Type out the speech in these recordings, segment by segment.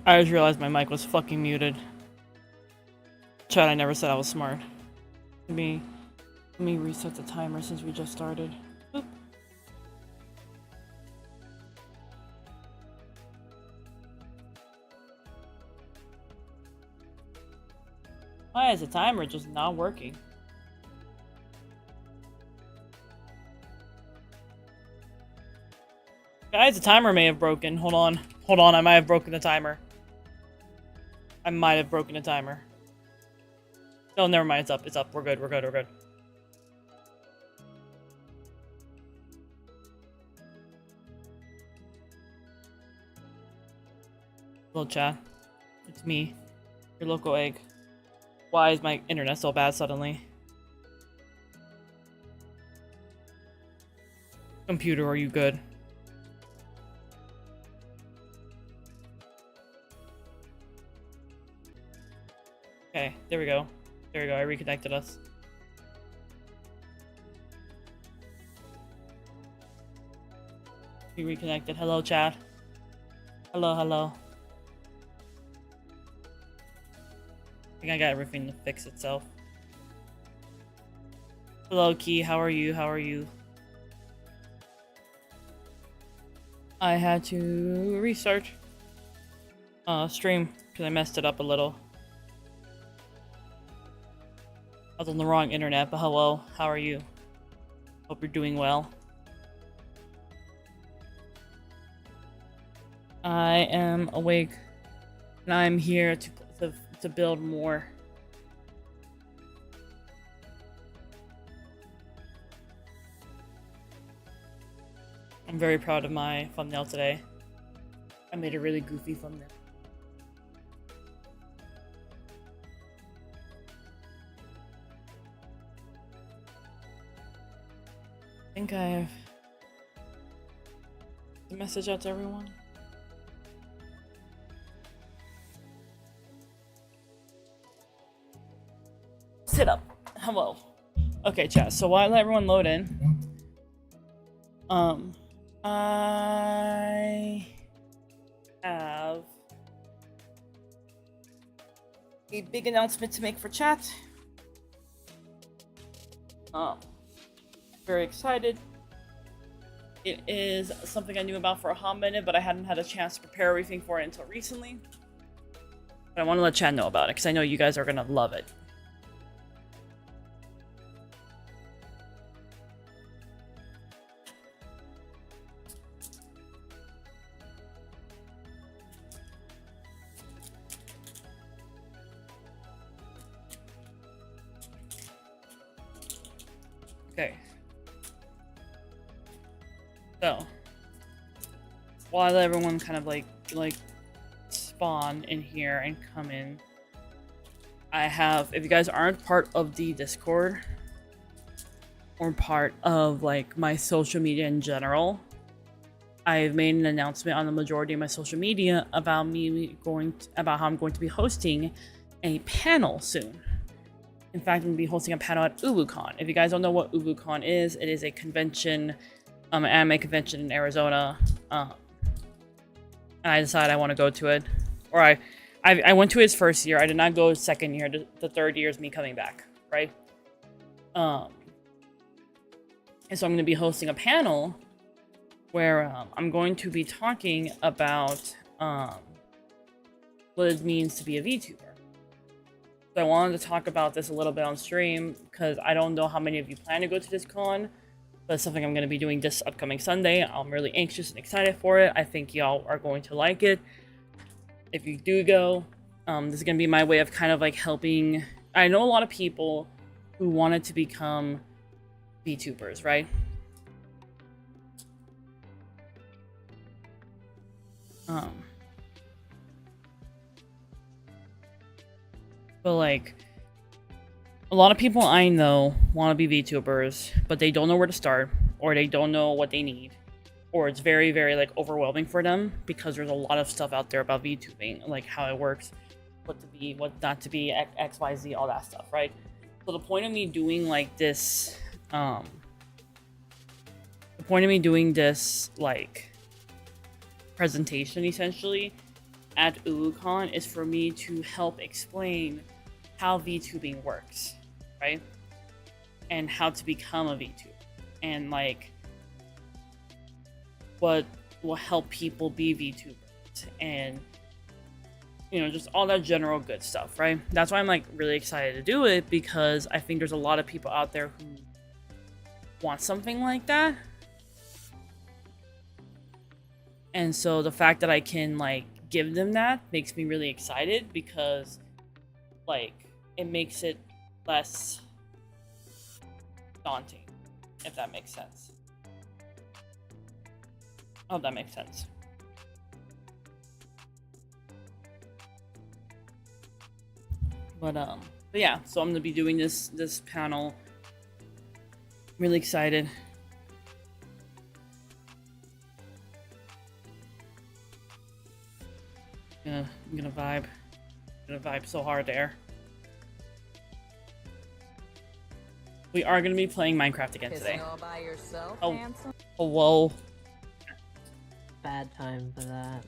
I just realized my mic was fucking muted. Chat, I never said I was smart. Let me reset the timer since we just started. Boop. Why is the timer just not working? Guys, the timer may have broken. Hold on. Hold on, I might have broken the timer. I might have broken the timer. No, never mind, it's up. It's up. We're good, we're good, we're good. Hello, chat. It's me, your local egg. Why is my internet so bad suddenly? Computer, are you good? Okay, there we go. There we go, I reconnected us. We reconnected. Hello, chat. Hello, hello. I think I got everything to fix itself. Hello, Key. How are you? How are you? I had to restart stream because I messed it up a little. I was on the wrong internet, but hello. How are you? Hope you're doing well. I am awake, and I'm here to build more. I'm very proud of my thumbnail today. I made a really goofy thumbnail. I think I have the message out to everyone. Sit up. Hello. Okay, chat. So while I let everyone load in, I have a big announcement to make for chat. Very excited. It is something I knew about for a hot minute, but I hadn't had a chance to prepare everything for it until recently. But I want to let chat know about it because I know you guys are gonna love it. Okay. So, while everyone kind of like spawn in here and come in, I have, if you guys aren't part of the Discord or part of like my social media in general, I've made an announcement on the majority of my social media about about how I'm going to be hosting a panel soon. In fact, I'm going to be hosting a panel at UbuCon. If you guys don't know what UbuCon is, it is a convention, an anime convention in Arizona. And I decided I want to go to it. Or I went to its first year. I did not go second year. The third year is me coming back, right? And so I'm going to be hosting a panel where I'm going to be talking about what it means to be a VTuber. So I wanted to talk about this a little bit on stream because I don't know how many of you plan to go to this con, but it's something I'm going to be doing this upcoming Sunday. I'm really anxious and excited for it. I think y'all are going to like it. If you do go, this is going to be my way of kind of like helping. I know a lot of people who wanted to become VTubers, right? But like, a lot of people I know want to be VTubers, but they don't know where to start, or they don't know what they need, or it's very, very like overwhelming for them because there's a lot of stuff out there about VTubing, like how it works, what to be, what not to be, X, Y, Z, all that stuff, right? So the point of me doing like this, like presentation essentially, at UwuCon is for me to help explain how VTubing works, right? And how to become a VTuber. And like what will help people be VTubers. And you know, just all that general good stuff, right? That's why I'm like really excited to do it, because I think there's a lot of people out there who want something like that. And so the fact that I can like give them that makes me really excited, because like it makes it less daunting, if that makes sense. I hope that makes sense. But yeah, so I'm gonna be doing this panel. I'm really excited. I'm gonna vibe. I'm gonna vibe so hard there. We are gonna be playing Minecraft again today. All by yourself, oh, handsome? oh, whoa. Bad time for that.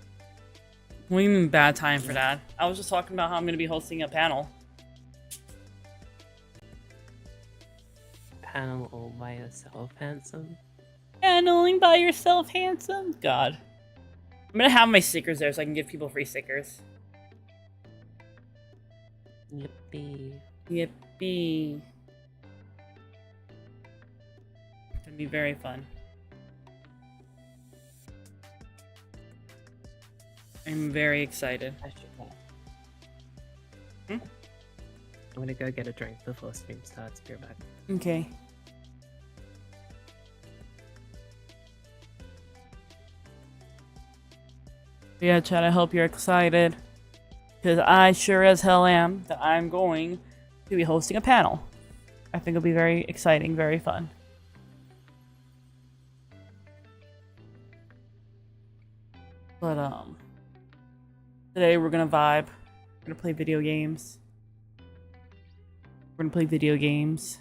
What do you mean bad time for that? I was just talking about how I'm gonna be hosting a panel. Panel all by yourself, handsome? Paneling by yourself, handsome? God. I'm gonna have my stickers there so I can give people free stickers. Yippee. Yippee. It's gonna be very fun. I'm very excited. I should go. Hmm? I'm gonna go get a drink before stream starts. Be right back. Okay. Yeah, Chad, I hope you're excited. Because I sure as hell am that I'm going to be hosting a panel. I think it'll be very exciting, very fun. But, today we're gonna vibe. We're gonna play video games. We're gonna play video games.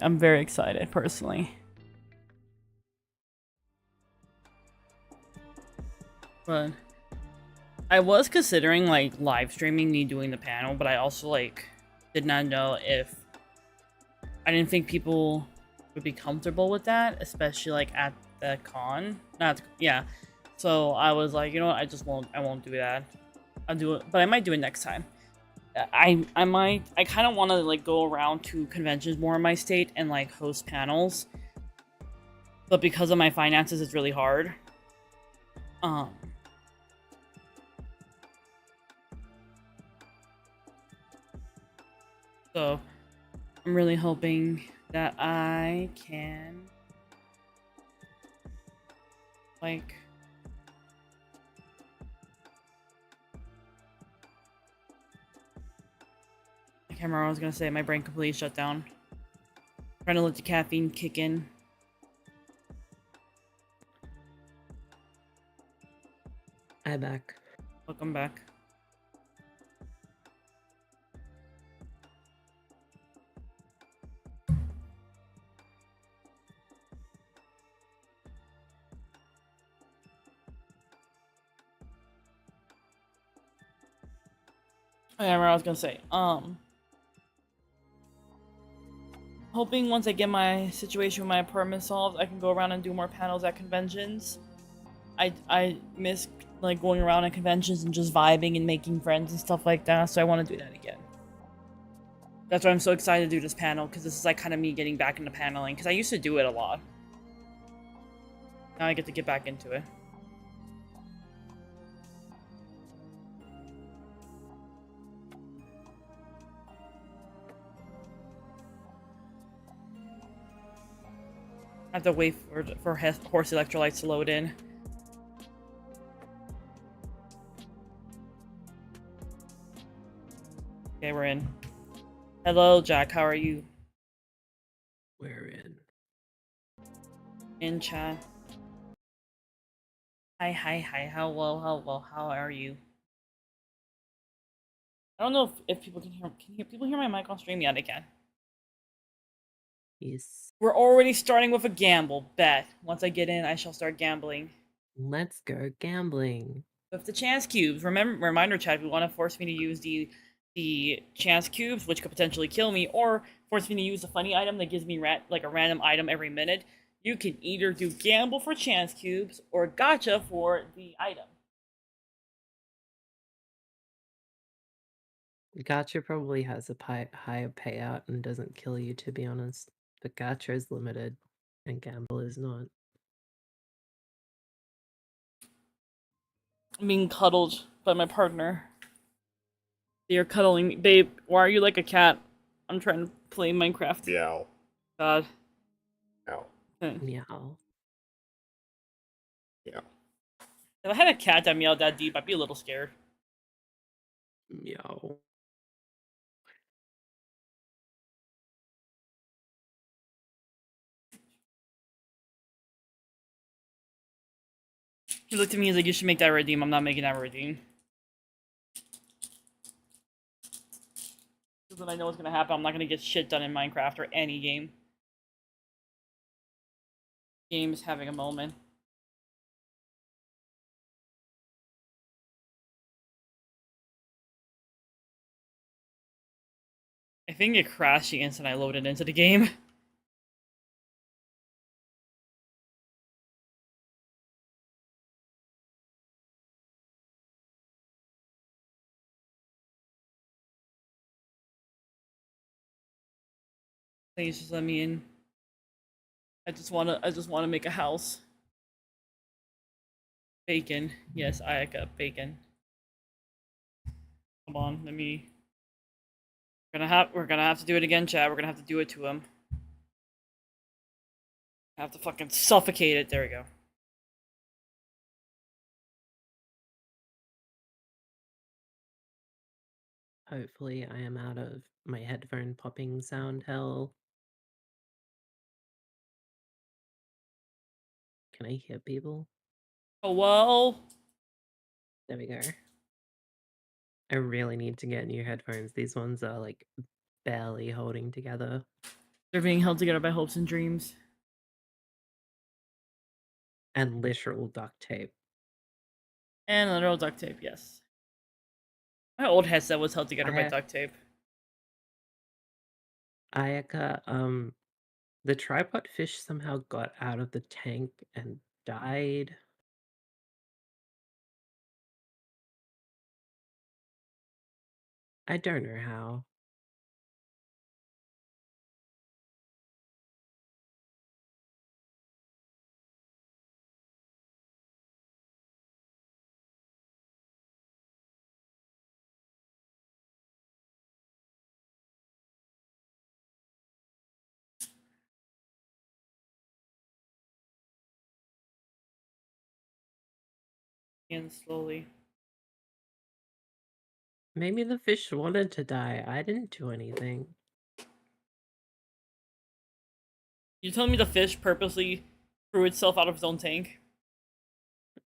I'm very excited, personally. But I was considering like live streaming me doing the panel, but I also like did not know if I didn't think people would be comfortable with that, especially like at the con. Yeah. So I was like, you know what, I won't do that. I'll do it, but I might do it next time. I kind of want to like go around to conventions more in my state and like host panels, but because of my finances, it's really hard. So I'm really hoping that I can like I can't remember what I was gonna say. My brain completely shut down. Trying to let the caffeine kick in. I'm back. Welcome back. I remember what I was gonna say. Hoping once I get my situation with my apartment solved, I can go around and do more panels at conventions. I miss like going around at conventions and just vibing and making friends and stuff like that, so I want to do that again. That's why I'm so excited to do this panel, because this is like kind of me getting back into paneling, because I used to do it a lot. Now I get to get back into it. I have to wait for horse electrolytes to load in. Okay, we're in. Hello, Jack. How are you? We're in. In chat. Hi. Hello. How are you? I don't know if people can hear. Can people hear my mic on stream? Yeah, they can. Yes. We're already starting with a gamble. Bet. Once I get in, I shall start gambling. Let's go gambling. With the chance cubes. Remember, reminder chat, if you want to force me to use the chance cubes, which could potentially kill me, or force me to use a funny item that gives me like a random item every minute, you can either do gamble for chance cubes or gotcha for the item. Gacha probably has a higher payout and doesn't kill you, to be honest. But Gacha is limited, and Gamble is not. I'm being cuddled by my partner. They are cuddling me. Babe, why are you like a cat? I'm trying to play Minecraft. Meow. God. Meow. Meow. Meow. If I had a cat that meowed that deep, I'd be a little scared. Meow. He looked at me, he's like, you should make that redeem. I'm not making that redeem. Because I know what's gonna happen. I'm not gonna get shit done in Minecraft or any game. Game is having a moment. I think it crashed the instant I loaded into the game. Please just let me in. I just wanna make a house. Bacon. Yes, I got bacon. Come on, let me. We're gonna have to do it again, chat. We're gonna have to do it to him. I have to fucking suffocate it. There we go. Hopefully, I am out of my headphone popping sound hell. Can I hear people? Hello? There we go. I really need to get new headphones. These ones are like barely holding together. They're being held together by hopes and dreams. And literal duct tape. And literal duct tape, yes. My old headset was held together by duct tape. Ayaka, the tripod fish somehow got out of the tank and died. I don't know how. And slowly. Maybe the fish wanted to die. I didn't do anything. You telling me the fish purposely threw itself out of its own tank?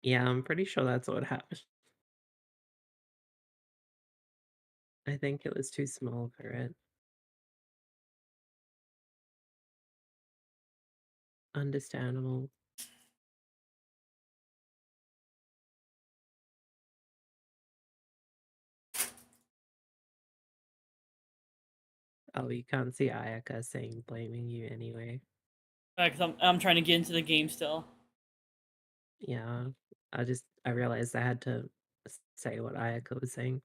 Yeah, I'm pretty sure that's what happened. I think it was too small for it. Understandable. Oh, you can't see Ayaka saying blaming you anyway. Because I'm trying to get into the game still. Yeah, I realized I had to say what Ayaka was saying.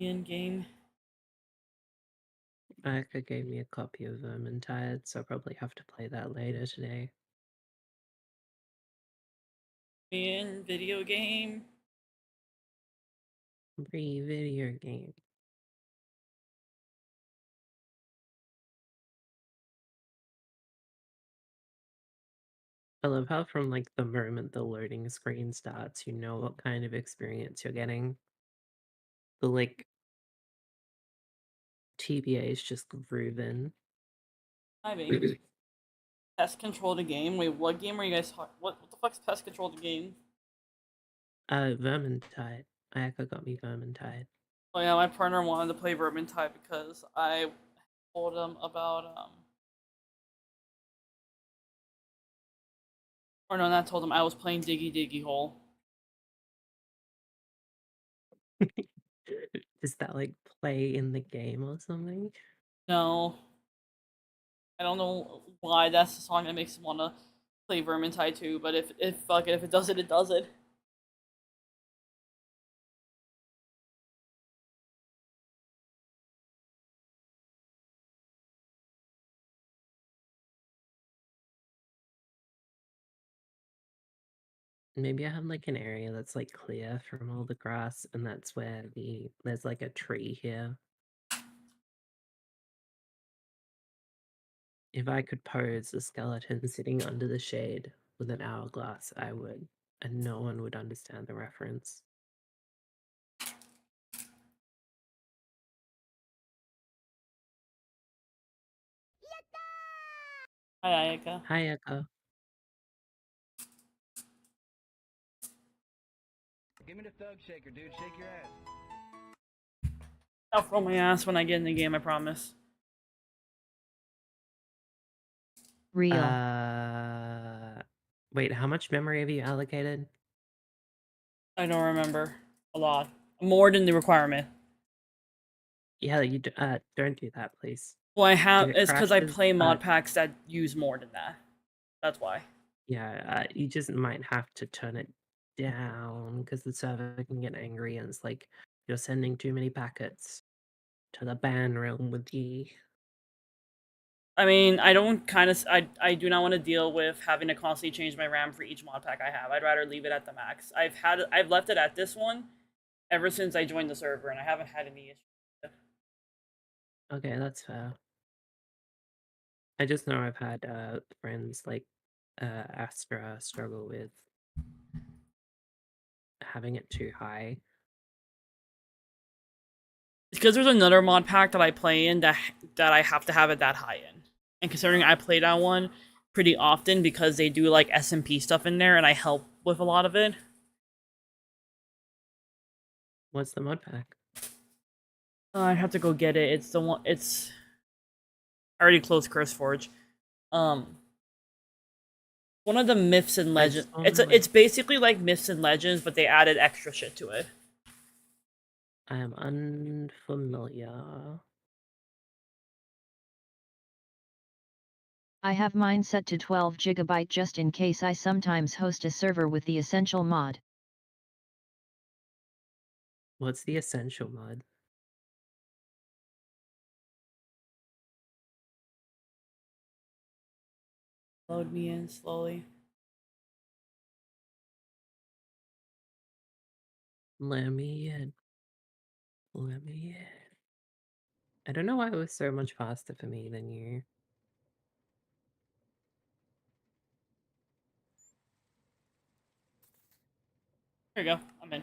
In game. Ayaka gave me a copy of Vermintide, so I'll probably have to play that later today. In video game. Free video game. I love how from like the moment the loading screen starts, you know what kind of experience you're getting. The like TBA is just grooving. Timing. Pest control the game. Wait, what game are you guys talking? What the fuck's pest control the game? Vermintide. Ayaka got me Vermintide. Oh yeah, my partner wanted to play Vermintide because I told him about or no, not told him, I was playing Diggy Diggy Hole. Does that like play in the game or something? No, I don't know why that's the song that makes him wanna play Vermintide too. But if fuck it, if it does it, it does it. Maybe I have like an area that's like clear from all the grass, and that's where there's like a tree here. If I could pose a skeleton sitting under the shade with an hourglass, I would, and no one would understand the reference. Hi Ayaka. Hi, Echo. Give me the thug shaker, dude. Shake your ass. I'll roll my ass when I get in the game. I promise. Real. Wait, how much memory have you allocated? I don't remember a lot. More than the requirement. Yeah, don't do that, please. Well, I If have. it It's because I crashes, play mod packs that use more than that. That's why. yeah, you just might have to turn it down because the server can get angry and it's like you're sending too many packets to the ban realm with the. I mean, I don't kind of. I do not want to deal with having to constantly change my RAM for each mod pack I have. I'd rather leave it at the max. I've left it at this one ever since I joined the server, and I haven't had any issues. Okay, that's fair. I just know I've had friends like Astra struggle with having it too high. Because there's another mod pack that I play in that I have to have it that high in, and considering I play that one pretty often because they do like SMP stuff in there, and I help with a lot of it. What's the mod pack? I have to go get it. It's the one. It's I already closed Curse Forge. One of the myths and I legends. saw It's basically like myths and legends, but they added extra shit to it. I am unfamiliar. I have mine set to 12 GB just in case I sometimes host a server with the essential mod. What's the essential mod? Load me in slowly. Let me in. Let me in. I don't know why it was so much faster for me than you. There you go. I'm in.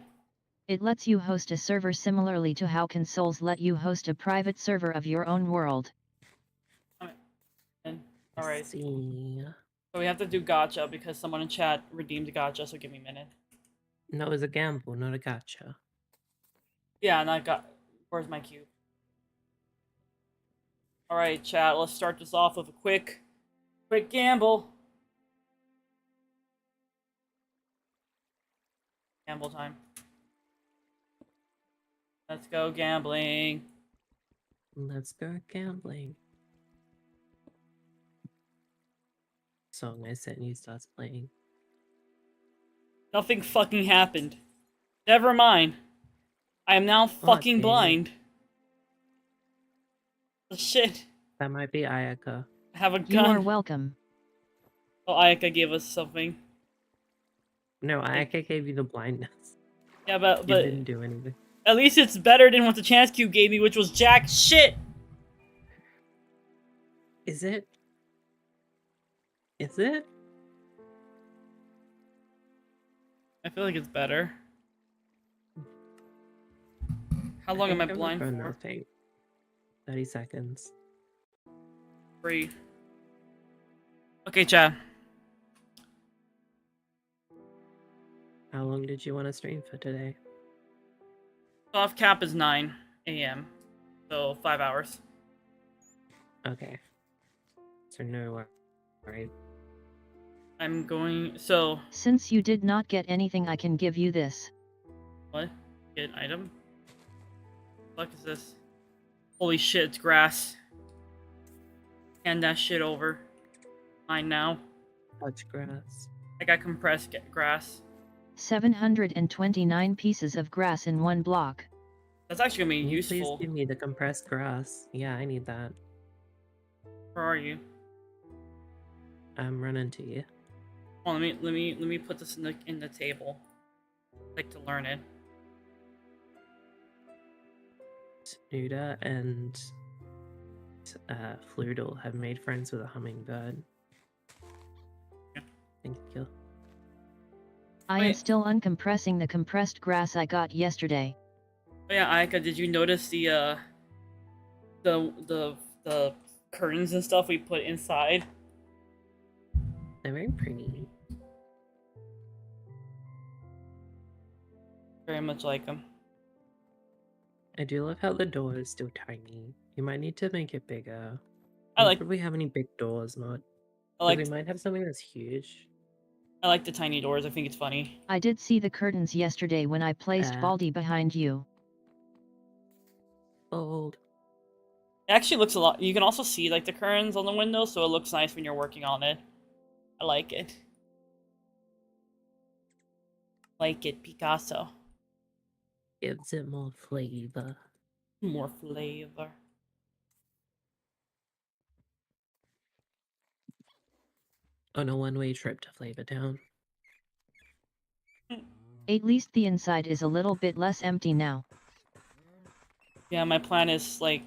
It lets you host a server similarly to how consoles let you host a private server of your own world. I'm in. All right. See. So we have to do gacha because someone in chat redeemed the gacha. So give me a minute. No, it was a gamble, not a gotcha. Yeah, and I got. Where's my cube? All right, chat. Let's start this off with a quick gamble. Gamble time. Let's go gambling. Let's go gambling. Song I sent you starts playing. Nothing fucking happened. Never mind. I am now fucking damn it. blind. Shit. That might be Ayaka. I have a You are gun. welcome. Oh, Ayaka gave us something. No, Ayaka gave you the blindness. Yeah, It but didn't do anything. at least it's better than what the chance cube gave me, which was jack shit. Is it? Is it? I feel like it's better. How long am I think blind for for? nothing. 30 seconds. 3. Okay, Chad. How long did you want to stream for today? Soft cap is 9. a.m. So 5 hours. Okay. So no worries. I'm going. So Since you did not get anything, I can give you this. what? Get an item? What is this? Holy shit! It's grass. Hand that shit over. Mine now. Touch grass. I got compressed grass. 729 pieces of grass in one block. That's actually gonna be Can you please useful. give me the compressed grass? Yeah, I need that. Where are you? I'm running to you. Oh, let me put this in the table. I'd like to learn it. Snuda and Floodle have made friends with a hummingbird. Yeah. Thank you. I am still uncompressing the compressed grass I got yesterday. Oh yeah, Aika, did you notice the curtains and stuff we put inside? They're very pretty. Very much like them. I do love how the door is still tiny. You might need to make it bigger. I like Probably have any big doors, Mod. I Because like we might have something that's huge. I like the tiny doors. I think it's funny. I did see the curtains yesterday when I placed Baldy behind you. Old. It actually looks a lot. You can also see like the curtains on the window, so it looks nice when you're working on it. I like it. Like it, Picasso. Gives it more flavor. More flavor. On a one-way trip to Flavor Town. At least the inside is a little bit less empty now. Yeah, my plan is like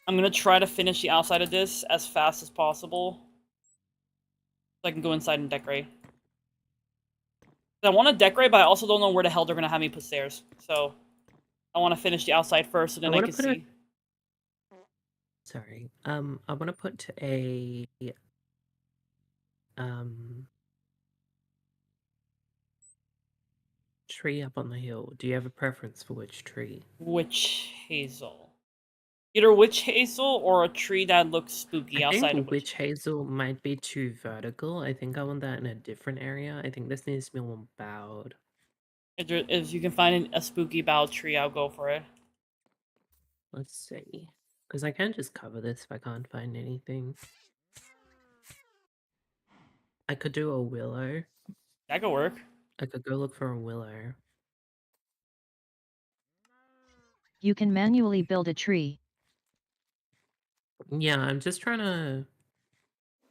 I'm gonna try to finish the outside of this as fast as possible, so I can go inside and decorate. I want to decorate, but I also don't know where the hell they're gonna have me put stairs. So I want to finish the outside first, so then I can see. Sorry. I want to put a tree up on the hill. Do you have a preference for which tree? Witch hazel. Either witch hazel or a tree that looks spooky I outside think of witch hazel might be too vertical. I think I want that in a different area. I think this needs to be more bowed. If you can find a spooky bough tree, I'll go for it. Let's see. Because I can't just cover this if I can't find anything. I could do a willow. That could work. I could go look for a willow. You can manually build a tree. Yeah, I'm just trying to...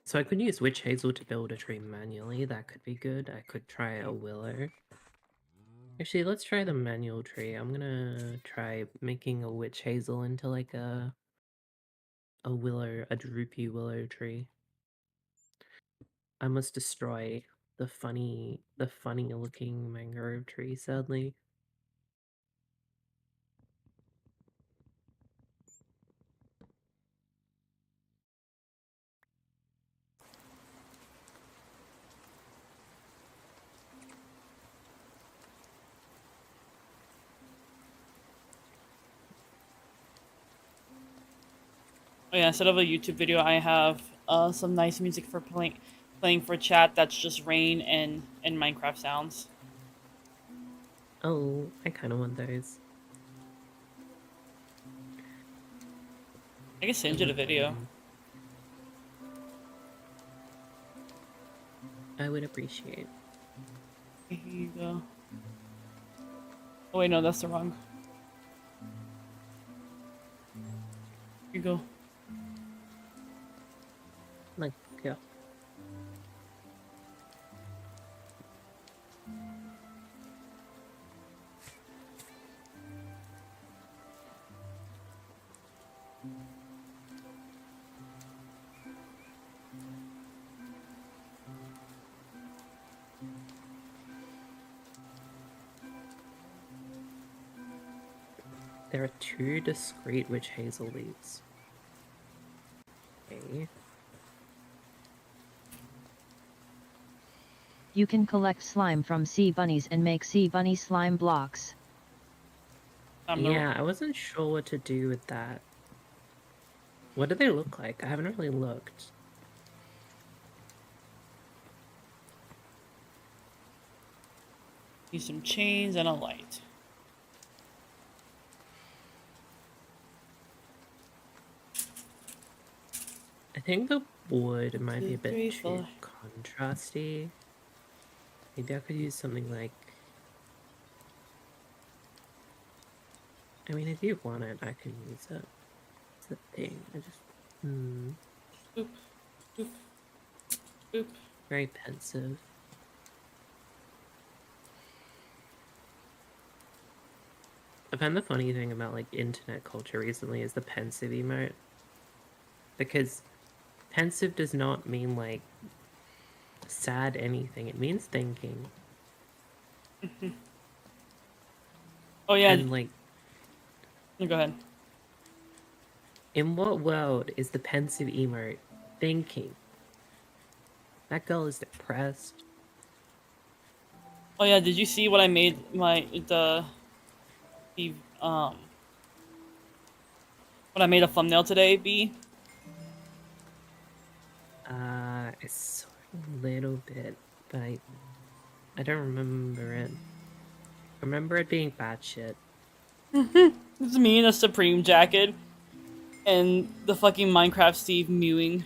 So I could use witch hazel to build a tree manually. That could be good. I could try a willow. Actually, let's try the manual tree. I'm gonna try making a witch hazel into like a willow, a droopy willow tree. I must destroy the funny looking mangrove tree, sadly. Oh yeah, instead of a YouTube video, I have some nice music for playing for chat. That's just rain and Minecraft sounds. Oh, I kind of want those. I can send you the video. I would appreciate. Here you go. Oh wait, no, that's the wrong. Here you go. Like, yeah. There are 2 discrete witch hazel leaves. Okay. You can collect slime from sea bunnies and make sea bunny slime blocks. Yeah, I wasn't sure what to do with that. What do they look like? I haven't really looked. Need some chains and a light. I think the wood might be a 2, bit 3, too 4. contrasty. Maybe I could use something like... I mean, if you want it, I can use it. It's the thing. I just... Boop, boop, boop. Very pensive. I found the funny thing about, like, internet culture recently is the pensive emote. Because pensive does not mean, like, sad anything. It means thinking. Oh yeah. And, like... Go ahead. In what world is the pensive emote thinking? That girl is depressed. Oh yeah, did you see what I made when I made a thumbnail today, B? I saw it a little bit, but I don't remember it. I remember it being bad shit. It's me in a Supreme jacket and the fucking Minecraft Steve mewing.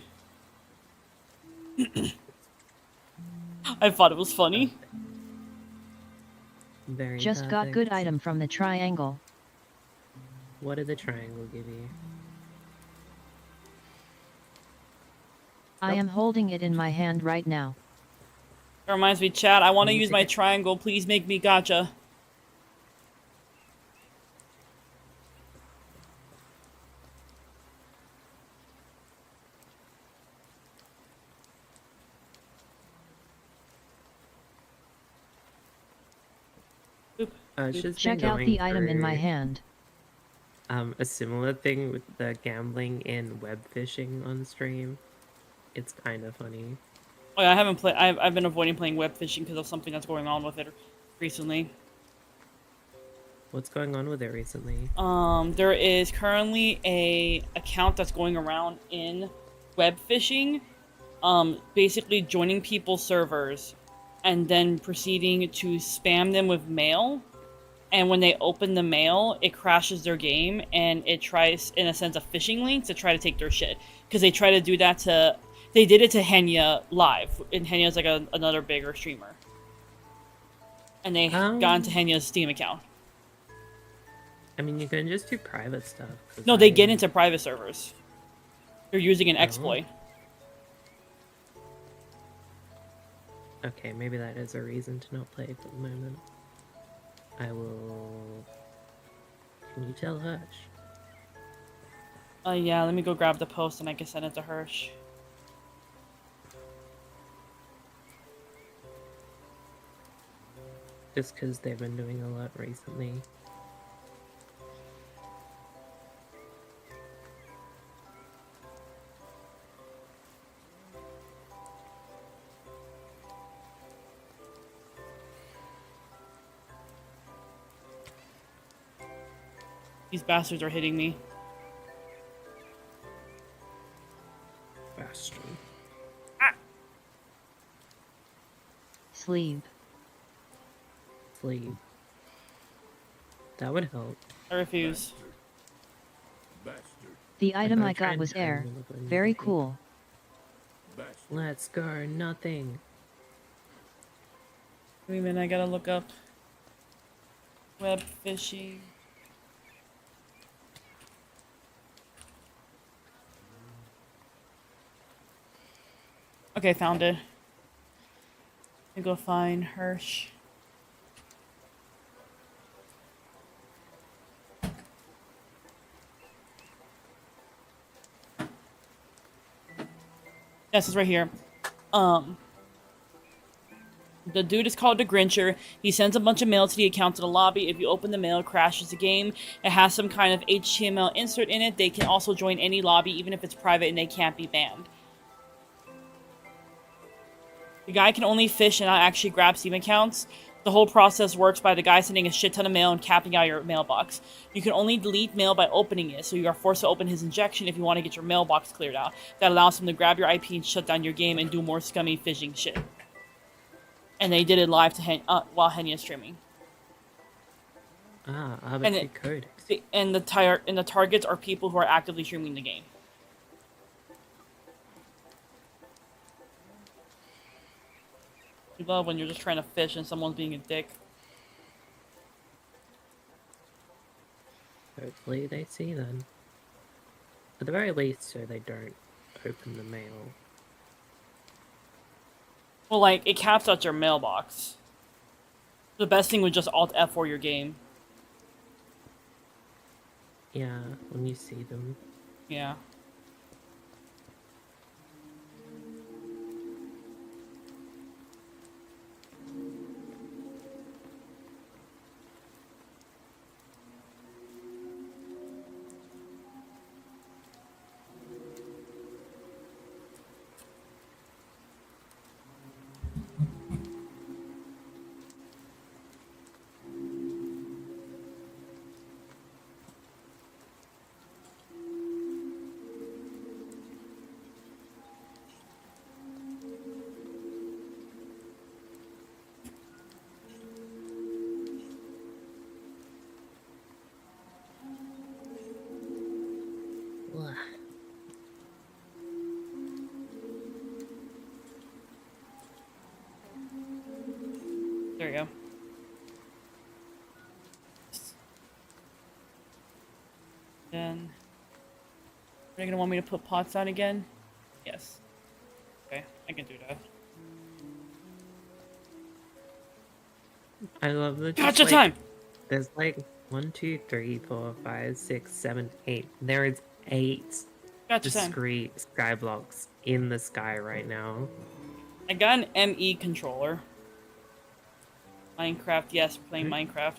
I thought it was funny. Very Just got perfect. good item from the triangle. What did the triangle give you? I am holding it in my hand right now. That reminds me, chat, I want to You need use to my get- triangle. Please make me gacha. Boop. It's just Check been out the going item in my through, hand. a similar thing with the gambling and web fishing on stream. It's kind of funny. Oh yeah, I haven't played. I've been avoiding playing web fishing because of something that's going on with it recently. What's going on with it recently? There is currently a account that's going around in web fishing, basically joining people's servers and then proceeding to spam them with mail. And when they open the mail, it crashes their game and it tries, in a sense, a phishing link to try to take their shit. Because they try to do that to... They did it to Henya live, and Henya's like another bigger streamer. And they got into Henya's Steam account. I mean, you can just do private stuff. No, they get into private servers. They're using an exploit. Okay, maybe that is a reason to not play for the moment. I will... Can you tell Hirsch? Yeah, let me go grab the post and I can send it to Hirsch. Just because they've been doing a lot recently. These bastards are hitting me. Bastard. Sleeve. Sleeve. That would help. I refuse. The item gotta I try got and was find air. one of them. Very cool. Let's go, nothing. Wait a minute, I gotta look up web fishing. Okay, found it. Let me go find Hirsch. Yes, it's right here. The dude is called the Grincher. He sends a bunch of mail to the account to the lobby. If you open the mail, it crashes the game. It has some kind of HTML insert in it. They can also join any lobby, even if it's private, and they can't be banned. The guy can only fish and not actually grab Steam accounts. The whole process works by the guy sending a shit ton of mail and capping out your mailbox. You can only delete mail by opening it, so you are forced to open his injection if you want to get your mailbox cleared out. That allows him to grab your IP and shut down your game and do more scummy phishing shit. And they did it live to while Henya is streaming. Ah, And arbitrary code. the targets are people who are actively streaming the game. You love when you're just trying to fish and someone's being a dick. Hopefully they see then. At the very least, so they don't open the mail. Well, like, it caps out your mailbox. The best thing would just Alt F4 your game. Yeah, when you see them. Yeah. Ugh. There you go. Then... Are you gonna want me to put pots on again? Yes. Okay, I can do that. I love the Gotcha time! There's like 1, 2, 3, 4, 5, 6, 7, 8. There is 8 Gotcha time. discrete sky blocks in the sky right now. I got an ME controller. Minecraft, yes, playing Minecraft.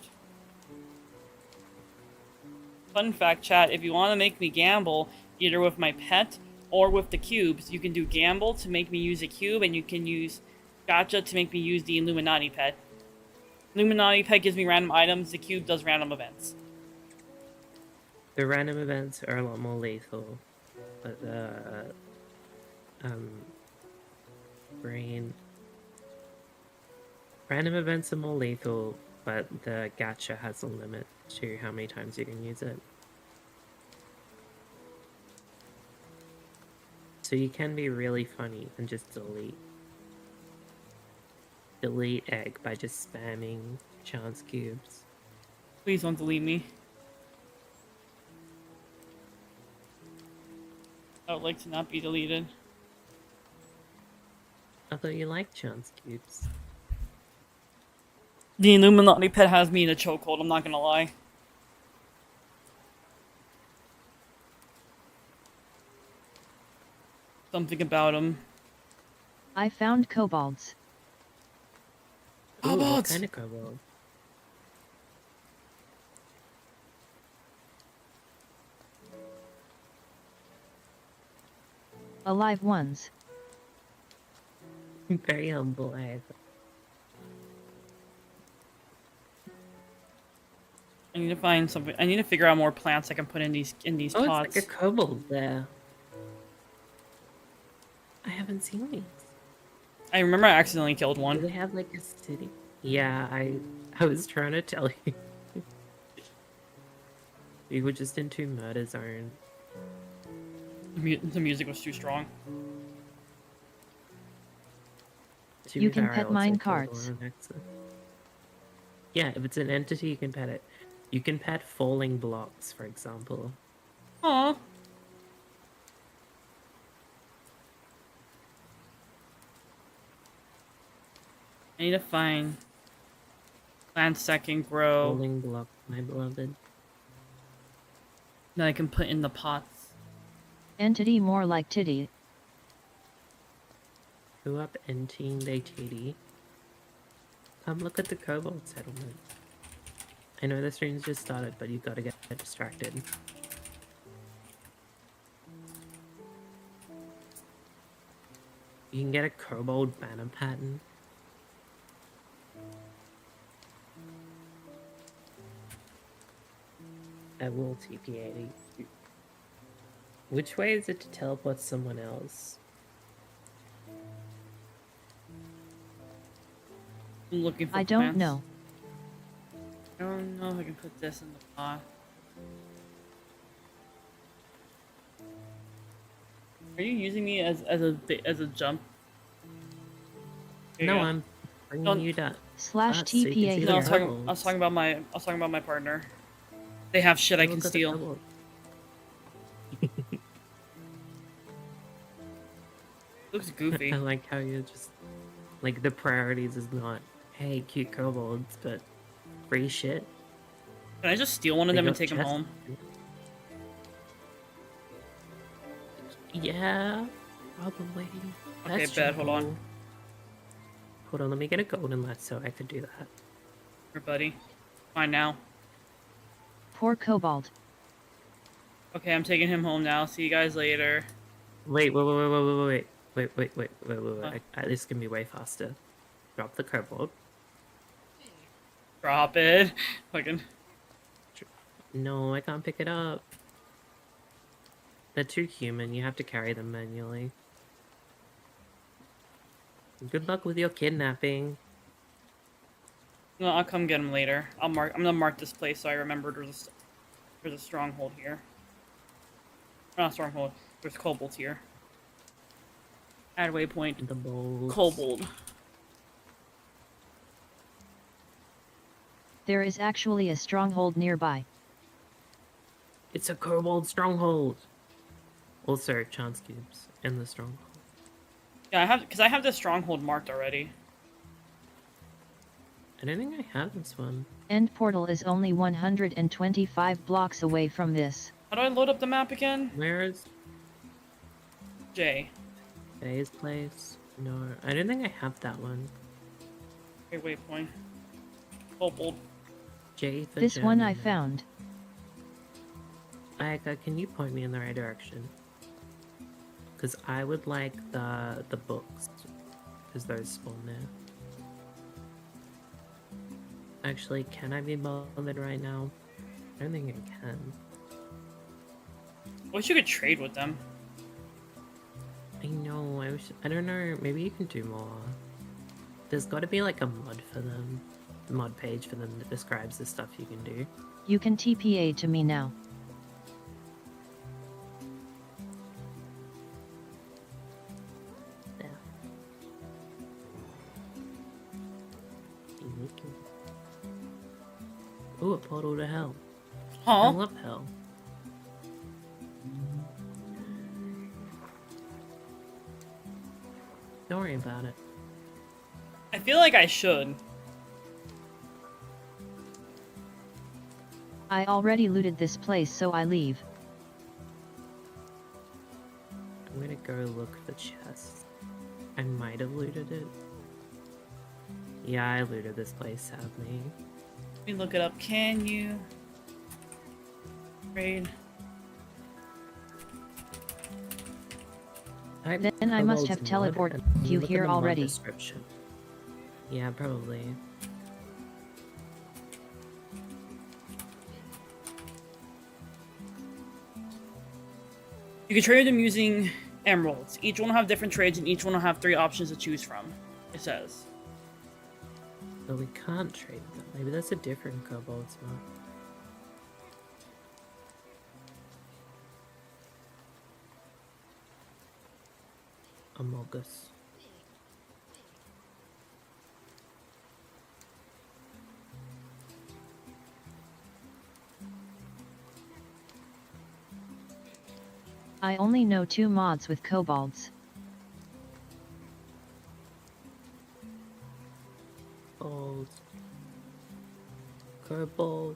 Fun fact, chat, if you want to make me gamble, either with my pet or with the cubes, you can do gamble to make me use a cube, and you can use gotcha to make me use the Illuminati pet. Illuminati pet gives me random items, the cube does random events. The random events are a lot more lethal, but the random events are more lethal, but the gacha has a limit to how many times you can use it. So you can be really funny and just delete egg by just spamming chance cubes. Please don't delete me. I would like to not be deleted. Although you like chance cubes. The Illuminati pet has me in a chokehold, I'm not gonna lie. Something about him. I found kobolds. Ooh, what Kobolds! kind of kobold? Alive ones. Very humble, I I need to find something. I need to figure out more plants I can put in these Oh, pots. it's like a kobold there. I haven't seen these. I remember I accidentally killed Do one. they have like a city? Yeah, I was trying to tell you. You were just in too murder zone. The music was too strong. To You be can fair, I pet also mine killed carts. one on accident. Yeah, if it's an entity, you can pet it. You can pet falling blocks, for example. Aww. I need to find plants that can grow Falling block, my beloved. that I can put in the pots. Entity more like titty. Who up entering they titty? Come look at the kobold settlement. I know the stream's just started, but you gotta get distracted. You can get a kobold banner pattern. I will TPA to you. Which way is it to teleport someone else? I'm looking for I don't plants. know. I don't know if I can put this in the pot. Are you using me as a jump? Here you No, go. I'm bringing Don't- you down. Slash So you can TPA see No, the I here. was talking about my partner. They have shit I Look can at the steal. kobold. Looks goofy. I like how you're just like the priorities is not, hey, cute kobolds, but free shit. Can I just steal one of They them and got take them chests. home? Yeah, probably. Okay, That's bet, hold on. true. Hold on, let me get a golden so I could do that. Here, buddy. Fine now. Poor kobold. Okay, I'm taking him home now. See you guys later. Wait. Wait. What? This can be way faster. Drop the kobold. Drop it. Fucking. No, I can't pick it up. They're too human. You have to carry them manually. Good luck with your kidnapping. No, I'll come get him later. I'm gonna mark this place so I remember there's a stronghold here. Not stronghold. There's kobolds here. Add waypoint. The bolts. Kobold. There is actually a stronghold nearby. It's a kobold stronghold. Also, chance cubes in the stronghold. Yeah, I have this stronghold marked already. I don't think I have this one. End portal is only 125 blocks away from this. How do I load up the map again? Where is J. Jay's place? No, I don't think I have that one. Okay, waypoint. Kobold. J for This one I German. found. Aika, can you point me in the right direction? Because I would like the books. Because those spawn there. Actually, can I be bothered right now? I don't think I can. I wish you could trade with them. I know, I don't know, maybe you can do more. There's gotta be like a mod for them. The mod page for them that describes the stuff you can do. You can TPA to me now. Yeah. Ooh, a portal to hell. I Huh? love hell. Don't worry about it. I feel like I should. I already looted this place, so I leave. I'm gonna go look for chests. I might have looted it. Yeah, I looted this place, sadly. Let me look it up. Can you trade? Then I must have teleported you Look at here the mod already. description. Yeah, probably. You can trade them using emeralds. Each one will have different trades, and each one will have 3 options to choose from. It says. But we can't trade them. Maybe that's a different kobold mod. Amogus. I only know 2 mods with kobolds. Kobold. Kobold.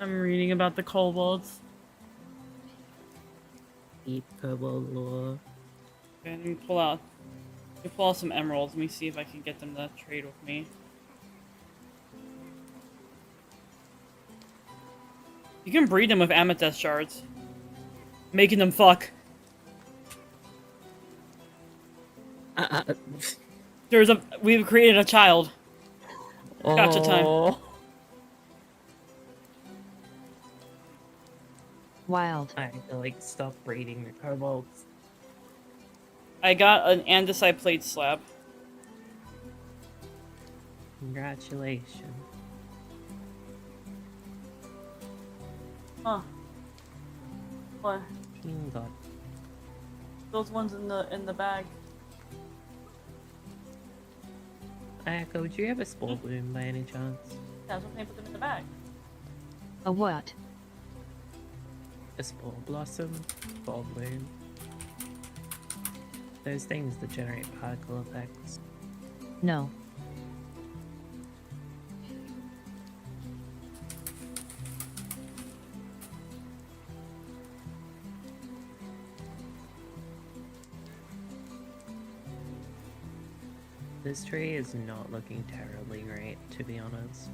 I'm reading about the kobolds. Deep kobold lore. Okay, let me pull out some emeralds. Let me see if I can get them to trade with me. You can breed them with amethyst shards. Making them fuck. Uh, We've created a child. Gotcha time. Oh. Wild. I had to like stop breeding the kobolds. I got an andesite plate slab. Congratulations. Huh. What? King God. Those ones in the bag. Echo, do you have a spore bloom by any chance? Yeah, that's what they put them in the bag. A what? A spore blossom? Spore bloom? Those things that generate particle effects. No. This tree is not looking terribly great, to be honest.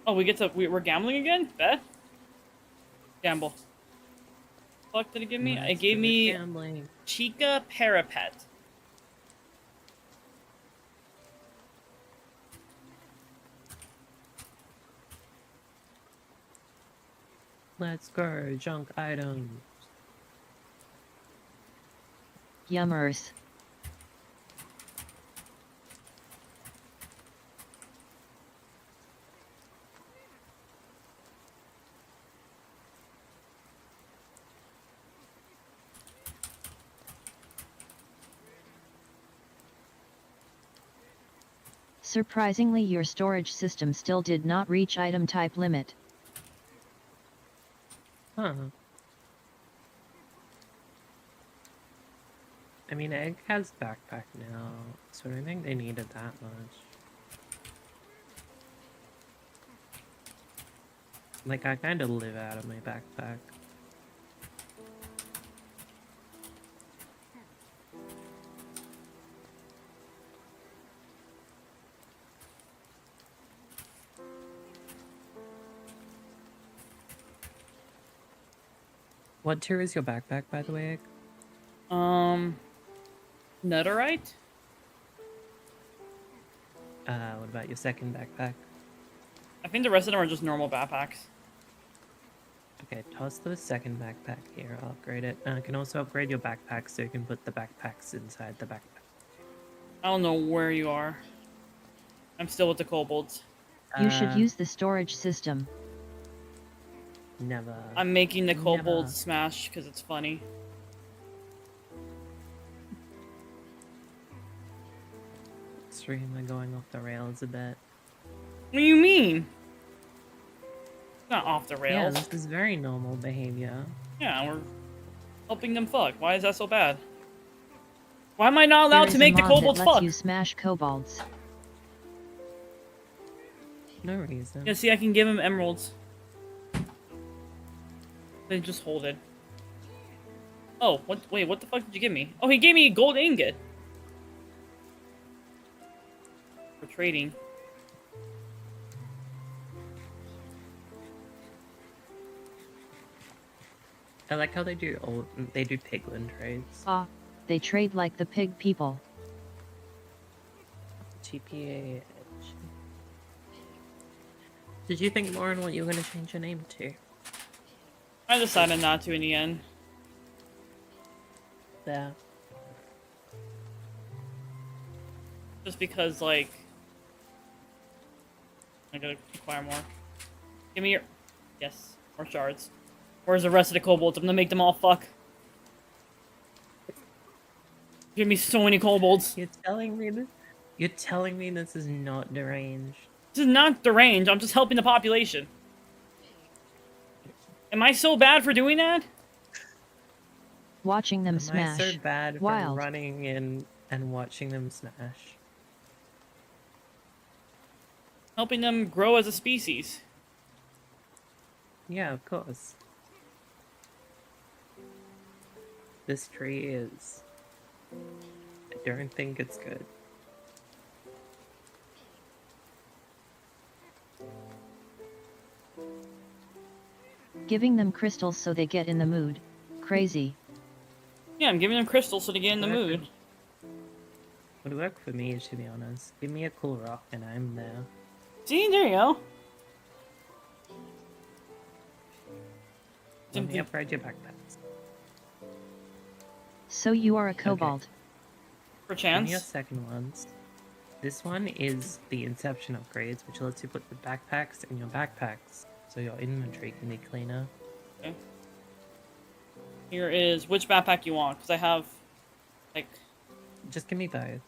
Oh, we're gambling again? Bet? Gamble. What did it give me? It Let's gave do me gambling. Chica Parapet. Let's go, junk items. Yummers. Surprisingly, your storage system still did not reach item type limit. Huh. I mean, Egg has backpack now, so I don't think they needed that much. Like, I kind of live out of my backpack. What tier is your backpack, by the way, Egg? Netherite? What about your second backpack? I think the rest of them are just normal backpacks. Okay, toss the second backpack here. I'll upgrade it. I can also upgrade your backpack so you can put the backpacks inside the backpack. I don't know where you are. I'm still with the kobolds. You should use the storage system. Never. I'm making the kobold Never. smash because it's funny. Stream, I'm going off the rails a bit. What do you mean? It's not off the Yeah, rails. this is very normal behavior. Yeah, we're helping them fuck. Why is that so bad? Why am I not allowed There to is make a the mod kobolds that lets fuck? you smash kobolds. No reason. Yeah, see, I can give him emeralds. They just hold it. Oh, what? Wait, what the fuck did you give me? Oh, he gave me a gold ingot. For trading. I like how they do piglin trades. Ah, they trade like the pig people. TPA Edge. Did you think more on what you were going to change your name to? I decided not to in the end. Yeah. Just because, like... I gotta acquire more. Give me your... Yes, more shards. Where's the rest of the kobolds? I'm gonna make them all fuck. Give me so many kobolds. You're telling me this is not deranged. This is not deranged, I'm just helping the population. Am I so bad for doing that? Watching them Am smash. I so bad for Wild. running in and watching them smash? Helping them grow as a species. Yeah, of course. This tree is... I don't think it's good. Giving them crystals so they get in the mood. Crazy. Yeah, I'm giving them crystals so they get in the Would work mood. Would work for me, to be honest. Give me a cool rock and I'm there. See, there you go. Let me upgrade your backpacks. So you are a kobold. For Give me your chance. second ones. This one is the Inception upgrades, which lets you put the backpacks in your backpacks, so your inventory can be cleaner. Okay. Here is which backpack you want, because I have, like, Just give me both.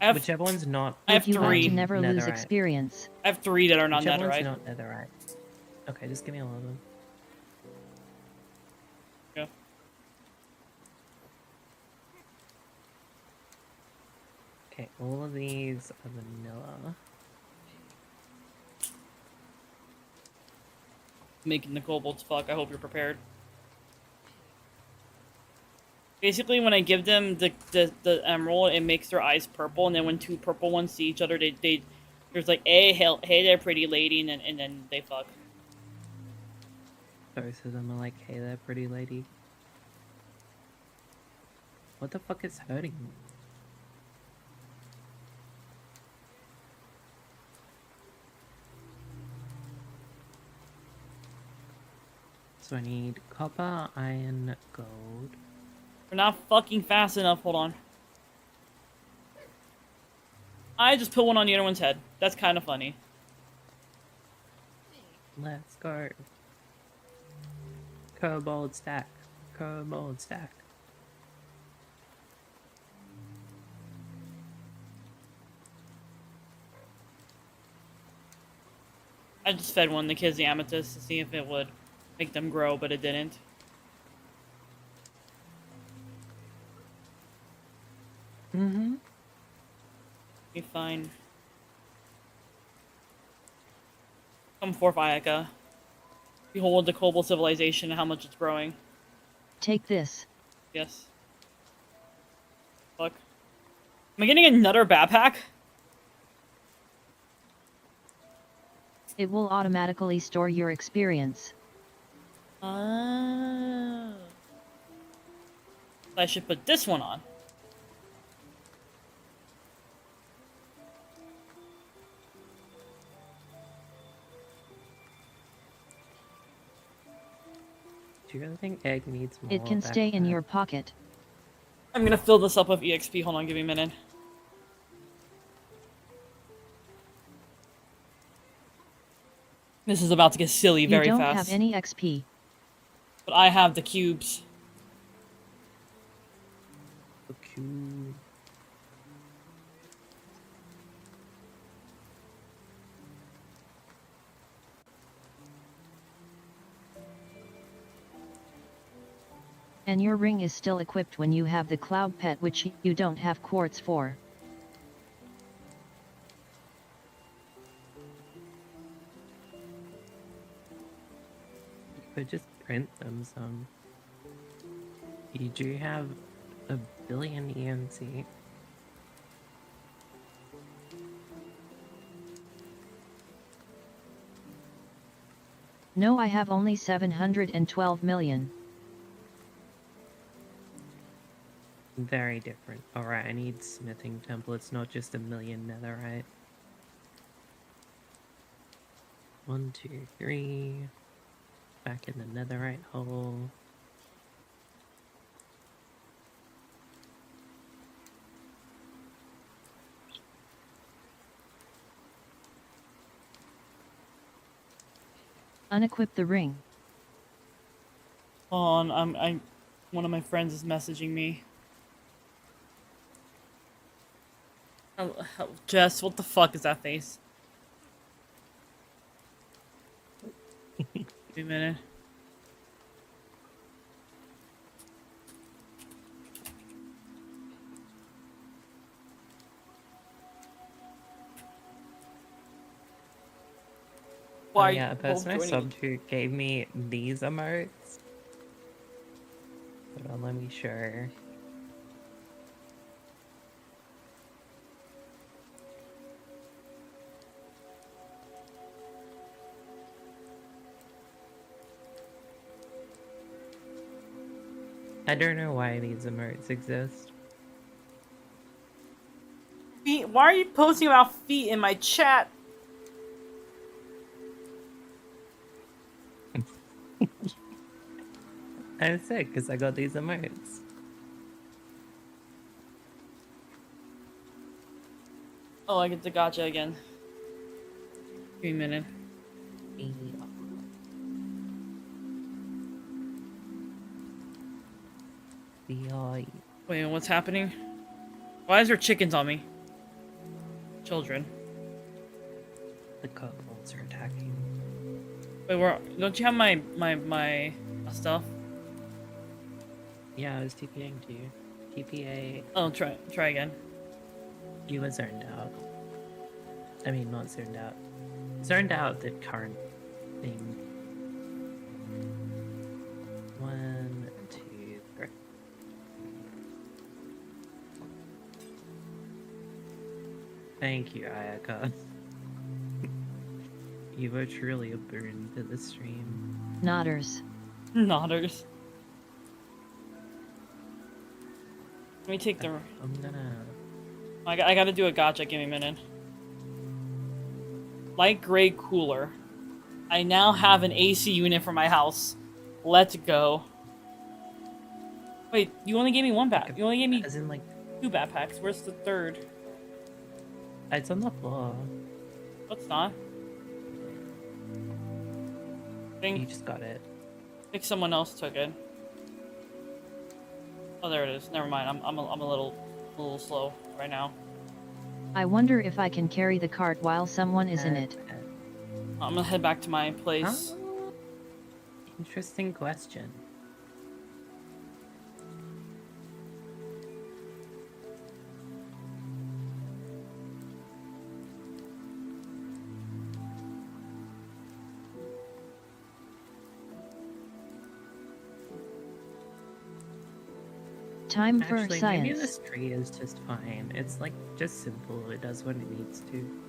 I have, Whichever one's not I have You have to three. never lose netherite. experience. I have 3 that are not Whichever one's netherite. not netherite. Okay, just give me all of them. Yeah. Okay, all of these are vanilla. Making the kobolds fuck. I hope you're prepared. Basically, when I give them the emerald, it makes their eyes purple, and then when 2 purple ones see each other, they there's like, hey there, pretty lady, and then they fuck. Both of them are like, hey there, pretty lady. What the fuck is hurting me? So I need copper, iron, gold. We're not fucking fast enough. Hold on. I just put one on the other one's head. That's kind of funny. Let's go. Kobold stack. Kobold stack. I just fed one of the kids the amethyst to see if it would make them grow, but it didn't. Mm-hmm. Be fine. Come forth, Ayaka. Behold the kobold civilization and how much it's growing. Take this. Yes. Fuck. Am I getting another backpack? It will automatically store your experience. I should put this one on. Do you really think egg needs more? It can stay in backpack? your pocket. I'm gonna fill this up with EXP. Hold on, give me a minute. This is about to get silly You very don't fast. have any XP. But I have the cubes. Okay. And your ring is still equipped when you have the cloud pet, which you don't have quartz for. You could just print them some. You do have a billion ENC. No, I have only 712 million. Very different. Alright, I need smithing templates, not just a million netherite. 1, 2, 3. Back in the netherite hole. Unequip the ring. Hold on, one of my friends is messaging me. Jess, what the fuck is that face? Give me a minute. why yeah, a both person I joining. subbed to gave me these emotes. Hold on, let me show. I don't know why these emotes exist. Feet? Why are you posting about feet in my chat? I'm sick because I got these emotes. Oh, I get the gotcha again. Give me a minute. Yeah. Yeah. Wait, what's happening? Why is there chickens on me? Children. The kobolds are attacking. Wait, where? Don't you have my stuff? Yeah, I was TPing to you. TPA. Oh, try again. You were zoned out. I mean, not zoned out. Zoned out the current thing. 1, 2, 3. Thank you, Ayaka. You were truly a boon to the stream. Nodders. Nodders. Let me take the. I'm gonna. I gotta do a gotcha. Give me a minute. Light gray cooler. I now have an AC unit for my house. Let's go. Wait, you only gave me one bat. You only gave me As in, like, 2 backpacks. Where's the third? it's on the floor. What's not? You just got it. I think someone else took it. Oh, there it is. Never mind. I'm a little slow right now. I wonder if I can carry the cart while someone is in it. I'm gonna head back to my place. Interesting question. Time for Actually, maybe science. this tree is just fine. It's like just simple. It does what it needs to.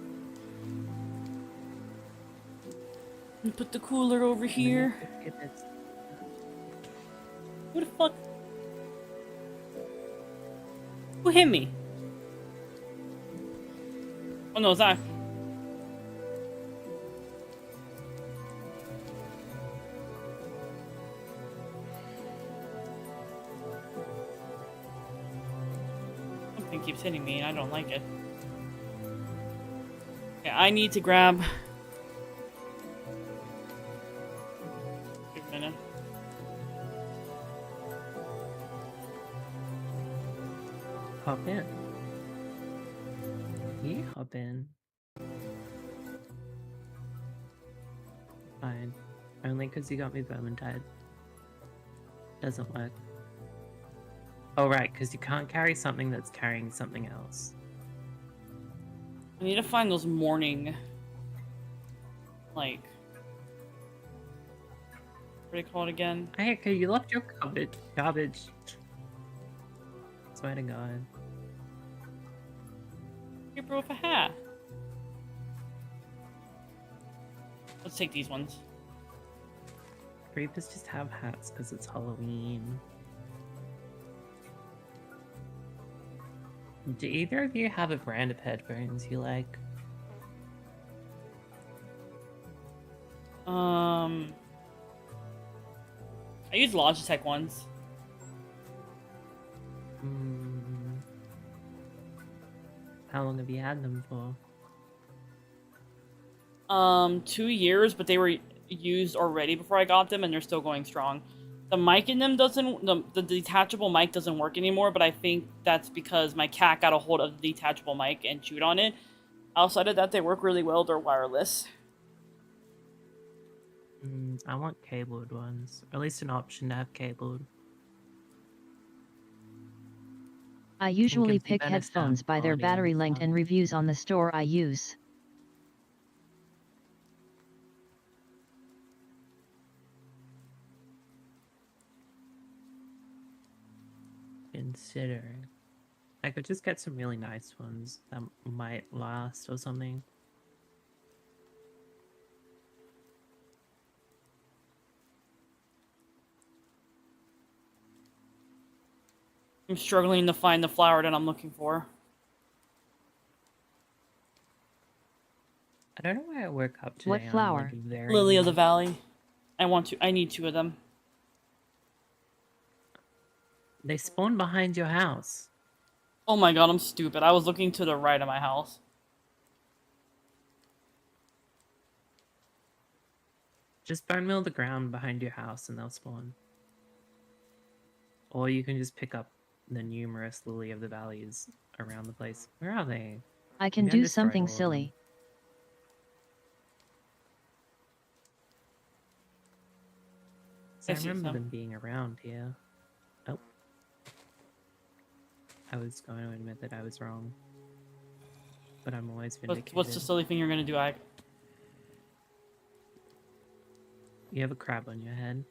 Put the cooler over here. Who the fuck? Who hit me? Oh no, it's not. Something keeps hitting me and I don't like it. Okay, I need to grab. Wait a minute. Hop in. You hop in. Fine. Only because you got me Vermintide. Doesn't work. Oh, right, because you can't carry something that's carrying something else. I need to find those morning, like, what do you call it again? Ayaka, you left your garbage. Swear to God. Here, bro, with a hat. Let's take these ones. Creepers just have hats because it's Halloween. Do either of you have a brand of headphones you like? I use Logitech ones. How long have you had them for? 2 years, but they were used already before I got them, and they're still going strong. The mic in them doesn't, the detachable mic doesn't work anymore, but I think that's because my cat got a hold of the detachable mic and chewed on it. Outside of that, they work really well. They're wireless. I want cabled ones. Or at least an option to have cabled. I usually gives you pick better headphones sound by their quality battery and length stuff. and reviews on the store I use. considering. I could just get some really nice ones that might last or something. I'm struggling to find the flower that I'm looking for. I don't know why I woke up today. What I'm flower? like very Lily of the Valley. I need 2 of them. They spawn behind your house. Oh my god, I'm stupid. I was looking to the right of my house. Just bone mill the ground behind your house and they'll spawn. Or you can just pick up the numerous Lily of the Valleys around the place. Where are they? I can Maybe I do destroyed something all of them. silly. So I I see remember some. them being around here. Oh. I was going to admit that I was wrong. But I'm always vindicated. What's the silly thing you're gonna do, Ike? You have a crab on your head.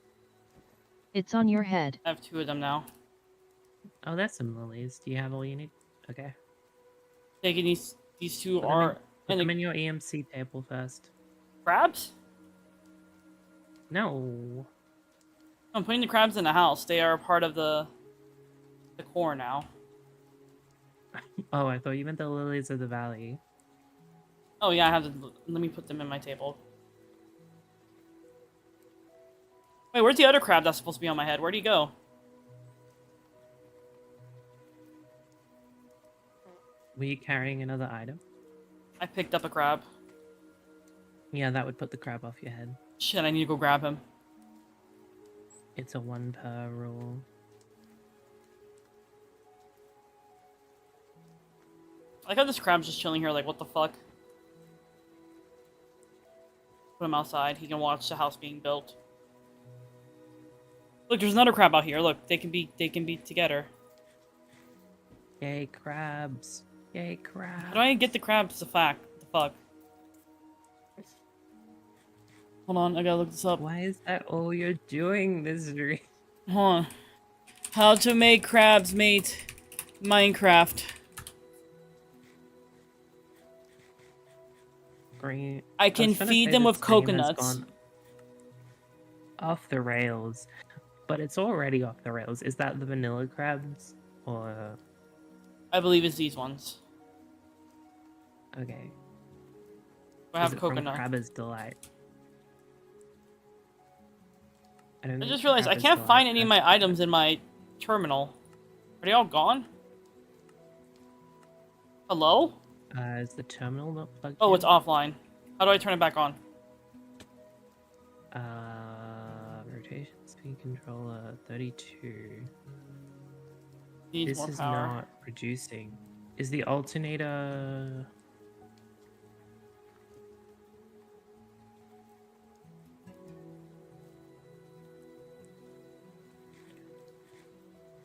It's on your head. I have 2 of them now. Oh, that's some lilies. Do you have all you need? Okay. Taking these 2 Put them are Put in them the in your EMC table first. crabs? No. I'm putting the crabs in the house. They are a part of the core now. Oh, I thought you meant the lilies of the valley. Oh yeah, I have to. Let me put them in my table. Wait, where's the other crab that's supposed to be on my head? Where'd he go? Were you carrying another item? I picked up a crab. Yeah, that would put the crab off your head. Shit, I need to go grab him. It's a 1 per rule. I like how this crab's just chilling here, like, what the fuck? Put him outside. He can watch the house being built. Look, there's another crab out here. Look, they can be together. Yay, crabs. Yay, crabs. How do I get the crabs? The fuck? Hold on, I gotta look this up. Why is that all you're doing this dream? Hold on. How to make crabs mate Minecraft. Green. I can was trying to feed say them this with stream has coconuts. gone off the rails, but it's already off the rails. Is that the vanilla crabs? Or... I believe it's these ones. Okay. I have Is it from coconut. Crabber's Delight? I I just realized I can't find any of my items in my terminal. Are they all gone? Hello? Is the terminal not plugged Oh, in? it's offline. How do I turn it back on? Rotation speed controller 32. Needs This more is power. not producing. Is the alternator...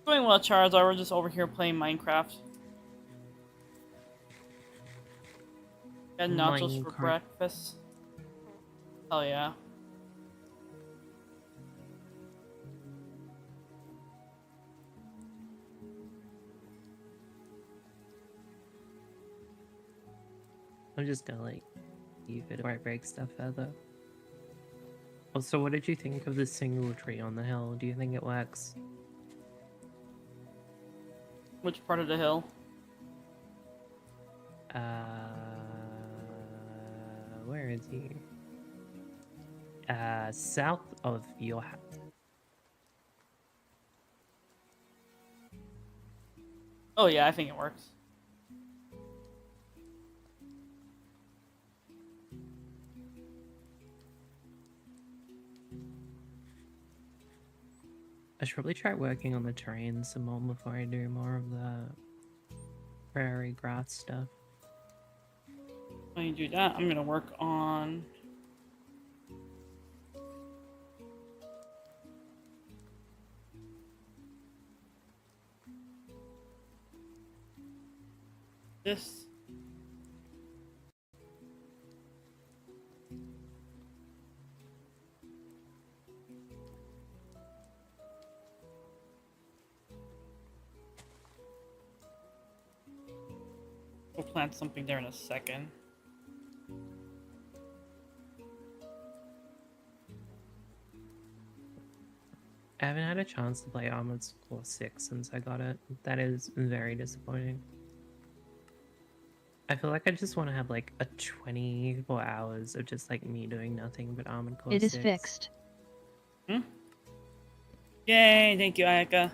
Doing well, Charizard. We're just over here playing Minecraft. Had nachos for Minecraft. breakfast. Hell yeah. I'm just gonna like leave it before I break stuff further. Also, what did you think of the single tree on the hill? Do you think it works? Which part of the hill? Where is he? South of your house. Oh yeah, I think it works. I should probably try working on the terrain some more before I do more of the prairie grass stuff. When you do that, I'm gonna work on... this. plant something there in a second. I haven't had a chance to play Armored Core 6 since I got it. That is very disappointing. I feel like I just want to have like a 24 hours of just like me doing nothing but Armored Core It 6. is fixed. Hmm? Yay, thank you, Ayaka.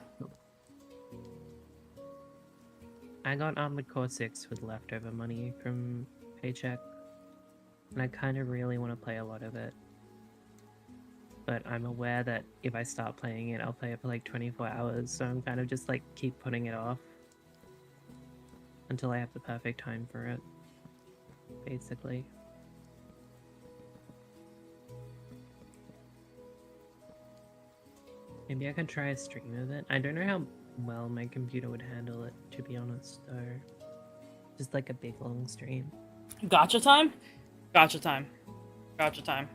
I got Armored Core 6 with leftover money from paycheck, and I kind of really want to play a lot of it. But I'm aware that if I start playing it, I'll play it for like 24 hours, so I'm kind of just like keep putting it off until I have the perfect time for it, basically. Maybe I can try a stream of it. I don't know how well my computer would handle it, to be honest, though. Just like a big long stream. Gotcha time? Gotcha time. Gotcha time.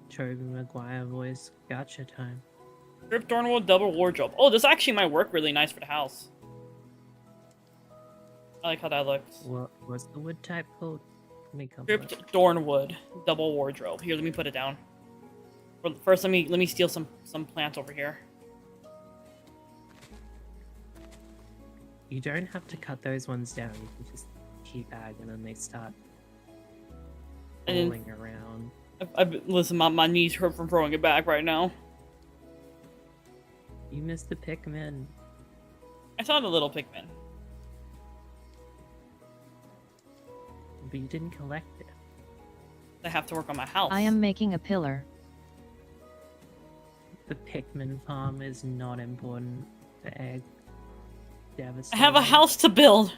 Tobey Maguire voice, gotcha time. Strip Dornwood double wardrobe. Oh, this actually might work really nice for the house. I like how that looks. What's the wood type called? Let me come Stripped look. Dornwood double wardrobe. Here, let me put it down. First, let me steal some plants over here. You don't have to cut those ones down. You can just teabag and then they start And then- rolling around. Listen, my knees hurt from throwing it back right now. You missed the Pikmin. I saw the little Pikmin. But you didn't collect it. I have to work on my house. I am making a pillar. The Pikmin farm is not important. The egg. I Devastating. have a house to build.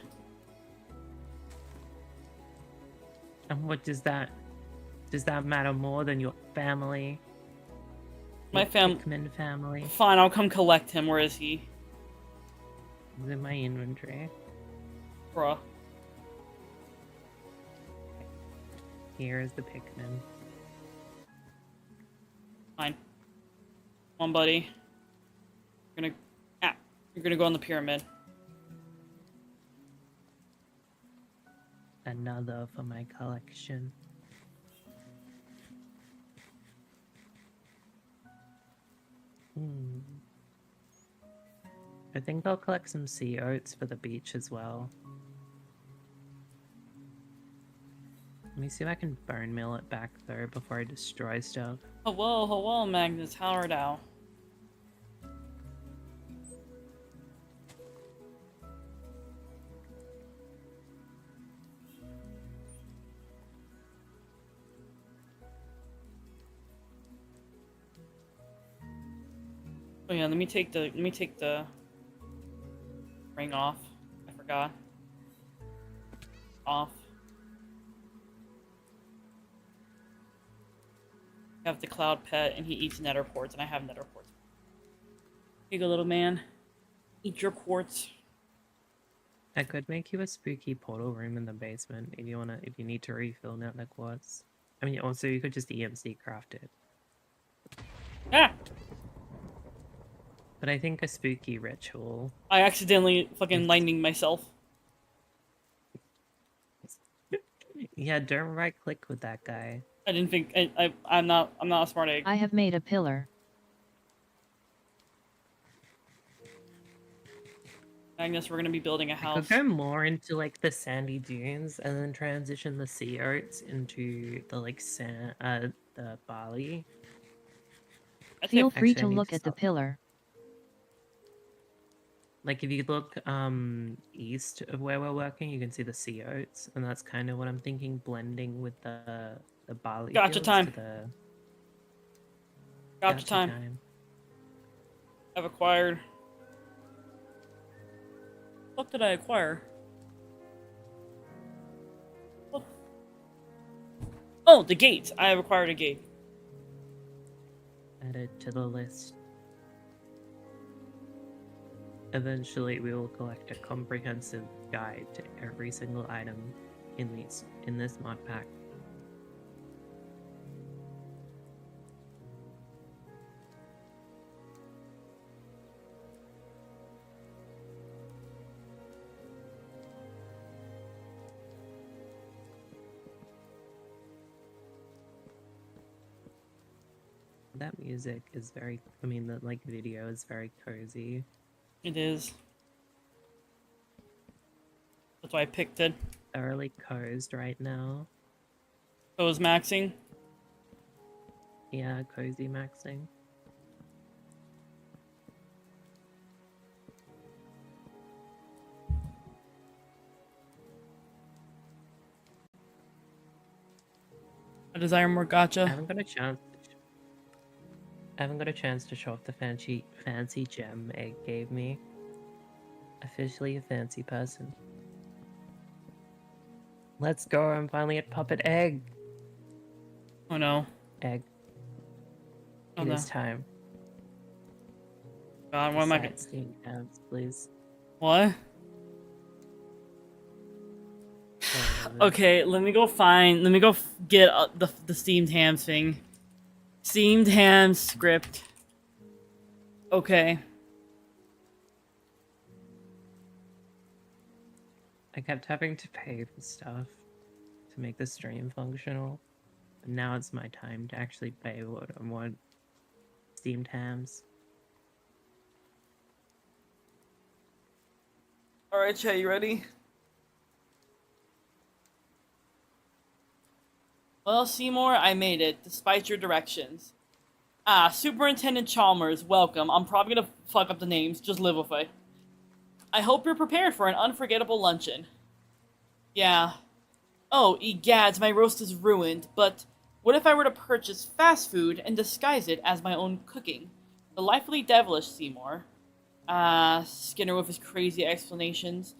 And what does that matter more than your family? My Your fam- Pikmin family. Fine, I'll come collect him. Where is he? He's in my inventory. Bruh. Here is the Pikmin. Fine. Come on, buddy. You're gonna go on the pyramid. Another for my collection. I think I'll collect some sea oats for the beach as well. Let me see if I can bone mill it back though before I destroy stuff. Hello, Magnus. How are thou? Oh yeah, let me take the ring off. I forgot. Off. I have the cloud pet and he eats nether quartz and I have nether quartz. Here you go, little man. Eat your quartz. I could make you a spooky portal room in the basement if you need to refill nether quartz. I mean, also you could just EMC craft it. Ah! But I think a spooky ritual. I accidentally fucking lightning myself. Yeah, don't right click with that guy. I didn't think I'm not a smart egg. I have made a pillar. Magnus, we're gonna be building a I house. could go more into like the sandy dunes and then transition the sea oats into the like the barley. That's Feel it. free Actually, I to need look to at the stop. pillar. Like if you look east of where we're working, you can see the sea oats, and that's kind of what I'm thinking, blending with the barley Gotcha fields time. to the Gotcha time. I've acquired. What did I acquire? Oh, the gate. I have acquired a gate. Add it to the list. Eventually, we will collect a comprehensive guide to every single item in this mod pack. That music is very, I mean, the like video is very cozy. It is. That's why I picked it. Thoroughly cozy right now. So it was maxing. Yeah, cozy maxing. I desire more I gacha. haven't got a chance. I haven't got a chance to show off the fancy gem Egg gave me. Officially a fancy person. Let's go! I'm finally at Puppet Egg. Oh no. Egg. Oh It no. is time. God, what am I gonna... Recite Steam tabs, please. What? Oh, Okay, let me go get the steamed hams thing. Steamed ham script. Okay. I kept having to pay for stuff to make the stream functional. But now it's my time to actually pay what I want. Steamed hams. Alright, Che, you ready? Well, Seymour, I made it, despite your directions. Ah, Superintendent Chalmers, welcome. I'm probably gonna fuck up the names, just live with it. I hope you're prepared for an unforgettable luncheon. Yeah. Oh, egads, my roast is ruined, but what if I were to purchase fast food and disguise it as my own cooking? Delightfully devilish, Seymour. Ah, Skinner with his crazy explanations.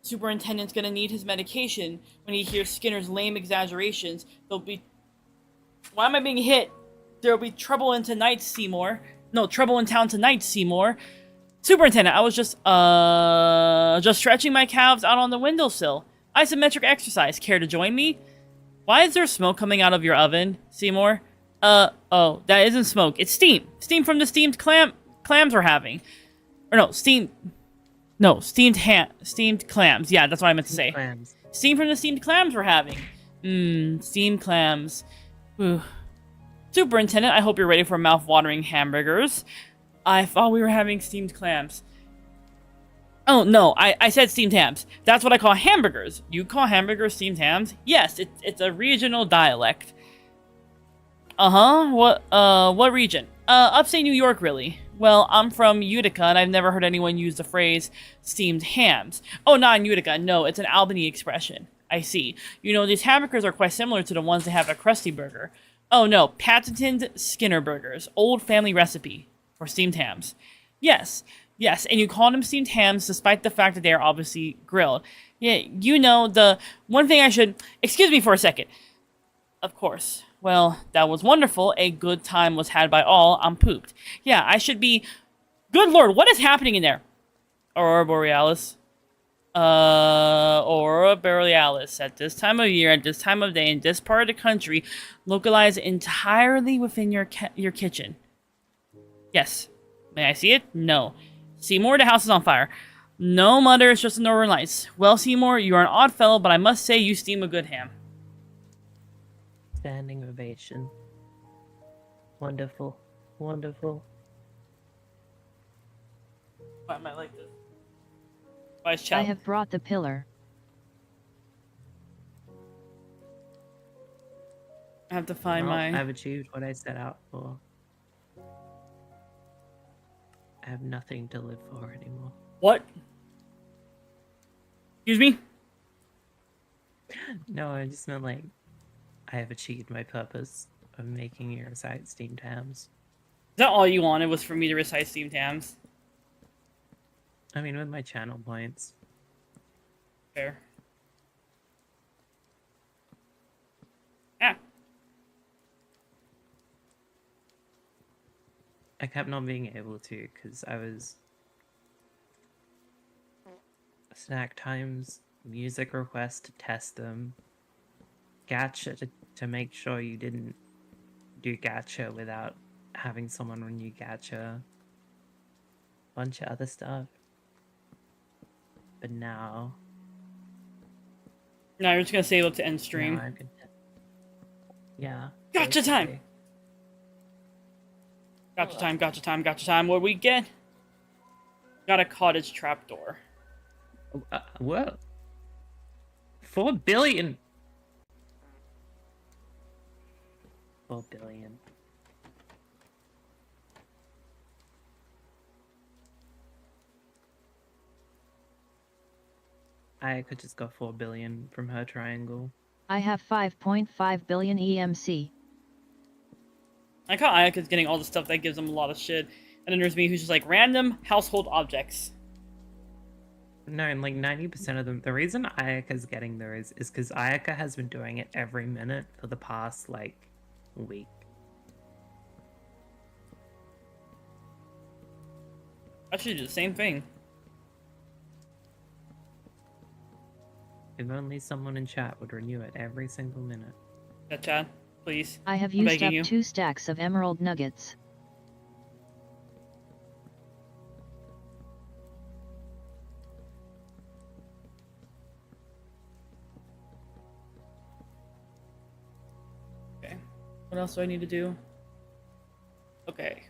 Superintendent's gonna need his medication when he hears Skinner's lame exaggerations. There'll be... Why am I being hit? There'll be trouble in tonight, Seymour. No, trouble in town tonight, Seymour. Superintendent, I was just stretching my calves out on the windowsill. Isometric exercise. Care to join me? Why is there smoke coming out of your oven, Seymour? Oh, that isn't smoke. It's steam. Steam from the steamed clams we're having. Or no, steamed clams. Yeah, that's what I meant to say. Clams. Steam from the steamed clams we're having. Steamed clams. Ooh. Superintendent, I hope you're ready for mouth-watering hamburgers. I thought we were having steamed clams. Oh, no, I said steamed hams. That's what I call hamburgers. You call hamburgers steamed hams? Yes, it's a regional dialect. What region? Upstate New York, really. Well, I'm from Utica, and I've never heard anyone use the phrase steamed hams. Oh, not in Utica. No, it's an Albany expression. I see. You know, these hamburgers are quite similar to the ones they have at Krusty Burger. Oh, no, patented Skinner burgers. Old family recipe for steamed hams. Yes, and you call them steamed hams despite the fact that they are obviously grilled. Yeah, you know, the one thing I should... Excuse me for a second. Of course. Well, that was wonderful. A good time was had by all. I'm pooped. Yeah, I should be... Good lord, what is happening in there? Aurora Borealis. Aurora Borealis. At this time of year, at this time of day, in this part of the country, localized entirely within your kitchen. Yes. May I see it? No. Seymour, the house is on fire. No, Mother, it's just the Northern Lights. Well, Seymour, you are an odd fellow, but I must say you steam a good ham. Standing ovation. Wonderful. Wonderful. Why am I like this? Vice I Chow. have brought the pillar. I have to find Well, my... I've achieved what I set out for. I have nothing to live for anymore. What? Excuse me? No, I just meant like I have achieved my purpose of making your site steamed hams. Is that all you wanted was for me to recite steamed hams? I mean, with my channel points. Fair. Yeah. I kept not being able to because I was snack times, music requests to test them, gacha to make sure you didn't do gacha without having someone run you gacha, bunch of other stuff. But now, Now you're just gonna save up to end now stream. I'm content. Yeah. Gotcha time! basically. Gotcha time, gotcha time, gotcha time. What we get? Got a cottage trapdoor. Whoa. 4 billion. 4 billion. I could just go 4 billion from her triangle. I have 5.5 billion EMC. I like how Ayaka's getting all the stuff that gives him a lot of shit. And then there's me who's just like random household objects. No, and like 90% of them. The reason Ayaka's getting those is because Ayaka has been doing it every minute for the past, like, week. I should do the same thing. If only someone in chat would renew it every single minute. Yeah, Chad, please. I have I'm used begging up you. 2 stacks of emerald nuggets. Okay. What else do I need to do? Okay.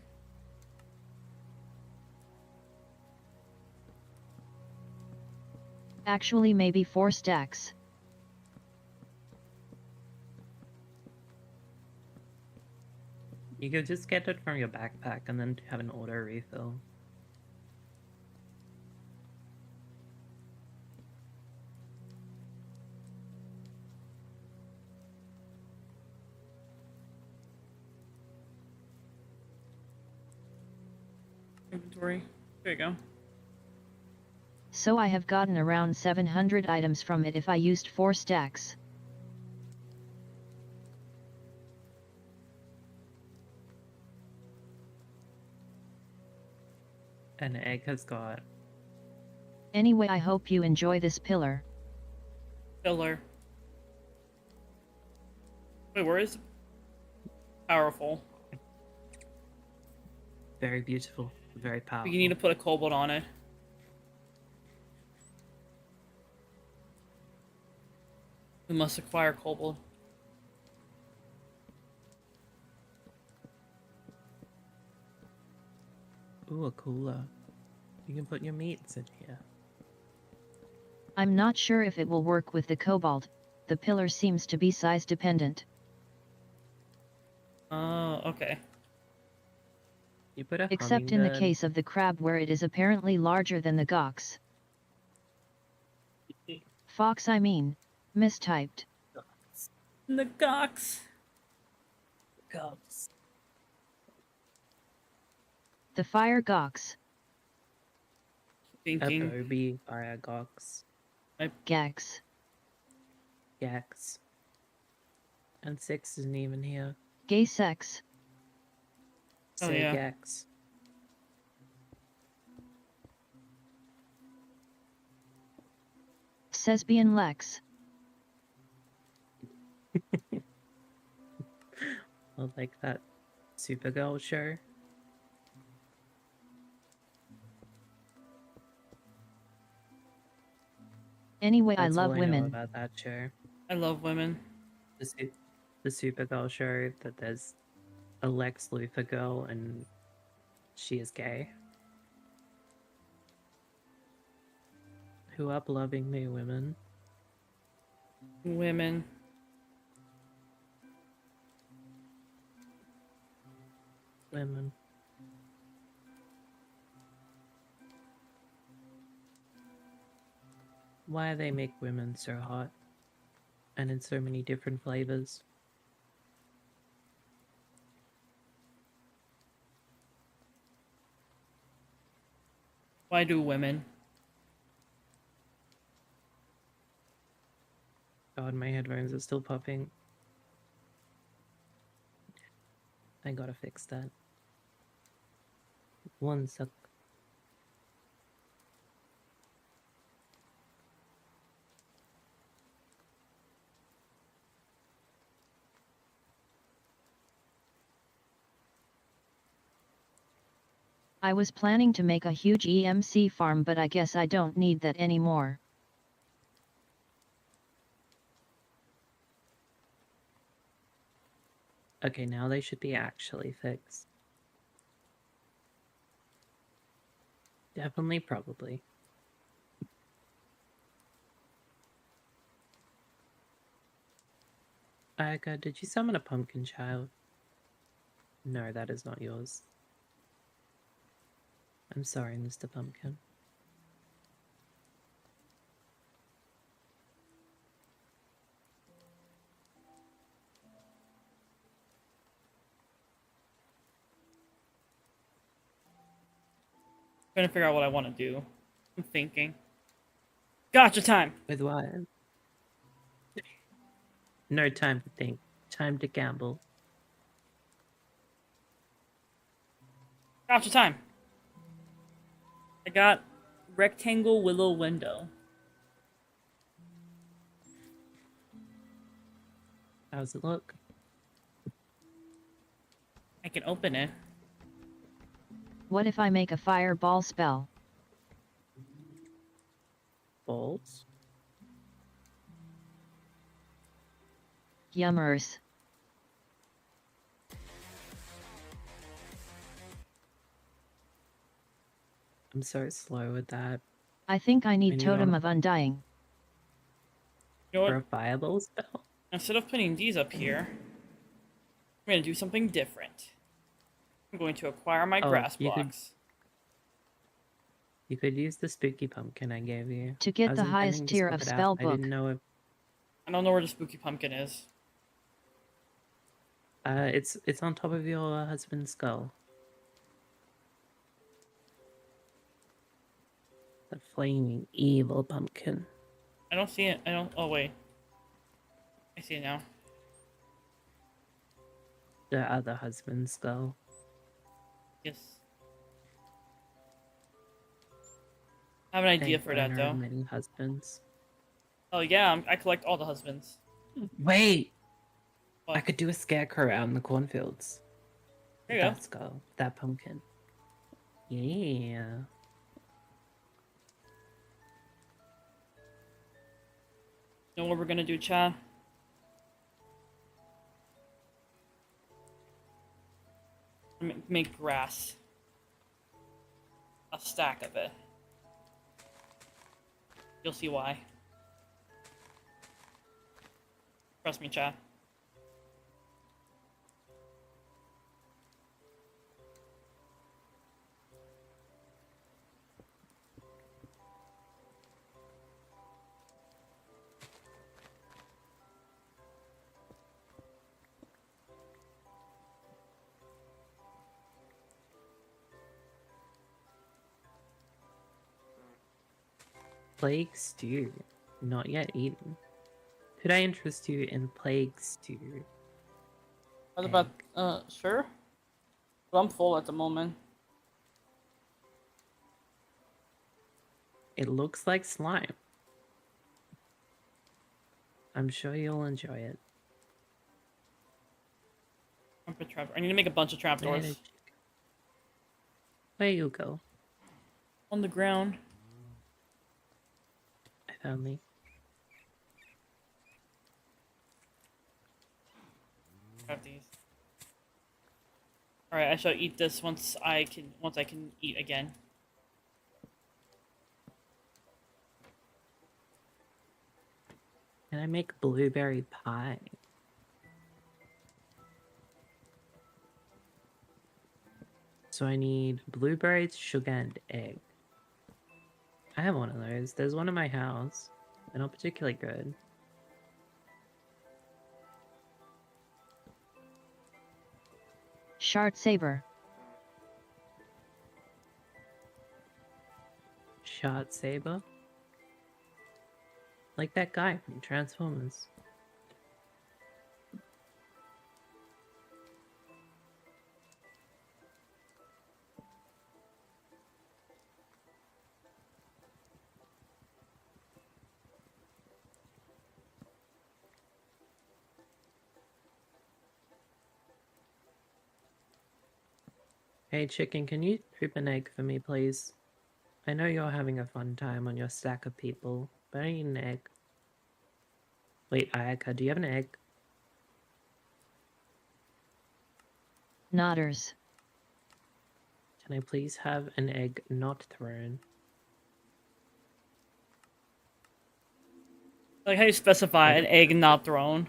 Actually maybe 4 stacks. You could just get it from your backpack and then have an auto refill. Inventory. There you go. So I have gotten around 700 items from it if I used 4 stacks. An egg has got... Anyway, I hope you enjoy this pillar. Pillar. Wait, where is... Powerful. Very beautiful. Very powerful. You need to put a cobalt on it. We must acquire cobalt. Ooh, a cooler. You can put your meats in here. I'm not sure if it will work with the cobalt. The pillar seems to be size dependent. Oh, okay. You put a Except in the hummingbird- case of the crab where it is apparently larger than the gox. Fox I mean. Mistyped. The gox. Gox. The fire gox. Thinking. Adobe, Fire Gox, Gax. Gax. And 6 isn't even here. Gay sex. Oh, Say yeah. Gax. Lesbian Lex. Well, like that Supergirl show. Anyway, I That's love all I know women. about that show. I love women. The Supergirl show that there's a Lex Luthor girl and she is gay. Who up loving me, women? Women. Women. Why they make women so hot? And in so many different flavors? Why do women? God, my headphones are still popping. I gotta fix that. One sec. I was planning to make a huge EMC farm, but I guess I don't need that anymore. Okay, now they should be actually fixed. Definitely, probably. Ayaka, did you summon a pumpkin child? No, that is not yours. I'm sorry, Mr. Pumpkin. Trying to figure out what I want to do. I'm thinking. Gotcha time. With what? No time to think. Time to gamble. Gotcha time. I got rectangle willow window. How's it look? I can open it. What if I make a fireball spell? Balls? Yummers. I'm so slow with that. I think I need And you Totem don't- of Undying. You know For what? a fireball spell? Instead of putting these up here, I'm going to do something different. I'm going to acquire my Oh, grass you could- blocks. You could use the spooky pumpkin I gave you. To I get was the intending highest to tier swap of it out. I spellbook. didn't know if I don't know where the spooky pumpkin is. it's on top of your husband's skull. The flaming evil pumpkin. I don't see it. I don't. Oh, wait. I see it now. The other husband's skull. Yes. I have an idea Thank for that, owner though. of many husbands. Oh, yeah. I collect all the husbands. Wait! What? I could do a scarecrow out in the cornfields. There With you go. that skull. That pumpkin. Yeah. Know what we're gonna do, Chad? Make grass. A stack of it. You'll see why. Trust me, Chad. Plague stew. Not yet eaten. Could I interest you in plague stew? What about, sure? But I'm full at the moment. It looks like slime. I'm sure you'll enjoy it. Trumpet trap. I need to make a bunch of trapdoors. Manage. Where you go? On the ground. I found me. Grab these. Alright, I shall eat this once I can eat again. Can I make blueberry pie? So I need blueberries, sugar, and egg. I have one of those. There's one in my house. They're not particularly good. Shard Saber. Shot saber? Like that guy from Transformers. Hey chicken, can you poop an egg for me, please? I know you're having a fun time on your stack of people, but I need an egg. Wait, Ayaka, do you have an egg? Nodders. Can I please have an egg not thrown? Like how you specify What an if- egg not thrown.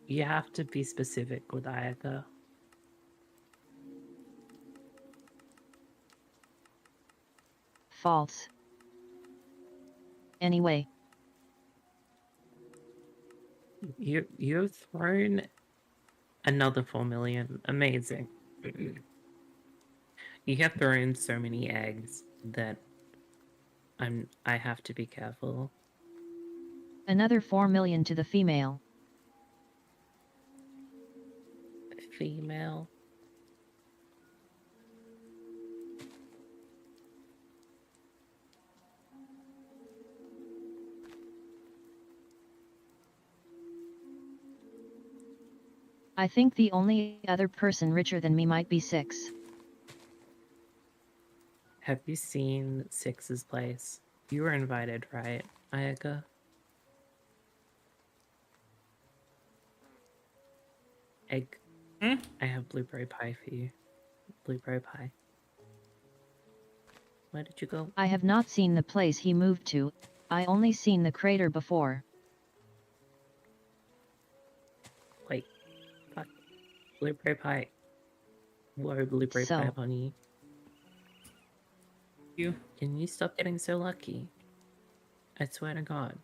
You have to be specific with Ayaka. False. Anyway, You've thrown another 4 million. Amazing. You have thrown so many eggs that I have to be careful. another 4 million to the female. Female. I think the only other person richer than me might be 6. Have you seen Six's place? You were invited, right, Ayaka? Egg. Hmm? I have blueberry pie for you. Blueberry pie. Where did you go? I have not seen the place he moved to, I only seen the crater before. Wait. Fuck. Blueberry pie. Whoa, blueberry So- pie bunny. You. Can you stop getting so lucky? I swear to God.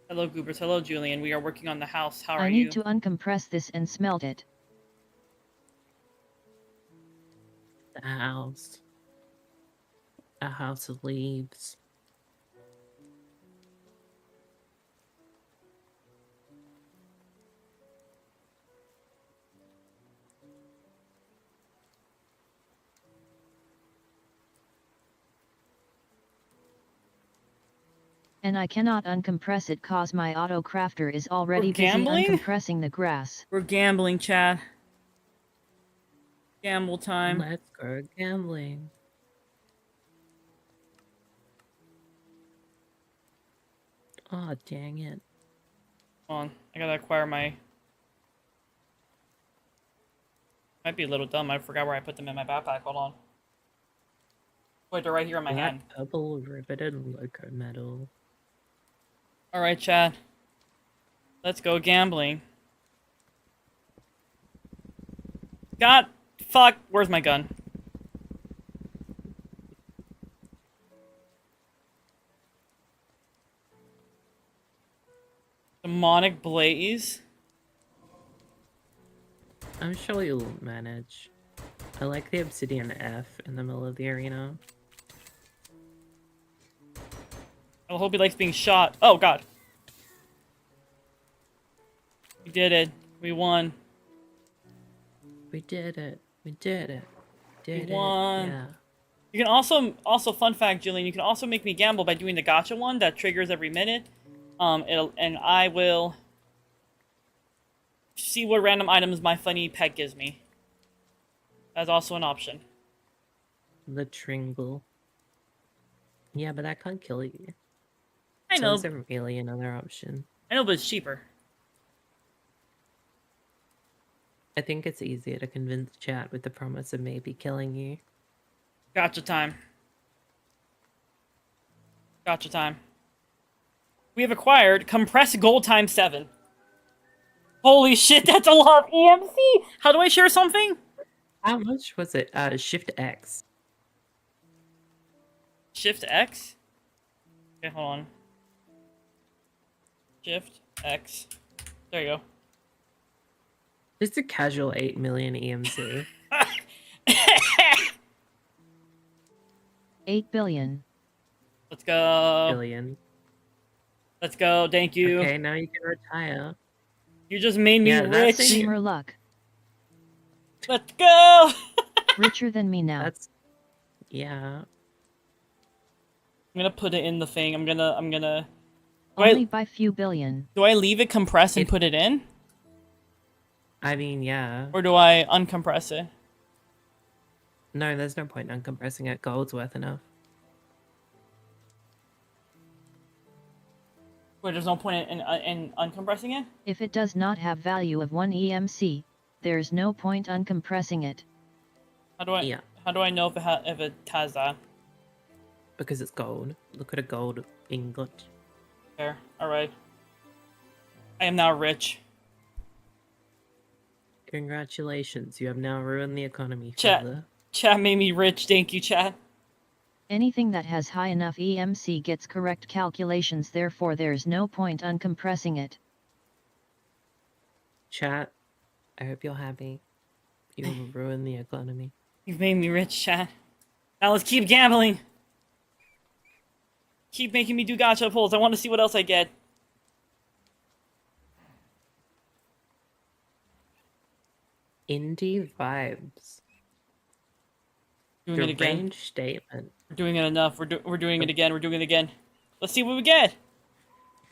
Hello, Goobers. Hello, Julian. We are working on the house. How are I you? need to uncompress this and smelt it. The house. A house of leaves. And I cannot uncompress it cause my auto crafter is already We're busy gambling? uncompressing the grass. We're gambling, Chad. Gamble time. Let's go gambling. Oh, dang it. Hold on. I gotta acquire my... Might be a little dumb. I forgot where I put them in my backpack. Hold on. Wait, they're right here in my hand. Black, purple, riveted loco metal. Alright, Chad. Let's go gambling. God, fuck. Where's my gun? Demonic Blaze. I'm sure you'll manage. I like the obsidian F in the middle of the arena. I hope he likes being shot. Oh, God. We did it. We won. We did it. We did it. Did it. won. Yeah. You can also fun fact, Julian, you can also make me gamble by doing the gotcha one that triggers every minute. And I will see what random items my funny pet gives me. That's also an option. The Tringle. Yeah, but that can't kill you. I So know. is there really another option? I know, but it's cheaper. I think it's easier to convince chat with the promise of maybe killing you. Gotcha time. Gotcha time. We have acquired compressed gold times 7. Holy shit, that's a lot of EMC! How do I share something? How much was it? Shift X. Shift X? Okay, hold on. Shift X. There you go. Just a casual 8 million EMC. 8 billion. Let's go. Billion. Let's go. Thank you. Okay, now you can retire. You just made me Yeah, that's rich. Streamer luck. Let's go. Richer than me now. That's... Yeah. I'm gonna put it in the thing. I'm gonna. Only by few billion. Do I leave it compressed and put it in, I mean, yeah. or do I uncompress it? No, there's no point in uncompressing it. Gold's worth enough. Wait, there's no point in uncompressing it. If it does not have value of 1 EMC, there's no point uncompressing it. How do I? Yeah. How do I know if it has that? Because it's gold. Look at a gold ingot. There. All right. I am now rich. Congratulations, you have now ruined the economy, Chat. Fiddler. Chat made me rich. Thank you, chat. Anything that has high enough EMC gets correct calculations, therefore there's no point uncompressing it. Chat, I hope you're happy. You've ruined the economy. You've made me rich, chat. Now let's keep gambling. Keep making me do gacha pulls. I want to see what else I get. Indie vibes. Doing it again. Strange statement. We're doing it enough. We're doing it again. We're doing it again. Let's see what we get.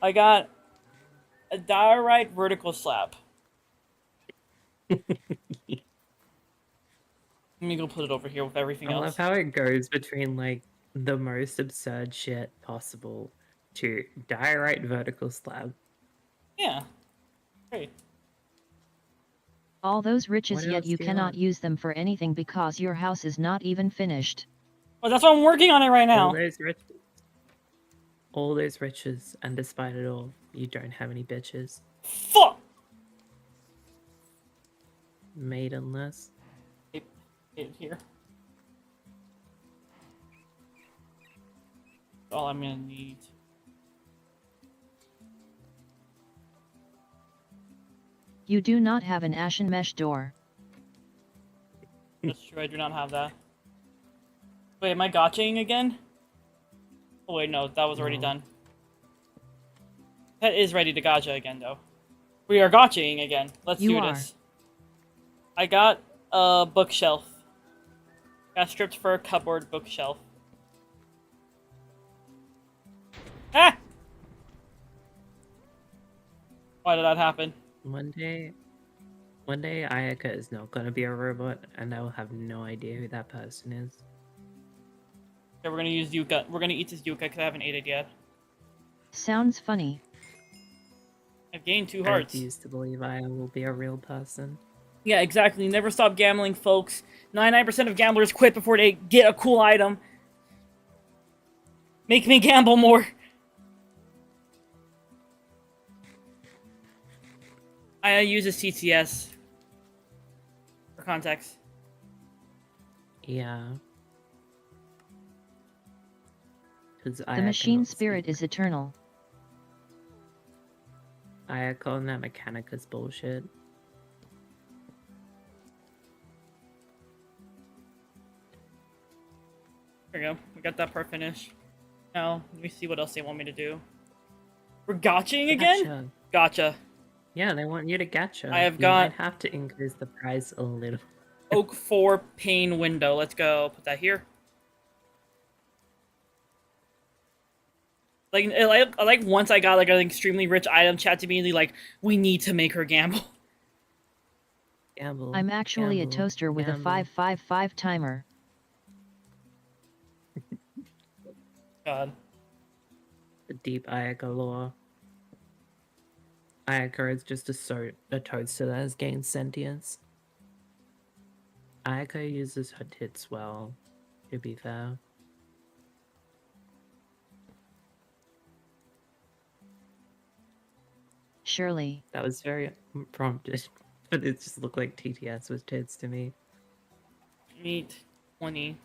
I got a diorite vertical slab. Let me go put it over here with everything I else. love how it goes between like the most absurd shit possible to diorite vertical slab. Yeah. Great. All those riches, What yet else you do you cannot want? use them for anything because your house is not even finished. Well, that's why I'm working on it right now. All those riches, and despite it all, you don't have any bitches. Fuck! Maidenless. Get it here. All I'm gonna need. You do not have an ashen mesh door. That's true, I do not have that. Wait, am I gotchaing again? Oh wait, no, that was already No. done. That is ready to gacha again, though. We are gotchaing again. Let's You do are. this. I got a bookshelf. Got stripped for a cupboard bookshelf. Ah! Why did that happen? One day, Ayaka is not gonna be a robot, and I will have no idea who that person is. Okay, we're gonna use yucca. We're gonna eat this yucca because I haven't ate it yet. Sounds funny. I've gained 2 I hearts. refuse to believe I will be a real person. Yeah, exactly. Never stop gambling, folks. 99% of gamblers quit before they get a cool item. Make me gamble more. I use a CTS for context. Yeah. The machine spirit is eternal. Ayaka on that Mechanicus bullshit. There we go. We got that part finished. Now, let me see what else they want me to do. We're gotching again? Gacha. Gotcha. Yeah, they want you to gacha. I have You got- might have to increase the price a little. Oak 4 pane window. Let's go. Put that here. Like once I got like an extremely rich item, chat immediately like, we need to make her gamble. Gamble. I'm actually gamble, a toaster with gamble. a 555 timer. God. The deep Ayaka lore. Ayaka is just a toaster that has gained sentience. Ayaka uses her tits well, to be fair. Surely. That was very prompted, but it just looked like TTS with tits to me. Meat 20.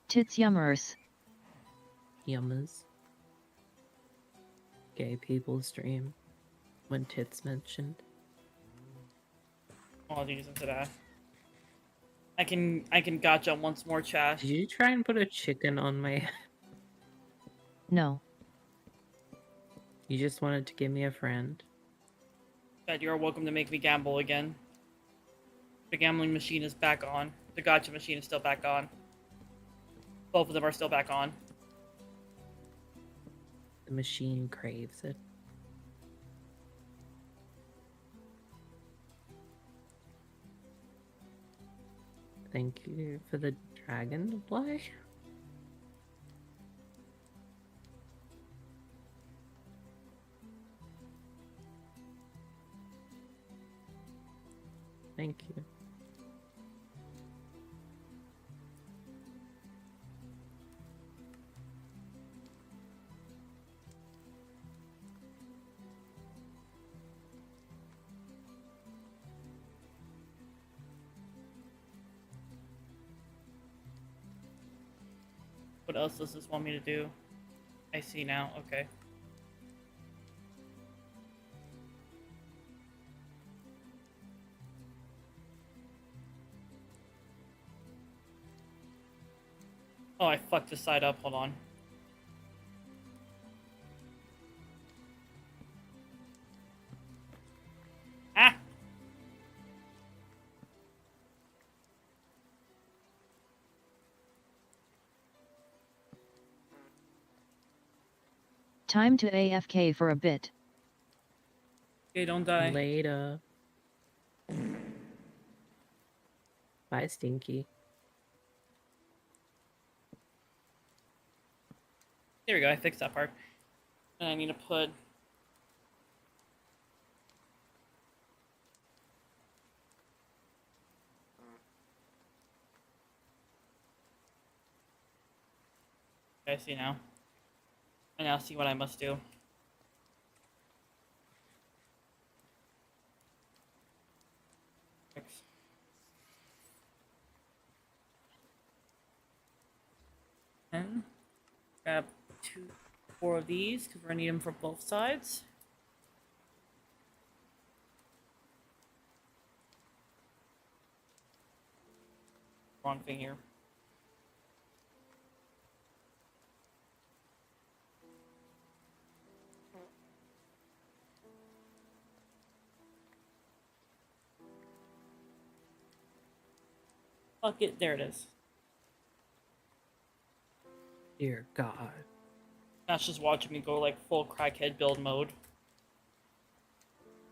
Tits yummers. Yummers. Gay people stream when tits mentioned. I'll use into that. I can gotcha once more, chat. Did you try and put a chicken on my... No. You just wanted to give me a friend. Chat, you are welcome to make me gamble again. The gambling machine is back on. The gotcha machine is still back on. Both of them are still back on. The machine craves it. Thank you for the dragonfly. Thank you. What else does this want me to do? I see now. Okay. Oh, I fucked this side up. Hold on. Ah! Time to AFK for a bit. Okay, don't die. Later. Bye, Stinky. There we go. I fixed that part. And I need to put... Okay, I see now. I now see what I must do. Fix. And grab 4 of these because we're gonna need them for both sides. Wrong thing here. Fuck it, there it is. Dear God. That's just watching me go like full crackhead build mode.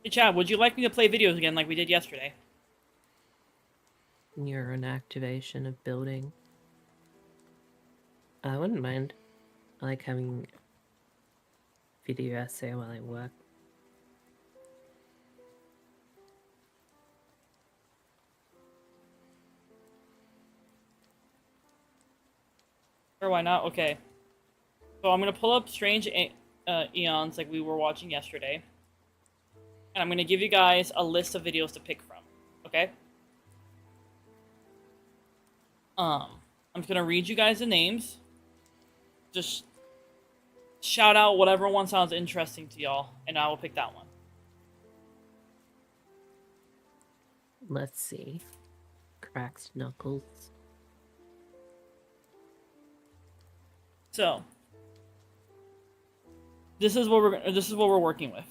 Hey Chad, would you like me to play videos again like we did yesterday? Near an activation of building. I wouldn't mind. I like having video essay while I work. Or why not? Okay. So I'm gonna pull up Strange Eons like we were watching yesterday. And I'm gonna give you guys a list of videos to pick from. Okay? I'm just gonna read you guys the names. Just shout out whatever one sounds interesting to y'all, and I will pick that one. Let's see. Cracked knuckles. So, this is what we're working with.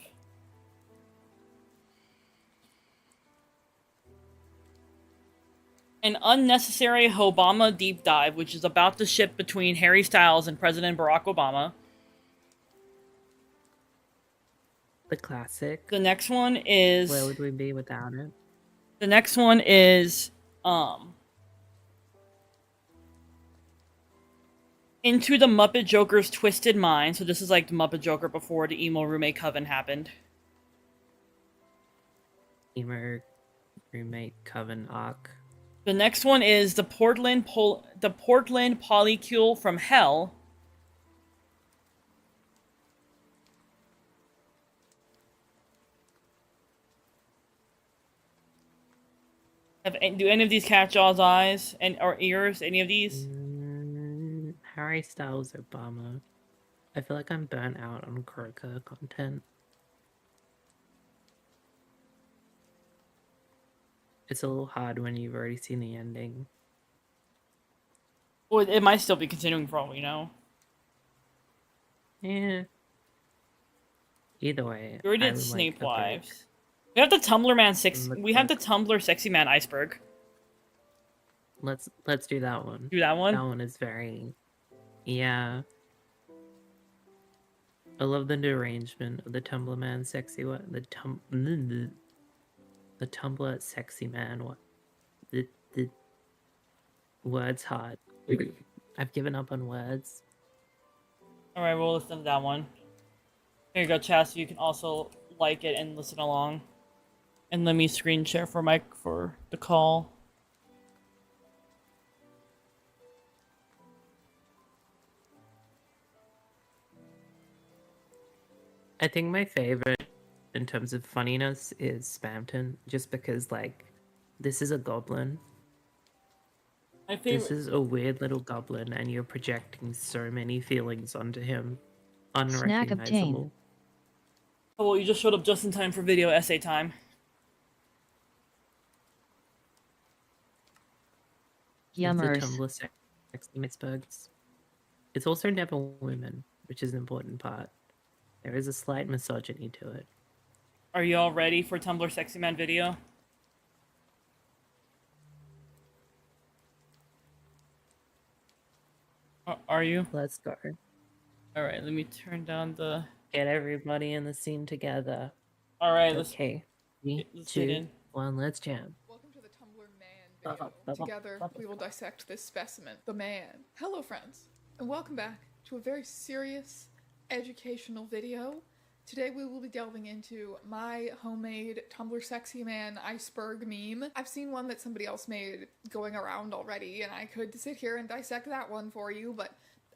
An unnecessary Obama deep dive, which is about the ship between Harry Styles and President Barack Obama. The classic. The next one is... Where would we be without it? The next one is, Into the Muppet Joker's Twisted Mind. So this is like the Muppet Joker before the emo roommate coven happened. Emo roommate coven arc. The next one is the Portland Polycule from Hell. Do any of these catch y'all's eyes or ears? Any of these? Harry Styles Obama. I feel like I'm burnt out on Kroka content. It's a little hard when you've already seen the ending. Well, it might still be continuing for all we know. Yeah. Either way, We already I did would Snape like a break. Wives. We have the Tumblr Man six. Look We have the like- Tumblr Sexy Man Iceberg. Let's do that one. Do that one. That one is very, yeah. I love the new arrangement of the Tumblr Man sexy what the Tumblr sexy man what the words hard. I've given up on words. All right, we'll listen to that one. Here you go, Chaz. So you can also like it and listen along. And let me screen share for the call. I think my favorite in terms of funniness is Spamton, just because like this is a goblin. My This favorite. is a weird little goblin, and you're projecting so many feelings onto him, Snack obtained. unrecognizable. Oh, well, you just showed up just in time for video essay time. It's the Yummers. Tumblr sexy Mittsburgs. It's also never women, which is an important part. There is a slight misogyny to it. Are you all ready for Tumblr Sexy Man video? Are you? Let's go. Alright, let me turn down the... Get everybody in the scene together. Alright, Okay. let's 3, get 2, in. 1, let's jam. Welcome to the Tumblr Man video. Together, we will dissect this specimen, the man. Hello, friends, and welcome back to a very serious, educational video. Today we will be delving into my homemade Tumblr Sexy Man iceberg meme. I've seen one that somebody else made going around already, and I could sit here and dissect that one for you, but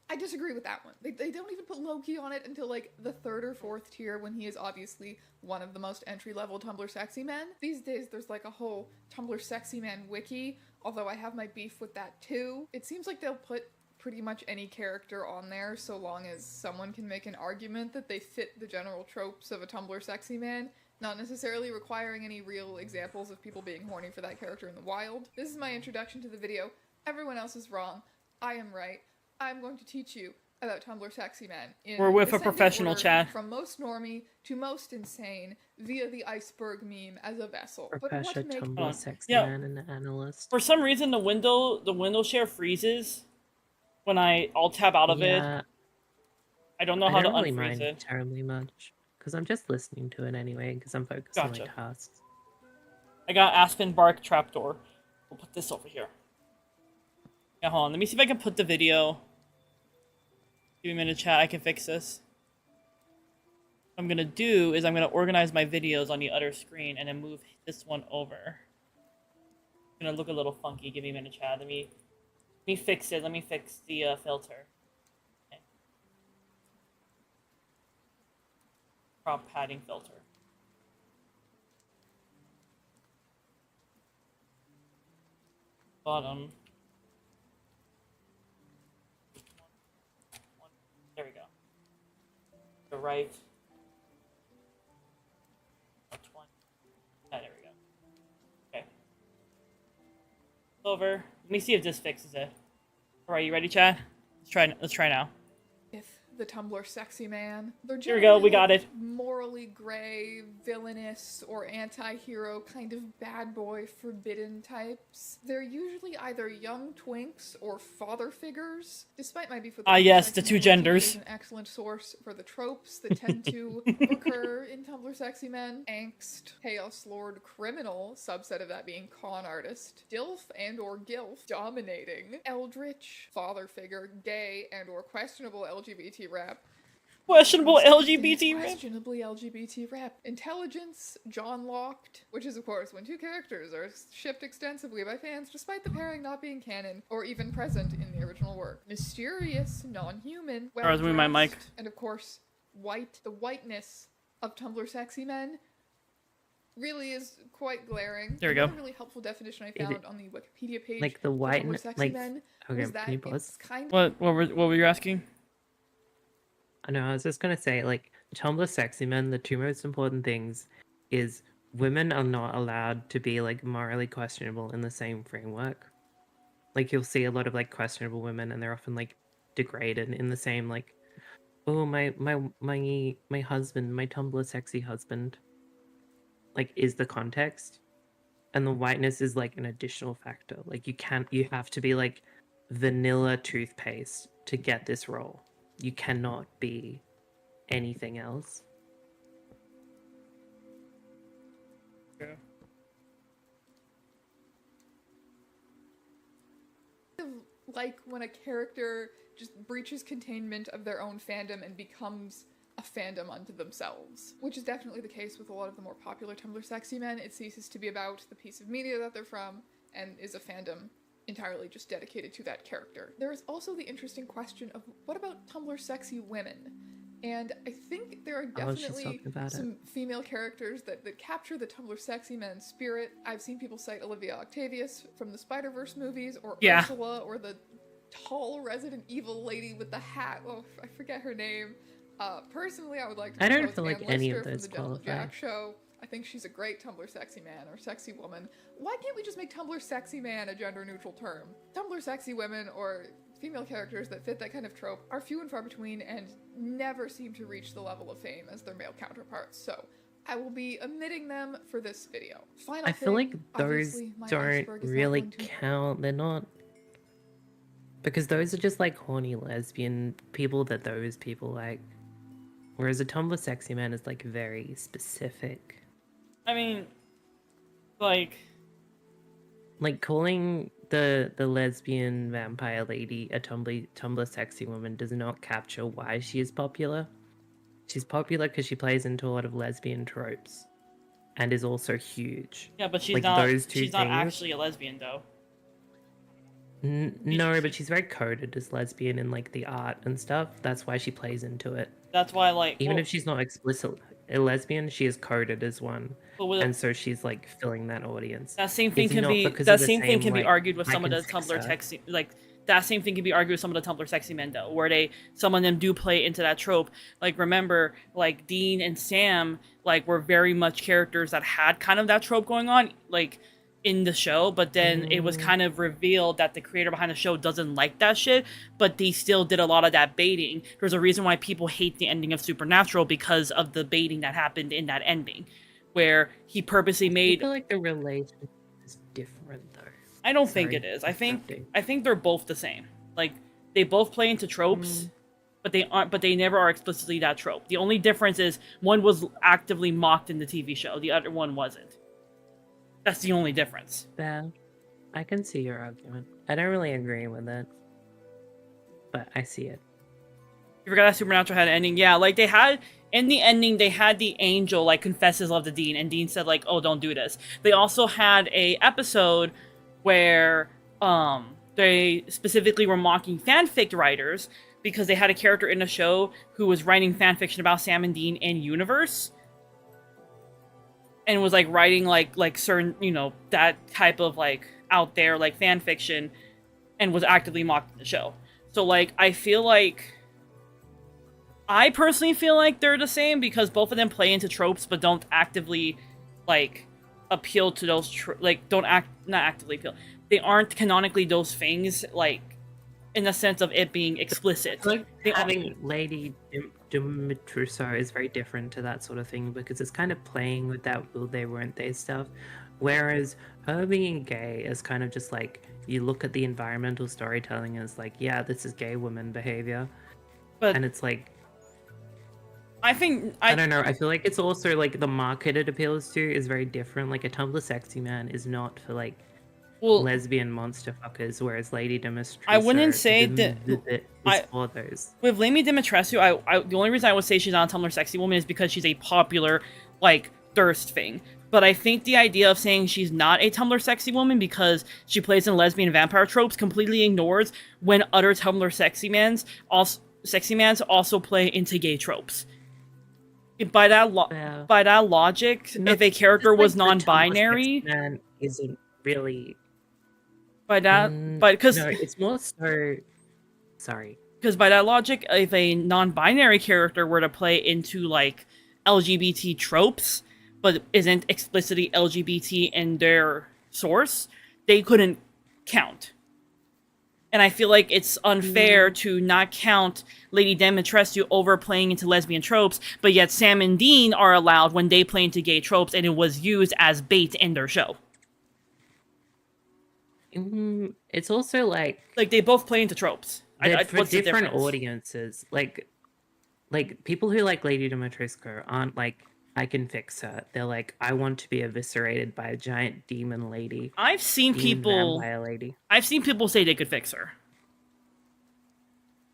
I disagree with that one. They don't even put Loki on it until like the 3rd or 4th tier, when he is obviously one of the most entry-level Tumblr Sexy Men. These days there's like a whole Tumblr Sexy Man wiki, although I have my beef with that too. It seems like they'll put pretty much any character on there so long as someone can make an argument that they fit the general tropes of a Tumblr Sexy Man, not necessarily requiring any real examples of people being horny for that character in the wild. This is my introduction to the video. Everyone else is wrong. I am right. I'm going to teach you about Tumblr Sexy Man in We're with a descending professional order, chat. from most normie to most insane, via the iceberg meme as a vessel. But what Professor make Tumblr sexy Yeah. man and analyst. For some reason, the window share freezes when I alt tab out of it. Yeah, I don't know I how don't to really unfreeze mind it. terribly much because I'm just listening to it anyway because I'm focused on my Gotcha. tasks. I got Aspen Bark Trapdoor. We'll put this over here. Yeah, hold on. Let me see if I can put the video. Give me a minute, chat. I can fix this. What I'm gonna do is I'm gonna organize my videos on the other screen and then move this one over. It's gonna look a little funky. Give me a minute, chat. Let me fix it. Let me fix the filter. Okay. Crop padding filter. Bottom. There we go. The right. 20. Ah, there we go. Okay. Over. Let me see if this fixes it. Alright, you ready, Chad? Let's try now. with the Tumblr Sexy Man? They're Here we go, we generally, got like, it. morally gray, villainous, or anti-hero kind of bad boy forbidden types. They're usually either young twinks or father figures. Despite my beef with Tumblr yes, Sexy the two Man, genders. Wiki is an excellent source for the tropes that tend to recur in Tumblr Sexy Men. Angst, Chaos Lord, criminal, subset of that being con artist, DILF and or GILF, dominating, eldritch, father figure, gay and or questionable LGBT rap, Questionable LGBT rap. questionably LGBT rap. Intelligence, John Locked, which is of course when two characters are shipped extensively by fans despite the pairing not being canon or even present in the original work. Mysterious, non-human, Sorry, I was moving my mic. well-dressed, and of course, white. The whiteness of Tumblr Sexy Men really is quite glaring. There we go. Another really helpful definition I found on the Wikipedia page Like the for white, Tumblr Sexy like Men okay, was that can you it's pause? kind of What were you asking? I know, I was just gonna say, like, Tumblr sexy men, the two most important things is women are not allowed to be, like, morally questionable in the same framework. Like, you'll see a lot of, like, questionable women, and they're often, like, degraded in the same, like, oh, my husband, my Tumblr sexy husband, like, is the context. And the whiteness is, like, an additional factor. Like, you have to be, like, vanilla toothpaste to get this role. You cannot be anything else. Yeah. like when a character just breaches containment of their own fandom and becomes a fandom unto themselves, which is definitely the case with a lot of the more popular Tumblr sexy men. It ceases to be about the piece of media that they're from and is a fandom entirely just dedicated to that character. There is also the interesting question of what about Tumblr sexy women? And I think there are definitely some female characters that capture the Tumblr sexy men spirit. I've seen people cite Olivia Octavius from the Spider-Verse movies, or Ursula, or the tall Resident Evil lady with the hat. Oh, I forget her name. Personally, I would like to propose Ann Lister from the Gentleman Jack show. I think she's a great Tumblr sexy man or sexy woman. Why can't we just make Tumblr sexy man a gender-neutral term? Tumblr sexy women or female characters that fit that kind of trope are few and far between and never seem to reach the level of fame as their male counterparts, so I will be omitting them for this video. I feel like those don't really count. They're not... Because those are just like horny lesbian people that those people like. Whereas a Tumblr sexy man is like very specific. I mean, like calling the lesbian vampire lady a Tumblr sexy woman does not capture why she is popular. She's popular because she plays into a lot of lesbian tropes, and is also huge. Yeah, but she's like, not. Those two she's things, not actually a lesbian, though. No, but she's very coded as lesbian in like the art and stuff. That's why she plays into it. That's why, like, even if she's not explicitly a lesbian, she is coded as one, and so she's like filling that audience. That same thing can be argued with like, some of the Tumblr sexy, like that same thing can be argued with some of the Tumblr sexy men though, where some of them do play into that trope. Like, remember, like Dean and Sam, like, were very much characters that had kind of that trope going on, like, in the show, but then it was kind of revealed that the creator behind the show doesn't like that shit, but they still did a lot of that baiting. There's a reason why people hate the ending of Supernatural, because of the baiting that happened in that ending, where he purposely made... I feel like the relationship is different though. I don't think it is. I think they're both the same. Like, they both play into tropes, but they never are explicitly that trope. The only difference is one was actively mocked in the TV show, the other one wasn't. That's the only difference. Yeah, I can see your argument. I don't really agree with it, but I see it. You forgot that Supernatural had an ending? Yeah, like, they had... In the ending, they had the angel, like, confess his love to Dean, and Dean said, like, oh, don't do this. They also had a episode where, they specifically were mocking fanfic writers, because they had a character in the show who was writing fanfiction about Sam and Dean in universe, and was, like, writing, like certain, you know, that type of, like, out there, like, fan fiction, and was actively mocked in the show. So, like, I personally feel like they're the same, because both of them play into tropes, but don't actively, like, appeal to those, not actively appeal. They aren't canonically those things, like, in the sense of it being explicit. Like, having Lady Dimitrescu is very different to that sort of thing, because it's kind of playing with that will they, weren't they stuff. Whereas her being gay is kind of just like, you look at the environmental storytelling as like, yeah, this is gay woman behavior. And it's like, I don't know, I feel like it's also like the market it appeals to is very different. Like, a Tumblr sexy man is not for like lesbian monster fuckers, whereas Lady Dimitrescu, I wouldn't say that is for those. With Lady Dimitrescu, the only reason I would say she's not a Tumblr sexy woman is because she's a popular, like, thirst thing. But I think the idea of saying she's not a Tumblr sexy woman because she plays in lesbian vampire tropes completely ignores when other Tumblr sexy mans also play into gay tropes. By that logic, if a character was non-binary, man isn't really. Because no, it's more so. Sorry. Because by that logic, if a non-binary character were to play into, like, LGBT tropes, but isn't explicitly LGBT in their source, they couldn't count. And I feel like it's unfair to not count Lady Dimitrescu overplaying into lesbian tropes, but yet Sam and Dean are allowed when they play into gay tropes, and it was used as bait in their show. It's also like they both play into tropes. For different audiences. Like people who like Lady Dimitrescu aren't like, I can fix her. They're like, I want to be eviscerated by a giant demon lady. I've seen people say they could fix her.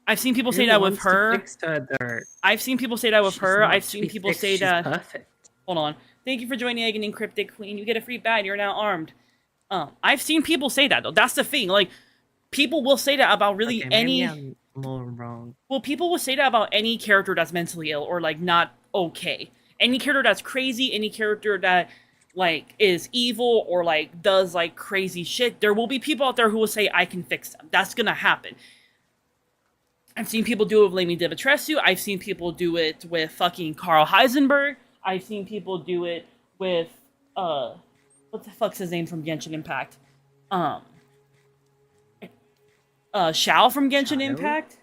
I've seen people say Who that with wants to her. fix her though? I've seen people say that with She's her. not I've to seen be people fixed, say she's that. perfect. Hold on. Thank you for joining Egg and Encrypted Queen. You get a free badge. You're now armed. I've seen people say that though. That's the thing. Like, people will say that about really Okay, maybe any. I'm more wrong. Well, people will say that about any character that's mentally ill or like not okay. Any character that's crazy, any character that like is evil or like does like crazy shit. There will be people out there who will say, "I can fix them." That's gonna happen. I've seen people do it with Lady Dimitrescu. I've seen people do it with fucking Carl Heisenberg. I've seen people do it with what the fuck's his name from Genshin Impact? Um Shao from Genshin Child? Impact.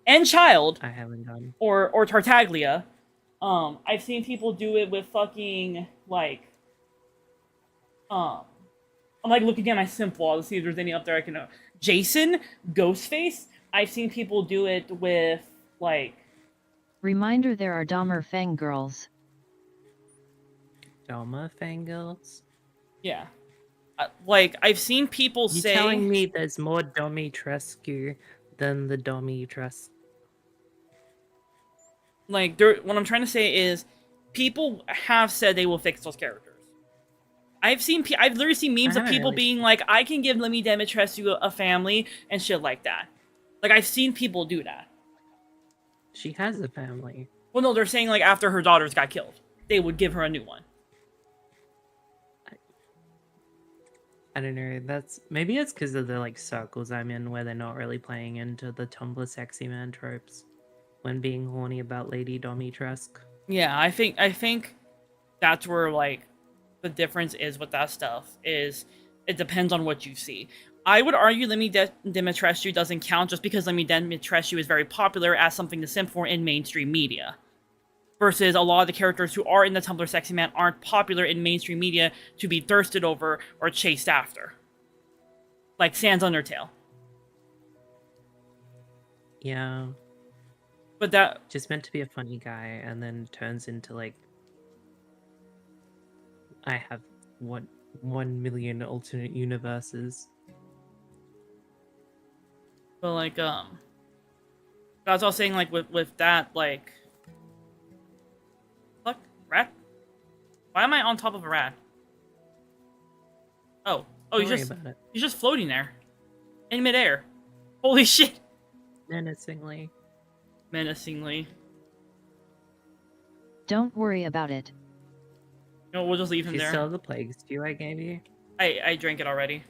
And Child. I haven't done. Or Tartaglia. I've seen people do it with fucking like I'm like looking at my simp wall to see if there's any up there I can know. Jason, Ghostface. I've seen people do it with like Reminder there are Dahmer fangirls. Doma fangirls? yeah. Like I've seen people You say telling me there's more Domitrescu than the Domitres? like what I'm trying to say is people have said they will fix those characters. I've literally seen memes of haven't people really being seen- like, I can give Lemmy Dimitrescu a family and shit like that. Like I've seen people do that. She has a family. Well, no, they're saying like after her daughters got killed, they would give her a new one. I don't know. Maybe it's because of the like circles I'm in where they're not really playing into the Tumblr sexy man tropes when being horny about Lady Domitrescu. Yeah, I think that's where like the difference is with that stuff is it depends on what you see. I would argue Lemmy Dimitrescu doesn't count just because Lemmy Dimitrescu is very popular as something to simp for in mainstream media. Versus a lot of the characters who are in the Tumblr Sexy Man aren't popular in mainstream media to be thirsted over or chased after. Like Sans Undertale. Yeah. But that Just meant to be a funny guy and then turns into like I have 1 million alternate universes. but like that's what I was saying like with that like fuck rat? Why am I on top of a rat? Oh, Don't he's worry just about it. he's just floating there. In midair. Holy shit. Menacingly. Menacingly. Don't worry about it. No, we'll just leave him Do you there. still have the plague stew I gave you? I drank it already.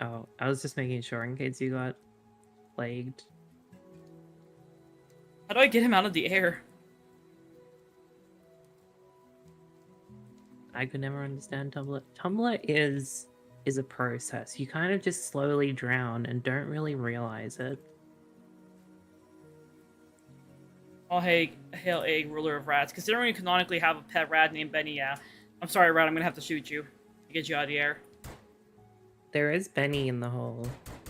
Oh, I was just making sure in case you got plagued. How do I get him out of the air? I could never understand Tumblr. Tumblr is a process. You kind of just slowly drown and don't really realize it. Oh, hey, hail egg, ruler of rats. Considering you canonically have a pet rat named Benny, yeah. I'm sorry, rat, I'm gonna have to shoot you to get you out of the air. There is Benny in the hole.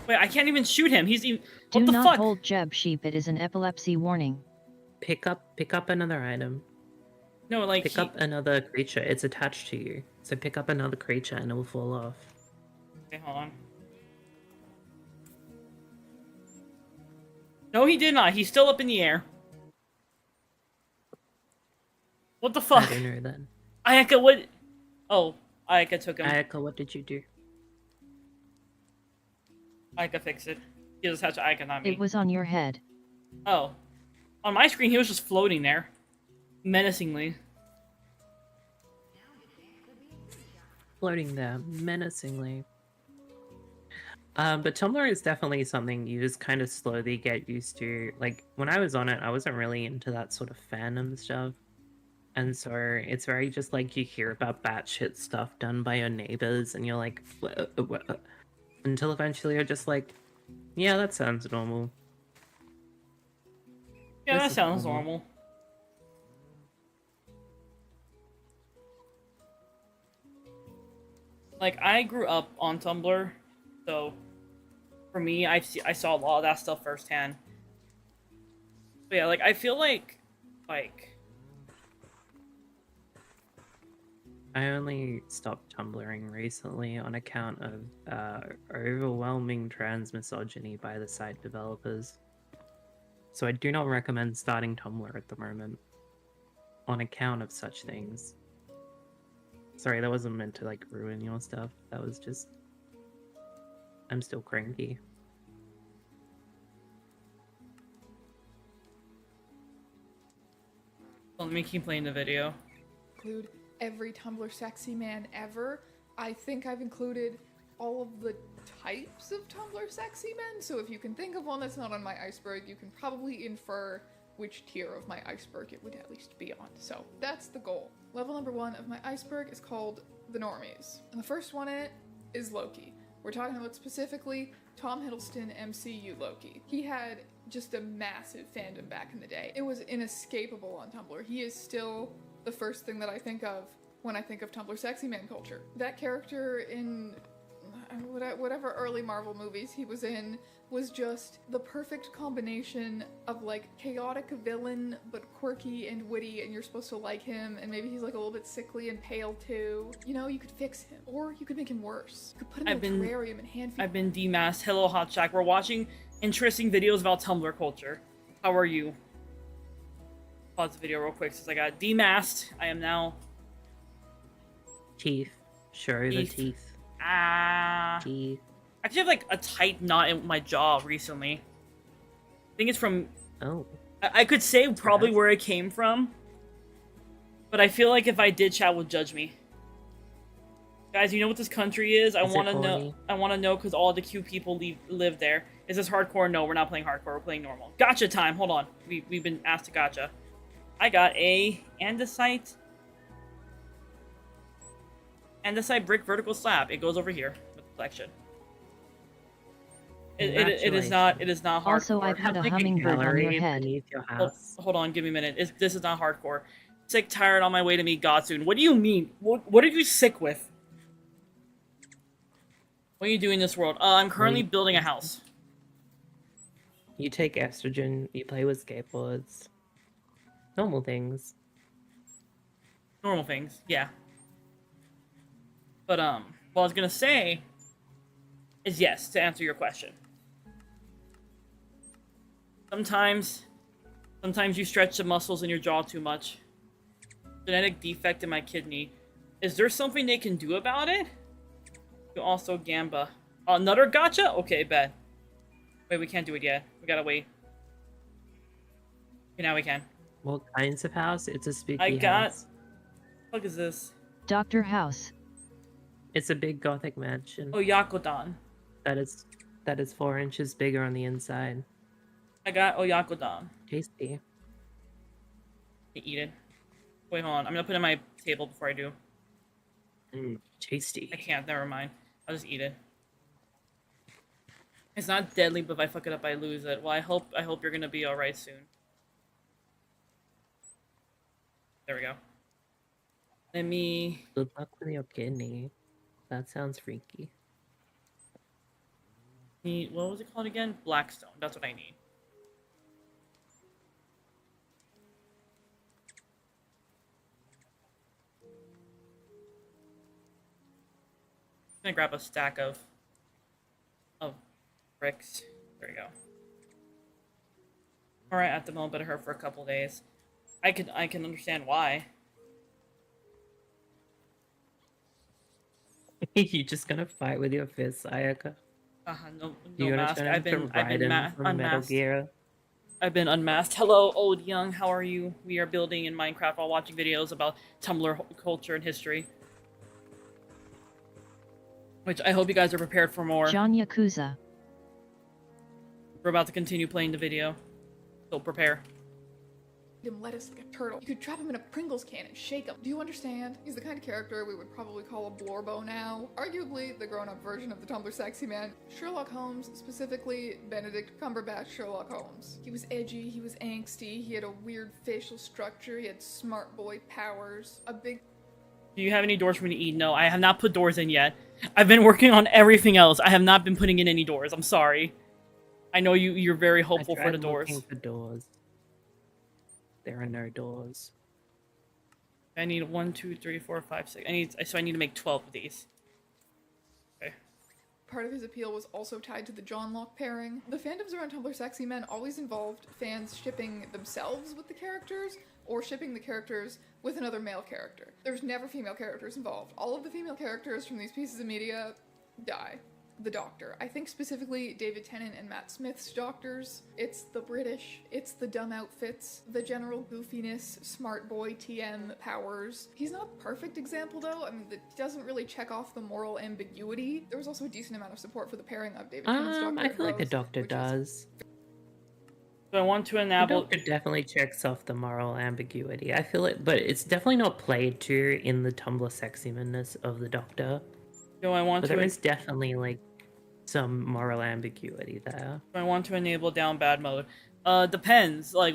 Wait, I can't even shoot him. He's even. Do What the not fuck? hold Jeb sheep, it is an epilepsy warning. Pick up another item. No, like Pick up another creature. It's attached to you. So pick up another creature and it will fall off. Okay, hold on. No, he did not. He's still up in the air. What the fuck? I don't know then. Ayaka, what? Oh, Ayaka took him. Ayaka, what did you do? Ayaka fixed it. He just had to Ayaka, not me. It was on your head. Oh. On my screen, he was just floating there. Menacingly. Floating there, menacingly. But Tumblr is definitely something you just kind of slowly get used to. Like, when I was on it, I wasn't really into that sort of fandom stuff. And so it's very just like you hear about batshit stuff done by your neighbors and you're like, what? Until eventually you're just like, yeah, that sounds normal. Yeah, This that is sounds normal. normal. Like, I grew up on Tumblr, so for me, I saw a lot of that stuff firsthand. But yeah, like, I feel like I only stopped Tumblring recently on account of overwhelming trans misogyny by the site developers. So I do not recommend starting Tumblr at the moment. On account of such things. Sorry, that wasn't meant to like ruin your stuff. That was just... I'm still cranky. Let me keep playing the video. Include every Tumblr sexy man ever. I think I've included all of the types of Tumblr sexy men, so if you can think of one that's not on my iceberg, you can probably infer which tier of my iceberg it would at least be on. So that's the goal. Level number 1 of my iceberg is called the normies. And the first one in it is Loki. We're talking about specifically Tom Hiddleston MCU Loki. He had just a massive fandom back in the day. It was inescapable on Tumblr. He is still the first thing that I think of when I think of Tumblr sexy man culture. That character in whatever early Marvel movies he was in was just the perfect combination of like chaotic villain but quirky and witty, and you're supposed to like him, and maybe he's like a little bit sickly and pale too. You know, you could fix him, or you could make him worse. You could put him in a terrarium and hand feed. I've been demasked. Hello, Hot Shack. We're watching interesting videos about Tumblr culture. How are you? Pause the video real quick since I got demasked. I am now... Teeth. Show the Teeth. teeth. I Teeth. actually have like a tight knot in my jaw recently. I think it's from... Oh. I could say probably where it came from, but I feel like if I did, chat would judge me. Guys, you know what this country is? I want to know. I want to know because all the cute people live there. Is this hardcore? No, we're not playing hardcore. We're playing normal. Gotcha time. Hold on. We've been asked to gotcha. I got a andesite brick vertical slab. It goes over here with the collection. It is not hardcore. Also, I've had a hummingbird on your head. Your house. Hold on, give me a minute. This is not hardcore. Sick, tired, on my way to meet God soon. What do you mean? What are you sick with? What are you doing in this world? I'm currently building a house. You take estrogen, you play with skateboards. Normal things. Normal things, yeah. But, what I was gonna say is yes, to answer your question. Sometimes you stretch the muscles in your jaw too much. Genetic defect in my kidney. Is there something they can do about it? You also gamba. Another gotcha? Okay, bet. Wait, we can't do it yet. We gotta wait. Okay, now we can. What kinds of house? It's a spooky I got... house. What the fuck is this? Dr. House. It's a big gothic mansion. Oh, Yakodan. That is 4 inches bigger on the inside. I got Oyakodon. Tasty. Eat it. Wait, hold on. I'm gonna put it on my table before I do. Tasty. I can't. Never mind. I'll just eat it. It's not deadly, but if I fuck it up, I lose it. Well, I hope you're gonna be all right soon. There we go. Let me. Good luck with your kidney. That sounds freaky. What was it called again? Blackstone. That's what I need. I'm gonna grab a stack of bricks. There we go. Alright, at the moment, but it hurt for a couple days. I can understand why. You just gonna fight with your fists, Ayaka? No You mask. I've been unmasked. Metal Gear. I've been unmasked. Hello, old young. How are you? We are building in Minecraft while watching videos about Tumblr culture and history. Which I hope you guys are prepared for more. John Yakuza. We're about to continue playing the video, so prepare. Him lettuce like a turtle. You could trap him in a Pringles can and shake him. Do you understand? He's the kind of character we would probably call a Blorbo now. Arguably the grown-up version of the Tumblr sexy man. Sherlock Holmes, specifically Benedict Cumberbatch Sherlock Holmes. He was edgy, he was angsty, he had a weird facial structure, he had smart boy powers, a big... Do you have any doors for me to eat? No, I have not put doors in yet. I've been working on everything else. I have not been putting in any doors. I'm sorry. I know you're very hopeful for the doors. For doors. There are no doors. I need 1, 2, 3, 4, 5, 6. I need to make 12 of these. Okay. Part of his appeal was also tied to the John Locke pairing. The fandoms around Tumblr Sexy Men always involved fans shipping themselves with the characters, or shipping the characters with another male character. There's never female characters involved. All of the female characters from these pieces of media die. The Doctor. I think specifically David Tennant and Matt Smith's Doctors. It's the British, it's the dumb outfits, the general goofiness, smart boy TM powers. He's not a perfect example though. I mean, it doesn't really check off the moral ambiguity. There was also a decent amount of support for the pairing of David Tennant's Doctor. I feel like the Rose, Doctor which is- does. So I want to The enable. Doctor definitely checks off the moral ambiguity. I feel it, but it's definitely not played to in the Tumblr sexiness of the Doctor. Do I want But to? there is definitely like some moral ambiguity there. I want to enable down bad mode. Depends. Like,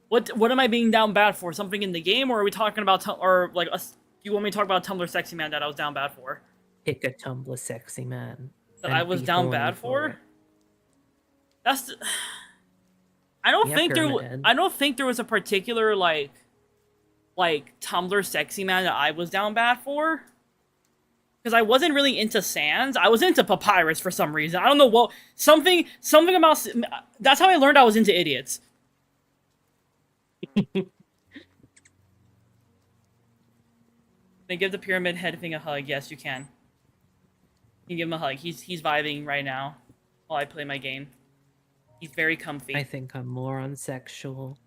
what am I being down bad for? Something in the game, or are we talking about or like do you want me to talk about Tumblr Sexy Man that I was down bad for? Pick a Tumblr sexy man. That and I was be down horny bad it. for? That's. I don't Yeah, think there. Pyramid. I don't think there was a particular like Tumblr Sexy Man that I was down bad for. Because I wasn't really into Sans. I was into Papyrus for some reason. I don't know what. Something about. That's how I learned I was into idiots. They give the pyramid head thing a hug. Yes, you can. You can give him a hug. He's vibing right now while I play my game. He's very comfy. I think I'm more on sexual.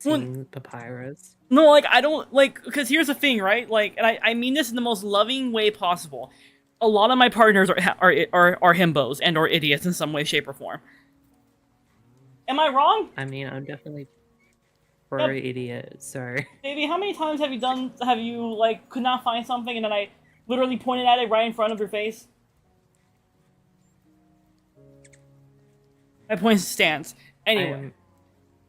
Well- Seeing Papyrus. No, like, I don't, like, because here's the thing, right? Like, and I mean this in the most loving way possible. A lot of my partners are himbos and or idiots in some way, shape, or form. Am I wrong? I mean, I'm definitely pro idiot, so Baby, how many times have you, like, could not find something and then I literally pointed at it right in front of your face? My point stands. Anyway.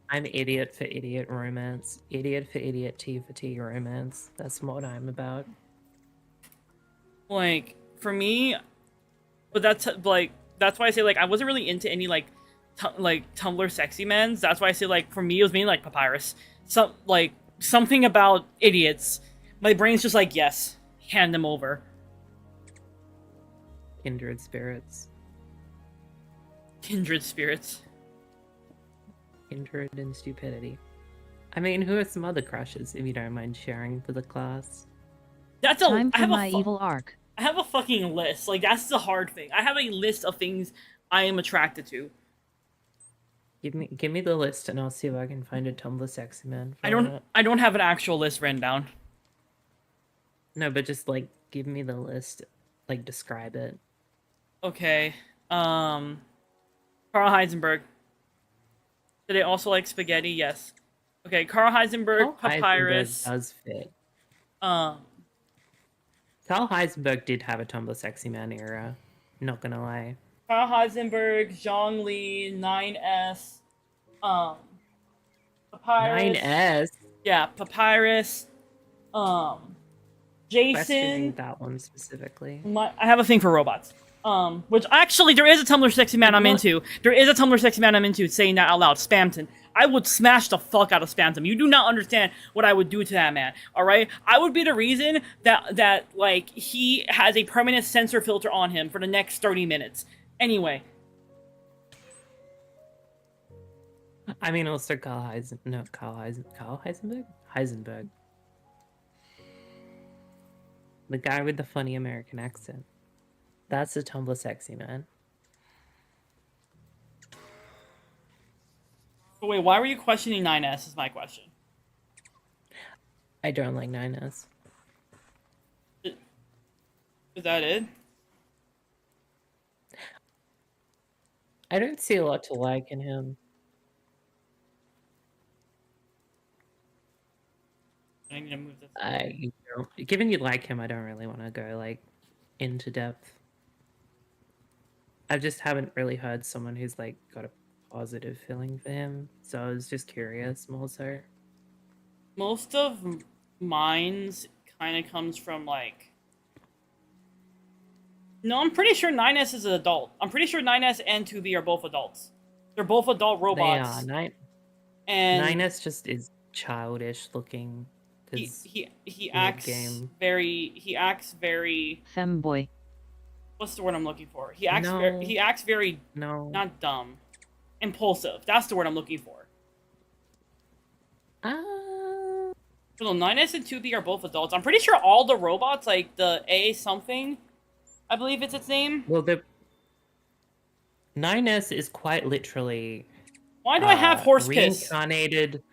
I'm idiot for idiot romance. Idiot for idiot, T for T romance. That's what I'm about. Like, for me, but that's why I say, like, I wasn't really into any, like, Tumblr sexy men. That's why I say, like, for me, it was mainly, like, Papyrus. Something about idiots. My brain's just like, yes, hand them over. Kindred spirits. Kindred spirits. Kindred and stupidity. I mean, who are some other crushes, if you don't mind sharing for the class? That's a, Time I for have my a evil arc. I have a fucking list. Like, that's the hard thing. I have a list of things I am attracted to. Give me the list and I'll see if I can find a Tumblr sexy man. I don't have an actual list written down. No, but just like give me the list, like describe it. Okay. Carl Heisenberg. Do they also like spaghetti? Yes. Okay, Carl Heisenberg, Carl Papyrus. Heisenberg does fit. Um, Carl Heisenberg did have a Tumblr sexy man era. Not gonna lie. Carl Heisenberg, Zhong Li, 9S, Papyrus. 9S. Yeah, Papyrus. Jason. Questioning that one specifically. I have a thing for robots. Which actually, there is a Tumblr sexy man I'm into. There is a Tumblr sexy man I'm into. Saying that out loud, Spamton. I would smash the fuck out of Spamton. You do not understand what I would do to that man. All right, I would be the reason that like he has a permanent sensor filter on him for the next 30 minutes. Anyway, I mean, also Carl Heisenberg. Heisenberg. The guy with the funny American accent. That's a Tumblr sexy man. but wait, why were you questioning 9S? Is my question. I don't like 9S. Is that it? I don't see a lot to like in him. I need to move this. Given you like him, I don't really want to go like into depth. I just haven't really heard someone who's like got a positive feeling for him, so I was just curious more so. Most of mine's kind of comes from like. No, I'm pretty sure 9S is an adult. I'm pretty sure 9S and 2B are both adults. They're both adult robots. They are. And 9S just is childish looking. he acts very Femboy. what's the word I'm looking for? He No. acts very No. not dumb, impulsive. That's the word I'm looking for. So 9S and 2B are both adults. I'm pretty sure all the robots, like the A something, I believe it's its name. Well, the 9S is quite literally Why do I have horse piss? reincarnated.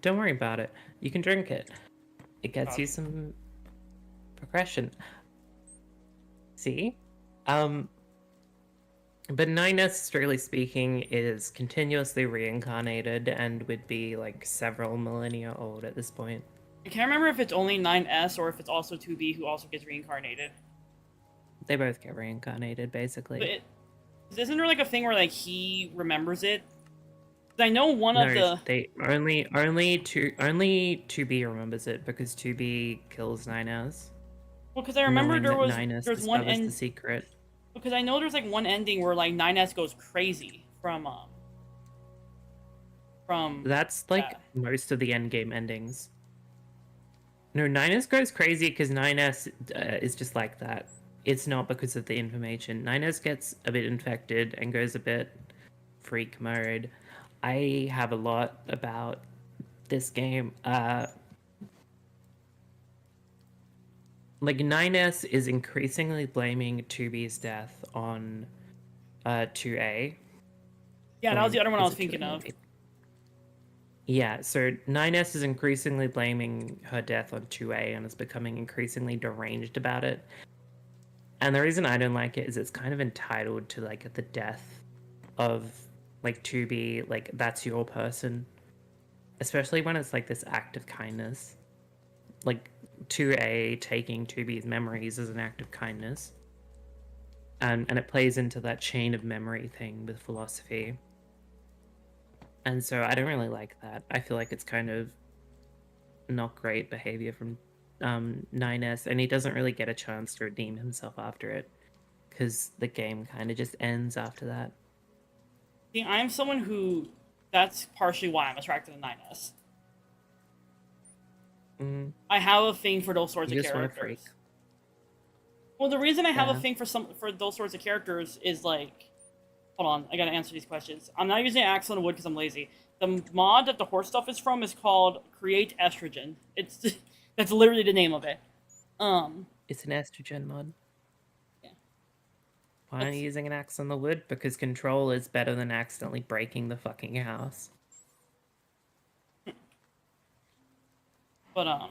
Don't worry about it. You can drink it. It gets God. you some progression. See? But 9S, strictly speaking, is continuously reincarnated and would be like several millennia old at this point. I can't remember if it's only 9S or if it's also 2B who also gets reincarnated. They both get reincarnated, basically. But isn't there like a thing where like he remembers it? 'Cause I know one of No, the they only 2B remembers it because 2B kills 9S. well, because I remember knowing that 9S there's one discovers the end secret. because I know there's like one ending where like 9S goes crazy from That's like most of the endgame endings. No, 9S goes crazy because 9S is just like that. It's not because of the information. 9S gets a bit infected and goes a bit freak mode. I have a lot about this game. Like 9S is increasingly blaming 2B's death on 2A. yeah, that was the other one I Is was it thinking 2A? of. Yeah, so 9S is increasingly blaming her death on 2A and is becoming increasingly deranged about it. And the reason I don't like it is it's kind of entitled to like the death of like 2B, like that's your person. Especially when it's like this act of kindness. Like 2A taking 2B's memories as an act of kindness. And it plays into that chain of memory thing with philosophy. And so I don't really like that. I feel like it's kind of not great behavior from 9S, and he doesn't really get a chance to redeem himself after it, because the game kind of just ends after that. See, I'm someone who that's partially why I'm attracted to 9S. I have a thing for those sorts You of just want a characters. freak. Well, the reason I have a Yeah. thing for those sorts of characters is like, hold on, I gotta answer these questions. I'm not using Axel and Wood because I'm lazy. The mod that the horse stuff is from is called Create Estrogen. It's that's literally the name of it. It's an estrogen mod. Yeah. Why aren't you using an axe on the wood? Because control is better than accidentally breaking the fucking house. But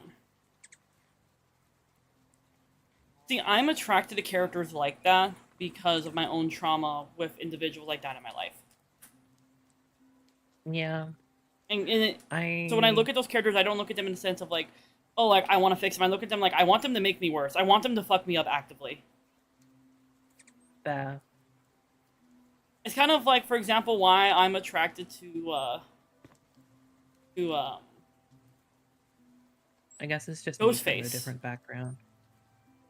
see, I'm attracted to characters like that because of my own trauma with individuals like that in my life. Yeah. So when I look at those characters, I don't look at them in the sense of like, oh, like I want to fix them. I look at them like I want them to make me worse. I want them to fuck me up actively. It's kind of like, for example, why I'm attracted to I guess it's just Ghostface. a different background.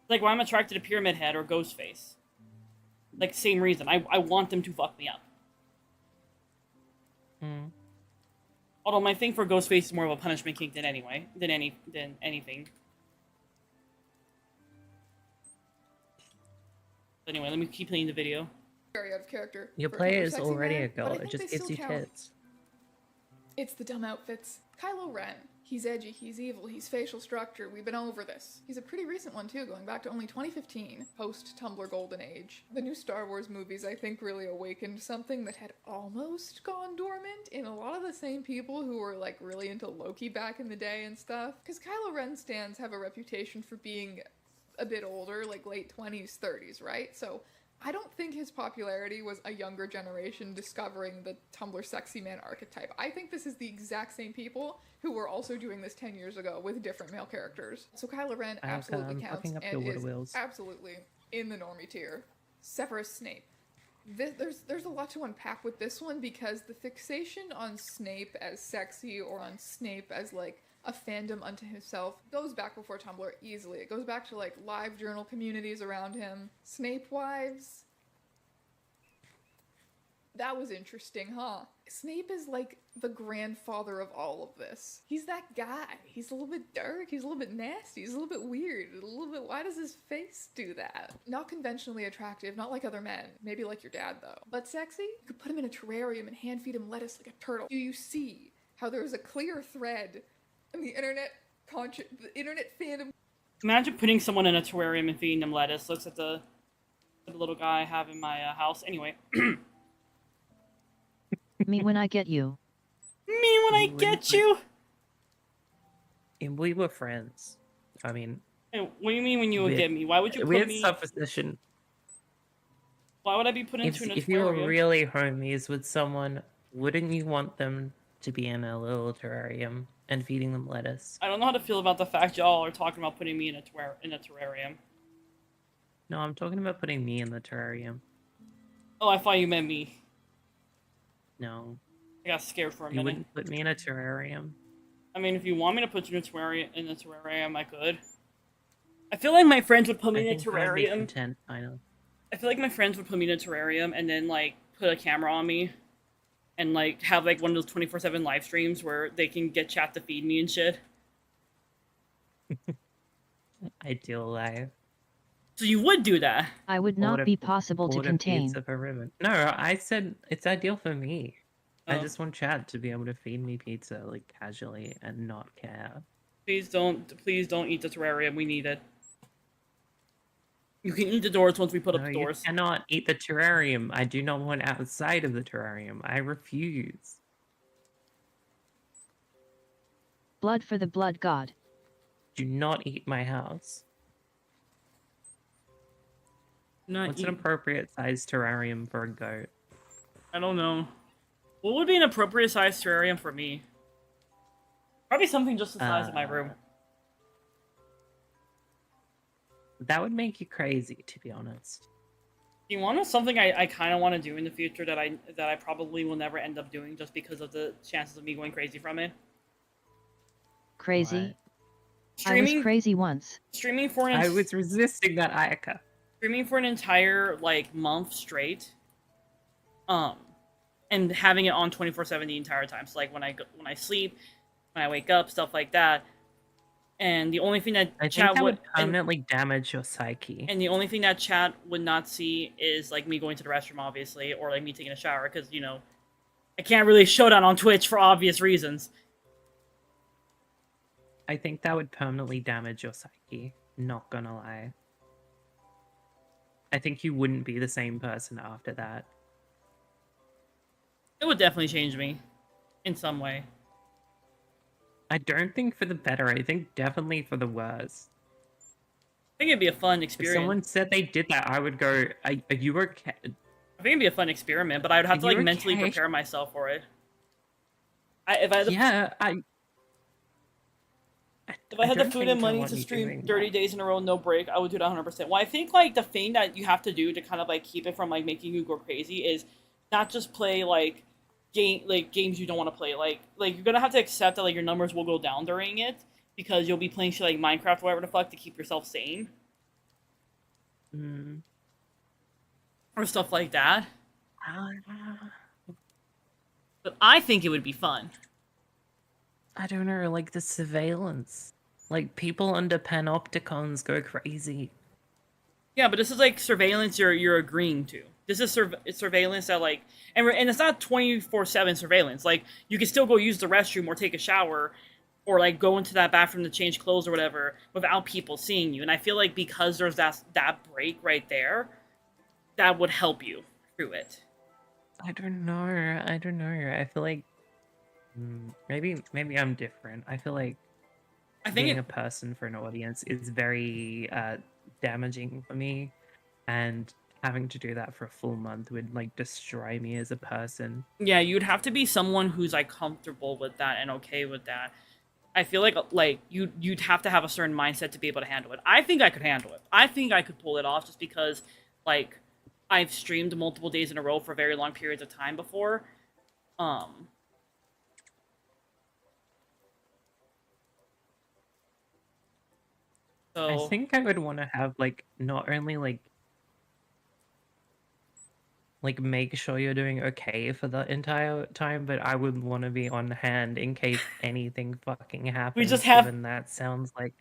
like why I'm attracted to Pyramid Head or Ghostface. Like same reason. I want them to fuck me up. Although my thing for Ghostface is more of a punishment kink than anything. Anyway, let me keep playing the video. Very out of character. Your for player Tumblr is sexy already man, a but girl. I It think just they gives you still count. tits. It's the dumb outfits. Kylo Ren. He's edgy, he's evil, he's facial structure. We've been over this. He's a pretty recent one too, going back to only 2015, post-Tumblr Golden Age. The new Star Wars movies, I think, really awakened something that had almost gone dormant in a lot of the same people who were like really into Loki back in the day and stuff. Because Kylo Ren stans have a reputation for being a bit older, like late 20s, 30s, right? So I don't think his popularity was a younger generation discovering the Tumblr sexy man archetype. I think this is the exact same people who were also doing this 10 years ago with different male characters. So Kylo Ren absolutely counts fucking up and your is wheels. absolutely in the normie tier. Severus Snape. There's a lot to unpack with this one because the fixation on Snape as sexy or on Snape as like a fandom unto himself goes back before Tumblr easily. It goes back to like live journal communities around him. Snape wives. That was interesting, huh? Snape is like the grandfather of all of this. He's that guy. He's a little bit dark, he's a little bit nasty, he's a little bit weird, a little bit, why does his face do that? Not conventionally attractive, not like other men. Maybe like your dad though. But sexy? You could put him in a terrarium and hand feed him lettuce like a turtle. Do you see how there's a clear thread in the internet fandom? Imagine putting someone in a terrarium and feeding them lettuce. Looks at the little guy I have in my house. Anyway. Me when I get you. Me when I get you? And we were friends. I mean, Hey, what do you mean when you would we- get me? Why would you we put had me? supposition. Why would I be put into an If you were aquarium? really homies with someone, wouldn't you want them to be in a little terrarium and feeding them lettuce? I don't know how to feel about the fact y'all are talking about putting me in a terrarium. No, I'm talking about putting me in the terrarium. Oh, I thought you meant me. No, I got scared for a you minute. wouldn't put me in a terrarium. I mean, if you want me to put you in a terrarium, I could. I feel like my friends would put me I in a think I would be terrarium. content, finally. I feel like my friends would put me in a terrarium and then like put a camera on me, and like have like one of those 24/7 live streams where they can get chat to feed me and shit. Ideal life. So you would do that? I would not Order- be possible to order contain. pizza for ribbon. No, I said it's ideal for me. I Oh. just want Chad to be able to feed me pizza like casually and not care. Please don't eat the terrarium. We need it. You can eat the doors once we put up No, the you doors. cannot eat the terrarium. I do not want outside of the terrarium. I refuse. Blood for the blood god. Do not eat my house. Not What's eat. an appropriate size terrarium for a goat? I don't know. What would be an appropriate size terrarium for me? Probably something just the size of my room. That would make you crazy, to be honest. You want to know something I kind of want to do in the future that I probably will never end up doing just because of the chances of me going crazy from it? Crazy? What? I was Streaming crazy once. streaming for I was resisting that, Ayaka. streaming for an entire like month straight. And having it on 24/7 the entire time. So like when I sleep, when I wake up, stuff like that. And the only thing that I think chat that would would permanently damage your psyche. and the only thing that chat would not see is like me going to the restroom, obviously, or like me taking a shower, because you know I can't really show that on Twitch for obvious reasons. I think that would permanently damage your psyche. Not gonna lie. I think you wouldn't be the same person after that. It would definitely change me in some way. I don't think for the better. I think definitely for the worse. I think it'd be a fun If experience. someone said they did that, I would go, are you okay? I think it'd be a fun experiment, but I would have to like You're mentally okay. prepare myself for it. If I had the, Yeah, if I had the don't food and think I money want to you stream doing 30 that. days in a row, no break, I would do that 100%. Well, I think like the thing that you have to do to kind of like keep it from like making you go crazy is not just play like games you don't want to play. Like you're gonna have to accept that like your numbers will go down during it because you'll be playing shit like Minecraft or whatever the fuck to keep yourself sane Mm. or stuff like that. Uh, But I think it would be fun. I don't know, like the surveillance. Like people under panopticons go crazy. Yeah, but this is like surveillance you're agreeing to. This is surveillance that like, and it's not 24/7 surveillance. Like you can still go use the restroom or take a shower, or like go into that bathroom to change clothes or whatever without people seeing you. And I feel like because there's that break right there, that would help you through it. I don't know. I don't know. I feel like maybe I'm different. I feel like I think being a person for an audience is very damaging for me, and having to do that for a full month would like destroy me as a person. yeah, you'd have to be someone who's like comfortable with that and okay with that. I feel like you'd have to have a certain mindset to be able to handle it. I think I could handle it. I think I could pull it off just because like I've streamed multiple days in a row for very long periods of time before. So I think I would want to have like not only like like make sure you're doing okay for the entire time, but I would want to be on hand in case anything fucking We just happens, have given that sounds like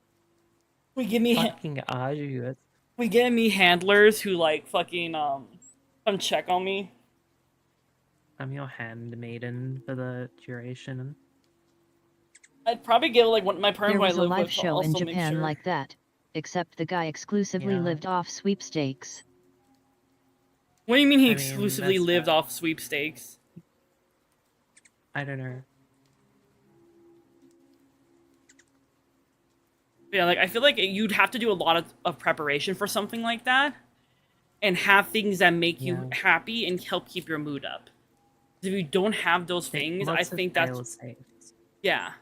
we give me fucking arduous. we get me handlers who like fucking come check on me. I'm your handmaiden for the duration. I'd probably get like one my parents There who I was a live live with to show in also make Japan sure. like that, except the guy exclusively Yeah. lived off sweepstakes. What do you mean he I mean, exclusively that's lived bad. off sweepstakes? I don't know. Yeah, like I feel like you'd have to do a lot of preparation for something like that, and have things that make you Yeah. happy and help keep your mood up. If you don't have those things, I Lots of think that's fail safes. yeah.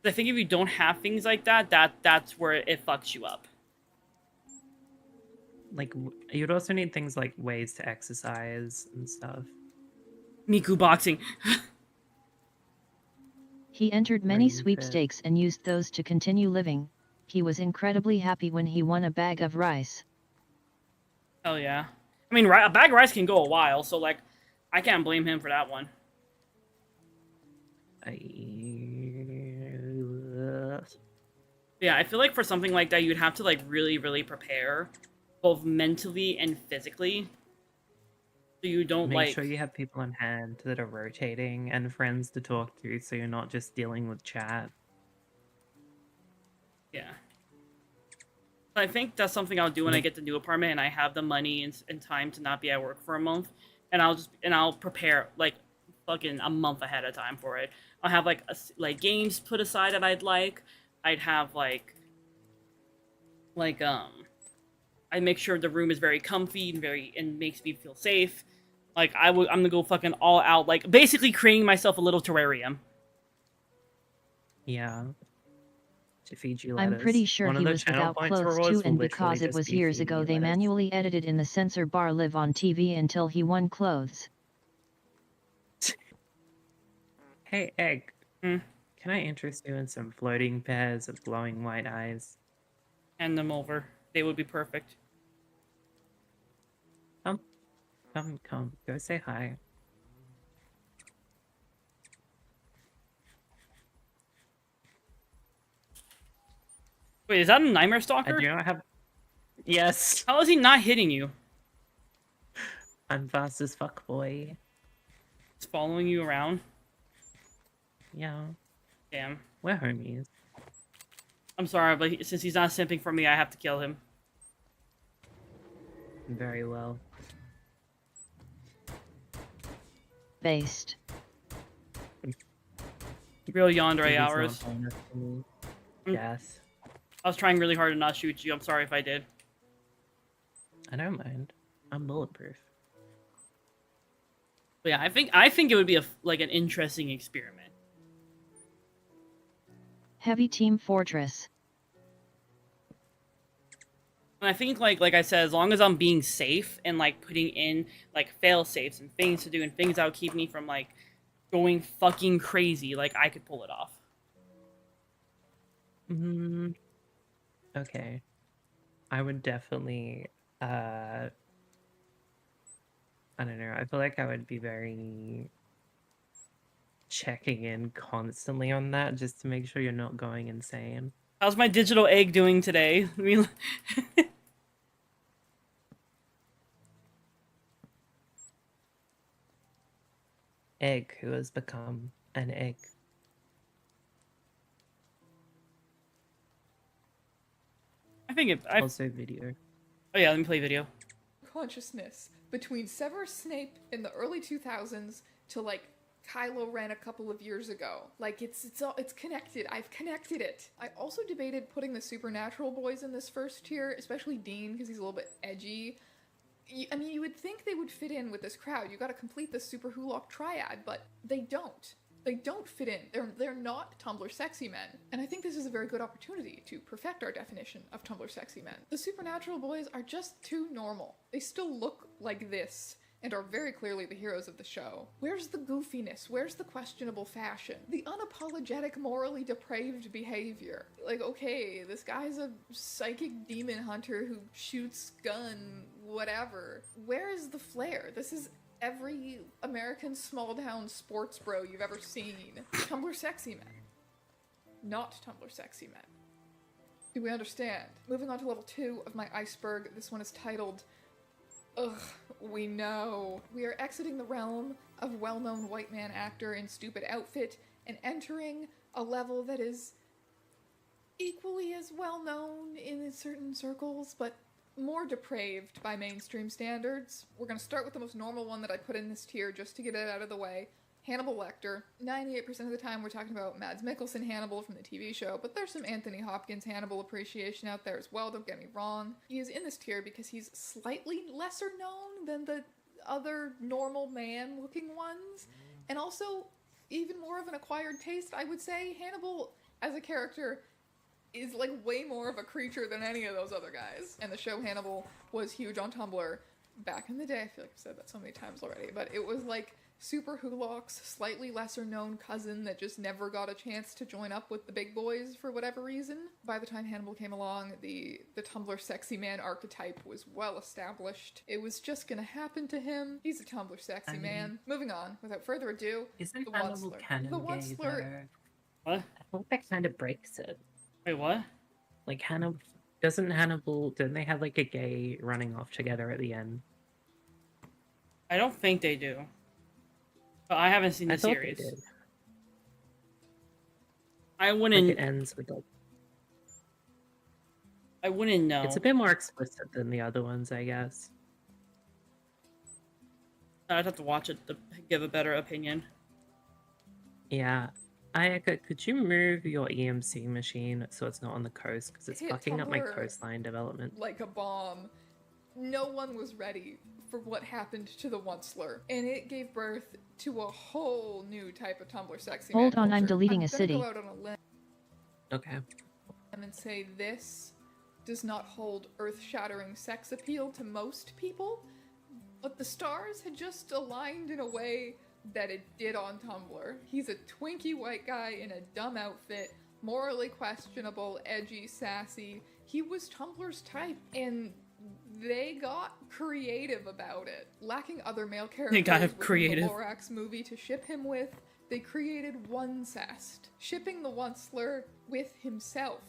I think if you don't have things like that, that's where it fucks you up. Like you'd also need things like ways to exercise and stuff. Miku boxing. He entered Where many you fit. sweepstakes and used those to continue living. He was incredibly happy when he won a bag of rice. Hell yeah. I mean, a bag of rice can go a while, so like, I can't blame him for that one. Yeah, I feel like for something like that, you'd have to like really, really prepare, both mentally and physically. So you don't Make like. sure you have people on hand that are rotating and friends to talk to, so you're not just dealing with chat. Yeah. I think that's something I'll do when I get the new apartment and I have the money and time to not be at work for a month, and I'll prepare like fucking a month ahead of time for it. I'll have like games put aside that I'd like. I'd have like I make sure the room is very comfy and makes me feel safe. Like I'm gonna go fucking all out, like basically creating myself a little terrarium. Yeah. To feed you I'm lettuce. pretty sure One of he the was channel without points clothes rewards too, will and literally because it just was be years feeding ago you they lettuce. manually edited in the censor bar live on TV until he won clothes. Hey, Egg. Hmm? Can I interest you in some floating pairs of glowing white eyes? Hand them over. They would be perfect. Come. Go say hi. Wait, is that a Nightmare I Stalker? do not have... Yes! How is he not hitting you? I'm fast as fuck, boy. He's following you around. Yeah. Damn. We're homies. I'm sorry, but since he's not simping for me, I have to kill him. Very well. Based. Real yandere It is not hours. bonus for me. Mm. Yes. I was trying really hard to not shoot you. I'm sorry if I did. I don't mind. I'm bulletproof. But yeah, I think it would be like an interesting experiment. Heavy Team Fortress. And I think like I said, as long as I'm being safe and like putting in like fail safes and things to do and things that would keep me from like going fucking crazy, like I could pull it off. Okay. I would definitely, I don't know, I feel like I would be very checking in constantly on that just to make sure you're not going insane. How's my digital egg doing today? I mean, Egg who has become an egg. I think Also video. oh yeah, let me play video. Consciousness between Severus Snape in the early 2000s to like Kylo Ren a couple of years ago. Like it's connected. I've connected it. I also debated putting the Supernatural boys in this first tier, especially Dean because he's a little bit edgy. I mean, you would think they would fit in with this crowd. You got to complete the Super Hulock triad, but they don't. They don't fit in. They're not Tumblr sexy men. And I think this is a very good opportunity to perfect our definition of Tumblr sexy men. The Supernatural boys are just too normal. They still look like this. and are very clearly the heroes of the show. Where's the goofiness? Where's the questionable fashion? The unapologetic, morally depraved behavior? Like, okay, this guy's a psychic demon hunter who shoots gun, whatever. Where is the flair? This is every American small town sports bro you've ever seen. Tumblr sexy men. Not Tumblr sexy men. Do we understand? Moving on to level 2 of my iceberg, this one is titled, Ugh, we know. We are exiting the realm of well-known white man actor in stupid outfit and entering a level that is equally as well-known in certain circles, but more depraved by mainstream standards. We're gonna start with the most normal one that I put in this tier just to get it out of the way. Hannibal Lecter. 98% of the time we're talking about Mads Mikkelsen Hannibal from the TV show, but there's some Anthony Hopkins Hannibal appreciation out there as well, don't get me wrong. He is in this tier because he's slightly lesser known than the other normal man looking ones, and also even more of an acquired taste, I would say. Hannibal as a character is like way more of a creature than any of those other guys. And the show Hannibal was huge on Tumblr back in the day. I feel like I've said that so many times already, but it was like Super Hulock's slightly lesser known cousin that just never got a chance to join up with the big boys for whatever reason. By the time Hannibal came along, the Tumblr sexy man archetype was well established. It was just gonna happen to him. He's a Tumblr sexy man. Moving on, without further ado, Isn't the Hannibal Onceler. canon The gay, Onceler. though? What? I think that kind of breaks it. Wait, what? Like, didn't they have like a gay running off together at the end? I don't think they do. But I haven't seen the I thought series. they did. I Like, wouldn't. it ends with like, I wouldn't know. it's a bit more explicit than the other ones, I guess. I'd have to watch it to give a better opinion. Yeah. Could you move your EMC machine so it's not on the coast? Because it's Hit fucking up my Tumblr coastline development. like a bomb. No one was ready for what happened to the Onceler, and it gave birth to a whole new type of Tumblr sexy man Hold on, I'm culture. deleting I'm a gonna city. go out on a limb Okay. and say this does not hold earth-shattering sex appeal to most people, but the stars had just aligned in a way that it did on Tumblr. He's a twinky white guy in a dumb outfit, morally questionable, edgy, sassy. He was Tumblr's type, and they got creative about it. Lacking other male characters within creative. the Lorax movie to ship him with, they created Onecest, shipping the Onceler with himself.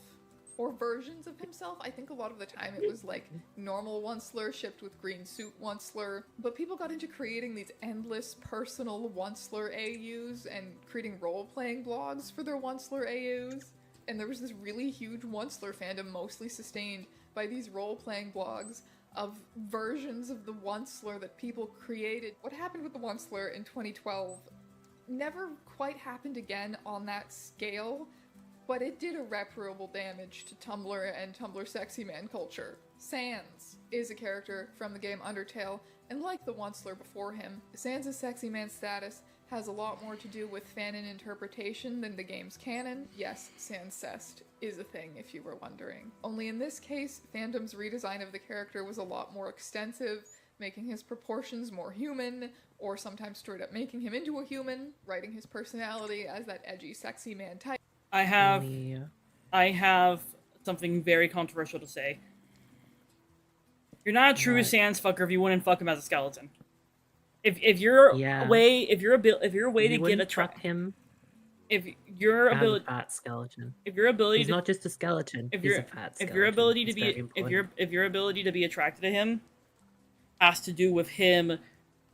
Or versions of himself. I think a lot of the time it was like normal Onceler shipped with green suit Onceler, but people got into creating these endless personal Onceler AUs and creating role-playing blogs for their Onceler AUs. And there was this really huge Onceler fandom, mostly sustained by these role-playing blogs of versions of the Onceler that people created. What happened with the Onceler in 2012 never quite happened again on that scale, but it did irreparable damage to Tumblr and Tumblr sexy man culture. Sans is a character from the game Undertale, and like the Onceler before him, Sans' sexy man status has a lot more to do with fanon interpretation than the game's canon. Yes, Sancest is a thing, if you were wondering. Only in this case, fandom's redesign of the character was a lot more extensive, making his proportions more human, or sometimes straight up making him into a human, writing his personality as that edgy, sexy man type. I have something very controversial to say. You're not a true What? sans fucker if you wouldn't fuck him as a skeleton. If you're Yeah. a way to You get a wouldn't truck him if your as a ability fat skeleton. if your ability He's to not just a skeleton. if He's your a fat skeleton. if your ability to It's be very important. if your ability to be attracted to him has to do with him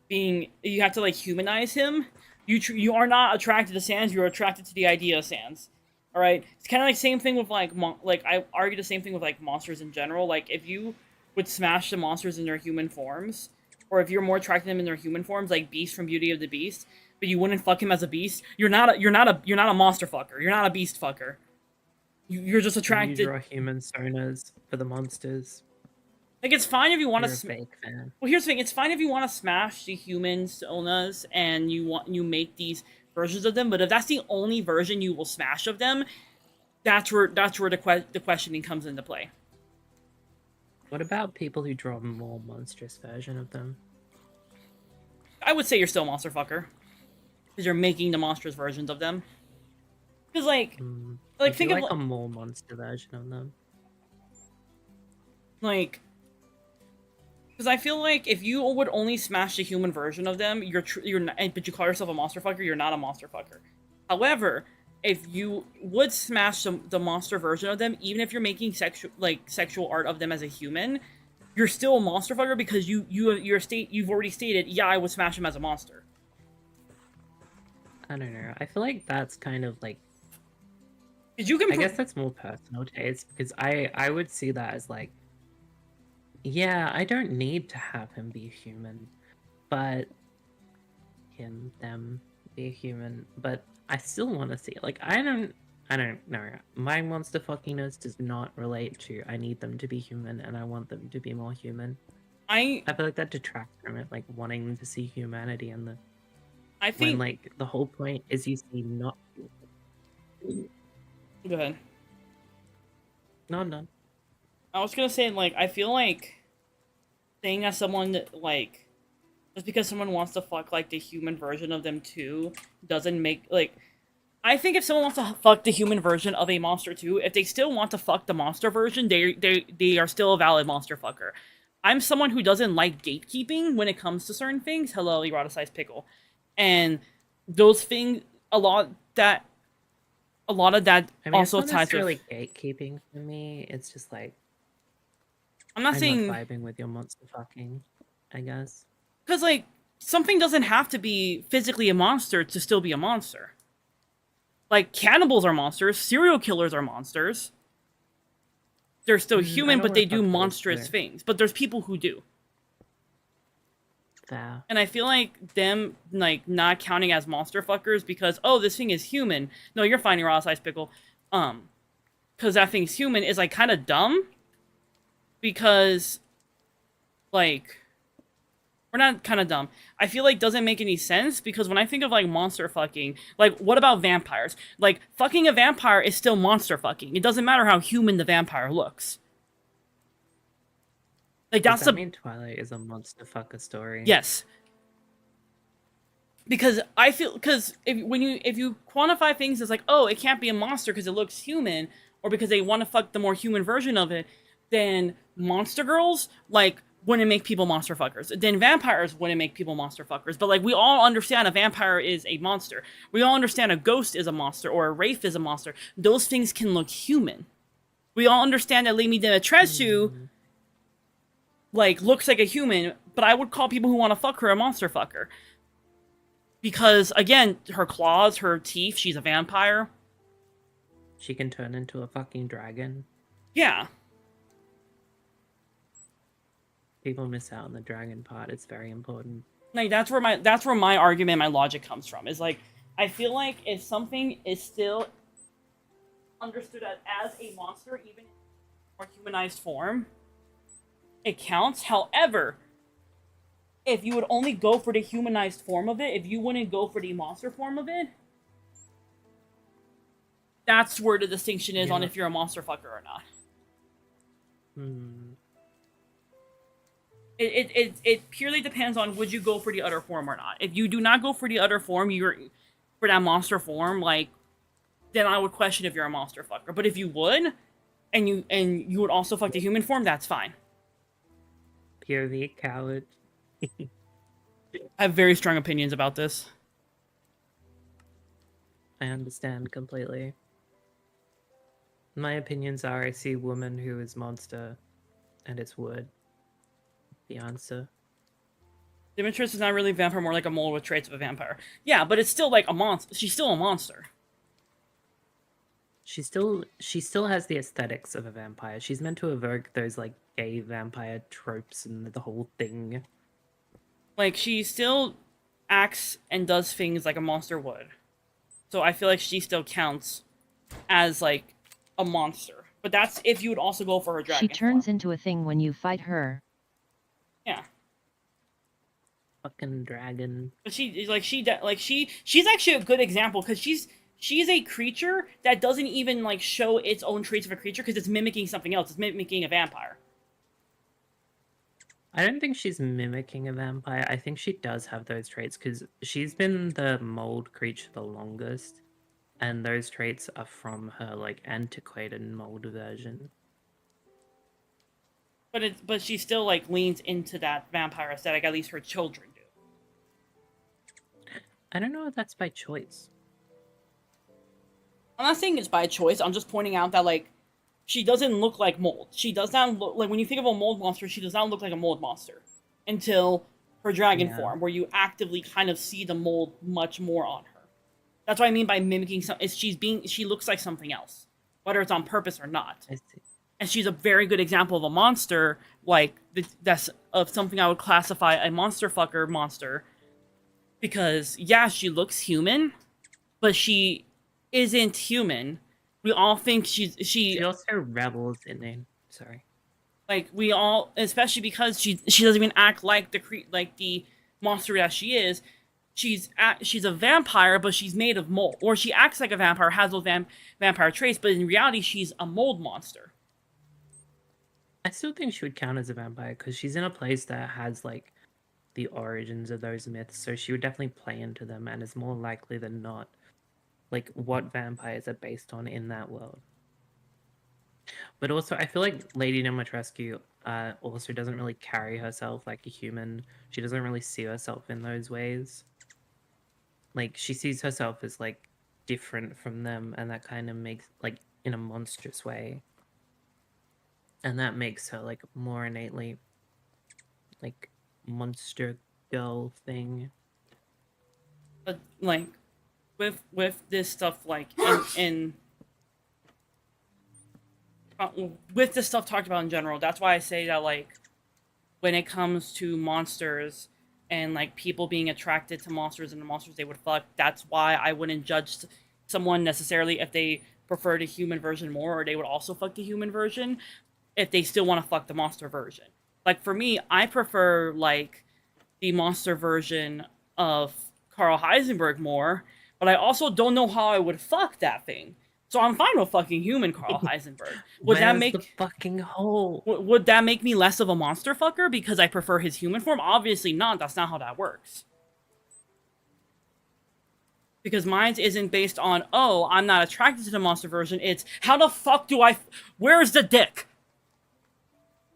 being, you have to like humanize him. You are not attracted to sans. You're attracted to the idea of sans. All right, it's kind of like same thing with like I argue the same thing with like monsters in general. Like if you would smash the monsters in their human forms, or if you're more attracted to them in their human forms, like Beast from Beauty of the Beast, but you wouldn't fuck him as a beast, you're not a monster fucker. You're not a beast fucker. You're just You attracted. draw human personas for the monsters. Like it's fine if you want You're a to. fake fan. Well, here's the thing. It's fine if you want to smash the human Sonas and you make these versions of them, but if that's the only version you will smash of them, that's where the questioning comes into play. What about people who draw a more monstrous version of them? I would say you're still a monster fucker. Because you're making the monstrous versions of them. Because, like, Would think you of, like a more monster version of them? like, because I feel like if you would only smash the human version of them, you're not, but you call yourself a monster fucker, you're not a monster fucker. However, if you would smash the monster version of them, even if you're making sexual art of them as a human, you're still a monster fucker because you've already stated, yeah, I would smash him as a monster. I don't know. I feel like that's kind of like. Because you can. I guess that's more personal taste because I would see that as like. Yeah, I don't need to have him be human, but them be human, but I still want to see it. Like I don't know. My monster fuckiness does not relate to I need them to be human and I want them to be more human. I feel like that detracts from it, like wanting them to see humanity in the. I think when like the whole point is you see not. Go ahead. No, I'm done. I was gonna say, like, I feel like saying as someone that, like, just because someone wants to fuck like the human version of them too doesn't make, like, I think if someone wants to fuck the human version of a monster too, if they still want to fuck the monster version, they are still a valid monster fucker. I'm someone who doesn't like gatekeeping when it comes to certain things. Hello, eroticized pickle. And those things, a lot of that I mean, also it's not ties necessarily with gatekeeping for me. It's just like I'm not saying vibing with your monster fucking, I guess. Because, like, something doesn't have to be physically a monster to still be a monster. Like, cannibals are monsters, serial killers are monsters. They're still human, but they do monstrous things. But there's people who do. Yeah. And I feel like them, like, not counting as monster fuckers because, oh, this thing is human. No, you're fine, you're size pickle. Because that thing's human is, like, kind of dumb. Because, like, we're not kind of dumb. I feel like doesn't make any sense because when I think of, like, monster fucking, like, what about vampires? Like, fucking a vampire is still monster fucking. It doesn't matter how human the vampire looks. Like, Does that mean Twilight is a monster fucker story? Yes. Because I feel, because if you quantify things as like, oh, it can't be a monster because it looks human, or because they want to fuck the more human version of it, then monster girls, like, wouldn't make people monster fuckers. Then vampires wouldn't make people monster fuckers. But, like, we all understand a vampire is a monster. We all understand a ghost is a monster, or a wraith is a monster. Those things can look human. We all understand that Lady Dimitrescu, like, looks like a human, but I would call people who want to fuck her a monster fucker. Because, again, her claws, her teeth, she's a vampire. She can turn into a fucking dragon. Yeah. People miss out on the dragon part. It's very important. Like, that's where my argument, my logic comes from. Is like, I feel like if something is still understood as a monster, even in a more humanized form, it counts. However, if you would only go for the humanized form of it, if you wouldn't go for the monster form of it, that's where the distinction is on if you're a monster fucker or not. It purely depends on would you go for the other form or not. If you do not go for the other form, for that monster form, like, then I would question if you're a monster fucker. But if you would, and you would also fuck the human form, that's fine. POV coward. I have very strong opinions about this. I understand completely. My opinions are I see woman who is monster, and it's wood. The answer. Demetrius is not really a vampire, more like a mole with traits of a vampire. Yeah, but it's still like a monster. She's still a monster. She still has the aesthetics of a vampire. She's meant to evoke those like gay vampire tropes and the whole thing. Like, she still acts and does things like a monster would. So I feel like she still counts as like a monster. But that's if you would also go for her dragon. She turns into a thing when you fight her. Yeah. Fucking dragon. But she's actually a good example because she's a creature that doesn't even like show its own traits of a creature because it's mimicking something else. It's mimicking a vampire. I don't think she's mimicking a vampire. I think she does have those traits because she's been the mold creature the longest, and those traits are from her like antiquated mold version. But she still like leans into that vampire aesthetic. At least her children do. I don't know if that's by choice. I'm not saying it's by choice. I'm just pointing out that like she doesn't look like mold. She does not look like when you think of a mold monster. She does not look like a mold monster until her dragon Yeah. form, where you actively kind of see the mold much more on her. That's what I mean by mimicking. She looks like something else, whether it's on purpose or not. I see. And she's a very good example of a monster, like that's of something I would classify a monster fucker monster. Because yeah, she looks human, but she isn't human. We all think She also rebels in it. Sorry. like we all, especially because she doesn't even act like the monster that she is. She's a vampire, but she's made of mold, or she acts like a vampire, has those vampire traits, but in reality, she's a mold monster. I still think she would count as a vampire because she's in a place that has like the origins of those myths, so she would definitely play into them and is more likely than not like what vampires are based on in that world. But also, I feel like Lady Dimitrescu also doesn't really carry herself like a human. She doesn't really see herself in those ways. Like, she sees herself as like different from them, and that kind of makes like in a monstrous way. And that makes her like more innately like monster girl thing. But like with this stuff, like with this stuff talked about in general, that's why I say that like when it comes to monsters and like people being attracted to monsters and the monsters they would fuck, that's why I wouldn't judge someone necessarily if they prefer the human version more, or they would also fuck the human version if they still want to fuck the monster version. Like for me, I prefer like the monster version of Carl Heisenberg more, but I also don't know how I would fuck that thing. So I'm fine with fucking human Carl Heisenberg. Would that Where's make the fucking hole? would that make me less of a monster fucker because I prefer his human form? Obviously not. That's not how that works. Because mine isn't based on, oh, I'm not attracted to the monster version. It's, how the fuck do I... Where's the dick?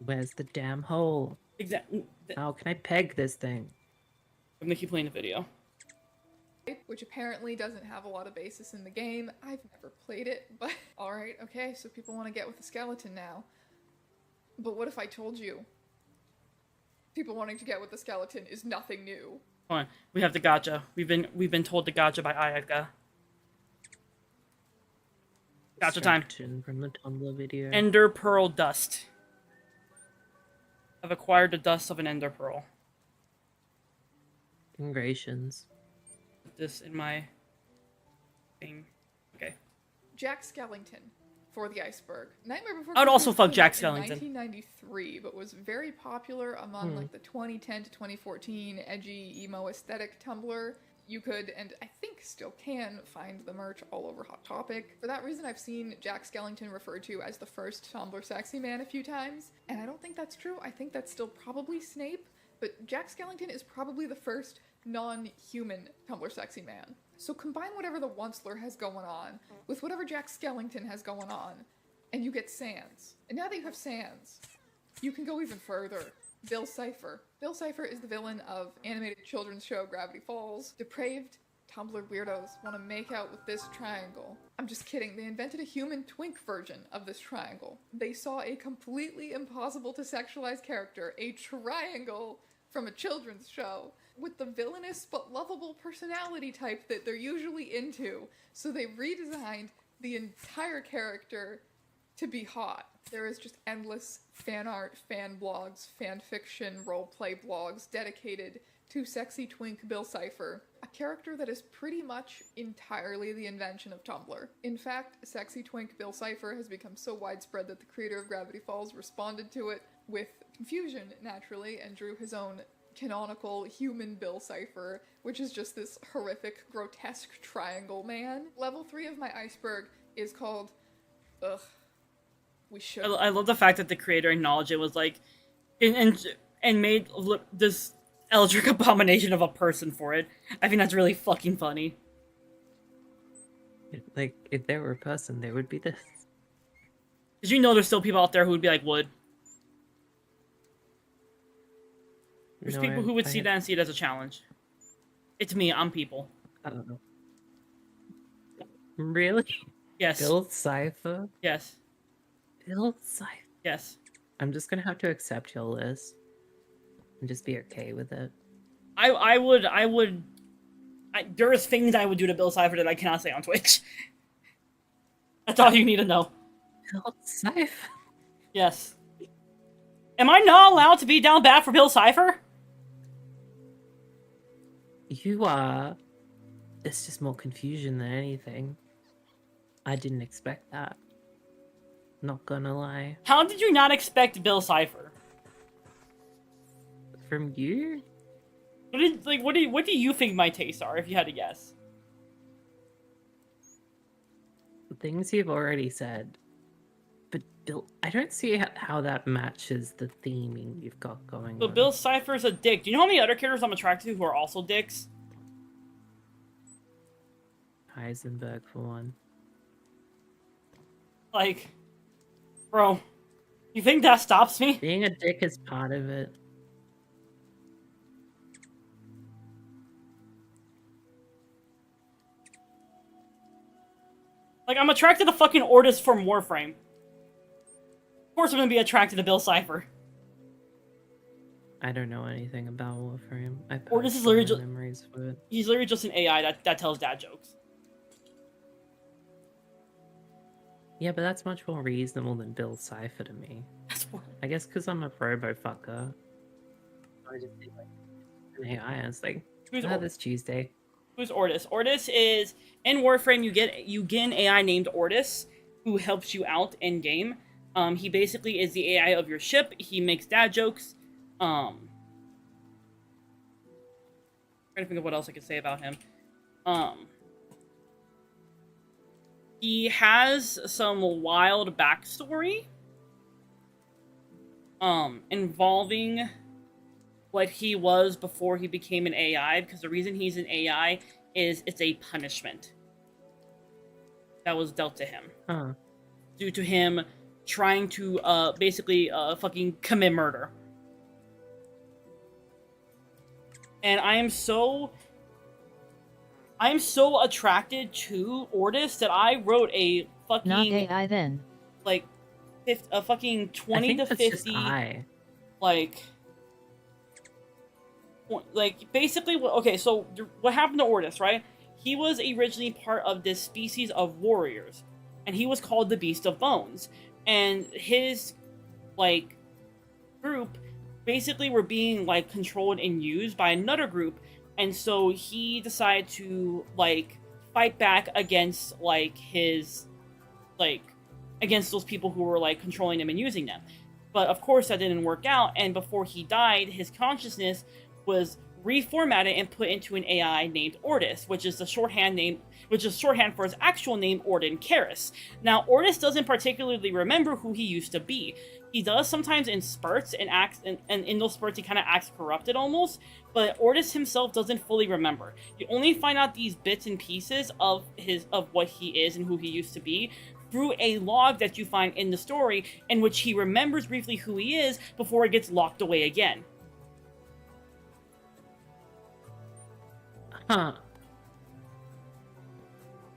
Where's the damn hole? Exactly. How can I peg this thing? I'm gonna keep playing the video. Which apparently doesn't have a lot of basis in the game. I've never played it, but alright, okay, so people want to get with the skeleton now. But what if I told you people wanting to get with the skeleton is nothing new? Hold on. We have the gacha. We've been told the gacha by Ayaka. Gacha time. Distraction from the Tumblr video. Ender Pearl Dust. I've acquired the dust of an Ender Pearl. Congratulations. Put this in my thing. Okay. Jack Skellington for the Iceberg. Nightmare Before I would also Christmas fuck came Jack out in Skellington. 1993, but was very popular among like the 2010 to 2014 edgy emo aesthetic Tumblr. You could, and I think still can, find the merch all over Hot Topic. For that reason, I've seen Jack Skellington referred to as the first Tumblr sexy man a few times, and I don't think that's true. I think that's still probably Snape, but Jack Skellington is probably the first non-human Tumblr sexy man. So combine whatever the Onceler has going on with whatever Jack Skellington has going on, and you get Sans. And now that you have Sans, you can go even further. Bill Cipher. Bill Cipher is the villain of animated children's show Gravity Falls. Depraved Tumblr weirdos want to make out with this triangle. I'm just kidding, they invented a human twink version of this triangle. They saw a completely impossible to sexualize character, a triangle from a children's show, with the villainous but lovable personality type that they're usually into. So they redesigned the entire character to be hot. There is just endless fan art, fan blogs, fan fiction, roleplay blogs dedicated to sexy twink Bill Cipher, a character that is pretty much entirely the invention of Tumblr. In fact, sexy twink Bill Cipher has become so widespread that the creator of Gravity Falls responded to it with confusion, naturally, and drew his own canonical human Bill Cipher, which is just this horrific, grotesque triangle man. Level 3 of my iceberg is called... Ugh. We should. I love the fact that the creator acknowledged it, was like, and and made this eldritch abomination of a person for it. I think that's really fucking funny. Like, if there were a person, there would be this. Did you know there's still people out there who would be like, wood? There's No, people who would I see had- that and see it as a challenge. It's me, I'm people. I don't know. Really? Yes. Build Cypher? Yes. Build Cypher? Yes. I'm just gonna have to accept your list. And just be okay with it. There's things I would do to Bill Cipher that I cannot say on Twitch. That's all you need to know. Build Cypher? Yes. Am I not allowed to be down bad for Bill Cipher? You are. It's just more confusion than anything. I didn't expect that. Not gonna lie. How did you not expect Bill Cipher? From you? What do you think my tastes are, if you had to guess? Things you've already said. But Bill, I don't see how that matches the theming you've got going So on. Bill Cipher's a dick. Do you know how many other characters I'm attracted to who are also dicks? Heisenberg, for one. Like, bro, you think that stops me? Being a dick is part of it. Like, I'm attracted to fucking Ortis from Warframe. Of course I'm gonna be attracted to Bill Cipher. I don't know anything about Warframe. Or this is literally just ju- memories for it. He's literally just an AI that tells dad jokes. Yeah, but that's much more reasonable than Bill Cipher to me. That's what... I guess because I'm a robo fucker. I just think like an AI and it's like, Who's this Tuesday. Who's Ortis? Ortis is in Warframe. You get an AI named Ortis who helps you out in game. He basically is the AI of your ship. He makes dad jokes. Trying to think of what else I could say about him. He has some wild backstory. Involving what he was before he became an AI, because the reason he's an AI is it's a punishment that was dealt to him. Huh. Due to him trying to, basically, fucking commit murder. And I am so attracted to Ortis that I wrote a fucking... Not AI then. Like, a fucking 20 I think to that's 50... just I. Like, basically, okay, so what happened to Ortis, right? He was originally part of this species of warriors, and he was called the Beast of Bones. And his, like, group basically were being, like, controlled and used by another group, and so he decided to, like, fight back against, like, his, like, against those people who were, like, controlling them and using them. But, of course, that didn't work out, and before he died, his consciousness was reformatted and put into an AI named Ortis, which is shorthand for his actual name, Orden Karis. Now, Ortis doesn't particularly remember who he used to be. He does sometimes in spurts and acts, and in those spurts he kind of acts corrupted almost, but Ortis himself doesn't fully remember. You only find out these bits and pieces of what he is and who he used to be through a log that you find in the story, in which he remembers briefly who he is before it gets locked away again. Huh.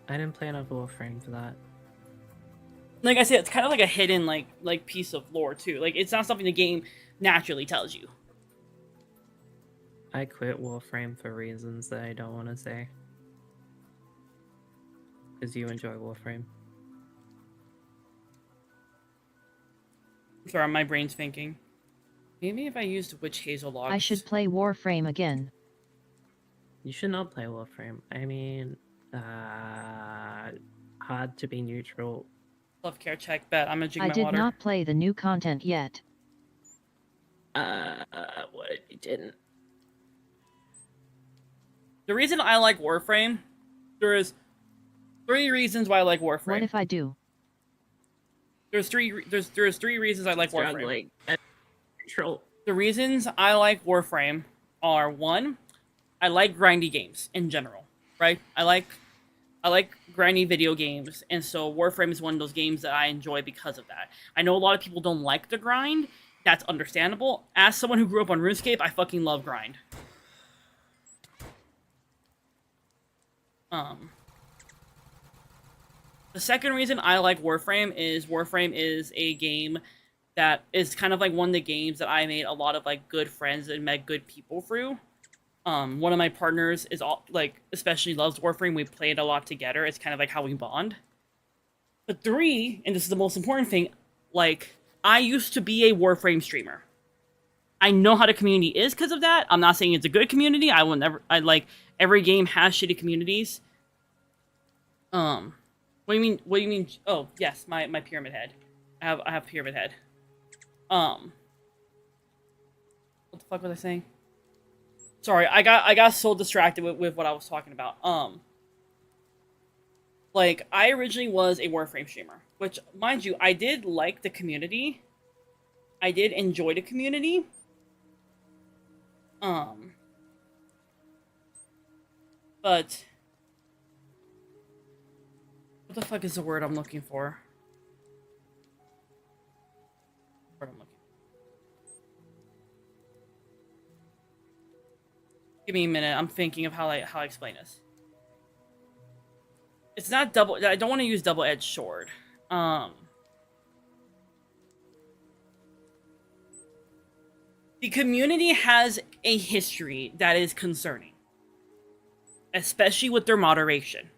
I didn't play enough Warframe for that. Like I said, it's kind of like a hidden like piece of lore too. Like, it's not something the game naturally tells you. I quit Warframe for reasons that I don't want to say. Because you enjoy Warframe. Sorry, my brain's thinking. Maybe if I used Witch Hazel logs. I should play Warframe again. You should not play Warframe. I mean, hard to be neutral. Self-care check, bet. I'm gonna drink I my did water. not play the new content yet. What if you didn't? The reason I like Warframe, there's 3 reasons why I like Warframe. What if I do? There's three reasons I like Warframe. Struggling. Neutral. The reasons I like Warframe are, one, I like grindy games in general, right? I like grindy video games, and so Warframe is one of those games that I enjoy because of that. I know a lot of people don't like the grind. That's understandable. As someone who grew up on RuneScape, I fucking love grind. The second reason I like Warframe is a game that is kind of like one of the games that I made a lot of like good friends and met good people through. One of my partners is all like especially loves Warframe. We played a lot together. It's kind of like how we bond. But three, and this is the most important thing, like I used to be a Warframe streamer. I know how the community is because of that. I'm not saying it's a good community. I will never. I like every game has shitty communities. What do you mean? What do you mean? Oh, yes, my pyramid head. I have pyramid head. What the fuck was I saying? Sorry, I got so distracted with what I was talking about. Like I originally was a Warframe streamer, which, mind you, I did like the community. I did enjoy the community. But what the fuck is the word I'm looking for? Give me a minute. I'm thinking of how I explain this. It's not double. I don't want to use double-edged sword. The community has a history that is concerning, especially with their moderation.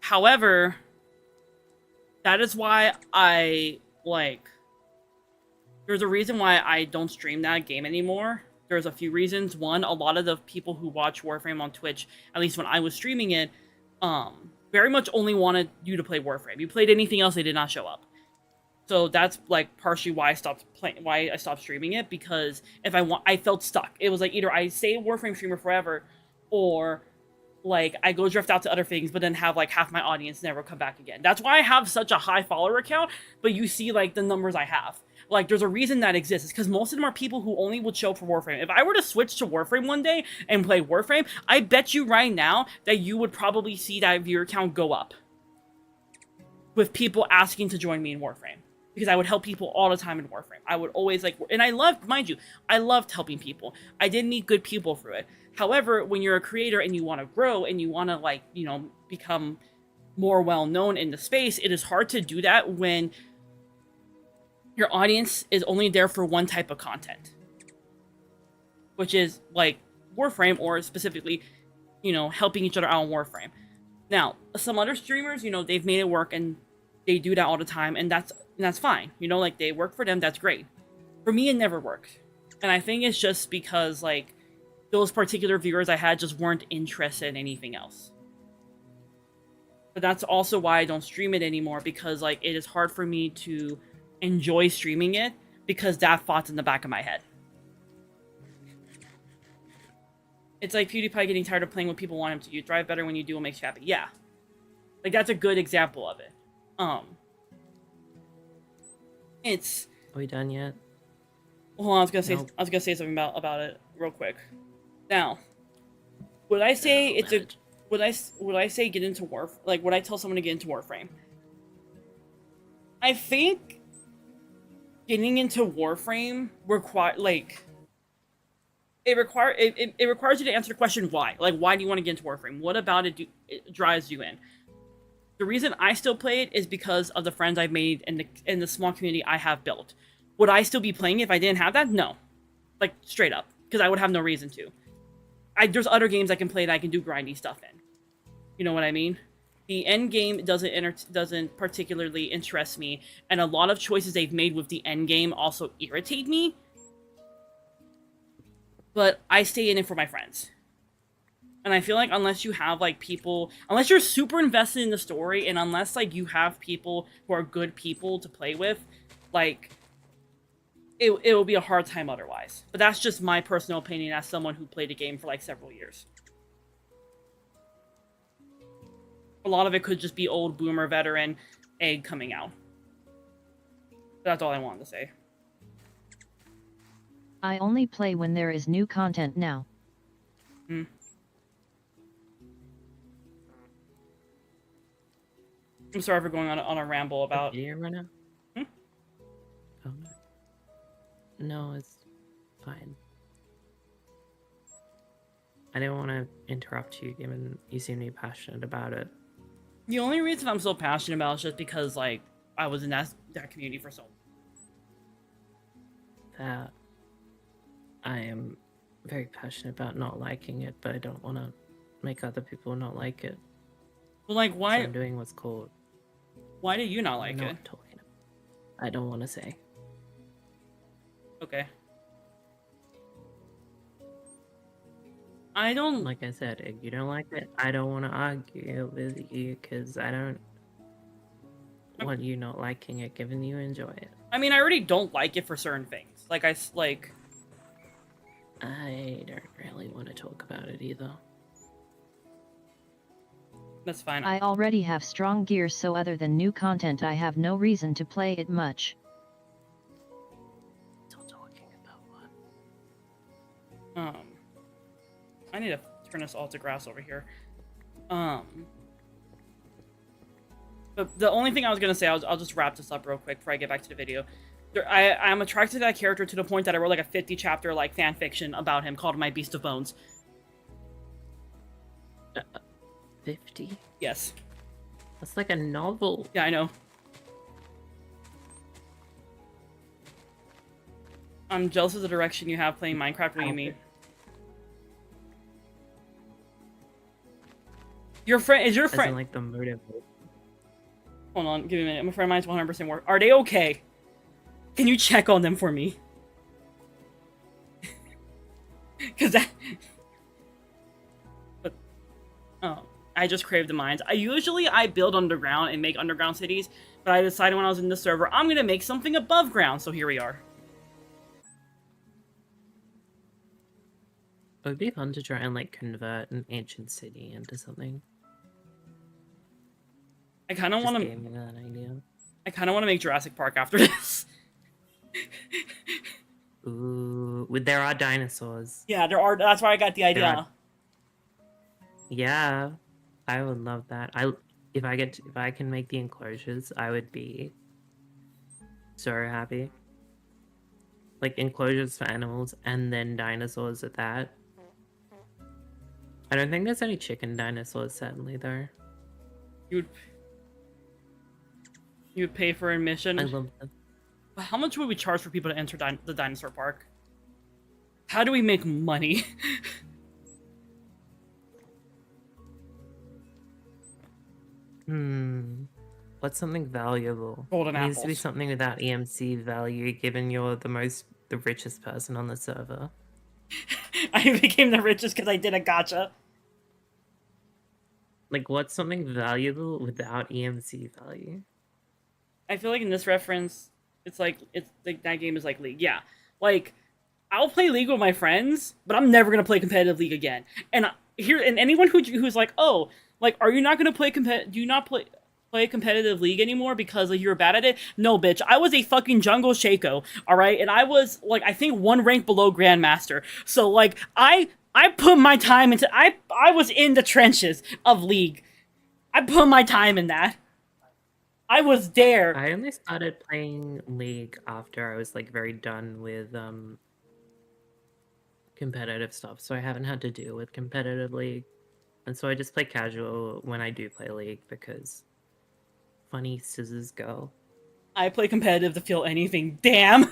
However, that is why there's a reason why I don't stream that game anymore. There's a few reasons. One, a lot of the people who watch Warframe on Twitch, at least when I was streaming it, very much only wanted you to play Warframe. You played anything else, they did not show up. So that's like partially why I stopped streaming it, because if I felt stuck. It was like either I stay a Warframe streamer forever, or like I go drift out to other things, but then have like half my audience never come back again. That's why I have such a high follower count, but you see like the numbers I have. Like, there's a reason that exists. It's because most of them are people who only would show up for Warframe. If I were to switch to Warframe one day and play Warframe, I bet you right now that you would probably see that viewer count go up. With people asking to join me in Warframe. Because I would help people all the time in Warframe. I would always like... And I loved, mind you, I loved helping people. I did meet good people through it. However, when you're a creator and you want to grow and you want to, like, you know, become more well-known in the space, it is hard to do that when your audience is only there for one type of content, which is like Warframe, or specifically, you know, helping each other out on Warframe. Now, some other streamers, you know, they've made it work and they do that all the time, and that's fine. You know, like, they work for them, that's great. For me, it never worked. And I think it's just because, like, those particular viewers I had just weren't interested in anything else. But that's also why I don't stream it anymore, because, like, it is hard for me to enjoy streaming it, because that thought's in the back of my head. It's like PewDiePie getting tired of playing what people want him to. You thrive better when you do what makes you happy. Yeah. Like, that's a good example of it. It's... Are we done yet? Hold on, I was gonna say something about it real quick. Now, would I say it's a... Would I say get into Warframe? Like, would I tell someone to get into Warframe? I think getting into Warframe it requires you to answer the question why. Like, why do you want to get into Warframe? What about it drives you in? The reason I still play it is because of the friends I've made in the small community I have built. Would I still be playing it if I didn't have that? No. Like, straight up. Because I would have no reason to. There's other games I can play that I can do grindy stuff in. You know what I mean? The end game doesn't particularly interest me, and a lot of choices they've made with the end game also irritate me. But I stay in it for my friends. And I feel like unless you have, like, people... Unless you're super invested in the story, and unless, like, you have people who are good people to play with, like, it will be a hard time otherwise. But that's just my personal opinion as someone who played a game for, like, several years. A lot of it could just be old boomer veteran egg coming out. That's all I wanted to say. I only play when there is new content now. Hmm. I'm sorry for going on a ramble about. Video right now? Hmm? Oh, no, it's fine. I didn't want to interrupt you, given you seem to be passionate about it. The only reason I'm so passionate about it is just because, like, I was in that community for so long. That I am very passionate about not liking it, but I don't want to make other people not like it. Well, like, So why? I'm doing what's called Why do you not like not it? talking. I don't want to say. Okay. I don't Like I said, if you don't like it, I don't want to argue with you because I don't want you not liking it, given you enjoy it. I mean, I already don't like it for certain things. Like, I don't really want to talk about it either. That's fine. I already have strong gear, so other than new content I have no reason to play it much. Still talking about what? I need to turn this all to grass over here. But the only thing I was gonna say, I'll just wrap this up real quick before I get back to the video. I'm attracted to that character to the point that I wrote like a 50 chapter like fan fiction about him called My Beast of Bones. 50? Yes. That's like a novel. Yeah, I know. I'm jealous of the direction you have playing Minecraft. What do you mean? Your friend is your As in, friend. like the motive. Hold on, give me a minute. My friend mine's 100% work. Are they okay? Can you check on them for me? Cause that. But oh, I just craved the mines. I build underground and make underground cities, but I decided when I was in the server I'm gonna make something above ground. So here we are. It would be fun to try and like convert an ancient city into something. I kind of Just want to. gave me that idea. I kind of want to make Jurassic Park after this. Ooh, there are dinosaurs. Yeah, there are. That's why I got the idea. are- Yeah, I would love that. If I can make the enclosures, I would be so happy. Like enclosures for animals and then dinosaurs at that. I don't think there's any chicken dinosaurs, sadly, though. You would pay for admission. I love them. But how much would we charge for people to enter the dinosaur park? How do we make money? What's something valuable? Golden It needs to be apples. something without EMC value, given you're the richest person on the server. I became the richest because I did a gacha. Like, what's something valuable without EMC value? I feel like in this reference, it's like that game is like League. Yeah, like I'll play League with my friends, but I'm never gonna play competitive League again. And anyone who's like, oh, like, are you not gonna play Do you not play competitive League anymore because like, you're bad at it? No, bitch. I was a fucking jungle Shaco, all right, and I was like, I think one rank below Grandmaster. So like, I put my time into. I was in the trenches of League. I put my time in that. I was there. I only started playing League after I was like very done with competitive stuff, so I haven't had to deal with competitive League, and so I just play casual when I do play League because funny scissors girl. I play competitive to feel anything. Damn,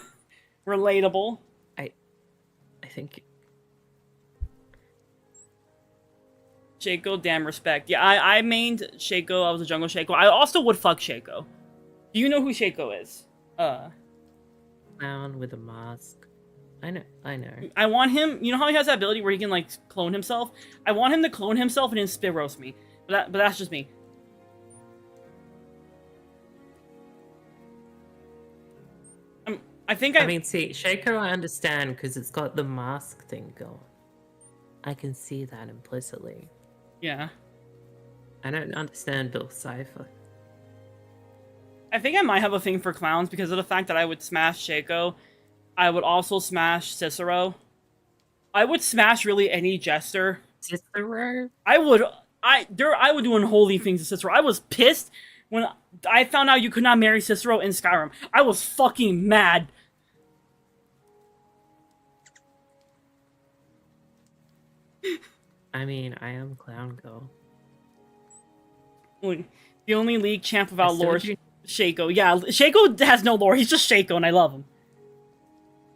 relatable. I think Shaco, damn respect. Yeah, I mained Shaco. I was a jungle Shaco. I also would fuck Shaco. Do you know who Shaco is? clown with a mask. I know. I want him. You know how he has that ability where he can like clone himself? I want him to clone himself and then spit roast me. But that's just me. I mean, see, Shaco I understand because it's got the mask thing going. I can see that implicitly. Yeah. I don't understand Bill Cipher. I think I might have a thing for clowns because of the fact that I would smash Shaco. I would also smash Cicero. I would smash really any jester. Cicero? I would do unholy things to Cicero. I was pissed when I found out you could not marry Cicero in Skyrim. I was fucking mad. I mean, I am Clown Girl. The only league champ without lore, do- Shaco. Yeah, Shaco has no lore. He's just Shaco, and I love him.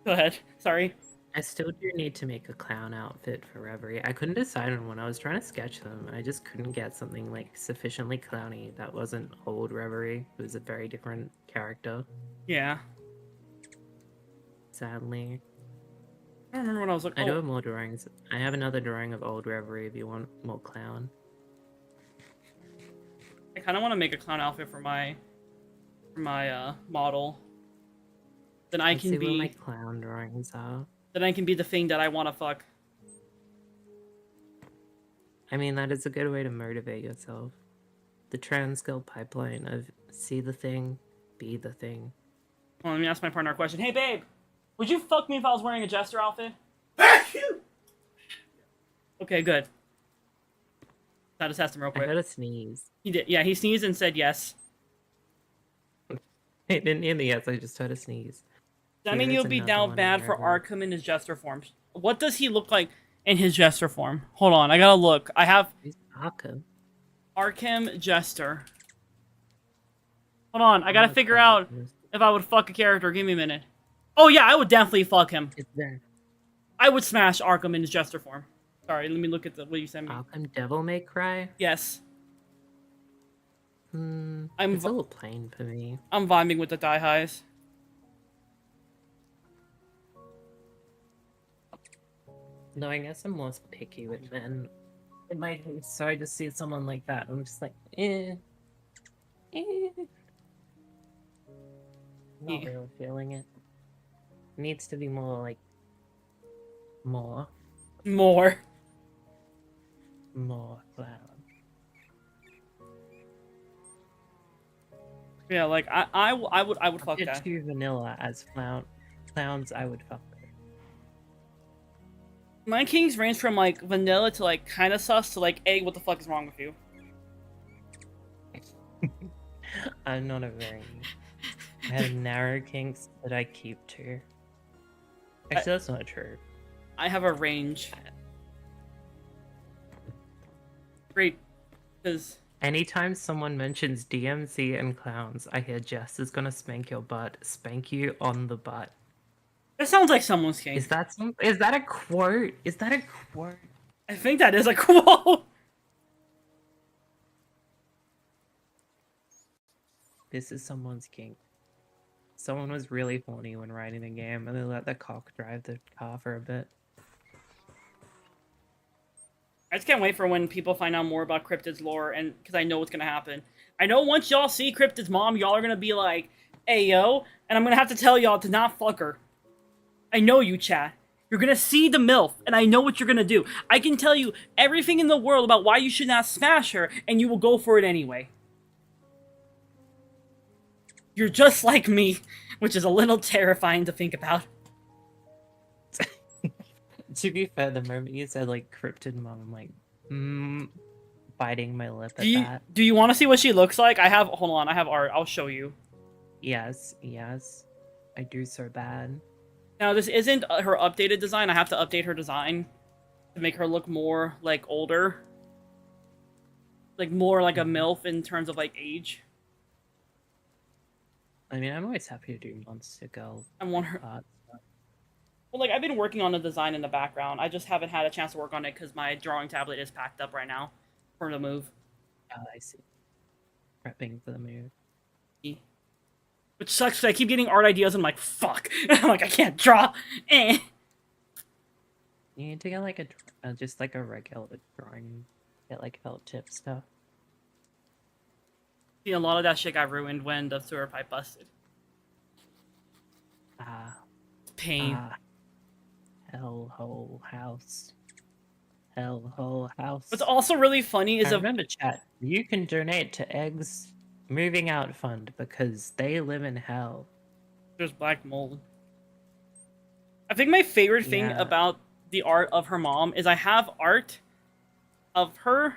Go ahead. Sorry. I still do need to make a clown outfit for Reverie. I couldn't decide on one. I was trying to sketch them. I just couldn't get something like sufficiently clowny that wasn't old Reverie. It was a very different character, Yeah. sadly. I don't remember what I was looking. I do have more drawings. I have another drawing of old Reverie if you want more clown. I kind of want to make a clown outfit for my model. Then I Let's can see be what my clown drawings are. then I can be the thing that I want to fuck. I mean, that is a good way to motivate yourself. The trans skill pipeline of see the thing, be the thing. Well, let me ask my partner a question. Hey, babe, would you fuck me if I was wearing a jester outfit? Okay, good. I just asked him real I quick. gotta sneeze. He did. Yeah, he sneezed and said yes. I didn't hear the yes, I just heard a sneeze. Does that Here mean is you'll be another down one bad for wherever- Arkham in his jester form? What does he look like in his jester form? Hold on, I gotta look. I have He's Arkham. Arkham Jester. Hold on, I gotta figure out if I would fuck a character. Give me a minute. Oh yeah, I would definitely fuck him. Is there I would smash Arkham in his jester form. Sorry, let me look at what you sent me. Arkham Devil May Cry? Yes, Hmm, I'm it's a little plain for me. I'm vibing with the die highs. No, I guess I'm more picky with men. In my case, so I just see someone like that, I'm just like, eh. Not Yeah. really feeling it. Needs to be more like more clown. Yeah, like I would fuck Get that. too vanilla as clowns. I would fuck with. My kings range from like vanilla to like kind of sus to like, hey, what the fuck is wrong with you? I'm not a very. I have narrow kinks that I keep to. Actually, that's not true. I have a range. Great, because Anytime someone mentions DMZ and clowns, I hear Jess is gonna spank your butt. Spank you on the butt. that sounds like someone's king. Is that some? Is that a quote? Is that a quote? I think that is a quote. This is someone's kink. Someone was really horny when riding the game, and they let the cock drive the car for a bit. I just can't wait for when people find out more about Cryptid's lore, and because I know what's gonna happen. I know once y'all see Cryptid's mom, y'all are gonna be like, "Hey yo," and I'm gonna have to tell y'all to not fuck her. I know you, chat. You're gonna see the MILF, and I know what you're gonna do. I can tell you everything in the world about why you should not smash her, and you will go for it anyway. You're just like me, which is a little terrifying to think about. To be fair, the moment you said like cryptid mom, I'm like, biting my lip at that. Do you want to see what she looks like? Hold on, I have art. I'll show you. Yes, I do so bad. Now, this isn't her updated design. I have to update her design to make her look more, like, older. Like, more like a MILF in terms of, like, age. I mean, I'm always happy to do Monster Girl. I want her... Well, like, I've been working on the design in the background. I just haven't had a chance to work on it because my drawing tablet is packed up right now for the move. Oh, I see. Prepping for the move. Which sucks because I keep getting art ideas and I'm like, fuck. I'm like, I can't draw. Eh. You need to get like just like a regular drawing. Get like felt tip stuff. See, a lot of that shit got ruined when the sewer pipe busted. Pain. Hellhole house. Hellhole house. What's also really funny is I remember chat. You can donate to eggs moving out fund because they live in hell. There's black mold. I think my favorite thing Yeah. about the art of her mom is I have art of her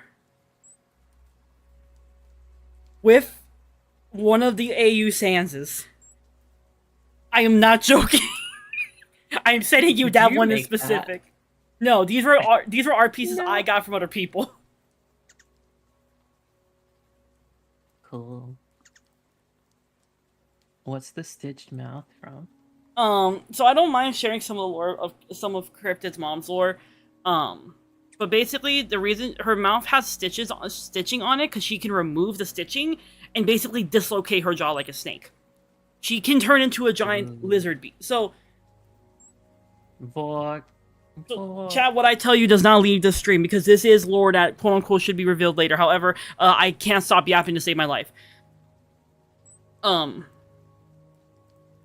with one of the AU Sanses. I am not joking. I am sending you Did that you one in make that? specific. No, these were art pieces No. I got from other people. Cool. What's the stitched mouth from? So I don't mind sharing some of the lore of some of Cryptid's mom's lore. But basically the reason her mouth has stitching on it because she can remove the stitching and basically dislocate her jaw like a snake. She can turn into a giant lizard beast. So chat, what I tell you does not leave the stream because this is lore that quote unquote should be revealed later. However, I can't stop yapping to save my life.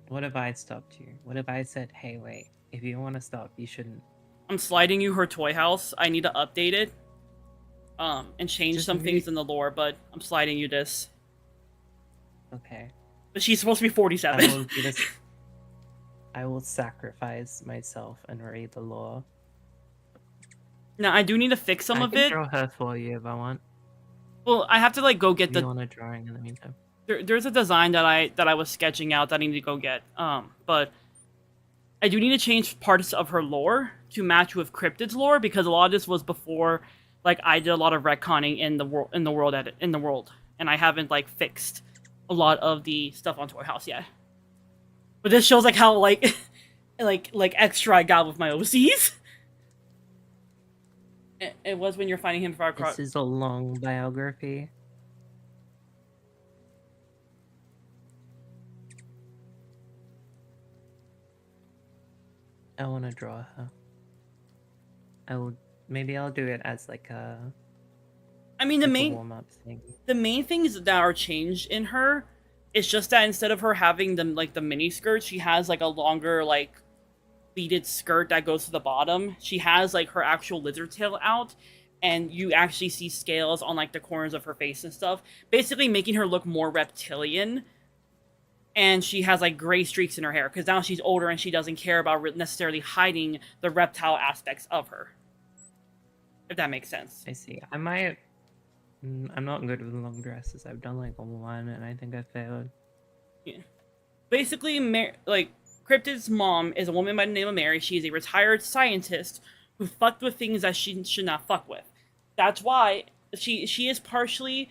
What if I stopped you? What if I said, hey, wait, if you want to stop, you shouldn't? I'm sliding you her toy house. I need to update it. And change some things in the lore, but I'm sliding you this. Okay. But she's supposed to be 47. I will do this. I will sacrifice myself and read the lore. Now, I do need to fix some of I it. can draw her for you if I want. Well, I have to, like, go get If you want a drawing in the meantime. There's a design that I was sketching out that I need to go get. But I do need to change parts of her lore to match with Cryptid's lore because a lot of this was before, like, I did a lot of retconning in the world, and I haven't like fixed a lot of the stuff on Toy House yet. But this shows like how like like extra I got with my OCs. It was when you're finding him for This is a long biography. I want to draw her. Maybe I'll do it as like a. I mean, the warm-up thing. The main things that are changed in her is just that instead of her having them like the mini skirt, she has like a longer like pleated skirt that goes to the bottom. She has like her actual lizard tail out, and you actually see scales on like the corners of her face and stuff, basically making her look more reptilian. And she has like gray streaks in her hair because now she's older and she doesn't care about necessarily hiding the reptile aspects of her. If that makes sense. I see. I might. I'm not good with long dresses. I've done like one, and I think I failed. Yeah. Basically, like Cryptid's mom is a woman by the name of Mary. She is a retired scientist who fucked with things that she should not fuck with. That's why she is partially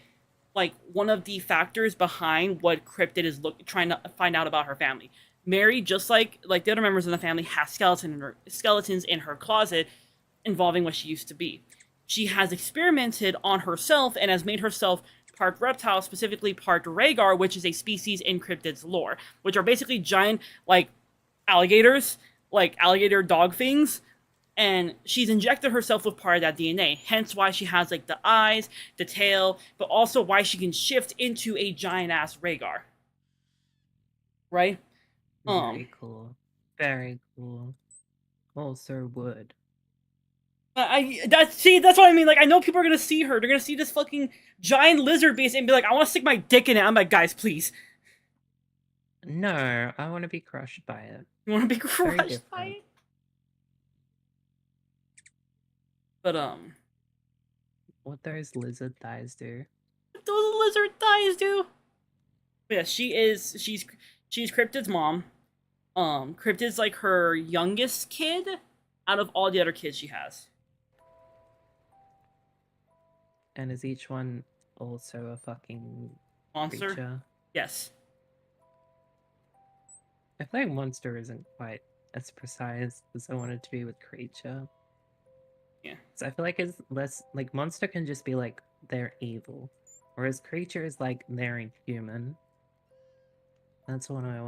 like one of the factors behind what Cryptid is trying to find out about her family. Mary, just like the other members of the family, has skeletons in her closet involving what she used to be. She has experimented on herself and has made herself part reptile, specifically part Rhaegar, which is a species in Cryptid's lore, which are basically giant, like, alligators, like alligator dog things, and she's injected herself with part of that DNA, hence why she has, like, the eyes, the tail, but also why she can shift into a giant-ass Rhaegar. Right? Very cool. Very cool. Also wood. That's what I mean. Like, I know people are gonna see her. They're gonna see this fucking giant lizard beast and be like, I want to stick my dick in it. I'm like, guys, please. No, I want to be crushed by it. You want to be crushed by it? But, what those lizard thighs do? What those lizard thighs do? But yeah, she's Cryptid's mom. Cryptid's like her youngest kid out of all the other kids she has. And is each one also a fucking monster? Creature? Yes. I feel like monster isn't quite as precise as I wanted to be with creature. Yeah. So I feel like it's less like monster can just be like they're evil, whereas creature is like they're inhuman. That's what I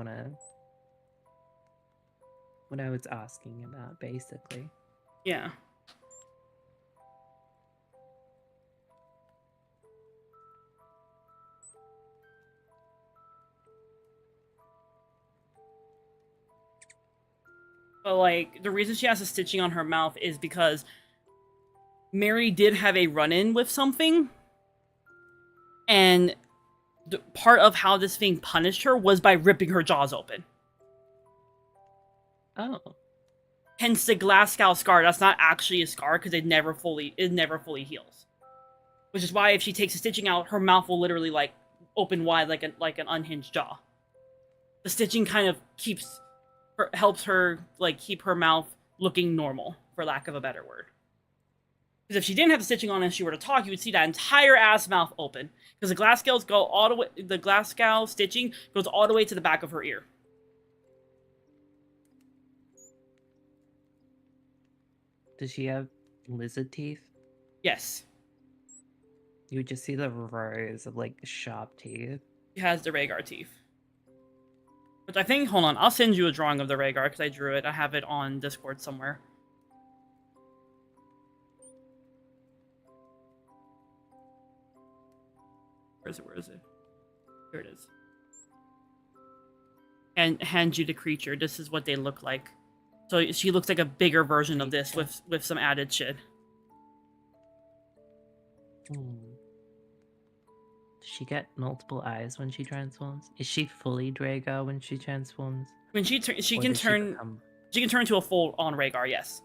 was asking about, basically. Yeah. But, like, the reason she has the stitching on her mouth is because Mary did have a run-in with something, and part of how this thing punished her was by ripping her jaws open. Oh. Hence the Glasgow scar. That's not actually a scar because it never fully heals. Which is why if she takes the stitching out, her mouth will literally like open wide like an unhinged jaw. The stitching kind of helps her like keep her mouth looking normal, for lack of a better word. Because if she didn't have the stitching on and she were to talk, you would see that entire ass mouth open. Because the Glasgow stitching goes all the way to the back of her ear. Does she have lizard teeth? Yes. You would just see the rows of like sharp teeth. She has the Rhaegar teeth. Which I think, hold on, I'll send you a drawing of the Rhaegar because I drew it. I have it on Discord somewhere. Where is it? Here it is. And hand you the creature. This is what they look like. So she looks like a bigger version of this with some added shit. Does she get multiple eyes when she transforms? Is she fully Dragar when she transforms? When she can turn into a full-on Rhaegar, yes.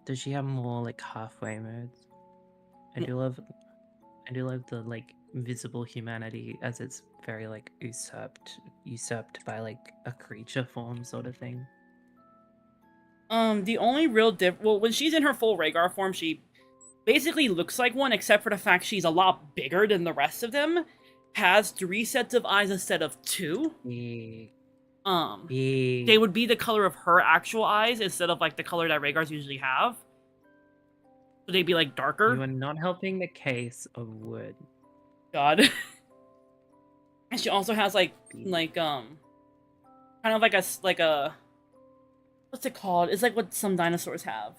Does she have more like halfway modes? I do love the like visible humanity as it's very like usurped by like a creature form sort of thing. The only real when she's in her full Rhaegar form, she basically looks like one, except for the fact she's a lot bigger than the rest of them. Has 3 sets of eyes instead of 2. They would be the color of her actual eyes instead of like the color that Rhaegars usually have. So they'd be like darker. You are not helping the case of wood. God. And she also has kind of like a what's it called? It's like what some dinosaurs have.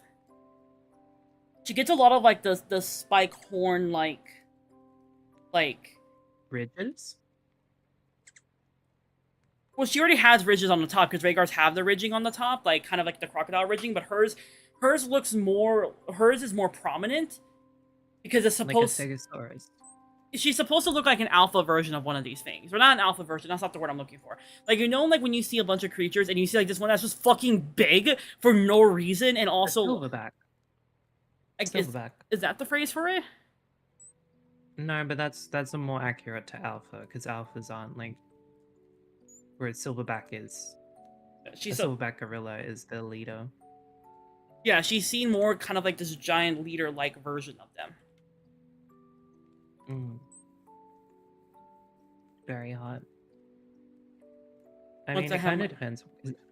She gets a lot of like the spike horn like ridges. Well, she already has ridges on the top because Rhaegars have the ridging on the top, like kind of like the crocodile ridging, but hers is more prominent because it's supposed like a Stegosaurus. She's supposed to look like an alpha version of one of these things. Or not an alpha version, that's not the word I'm looking for. Like, you know, like when you see a bunch of creatures and you see like this one that's just fucking big for no reason and also Silverback. Silverback. Is that the phrase for it? No, but that's a more accurate to alpha because alphas aren't like whereas Silverback is. She's a Silverback gorilla is the leader. Yeah, she's seen more kind of like this giant leader-like version of them. Very hot. I mean, it kind of depends.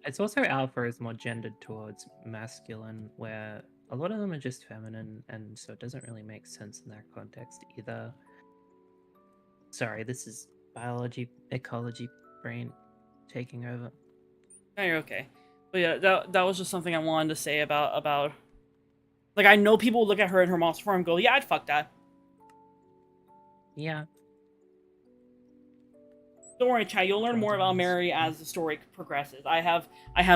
It's also alpha is more gendered towards masculine, where a lot of them are just feminine, and so it doesn't really make sense in that context either. Sorry, this is biology, ecology brain taking over. No, you're okay. But yeah, that was just something I wanted to say about like, I know people look at her in her monster form and go, yeah, I'd fuck that. Yeah. Don't worry, Chad. You'll learn more about Mary as the story progresses. I have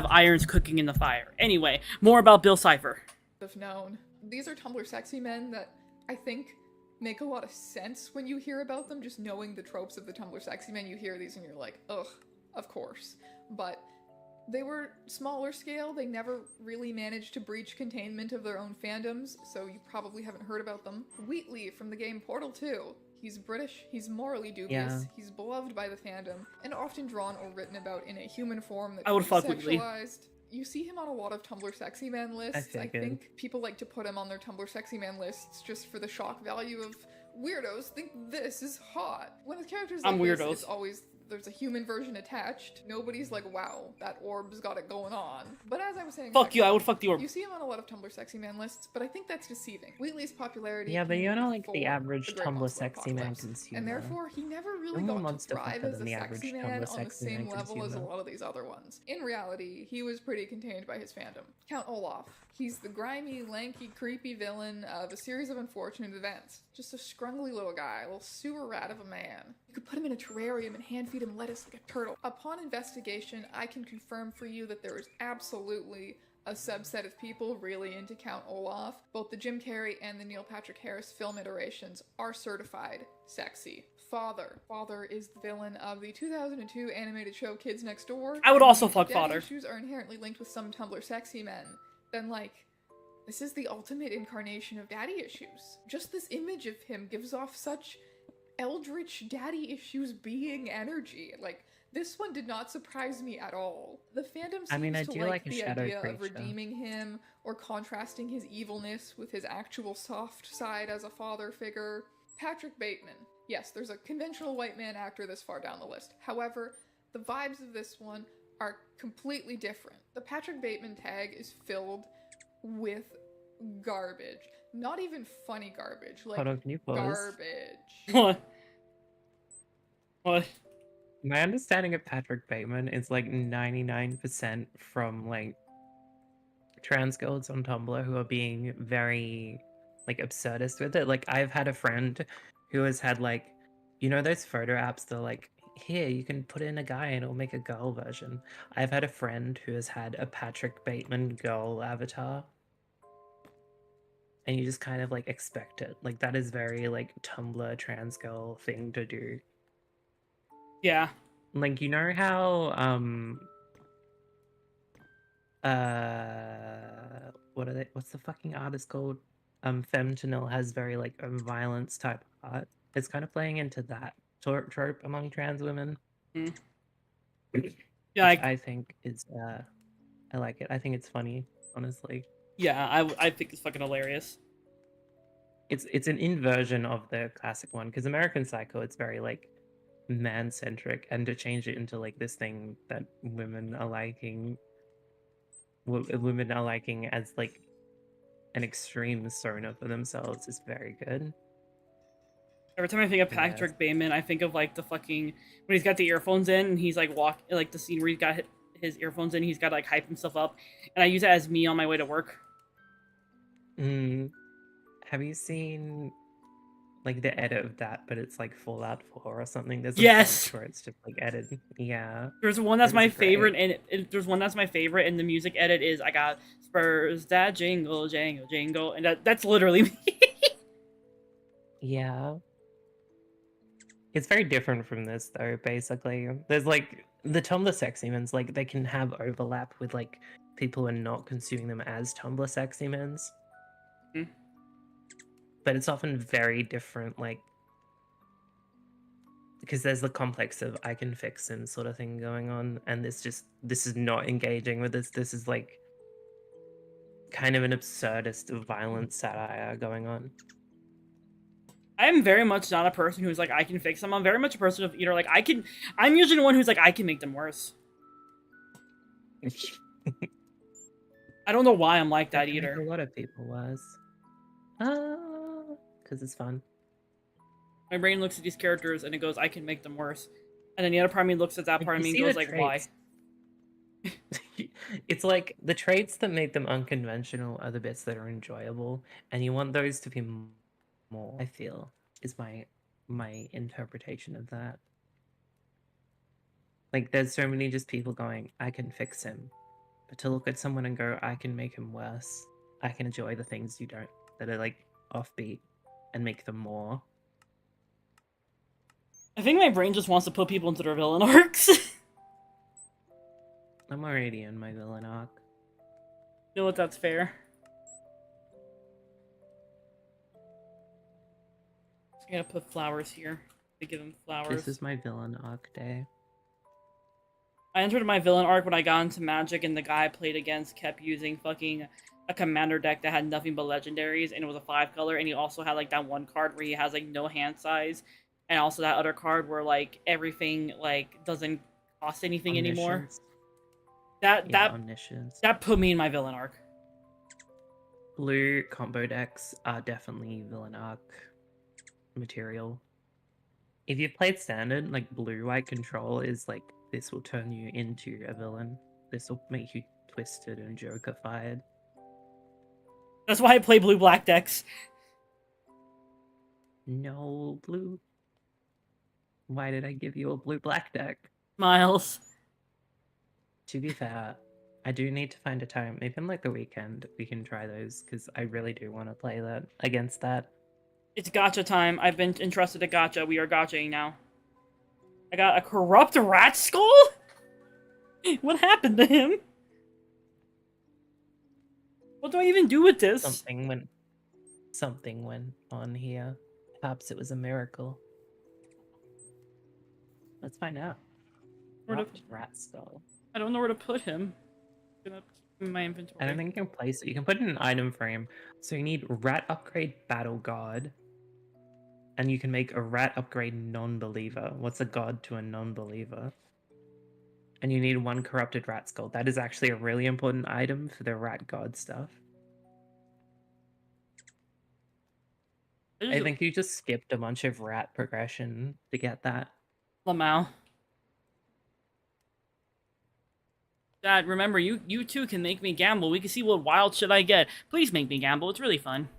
irons cooking in the fire. Anyway, more about Bill Cipher. Have known. These are Tumblr sexy men that I think make a lot of sense when you hear about them. Just knowing the tropes of the Tumblr sexy men, you hear these and you're like, ugh, of course. But they were smaller scale. They never really managed to breach containment of their own fandoms, so you probably haven't heard about them. Wheatley from the game Portal 2. He's British, he's morally dubious, he's beloved by the fandom, and often drawn or written about in a human form that is sexualized. You see him on a lot of Tumblr sexy man lists. I think people like to put him on their Tumblr sexy man lists just for the shock value of weirdos think this is hot. When the characters like this, it's always there's a human version attached. Nobody's like, wow, that orb's got it going on. But as I was saying, fuck you, I would fuck the orb. You see him on a lot of Tumblr sexy man lists, but I think that's deceiving. Wheatley's popularity. Yeah, but you're not like the average Tumblr sexy man consumer. And therefore, he never really got to thrive as a sexy man on the same level as a lot of these other ones. In reality, he was pretty contained by his fandom. Count Olaf. He's the grimy, lanky, creepy villain of a series of unfortunate events. Just a scrungly little guy, a little sewer rat of a man. You could put him in a terrarium and hand feed him lettuce like a turtle. Upon investigation, I can confirm for you that there is absolutely a subset of people really into Count Olaf. Both the Jim Carrey and the Neil Patrick Harris film iterations are certified sexy. Father. Father is the villain of the 2002 animated show Kids Next Door. I would And also if fuck daddy Father. issues are inherently linked with some Tumblr sexy men, then like, this is the ultimate incarnation of daddy issues. Just this image of him gives off such eldritch daddy issues being energy. Like, this one did not surprise me at all. The fandom seems I mean, I to do like like a the shadow idea of creature. redeeming him or contrasting his evilness with his actual soft side as a father figure. Patrick Bateman. Yes, there's a conventional white man actor this far down the list. However, the vibes of this one are completely different. The Patrick Bateman tag is filled with garbage. Not even funny garbage, like Hold on, can you pause? garbage. What? What? My understanding of Patrick Bateman is like 99% from like trans girls on Tumblr who are being very like absurdist with it. Like I've had a friend who has had like, you know, those photo apps that are like, here you can put in a guy and it'll make a girl version. I've had a friend who has had a Patrick Bateman girl avatar. And you just kind of like expect it. Like that is very like Tumblr trans girl thing to do. Yeah. Like you know how what's the fucking artist called? Femtanil has very like violence type art. It's kind of playing into that trope among trans women. Mm. Which Yeah, I think is I like it. I think it's funny, honestly. yeah, I think it's fucking hilarious. It's an inversion of the classic one because American Psycho, it's very like man centric, and to change it into like this thing that women are liking as like an extreme persona for themselves is very good. Every time I think of Yes. Patrick Bateman, I think of like the fucking when he's got the earphones in and he's like like the scene where he's got his earphones in, he's got to like hype himself up, and I use that as me on my way to work. Have you seen like the edit of that, but it's like Fallout 4 or something? There's a Yes! bunch where it's just like edited. Yeah. There's one that's Those my are great. favorite, and there's one that's my favorite, and the music edit is I got Spurs that jingle, jangle, jingle, and that's literally me. Yeah. It's very different from this though, basically. There's like the Tumblr sexy men's, like they can have overlap with like people who are not consuming them as Tumblr sexy men's. Mm. But it's often very different, like because there's the complex of I can fix him sort of thing going on, and this is not engaging with this. This is like kind of an absurdist violent satire going on. I am very much not a person who's like I can fix them. I'm very much a person of either like I'm usually the one who's like I can make them worse. I don't know why I'm like that either. A lot of people was. Because it's fun. My brain looks at these characters and it goes, I can make them worse. And then the other part of me looks at that part of me and goes like, why? It's like the traits that make them unconventional are the bits that are enjoyable, and you want those to be more, I feel, is my interpretation of that. Like there's so many just people going, I can fix him. But to look at someone and go, I can make him worse. I can enjoy the things you don't, that are like offbeat, and make them more. I think my brain just wants to put people into their villain arcs. I'm already in my villain arc. Feel that that's fair. I gotta put flowers here to give them flowers. This is my villain arc day. I entered my villain arc when I got into Magic, and the guy I played against kept using fucking a commander deck that had nothing but legendaries, and it was a 5-color, and he also had like that one card where he has like no hand size, and also that other card where like everything like doesn't cost anything anymore. Omniscience. That put me in my villain arc. Blue combo decks are definitely villain arc material. If you've played standard, like blue-white control is like, this will turn you into a villain. This will make you twisted and joker-fied. That's why I play blue-black decks. No, blue. Why did I give you a blue-black deck? Miles. To be fair, I do need to find a time. Maybe on like the weekend we can try those, because I really do want to play that against that. It's gacha time. I've been entrusted to gacha. We are gachaing now. I got a corrupt rat skull? What happened to him? What do I even do with this? Something went on here. Perhaps it was a miracle. Let's find out. Corrupt rat skull. I don't know where to put him. I'm gonna keep him in my inventory. I don't think you can place it. You can put it in an item frame. So you need rat upgrade battle god. And you can make a rat upgrade non-believer. What's a god to a non-believer? And you need 1 corrupted rat skull. That is actually a really important item for the rat god stuff. I think you just skipped a bunch of rat progression to get that. Lamau. Dad, remember, you too can make me gamble. We can see what wild shit I get. Please make me gamble. It's really fun.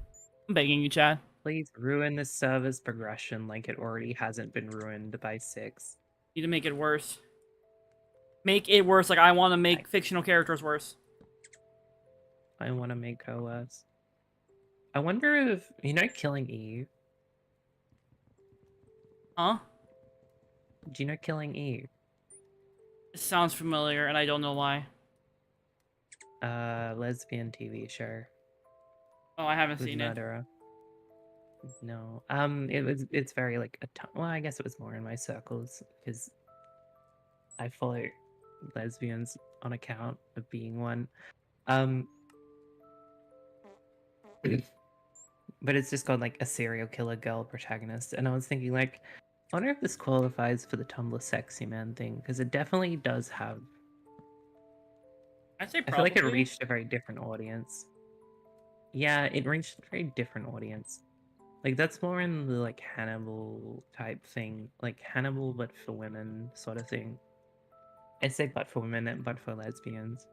I'm begging you, Chad. Please ruin the server's progression like it already hasn't been ruined by 6. You need to make it worse. Make it worse, like I want to make fictional characters worse. I want to make her worse. I wonder if, you know, Killing Eve? Huh? Do you know Killing Eve? It sounds familiar, and I don't know why. Lesbian TV show. Oh, I haven't With seen it. murderer. No. It's very like well, I guess it was more in my circles because I follow lesbians on account of being one. But it's just called like a serial killer girl protagonist, and I was thinking like, I wonder if this qualifies for the Tumblr sexy man thing because it definitely does have. I'd say I probably. feel like it reached a very different audience. Yeah, it reached a very different audience. Like, that's more in the, like, Hannibal type thing. Like, Hannibal, but for women sort of thing. I say but for women and but for lesbians.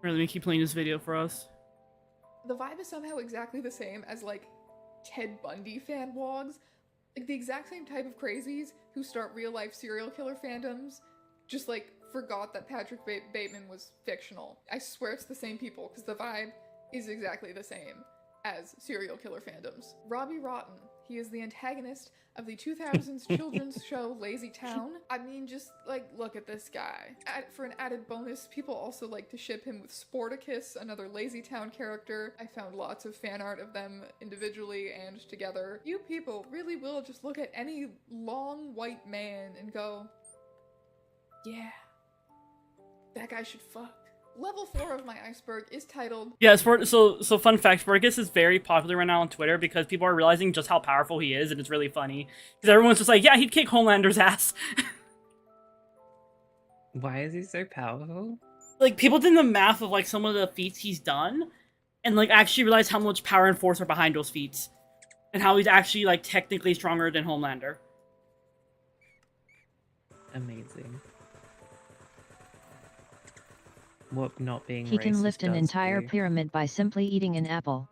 Really, let me keep playing this video for us. The vibe is somehow exactly the same as, like, Ted Bundy fan blogs. Like, the exact same type of crazies who start real-life serial killer fandoms just, like, forgot that Patrick Bateman was fictional. I swear it's the same people, because the vibe is exactly the same as serial killer fandoms. Robbie Rotten. He is the antagonist of the 2000s children's show Lazy Town. I mean, just, like, look at this guy. For an added bonus, people also like to ship him with Sporticus, another Lazy Town character. I found lots of fan art of them individually and together. You people really will just look at any long white man and go, yeah, that guy should fuck. Level 4 of my iceberg is titled... Yeah, so fun fact, Sporticus is very popular right now on Twitter because people are realizing just how powerful he is, and it's really funny. Because everyone's just like, yeah, he'd kick Homelander's ass. Why is he so powerful? Like, people did the math of, like, some of the feats he's done, and, like, actually realized how much power and force are behind those feats. And how he's actually, like, technically stronger than Homelander. Amazing. What not being He can racist lift an does entire to- pyramid by simply eating an apple.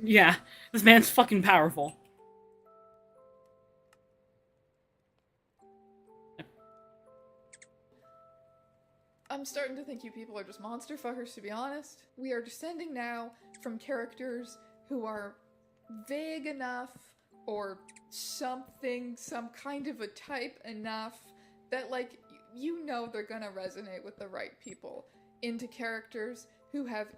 Yeah, this man's fucking powerful. I'm starting to think you people are just monster fuckers, to be honest. We are descending now from characters who are vague enough or something, some kind of a type enough that, like, you know they're gonna resonate with the right people, into characters who have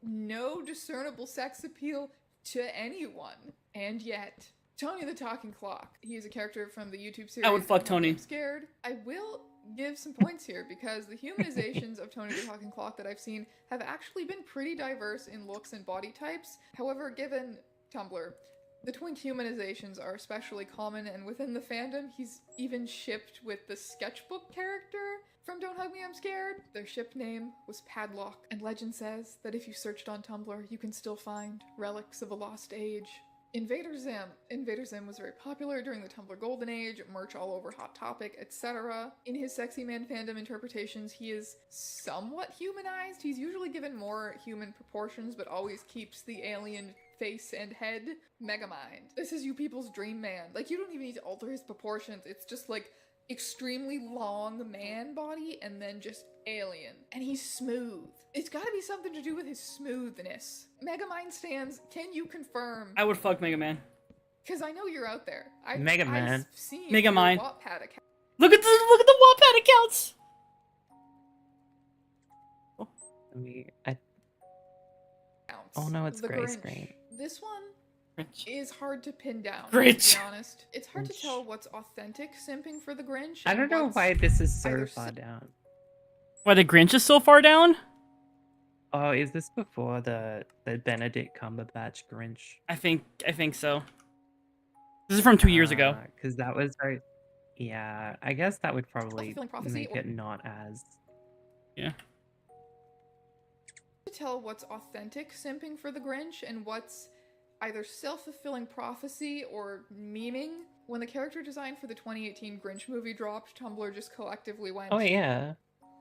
no discernible sex appeal to anyone. And yet, Tony the Talking Clock. He is a character from the YouTube series. I would fuck Tony. I'm Scared. I will give some points here because the humanizations of Tony the Talking Clock that I've seen have actually been pretty diverse in looks and body types. However, given Tumblr, the twink humanizations are especially common, and within the fandom, he's even shipped with the sketchbook character from Don't Hug Me, I'm Scared. Their ship name was Padlock, and legend says that if you searched on Tumblr, you can still find relics of a lost age. Invader Zim was very popular during the Tumblr Golden Age, merch all over Hot Topic, etc. In his sexy man fandom interpretations, he is somewhat humanized. He's usually given more human proportions, but always keeps the alien face and head. Megamind. This is you people's dream man. Like, you don't even need to alter his proportions. It's just like, extremely long man body and then just alien. And he's smooth. It's gotta be something to do with his smoothness. Megamind stands, can you confirm? I would fuck Mega Man. Because I know you're out there. Mega Man. I've seen Megamind. your Wattpad account. Look at the Wattpad accounts. Oh no, it's The gray Grinch. screen. This one Grinch. is hard to pin down, Grinch. to be honest. It's hard to Grinch. tell what's authentic simping for the Grinch. I and don't know what's why this is so either far down. Why the Grinch is so far down? Oh, is this before the Benedict Cumberbatch Grinch? I think so. This is from 2 years ago. Because that was very... Yeah, I guess that would probably Self-fulfilling prophecy make or- it not as... Yeah. To tell what's authentic simping for the Grinch and what's either self-fulfilling prophecy or memeing. When the character design for the 2018 Grinch movie dropped, Tumblr just collectively went, Oh yeah.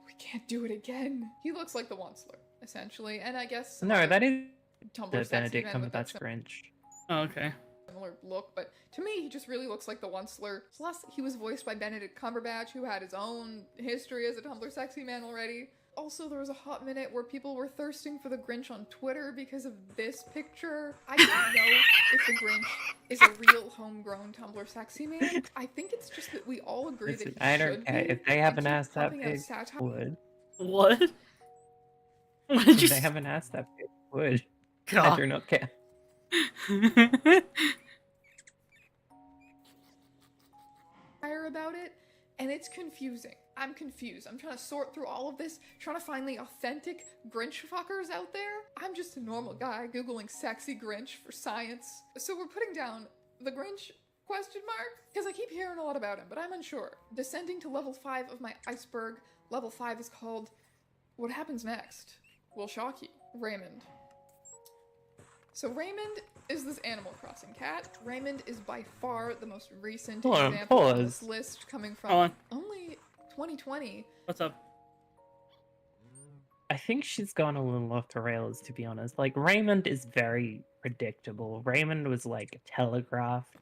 we can't do it again. He looks like the Onceler, essentially, and I guess No, that is Tumblr the sexy Benedict men with that Cumberbatch Grinch. Oh, okay. similar look, but to me, he just really looks like the Onceler. Plus, he was voiced by Benedict Cumberbatch, who had his own history as a Tumblr sexy man already. Also, there was a hot minute where people were thirsting for the Grinch on Twitter because of this picture. I don't know if the Grinch is a real homegrown Tumblr sexy man. I think it's just that we all agree Listen, that he I don't should care. be, If they and haven't keep asked that pumping out big, satire. would. What? What did you If they say? haven't asked that big, would. I God. do not care. About it, and it's confusing. I'm confused. I'm trying to sort through all of this, trying to find the authentic Grinch fuckers out there. I'm just a normal guy googling sexy Grinch for science. So we're putting down the Grinch question mark? Because I keep hearing a lot about him, but I'm unsure. Descending to level 5 of my iceberg. Level 5 is called What Happens Next Will Shock You. Raymond. So Raymond is this Animal Crossing cat. Raymond is by far the most recent Hold on, example on this pause. list, coming from Hold on. only 2020. What's up? I think she's gone a little off the rails, to be honest. Like, Raymond is very predictable. Raymond was like telegraphed.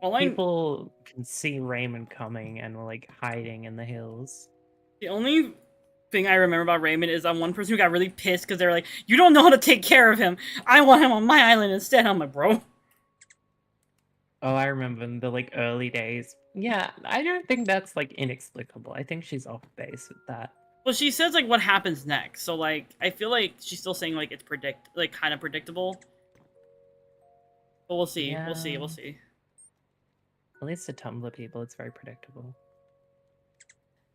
Well, People can see Raymond coming and were like hiding in the hills. the only thing I remember about Raymond is that one person who got really pissed because they were like, "You don't know how to take care of him. I want him on my island instead." I'm like, bro. Oh, I remember in the like early days. Yeah, I don't think that's like inexplicable. I think she's off base with that. Well, she says like what happens next, so like I feel like she's still saying like it's kind of predictable. But we'll see. We'll see. Yeah. We'll see. At least to Tumblr people, it's very predictable.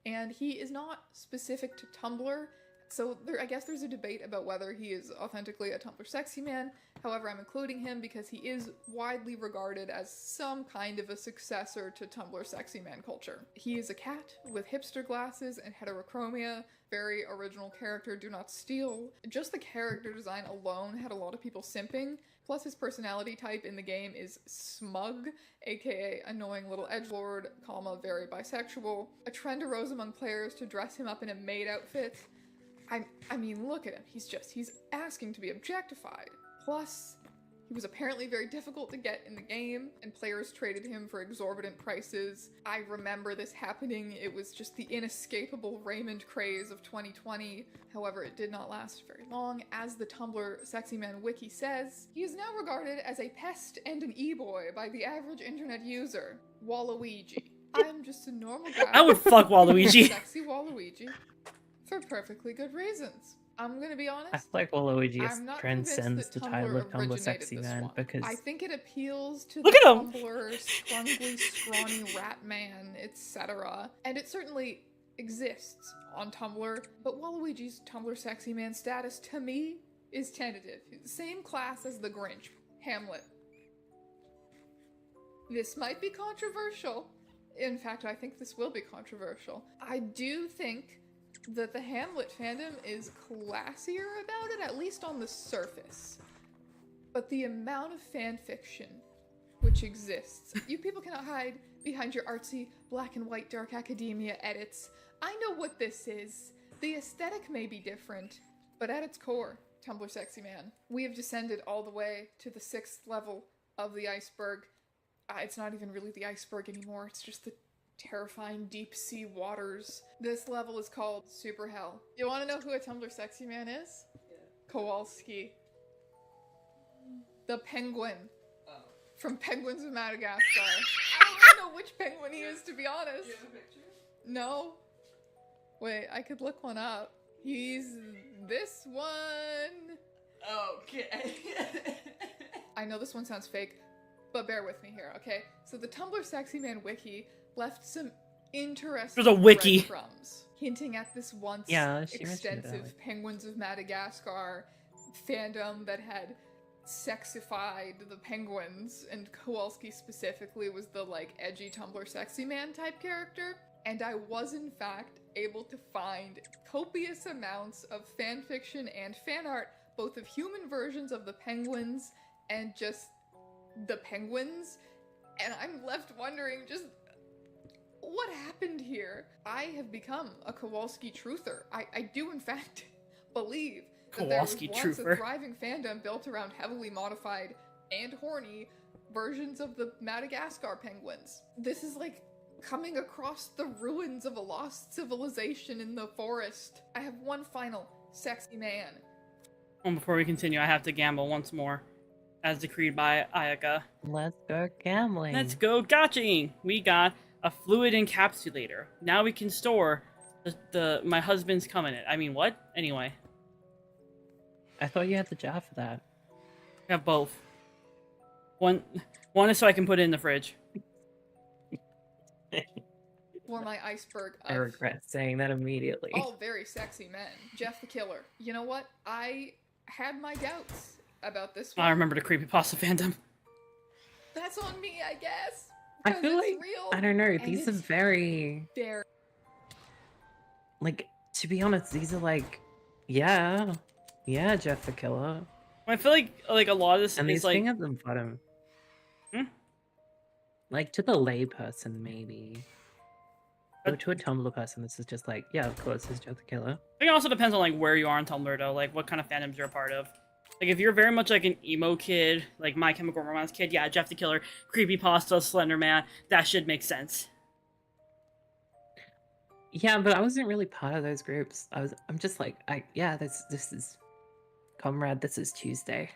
And he is not specific to Tumblr, so I guess there's a debate about whether he is authentically a Tumblr sexy man. However, I'm including him because he is widely regarded as some kind of a successor to Tumblr sexy man culture. He is a cat with hipster glasses and heterochromia, very original character, do not steal. Just the character design alone had a lot of people simping. Plus his personality type in the game is smug, aka annoying little edgelord, very bisexual. A trend arose among players to dress him up in a maid outfit. I mean, look at him. He's asking to be objectified. Plus, he was apparently very difficult to get in the game, and players traded him for exorbitant prices. I remember this happening. It was just the inescapable Raymond craze of 2020. However, it did not last very long. As the Tumblr Sexy Man wiki says, he is now regarded as a pest and an e-boy by the average internet user. Waluigi. I'm just a normal guy. I would fuck Waluigi. Sexy Waluigi. For perfectly good reasons. I'm gonna be honest. I feel like Waluigi I'm not transcends convinced the that title of Tumblr Tumblr originated Sexy this Man one. because I think it appeals to Look the at him! Tumblr, scrungly, scrawny rat man, etc. And it certainly exists on Tumblr, but Waluigi's Tumblr sexy man status, to me, is tentative. Same class as the Grinch, Hamlet. This might be controversial. In fact, I think this will be controversial. I do think that the Hamlet fandom is classier about it, at least on the surface. But the amount of fanfiction which exists, you people cannot hide behind your artsy black and white dark academia edits. I know what this is. The aesthetic may be different, but at its core, Tumblr Sexy Man. We have descended all the way to the 6th level of the iceberg. It's not even really the iceberg anymore, it's just the terrifying deep sea waters. This level is called Super Hell. You want to know who a Tumblr sexy man is? Yeah. Kowalski. The penguin. Oh. From Penguins of Madagascar. I don't even know which penguin he is, to be honest. Do you have a picture? No. Wait, I could look one up. He's this one. Okay. I know this one sounds fake, but bear with me here, okay? So the Tumblr Sexy Man wiki left some interesting There's a wiki breadcrumbs, hinting at this once extensive Penguins of Madagascar fandom that had sexified the penguins, and Kowalski specifically was the like edgy Tumblr Sexy Man type character. And I was in fact able to find copious amounts of fanfiction and fan art, both of human versions of the penguins and just the penguins, and I'm left wondering just what happened here. I have become a Kowalski truther. I do in fact believe that Kowalski there was once truther. a thriving fandom built around heavily modified and horny versions of the Madagascar penguins. This is like coming across the ruins of a lost civilization in the forest. I have one final sexy man. And before we continue, I have to gamble once more, as decreed by Ayaka. Let's go gambling. Let's go gotching! We got a fluid encapsulator. Now we can store my husband's covenant. I mean, what? Anyway. I thought you had the job for that. I have both. One is so I can put it in the fridge. Or my iceberg of I regret saying that immediately. all very sexy men. Jeff the Killer. You know what? I had my doubts about this one. I remember the creepypasta fandom. That's on me, I guess. I 'Cause feel it's like, real, I don't know, and these are it's very, very like, to be honest, these are like, yeah, Jeff the Killer. I feel like a lot of this And is these like... thing at the bottom. Hmm? Like, to the layperson, maybe. Or to a Tumblr person, this is just like, yeah, of course, it's Jeff the Killer. I think it also depends on like where you are on Tumblr though, like what kind of fandoms you're a part of. Like if you're very much like an emo kid, like My Chemical Romance kid, yeah, Jeff the Killer, Creepypasta, Slender Man, that should make sense. Yeah, but I wasn't really part of those groups. I'm just like, this is Comrade, this is Tuesday.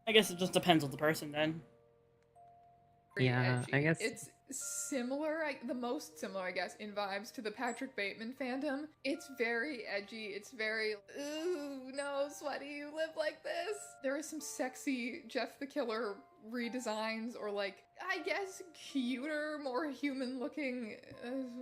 I guess it just depends on the person then. Yeah, edgy. I guess. It's similar, the most similar, I guess, in vibes to the Patrick Bateman fandom. It's very edgy. It's very, ooh, no, Sweaty, you live like this. There is some sexy Jeff the Killer redesigns, or like, I guess, cuter, more human-looking,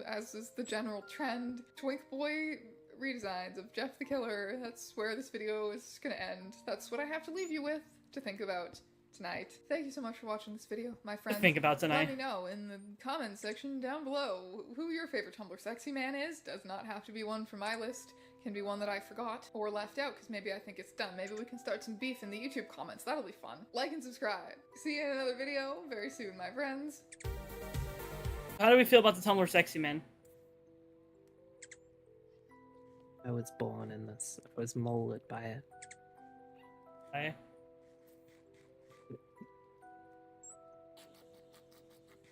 as is the general trend, Twink Boy redesigns of Jeff the Killer. That's where this video is gonna end. That's what I have to leave you with to think about tonight. Thank you so much for watching this video, my friends. Think about tonight. Let me know in the comments section down below who your favorite Tumblr sexy man is. Does not have to be one from my list. Can be one that I forgot or left out because maybe I think it's dumb. Maybe we can start some beef in the YouTube comments. That'll be fun. Like and subscribe. See you in another video very soon, my friends. How do we feel about the Tumblr sexy man? I was born in this. I was molded by it. I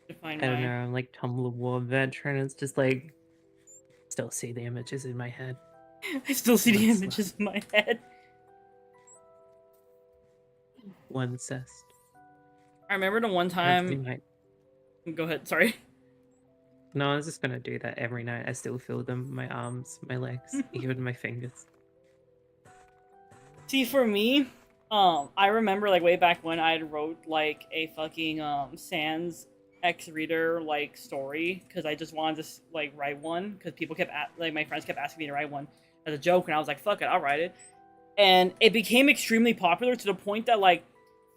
define I don't my... know, I'm like Tumblr war veteran. It's just like, still see the images in my head. I still see the That's images in my head. One cest. I remember the one time... Go ahead, sorry. No, I was just gonna do that every night. I still feel them. My arms, my legs, even my fingers. See, for me, I remember like way back when I wrote like a fucking Sans X-Reader like story because I just wanted to like write one because people kept like my friends kept asking me to write one as a joke, and I was like, fuck it, I'll write it. And it became extremely popular to the point that like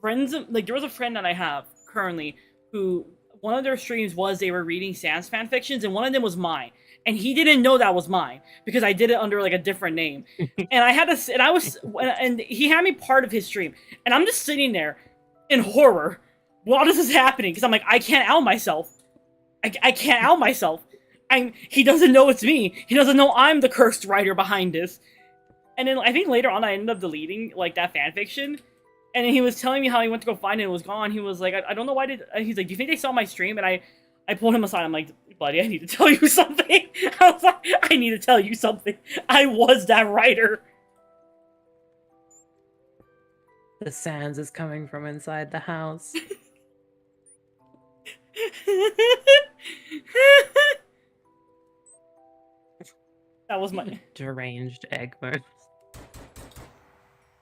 friends, like there was a friend that I have currently who one of their streams was they were reading Sans fanfictions, and one of them was mine. And he didn't know that was mine because I did it under like a different name. And I had to, and he had me part of his stream. And I'm just sitting there in horror while this is happening because I'm like, I can't out myself. I can't out myself. And he doesn't know it's me. He doesn't know I'm the cursed writer behind this. And then I think later on I ended up deleting like that fanfiction. And then he was telling me how he went to go find it and it was gone. He was like, I don't know why he's like, do you think they saw my stream? And I pulled him aside. I'm like, buddy, I need to tell you something. I was like, I need to tell you something. I was that writer. The sands is coming from inside the house. That was my Deranged egg mode.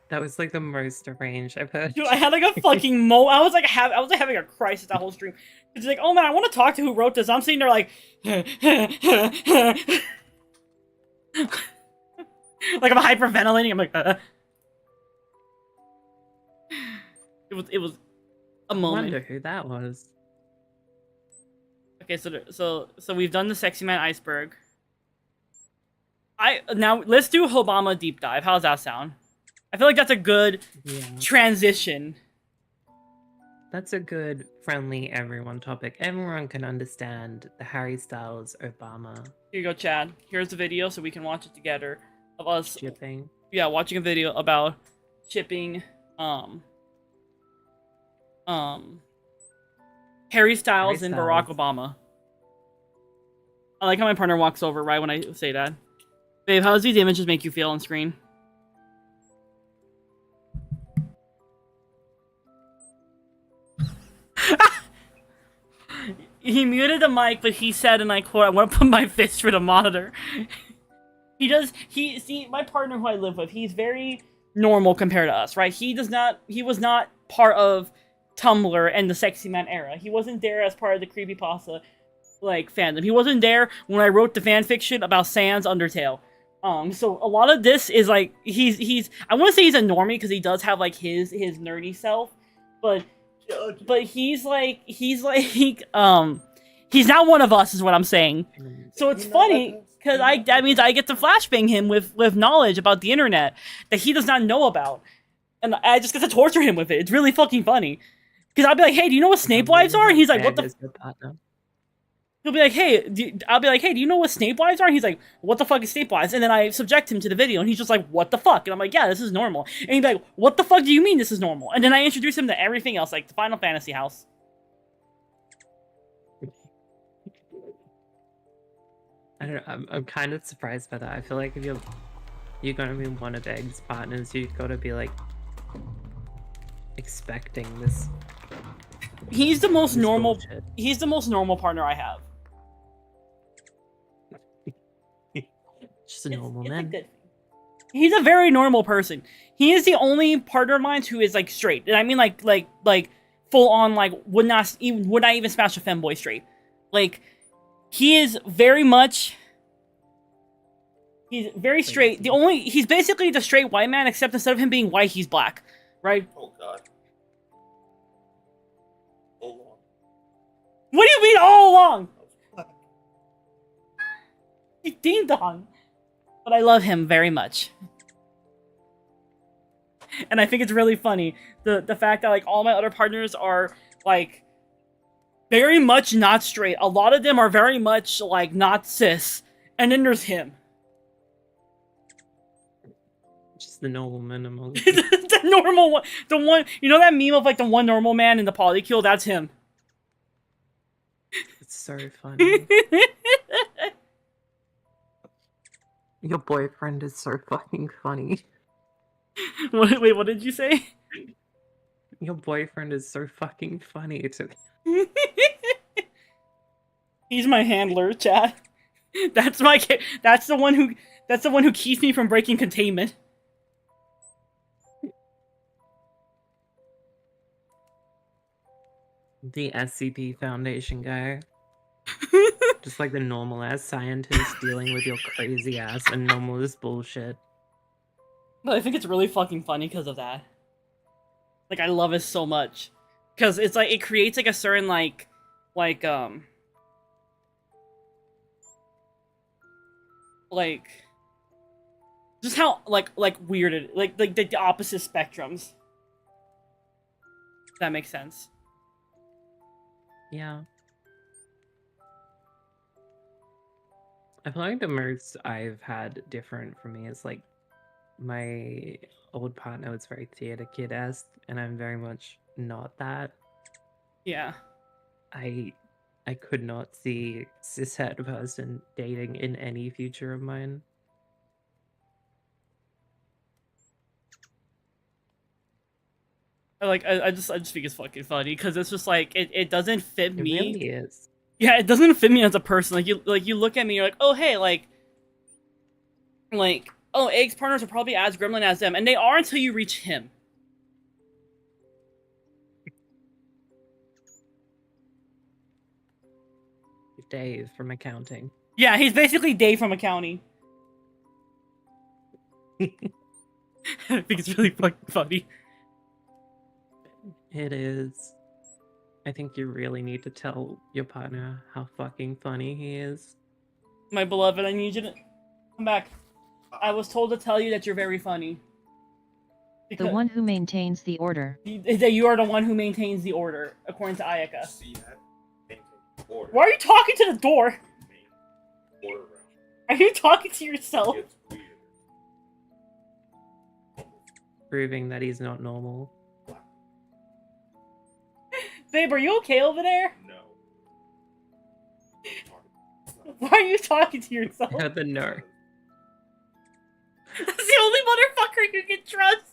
That was like the most deranged I've heard. dude. I had like a fucking I was like having a crisis that whole stream. It's like, oh man, I want to talk to who wrote this. I'm sitting there like, like I'm hyperventilating. I'm like, It was a I moment. wonder who that was. Okay, so we've done the sexy man iceberg. Now let's do Obama deep dive. How's that sound? I feel like that's a good transition. That's a good, friendly everyone topic. Everyone can understand the Harry Styles Obama Here you go, Chad. Here's the video so we can watch it together of us. shipping. Yeah, watching a video about shipping Harry Styles and Barack Obama. I like how my partner walks over right when I say that. Babe, how does these images make you feel on screen? He muted the mic, but he said, and I quote, I want to put my fist through the monitor. See, my partner who I live with, he's very normal compared to us, right? He was not part of Tumblr and the Sexy Man era. He wasn't there as part of the creepypasta, like, fandom. He wasn't there when I wrote the fanfiction about Sans Undertale. So a lot of this is, like, he's I want to say he's a normie, because he does have, like, his nerdy self, but he's not one of us, is what I'm saying. So it's funny, because that means I get to flashbang him with knowledge about the internet that he does not know about. And I just get to torture him with it. It's really fucking funny. Because I'll be like, hey, do you know what Snape wives are? And he's like, what the He'll be like, hey, I'll be like, hey, do you know what Snape wives are? And he's like, what the fuck is Snape wives? And then I subject him to the video, and he's just like, what the fuck? And I'm like, yeah, this is normal. And he's like, what the fuck do you mean this is normal? And then I introduce him to everything else, like the Final Fantasy house. I don't know, I'm kind of surprised by that. I feel like if you're gonna be one of Egg's partners, you've gotta be like expecting this. He's the most normal. Bullshit. He's the most normal partner I have. Just a normal man. He's a very normal person. He is the only partner of mine who is like straight, and I mean like full on, like would not even smash a femboy straight. Like he is very much. He's very straight. He's basically the straight white man, except instead of him being white, he's black, right? Oh god. Hold on. What do you mean all along? He's ding dong. But I love him very much. And I think it's really funny, the fact that like all my other partners are like very much not straight. A lot of them are very much like not cis. And then there's him. Just the normal minimal. The normal one. The one, you know that meme of like the one normal man in the polycule? That's him. It's so funny. Your boyfriend is so fucking funny. Wait, what did you say? Your boyfriend is so fucking funny. It's He's my handler, chat. That's the one who keeps me from breaking containment. the SCP Foundation guy. Just like the normal ass scientist dealing with your crazy ass anomalous bullshit. But I think it's really fucking funny because of that. Like, I love it so much. Because it's like, it creates like a certain just how like weird it, like the opposite spectrums. If that makes sense. Yeah. I feel like the most I've had different from me is like my old partner was very theater kid-esque, and I'm very much not that. Yeah. I I could not see cishet person dating in any future of mine. I just think it's fucking funny because it's just like it doesn't fit It me. really is. Yeah, it doesn't fit me as a person. Like you look at me, you're like, oh hey, like oh, Egg's partners are probably as gremlin as them, and they are until you reach him. Dave from accounting. Yeah, he's basically Dave from accounting. I think it's really fucking funny. It is. I think you really need to tell your partner how fucking funny he is. My beloved, I need you to come back. I was told to tell you that you're very funny. The one who maintains the order. That you are the one who maintains the order, according to Ayaka. See that? Maintain order. Why are you talking to the door? Order around. Are you talking to yourself? It's weird. Proving that he's not normal. Babe, are you okay over there? No. Why are you talking to yourself? The no. That's the only motherfucker you can trust.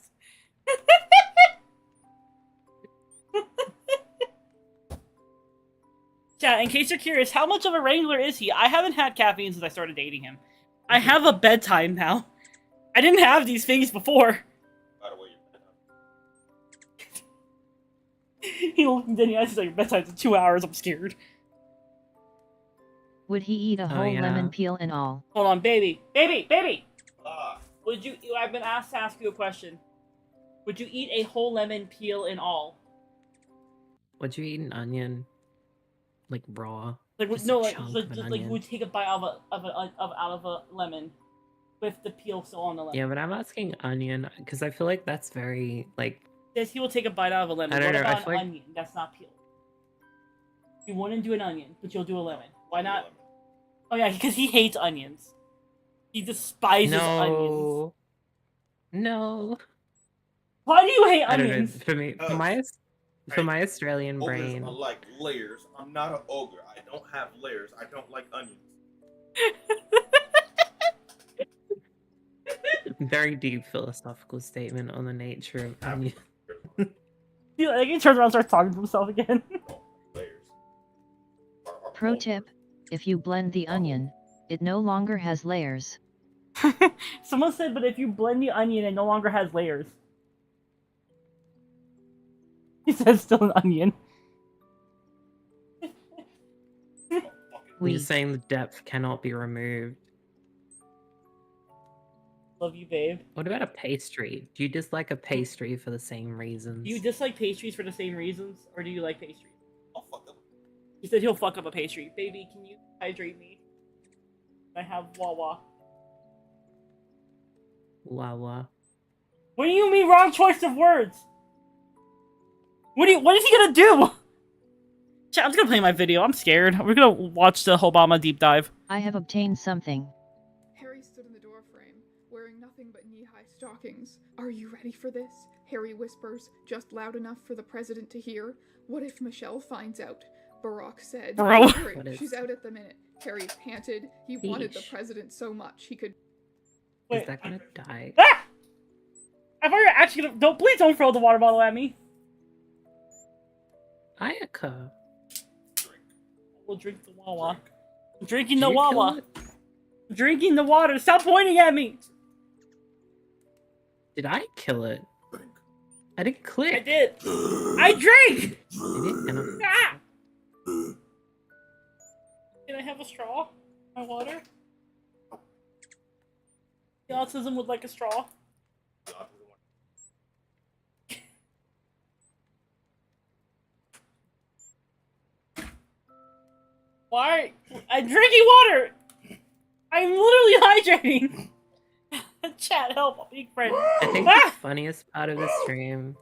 Yeah, in case you're curious, how much of a wrangler is he? I haven't had caffeine since I started dating him. I have a bedtime now. I didn't have these things before. By the way, He looked at me, I was like, bedtime's in 2 hours, I'm scared. Would he eat a whole yeah. lemon peel and all? Hold on, baby. Baby! ah, Would you, I've been asked to ask you a question. Would you eat a whole lemon peel and all? Would you eat an onion? Like raw? Like, Just no, a like, chunk just, of an just like, onion. would take a bite out of a lemon with the peel still on the lemon. Yeah, but I'm asking onion because I feel like that's very like. Says he will take a bite out of a lemon. I don't What know, I about feel an like- onion that's not peeled? You wouldn't do an onion, but you'll do a lemon. Why not? Oh yeah, because he hates onions. He despises onions. No. Why do you hate I don't know. onions? For me, for my Australian ogres brain, are like layers. I'm not an ogre. I don't have layers. I don't like onions. very deep philosophical statement on the nature of onion. He like he turns around and starts talking to himself again. Layers. Are Pro ogres. tip, if you blend the onion, it no longer has layers. Someone said, but if you blend the onion, it no longer has layers. He says still an onion. You're saying the depth cannot be removed. Love you, babe. What about a pastry? Do you dislike a pastry for the same reasons? Do you dislike pastries for the same reasons, or do you like pastries? I'll fuck up. He said he'll fuck up a pastry. Baby, can you hydrate me? I have Wawa. Wawa. What do you mean wrong choice of words? What is he gonna do? Chat, I'm just gonna play my video. I'm scared. We're gonna watch the Obama deep dive. I have obtained something. Harry stood in the doorframe, wearing nothing but knee-high stockings. Are you ready for this? Harry whispers, just loud enough for the president to hear. What if Michelle finds out? Barack said. Bro. Harry, What is- she's out at the minute. Harry panted. He wanted the Yeesh. president so much he could. Is that gonna die? Ah! I thought you were actually gonna. Please don't throw the water bottle at me. Ayaka. We'll drink the Wawa. I'm drinking Did the you kill Wawa. it? I'm drinking the water. Stop pointing at me. Did I kill it? I didn't click. I did. I drank. I didn't. Ah! Can I have a straw? My water? The autism would like a straw. Why? I'm drinking water! I'm literally hydrating! Chat, help, I'm being friend. I think Ah! the funniest part of the stream,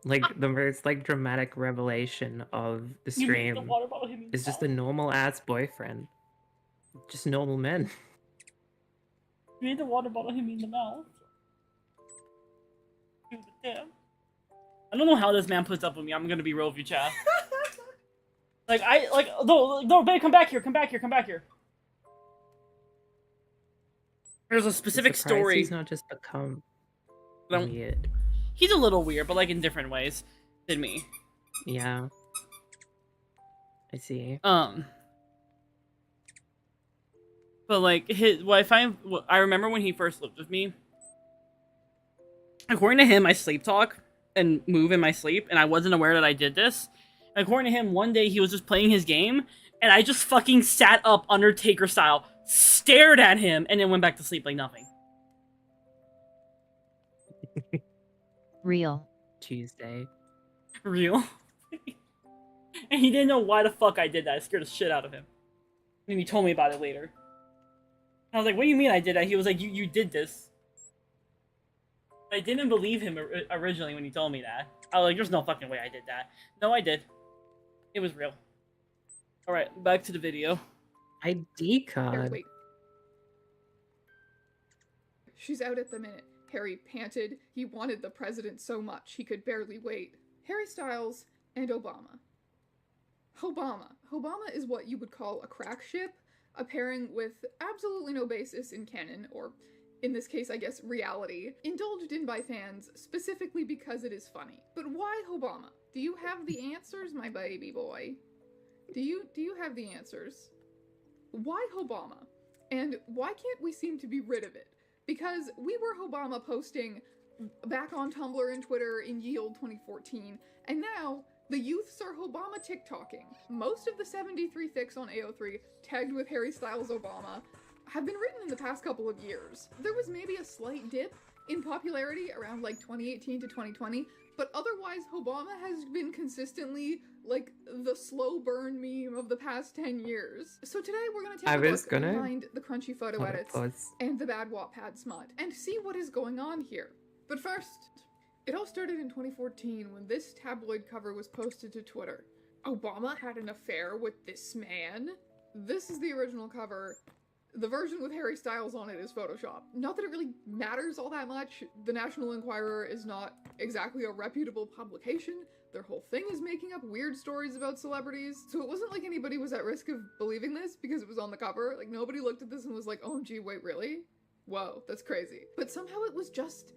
like the most like dramatic revelation of the You made the stream, water bottle hit me in the is just mouth. a normal ass boyfriend. Just normal men. You made the water bottle hit me in the mouth. Dude, damn. I don't know how this man puts up with me. I'm gonna be real with you, chat. Like, no, babe, come back here, come back here, come back here. There's a specific Surprised story. He's not just become Don't- weird. He's a little weird, but like in different ways than me. Yeah. I see. But like what I remember when he first lived with me. According to him, I sleep talk and move in my sleep, and I wasn't aware that I did this. According to him, one day he was just playing his game, and I just fucking sat up Undertaker style, stared at him, and then went back to sleep like nothing. Real. Tuesday. Real. And he didn't know why the fuck I did that. I scared the shit out of him. And he told me about it later. I was like, what do you mean I did that? He was like, you did this. I didn't believe him originally when he told me that. I was like, there's no fucking way I did that. No, I did. It was real. Alright, back to the video. ID Harry, card. wait. She's out at the minute. Harry panted. He wanted the president so much he could barely wait. Harry Styles and Obama. Obama is what you would call a crack ship, a pairing with absolutely no basis in canon, or in this case, I guess, reality, indulged in by fans specifically because it is funny. But why Obama? Do you have the answers, my baby boy? Do you have the answers? Why Obama? And why can't we seem to be rid of it? Because we were Obama posting back on Tumblr and Twitter in Yield 2014, and now the youths are Obama TikToking. Most of the 73 fics on AO3 tagged with Harry Styles Obama have been written in the past couple of years. There was maybe a slight dip in popularity around like 2018 to 2020, but otherwise Obama has been consistently like the slow burn meme of the past 10 years. So today we're gonna take a look behind the crunchy photo edits and the bad Wattpad smut and see what is going on here. But first, it all started in 2014 when this tabloid cover was posted to Twitter. Obama had an affair with this man? This is the original cover. The version with Harry Styles on it is Photoshop. Not that it really matters all that much. The National Enquirer is not exactly a reputable publication. Their whole thing is making up weird stories about celebrities. So it wasn't like anybody was at risk of believing this because it was on the cover. Like nobody looked at this and was like, OMG, wait, really? Whoa, that's crazy. But somehow it was just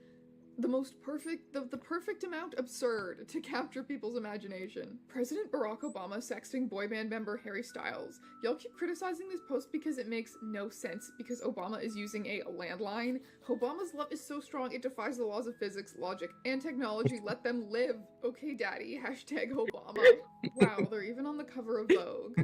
the most perfect, the perfect amount absurd to capture people's imagination. President Barack Obama sexting boy band member Harry Styles. Y'all keep criticizing this post because it makes no sense because Obama is using a landline. Obama's love is so strong it defies the laws of physics, logic, and technology. Let them live. Okay, daddy. Hashtag Obama. Wow, they're even on the cover of Vogue.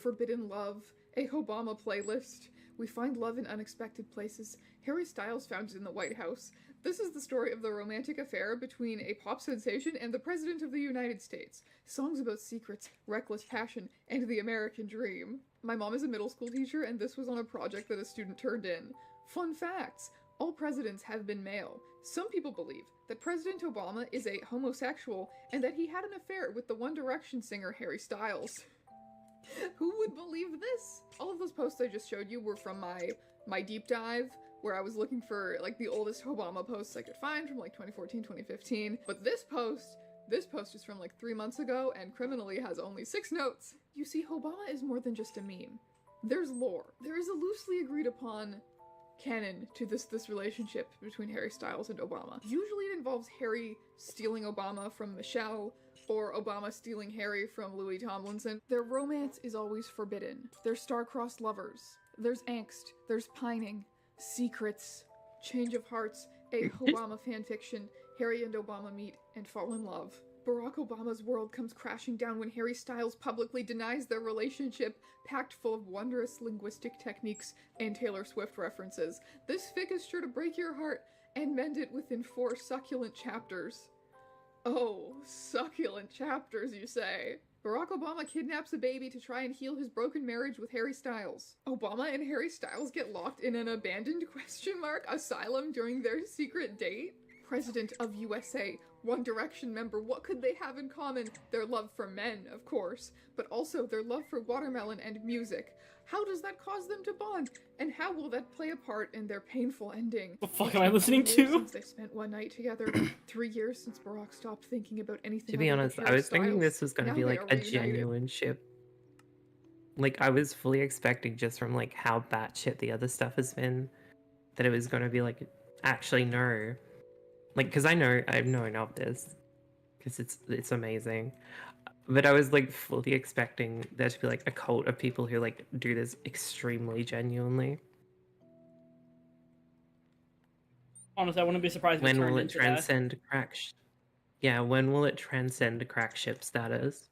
Forbidden Love. A Obama playlist. We find love in unexpected places. Harry Styles found it in the White House. This is the story of the romantic affair between a pop sensation and the President of the United States. Songs about secrets, reckless passion, and the American dream. My mom is a middle school teacher, and this was on a project that a student turned in. Fun facts. All presidents have been male. Some people believe that President Obama is a homosexual and that he had an affair with the One Direction singer Harry Styles. Who would believe this? All of those posts I just showed you were from my deep dive, where I was looking for like the oldest Obama posts I could find from like 2014, 2015. But this post is from like 3 months ago and criminally has only 6 notes. You see, Obama is more than just a meme. There's lore. There is a loosely agreed upon canon to this relationship between Harry Styles and Obama. Usually it involves Harry stealing Obama from Michelle, or Obama stealing Harry from Louis Tomlinson. Their romance is always forbidden. They're star-crossed lovers. There's angst. There's pining. Secrets. Change of hearts. A Obama fanfiction. Harry and Obama meet and fall in love. Barack Obama's world comes crashing down when Harry Styles publicly denies their relationship, packed full of wondrous linguistic techniques and Taylor Swift references. This fic is sure to break your heart and mend it within 4 succulent chapters. Oh, succulent chapters, you say? Barack Obama kidnaps a baby to try and heal his broken marriage with Harry Styles. Obama and Harry Styles get locked in an abandoned asylum during their secret date? President of USA, One Direction member, what could they have in common? Their love for men, of course, but also their love for watermelon and music. How does that cause them to bond? And how will that play a part in their painful ending? The fuck am I listening to? Since they spent one night together, 3 years since Barack stopped thinking about anything. To be honest, I was thinking this was gonna be like a genuine ship. Like, I was fully expecting just from, like, how batshit the other stuff has been, that it was gonna be, like, actually, no. Like, because I've known of this, because it's amazing. But I was, like, fully expecting there to be, like, a cult of people who, like, do this extremely genuinely. Honestly, I wouldn't be surprised if it When turned will it into that. transcend Yeah, when will it transcend crack ship status?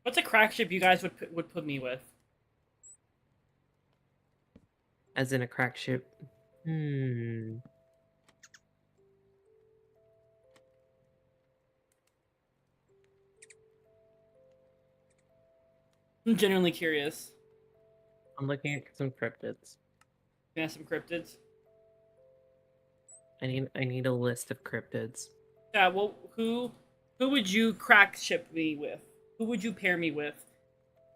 What's a crack ship you guys would put me with? As in a crack ship? Hmm. I'm genuinely curious. I'm looking at some cryptids. Can I have some cryptids? I need a list of cryptids. Yeah, well, who would you crack ship me with? Who would you pair me with?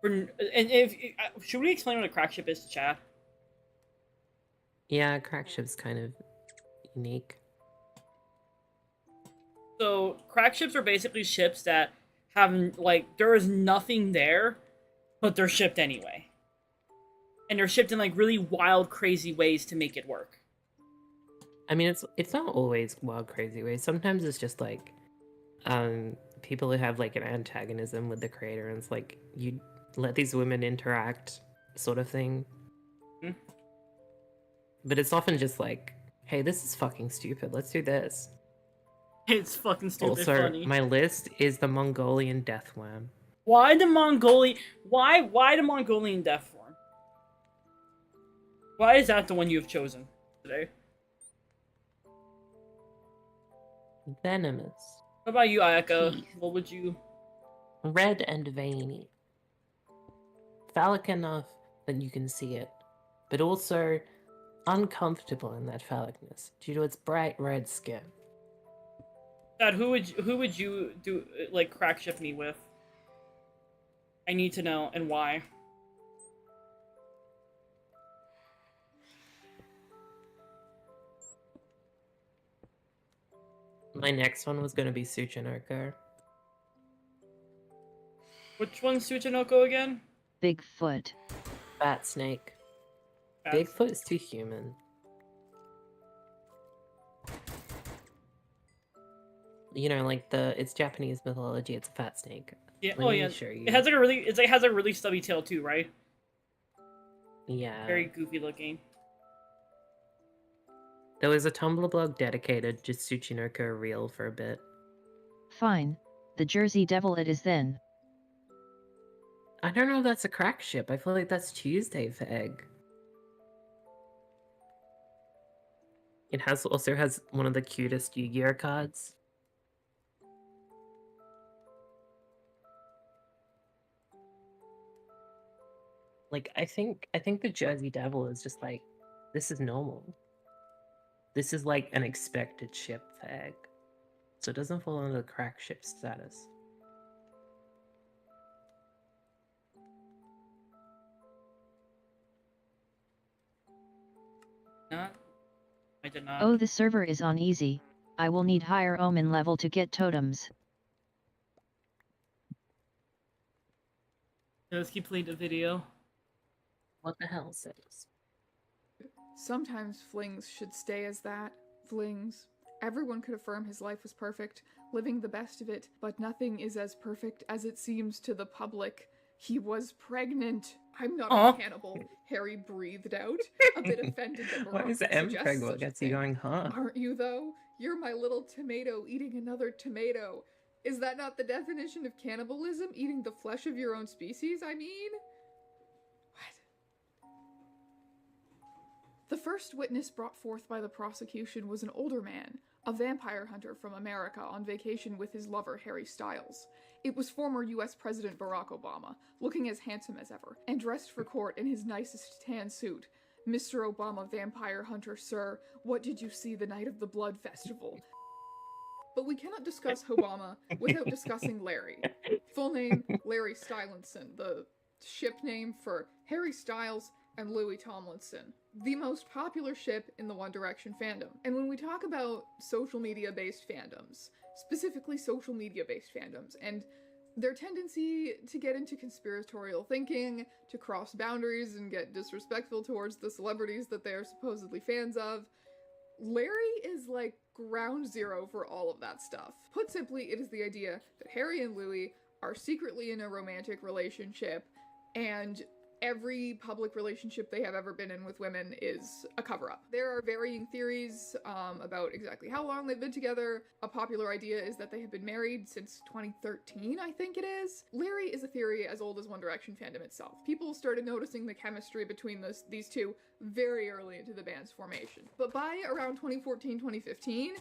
And if should we explain what a crack ship is to chat? Yeah, crack ship's kind of unique. So crack ships are basically ships that have like there is nothing there, but they're shipped anyway, and they're shipped in like really wild, crazy ways to make it work. I mean, it's not always wild, crazy ways. Sometimes it's just like, people who have like an antagonism with the creator, and it's like you let these women interact, sort of thing. Hmm? But it's often just like, hey, this is fucking stupid. Let's do this. It's fucking stupid Also, funny. my list is the Mongolian death worm. Why the Mongolian? Why the Mongolian death form? Why is that the one you have chosen today? Venomous. What about you, Ayaka? Teeth. What would you? Red and veiny. Phallic enough that you can see it, but also uncomfortable in that phallicness due to its bright red skin. Dad, who would you do like crack ship me with? I need to know and why. My next one was going to be Tsuchinoko. Which one's Tsuchinoko again? Bigfoot. Bat snake. That's- Bigfoot is too human. You know, like it's Japanese mythology. It's a fat snake. Yeah. Let Oh me yeah. show you. It has like a really. It has a really stubby tail too, right? Yeah. Very goofy looking. There was a Tumblr blog dedicated to Tsuchinoko real for a bit. Fine. The Jersey Devil it is then. I don't know if that's a crack ship. I feel like that's Tuesday for egg. It also has one of the cutest Yu-Gi-Oh cards. Like I think the Jersey Devil is just like, this is normal. This is like an expected ship for egg. So it doesn't fall under the crack ship status. Not. I did not. Oh, the server is on easy. I will need higher omen level to get totems. Let's keep playing the video. What the hell, says? Sometimes flings should stay as that. Flings. Everyone could affirm his life was perfect, living the best of it, but nothing is as perfect as it seems to the public. He was pregnant. I'm not Aw. a cannibal, Harry breathed out, a bit offended that Why Morocco is suggests MPEG what such a gets you thing. going, huh? Aren't you, though? You're my little tomato eating another tomato. Is that not the definition of cannibalism? Eating the flesh of your own species, I mean? What? The first witness brought forth by the prosecution was an older man, a vampire hunter from America on vacation with his lover Harry Styles. It was former US President Barack Obama, looking as handsome as ever, and dressed for court in his nicest tan suit. Mr. Obama, vampire hunter, sir, what did you see the night of the Blood Festival? But we cannot discuss Obama without discussing Larry. Full name, Larry Stylinson, the ship name for Harry Styles and Louis Tomlinson, the most popular ship in the One Direction fandom. And when we talk about social media-based fandoms, specifically social media-based fandoms, and Their tendency to get into conspiratorial thinking, to cross boundaries and get disrespectful towards the celebrities that they are supposedly fans of. Larry is like ground zero for all of that stuff. Put simply, it is the idea that Harry and Louis are secretly in a romantic relationship, and every public relationship they have ever been in with women is a cover-up. There are varying theories about exactly how long they've been together. A popular idea is that they have been married since 2013, I think it is. Larry is a theory as old as One Direction fandom itself. People started noticing the chemistry between these two very early into the band's formation. But by around 2014, 2015,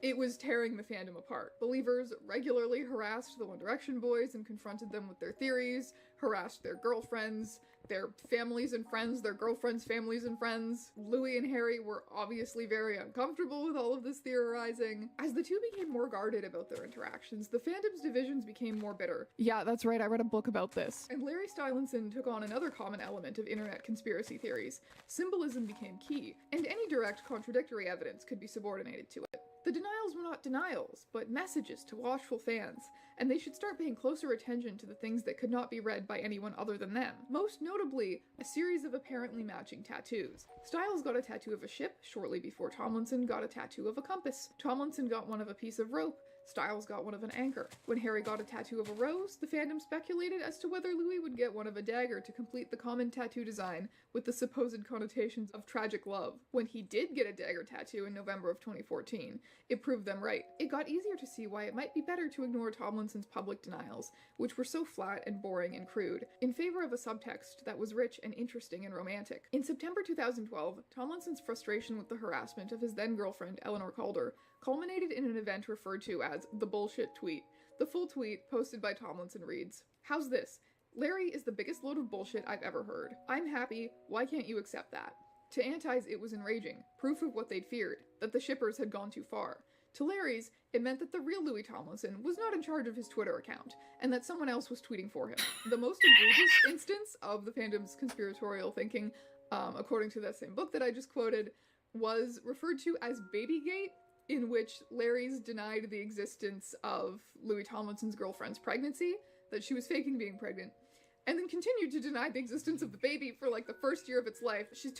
it was tearing the fandom apart. Believers regularly harassed the One Direction boys and confronted them with their theories, harassed their girlfriends, their families and friends, their girlfriends' families and friends. Louis and Harry were obviously very uncomfortable with all of this theorizing. As the two became more guarded about their interactions, the fandom's divisions became more bitter. Yeah, that's right, I read a book about this. And Larry Stylinson took on another common element of internet conspiracy theories. Symbolism became key, and any direct contradictory evidence could be subordinated to it. The denials were not denials, but messages to watchful fans, and they should start paying closer attention to the things that could not be read by anyone other than them. Most notably, a series of apparently matching tattoos. Styles got a tattoo of a ship shortly before Tomlinson got a tattoo of a compass. Tomlinson got one of a piece of rope. Styles got one of an anchor. When Harry got a tattoo of a rose, the fandom speculated as to whether Louis would get one of a dagger to complete the common tattoo design with the supposed connotations of tragic love. When he did get a dagger tattoo in November of 2014, it proved them right. It got easier to see why it might be better to ignore Tomlinson's public denials, which were so flat and boring and crude, in favor of a subtext that was rich and interesting and romantic. In September 2012, Tomlinson's frustration with the harassment of his then-girlfriend, Eleanor Calder, culminated in an event referred to as the bullshit tweet. The full tweet, posted by Tomlinson, reads, "How's this? Larry is the biggest load of bullshit I've ever heard. I'm happy, why can't you accept that?" To Antis, it was enraging, proof of what they'd feared, that the shippers had gone too far. To Larry's, it meant that the real Louis Tomlinson was not in charge of his Twitter account, and that someone else was tweeting for him. The most egregious instance of the fandom's conspiratorial thinking, according to that same book that I just quoted, was referred to as Babygate, in which Larry's denied the existence of Louis Tomlinson's girlfriend's pregnancy, that she was faking being pregnant, and then continued to deny the existence of the baby for like the first year of its life. She's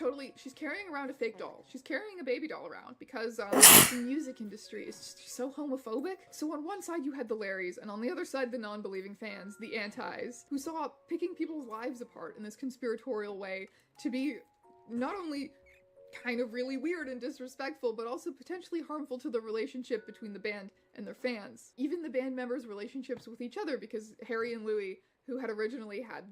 carrying around a fake doll. She's carrying a baby doll around because the music industry is just so homophobic. So on one side you had the Larrys, and on the other side the non-believing fans, the Antis, who saw picking people's lives apart in this conspiratorial way to be not only kind of really weird and disrespectful, but also potentially harmful to the relationship between the band and their fans. Even the band members' relationships with each other, because Harry and Louis, who had originally had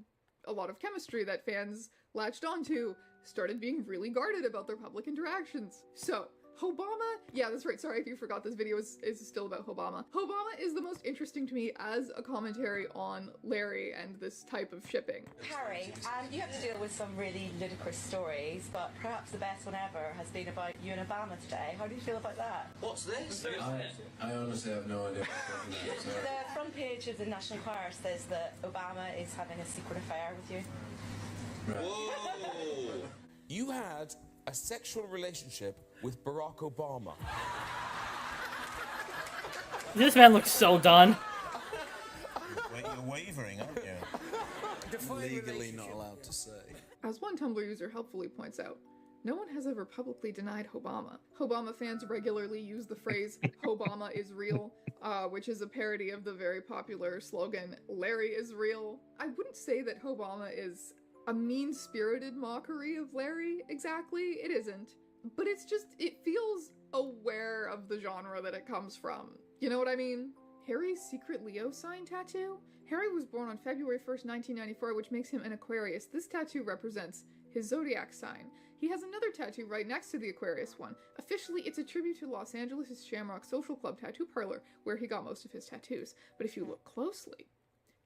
a lot of chemistry that fans latched onto, started being really guarded about their public interactions. So, Hobama, yeah, that's right, sorry if you forgot this video is still about Hobama. Hobama is the most interesting to me as a commentary on Larry and this type of shipping. Harry, you have to deal with some really ludicrous stories, but perhaps the best one ever has been about you and Obama today. How do you feel about that? What's this? I honestly have no idea what's talking about. The front page of the National Enquirer says that Obama is having a secret affair with you. Right. Whoa! You had a sexual relationship with Barack Obama. This man looks so done. You're wavering, aren't you? Legally not allowed to say. As one Tumblr user helpfully points out, no one has ever publicly denied Hobama. Hobama fans regularly use the phrase, "Hobama is real," which is a parody of the very popular slogan, "Larry is real." I wouldn't say that Hobama is a mean-spirited mockery of Larry, exactly. It isn't. But it's just, it feels aware of the genre that it comes from. You know what I mean? Harry's secret Leo sign tattoo? Harry was born on February 1st, 1994, which makes him an Aquarius. This tattoo represents his zodiac sign. He has another tattoo right next to the Aquarius one. Officially, it's a tribute to Los Angeles' Shamrock Social Club tattoo parlor, where he got most of his tattoos. But if you look closely,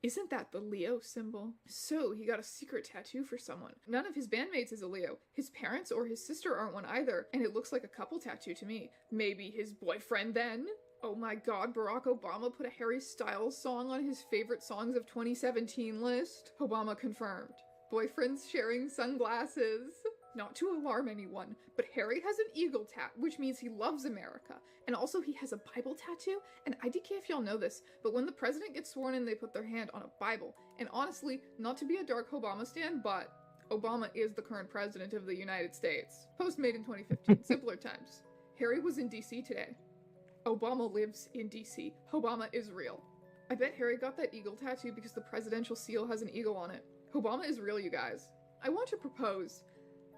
isn't that the Leo symbol? So, he got a secret tattoo for someone. None of his bandmates is a Leo. His parents or his sister aren't one either, and it looks like a couple tattoo to me. Maybe his boyfriend then? Oh my god, Barack Obama put a Harry Styles song on his favorite songs of 2017 list? Obama confirmed. Boyfriends sharing sunglasses. Not to alarm anyone, but Harry has an eagle tat, which means he loves America. And also he has a Bible tattoo, and IDK if y'all know this, but when the president gets sworn in, they put their hand on a Bible. And honestly, not to be a dark Obama stan, but Obama is the current president of the United States. Post made in 2015, simpler times. Harry was in DC today. Obama lives in DC. Obama is real. I bet Harry got that eagle tattoo because the presidential seal has an eagle on it. Obama is real, you guys. I want to propose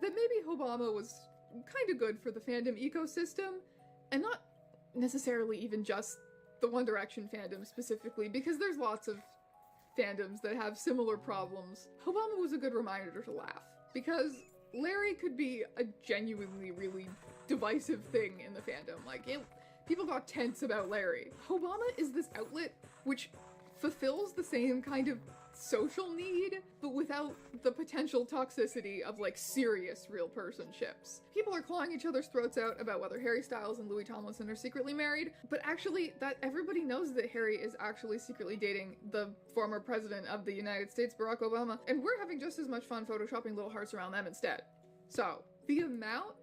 that maybe Obama was kind of good for the fandom ecosystem, and not necessarily even just the One Direction fandom specifically, because there's lots of fandoms that have similar problems. Obama was a good reminder to laugh, because Larry could be a genuinely really divisive thing in the fandom. People got tense about Larry. Obama is this outlet which fulfills the same kind of social need, but without the potential toxicity of serious real person ships. People are clawing each other's throats out about whether Harry Styles and Louis Tomlinson are secretly married, but actually that everybody knows that Harry is actually secretly dating the former president of the United States, Barack Obama, and we're having just as much fun photoshopping little hearts around them instead. So, the amount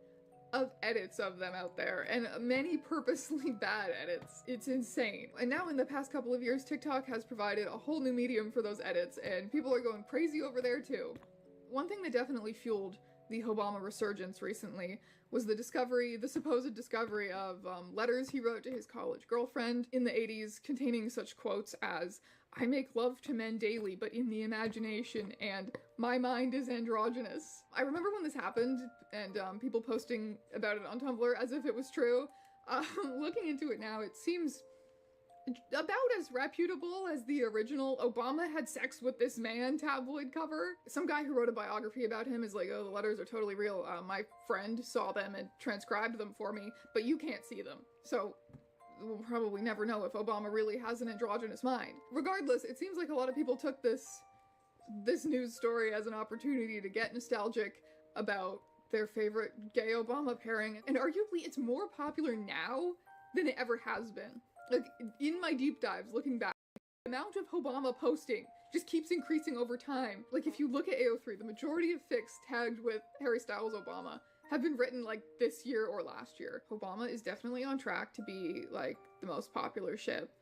of edits of them out there, and many purposely bad edits. It's insane. And now in the past couple of years, TikTok has provided a whole new medium for those edits, and people are going crazy over there too. One thing that definitely fueled the Obama resurgence recently was the supposed discovery of letters he wrote to his college girlfriend in the 80s containing such quotes as, "I make love to men daily, but in the imagination," and "My mind is androgynous." I remember when this happened, and people posting about it on Tumblr as if it was true. Looking into it now, it seems about as reputable as the original "Obama had sex with this man" tabloid cover. Some guy who wrote a biography about him is like, "Oh, the letters are totally real. My friend saw them and transcribed them for me, but you can't see them." So we'll probably never know if Obama really has an androgynous mind. Regardless, it seems like a lot of people took this news story as an opportunity to get nostalgic about their favorite gay Obama pairing, and arguably it's more popular now than it ever has been. In my deep dives, looking back, the amount of Obama posting just keeps increasing over time. If you look at AO3, the majority of fics tagged with Harry Styles Obama have been written this year or last year. Obama is definitely on track to be the most popular ship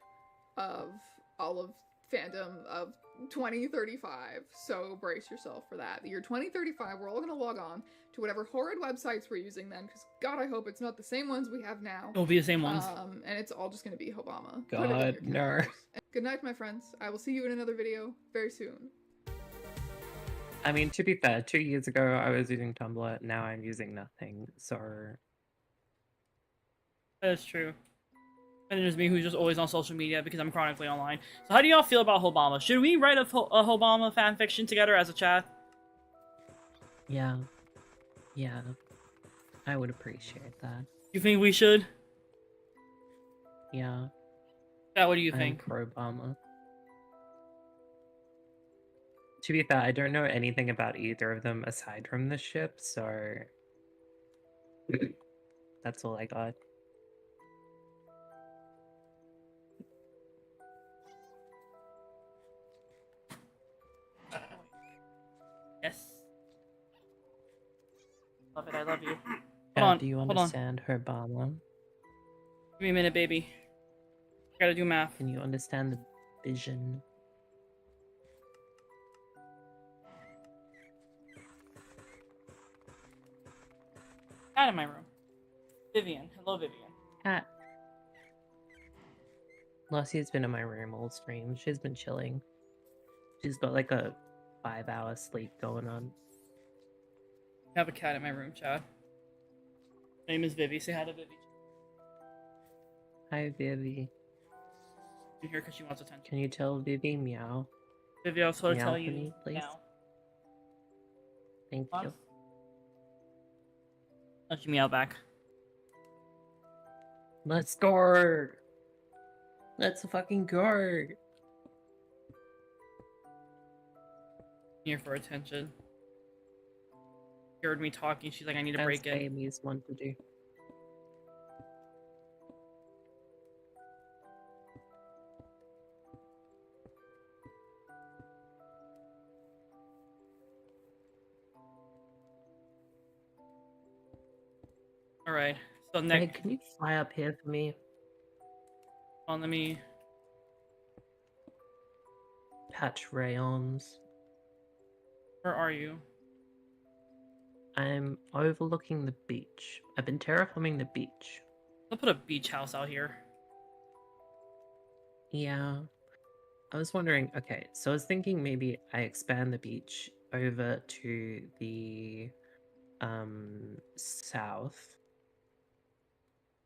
of all of fandom of 2035, so brace yourself for that. The year 2035, we're all gonna log on to whatever horrid websites we're using then, because God, I hope it's not the same ones we have now. It'll be the same ones. And it's all just gonna be Obama. God, no. Good night, my friends. I will see you in another video very soon. I mean, to be fair, 2 years ago I was using Tumblr, now I'm using nothing, so... That's true. And there's me who's just always on social media because I'm chronically online. So how do y'all feel about Obama? Should we write a Obama fanfiction together as a chat? Yeah. Yeah. I would appreciate that. You think we should? Yeah. Yeah, what do you I'm think? pro-Obama. To be fair, I don't know anything about either of them aside from the ship, so... That's all I got. Yes. Love it, I love you. Yeah, Hold on, do you hold on. understand Obama? Give me a minute, baby. I gotta do math. Can you understand the vision? Cat in my room. Vivian. Hello, Vivian. Cat. Lucy's been in my room all stream. She's been chilling. She's got a 5-hour sleep going on. I have a cat in my room, Chad. Name is Vivi. Say hi to Vivi. Hi, Vivi. In here because she wants attention. Can you tell Vivi meow? Vivi, I'll sort of Meow tell for you me, please? now. Thank you. Let you meow back. Let's go! Let's fucking go! Here for attention. Heard me talking. She's like, I need to As break it. Amy's one to do. All right. So Hey, next, can you fly up here for me? let me. Patch rayons. Where are you? I'm overlooking the beach. I've been terraforming the beach. I'll put a beach house out here. Yeah. I was wondering, okay, so I was thinking maybe I expand the beach over to the south.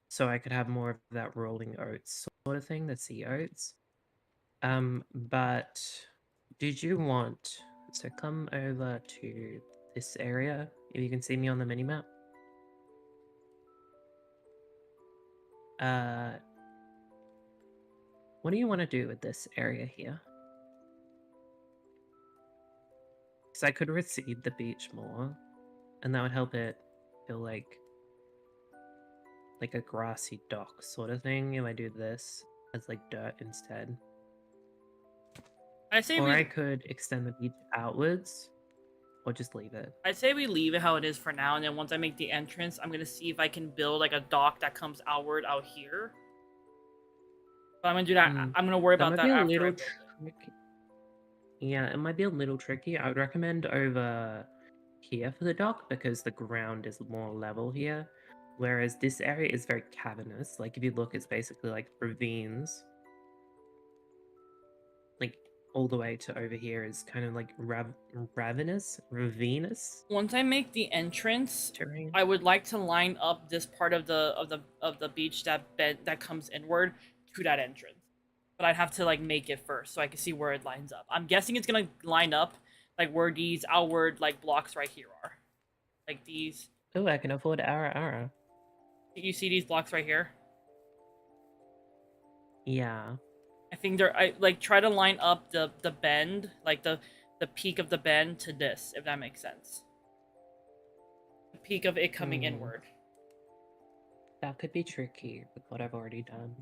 So I could have more of that rolling oats sort of thing, the sea oats. But did you want so come over to this area, if you can see me on the minimap. What do you want to do with this area here? Because I could recede the beach more, and that would help it feel like a grassy dock sort of thing if I do this as like dirt instead. I say Or we. I could extend the beach outwards, or just leave it. I'd say we leave it how it is for now, and then once I make the entrance, I'm gonna see if I can build like a dock that comes outward out here. But I'm gonna do that. I'm gonna worry about might that be a after I little build it. tricky. Yeah, it might be a little tricky. I would recommend over here for the dock because the ground is more level here. Whereas this area is very cavernous. Like if you look, it's basically like ravines. Like all the way to over here is kind of like ravenous. Once I make the entrance, terrain. I would like to line up this part of the beach that comes inward to that entrance. But I'd have to like make it first so I can see where it lines up. I'm guessing it's gonna line up like where these outward like blocks right here are. Like these. Oh, I can afford ara. You see these blocks right here? Yeah. I think I like try to line up the bend, like the peak of the bend to this, if that makes sense. The peak of it coming inward. That could be tricky with what I've already done.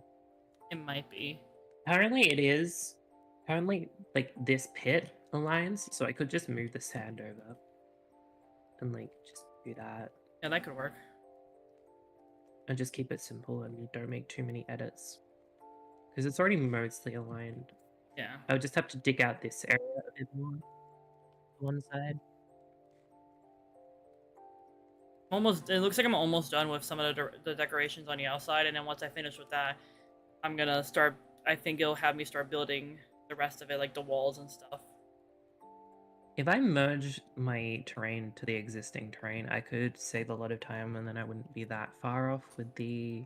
It might be. Apparently it is. Apparently, like, this pit aligns, so I could just move the sand over. And, like, just do that. Yeah, that could work. And just keep it simple and don't make too many edits. Because it's already mostly aligned. Yeah. I would just have to dig out this area a bit more. One side. It looks like I'm almost done with some of the decorations on the outside, and then once I finish with that, I'm gonna start. I think it'll have me start building the rest of it, like the walls and stuff. If I merge my terrain to the existing terrain, I could save a lot of time, and then I wouldn't be that far off with the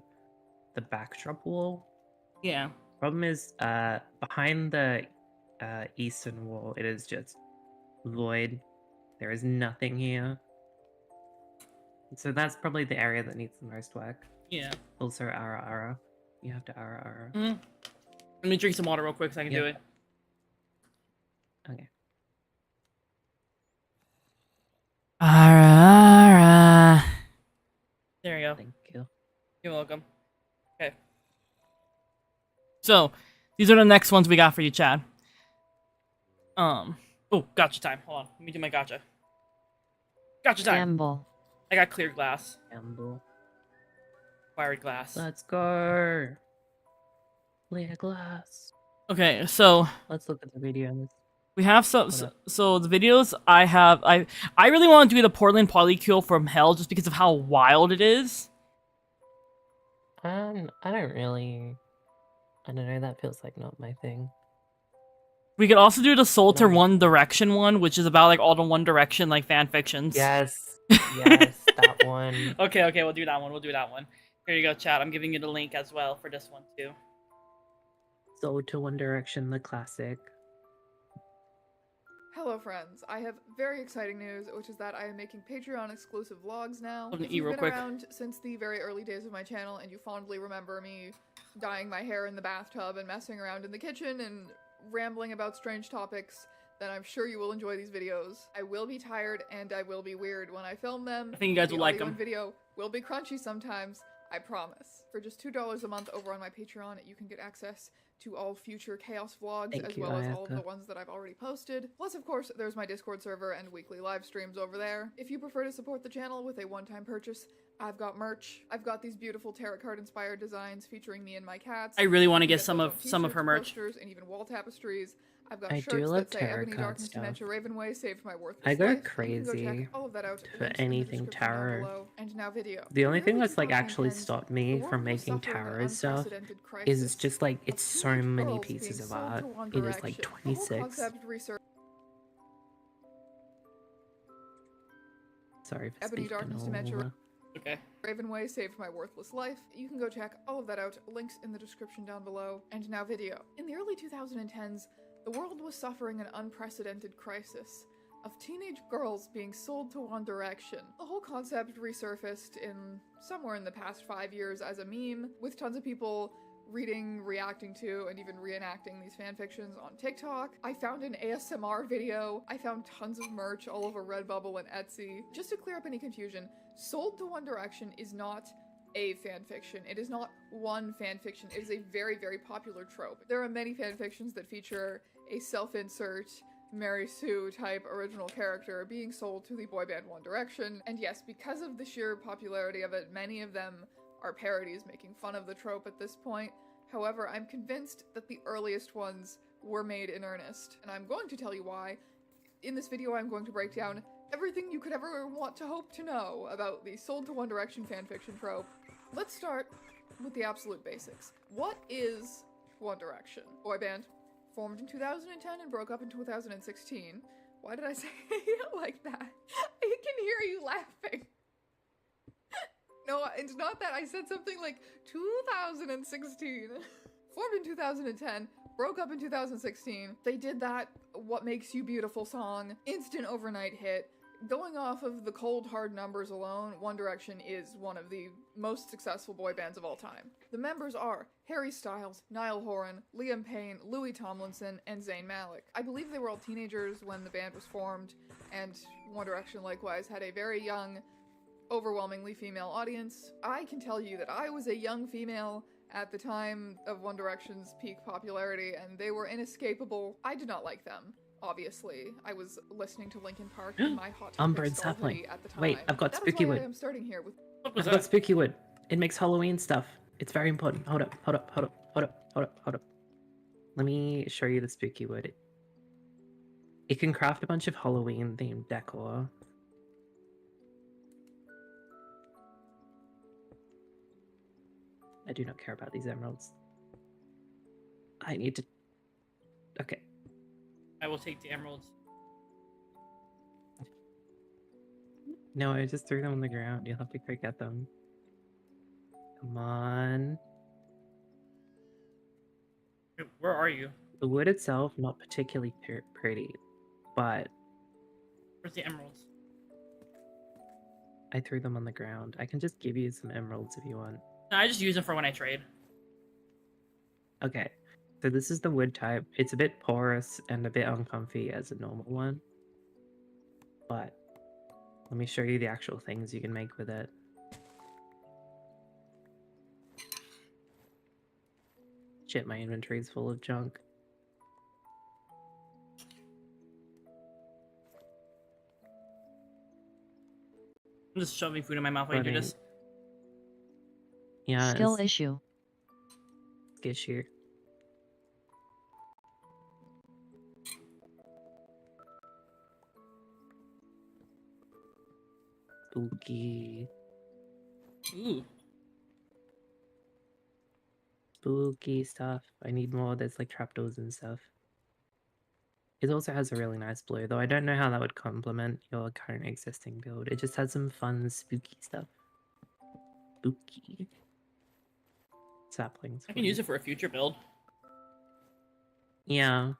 backdrop wall. Yeah. Problem is, behind the eastern wall, it is just void. There is nothing here. So that's probably the area that needs the most work. Yeah. Also, ara. You have to ara. Let me drink some water real quick so I can do it. Okay. Ara. There you go. Thank you. You're welcome. Okay. So, these are the next ones we got for you, Chad. Oh, gotcha time. Hold on. Let me do my gotcha. Gotcha time. Gamble. I got clear glass. Gamble. Wired glass. Let's go. Clear glass. Okay, so let's look at the video. We have so the videos I have. I really want to do the Portland Polycule from Hell just because of how wild it is. I don't really. I don't know. That feels like not my thing. We could also do the Soul to One Direction one, which is about like all the One Direction like fan fictions. Yes, that one. Okay, we'll do that one. Here you go, chat. I'm giving you the link as well for this one too. Soul to One Direction, the classic. Hello friends, I have very exciting news, which is that I am making Patreon exclusive vlogs now. I'm gonna If eat you've real been quick. around since the very early days of my channel and you fondly remember me dyeing my hair in the bathtub and messing around in the kitchen and rambling about strange topics, then I'm sure you will enjoy these videos. I will be tired and I will be weird when I film them. I think you guys The will like audio them. and video will be crunchy sometimes, I promise. For just $2 a month over on my Patreon, you can get access to all future Chaos vlogs, Thank as you, well as all of the Ayaka. ones that I've already posted. Plus, of course, there's my Discord server and weekly live streams over there. If you prefer to support the channel with a one-time purchase, I've got merch. I've got these beautiful tarot card inspired designs featuring me and my cats. I really want to You can get some those of on her t-shirts, merch. posters, and even wall tapestries. I've got I shirts do love that say tarot Ebony card Darkness stuff. Dementia Ravenway saved my worthless I go life. You can go check crazy all of that out. for Links in the anything description down tarot. below. And now video. The only In thing early that's like actually 2010s, stopped the me world from was making suffering an tarot stuff unprecedented is crisis just like of it's so teenage many girls pieces being of sold art. to One It is like Direction. The whole 26. concept research Sorry for Ebony speaking Darkness Dementia over. Okay. Ravenway saved my worthless life. You can go check all of that out, links in the description down below. And now video. In the early 2010s, the world was suffering an unprecedented crisis of teenage girls being sold to One Direction. The whole concept resurfaced in somewhere in the past 5 years as a meme, with tons of people reading, reacting to, and even reenacting these fanfictions on TikTok. I found an ASMR video. I found tons of merch all over Redbubble and Etsy. Just to clear up any confusion, Sold to One Direction is not a fanfiction. It is not one fanfiction. It is a very, very popular trope. There are many fanfictions that feature a self-insert Mary Sue type original character being sold to the boy band One Direction. And yes, because of the sheer popularity of it, many of them are parodies making fun of the trope at this point. However, I'm convinced that the earliest ones were made in earnest, and I'm going to tell you why. In this video, I'm going to break down everything you could ever want to hope to know about the Sold to One Direction fanfiction trope. Let's start with the absolute basics. What is One Direction? Boy band. Formed in 2010 and broke up in 2016. Why did I say it like that? I can hear you laughing. No, it's not that. I said something like 2016. Formed in 2010, broke up in 2016. They did that What Makes You Beautiful song, instant overnight hit. Going off of the cold hard numbers alone, One Direction is one of the most successful boy bands of all time. The members are Harry Styles, Niall Horan, Liam Payne, Louis Tomlinson, and Zayn Malik. I believe they were all teenagers when the band was formed, and One Direction likewise had a very young, overwhelmingly female audience. I can tell you that I was a young female at the time of One Direction's peak popularity, and they were inescapable. I did not like them. Obviously, I was listening to Linkin Park in my hot Umber topic and stall sapling. hoodie at the time. Wait, I've got That is spooky why wood. I am starting here with I've got spooky wood. It makes Halloween stuff. It's very important. Hold up, hold up, hold up, hold up, hold up, hold up. Let me show you the spooky wood. It can craft a bunch of Halloween themed decor. I do not care about these emeralds. I need to... Okay. I will take the emeralds. No, I just threw them on the ground. You'll have to go get them. Come on. Where are you? The wood itself, not particularly pretty, but Where's the emeralds? I threw them on the ground. I can just give you some emeralds if you want. No, I just use them for when I trade. Okay, so this is the wood type. It's a bit porous and a bit uncomfy as a normal one. But let me show you the actual things you can make with it. Shit, my inventory is full of junk. I'm just shoving food in my mouth while you do this. Yeah. Skill issue. Issue. Spooky. Ooh. Spooky stuff. I need more. There's like trapdoors and stuff. It also has a really nice blue, though I don't know how that would complement your current existing build. It just has some fun, spooky stuff. Spooky. Saplings. I can use it for a future build. Yeah.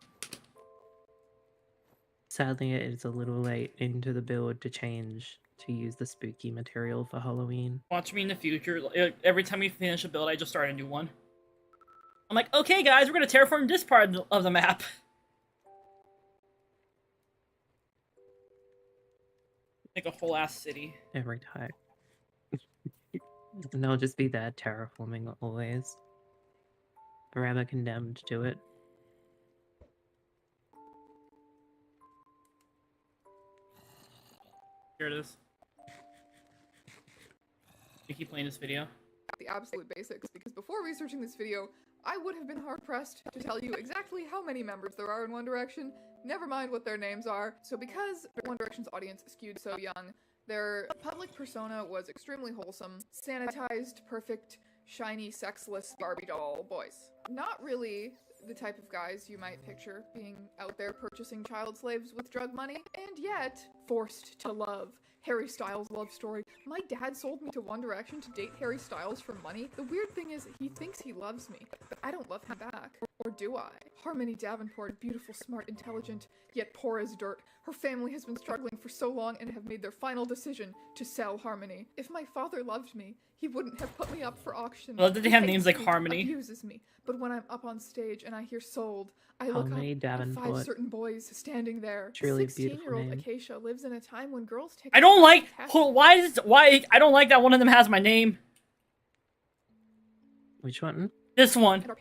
Sadly, it is a little late into the build to change to use the spooky material for Halloween. Watch me in the future. Every time we finish a build, I just start a new one. I'm like, okay, guys, we're gonna terraform this part of the map. Like a whole ass city. Every time. And they'll just be there terraforming always. forever condemned to it. Here it is. You keep playing this video. The absolute basics, because before researching this video, I would have been hard-pressed to tell you exactly how many members there are in One Direction, never mind what their names are. So because One Direction's audience skewed so young, their public persona was extremely wholesome, sanitized, perfect, shiny, sexless Barbie doll boys. Not really the type of guys you might picture being out there purchasing child slaves with drug money, and yet forced to love. Harry Styles' love story. My dad sold me to One Direction to date Harry Styles for money. The weird thing is, he thinks he loves me, but I don't love him back. Or do I? Harmony Davenport, beautiful, smart, intelligent, yet poor as dirt. Her family has been struggling for so long and have made their final decision to sell Harmony. If my father loved me, he wouldn't have put me up for auction. Well, did they have He names hates like me, Harmony? Abuses me. But when I'm up on stage and I hear sold, I look Harmony up at 5 Davenport. certain boys standing there. It's really beautiful 16-year-old name. Acacia lives in a time when girls take I don't like. tests. Why? I don't like that one of them has my name. Which one? This one. And our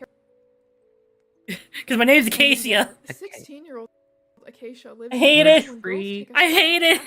Because my name's Acacia. 16-year-old Acacia lives I hate in a time it. when girls take a I hate it.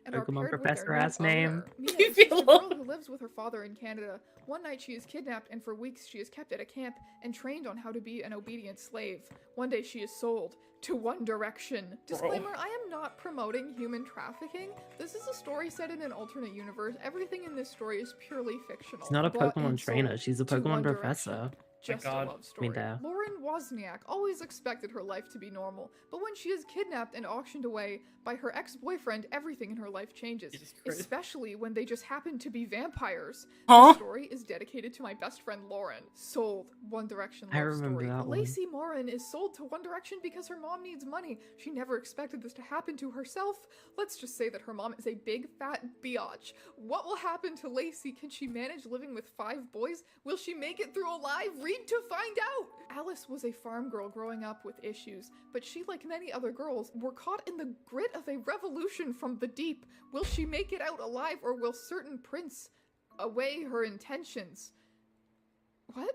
and are Pokemon paired with professor their new ass name. owner. Mia You is just feel a girl old. who lives with her father in Canada. One night she is kidnapped, and for weeks she is kept at a camp and trained on how to be an obedient slave. One day she is sold to One Direction. Disclaimer, I am not promoting human trafficking. This is a story set in an alternate universe. Everything in this story is purely fictional. She's not a Bought Pokemon and trainer, sold she's a to One Pokemon Direction. professor. Just God. a love story. there. Lauren Wozniak always expected her life to be normal, but when she is kidnapped and auctioned away by her ex-boyfriend, everything in her life changes. Jesus Christ. Especially when they just happen to be vampires. Huh? This story is dedicated to my best friend Lauren. Sold. One Direction love I remember story. that one. Lacey Morin is sold to One Direction because her mom needs money. She never expected this to happen to herself. Let's just say that her mom is a big fat biatch. What will happen to Lacey? Can she manage living with 5 boys? Will she make it through alive? Read to find out! Alice was a farm girl growing up with issues, but she, like many other girls, were caught in the grit of a revolution from the deep. Will she make it out alive, or will certain prince away her intentions? What?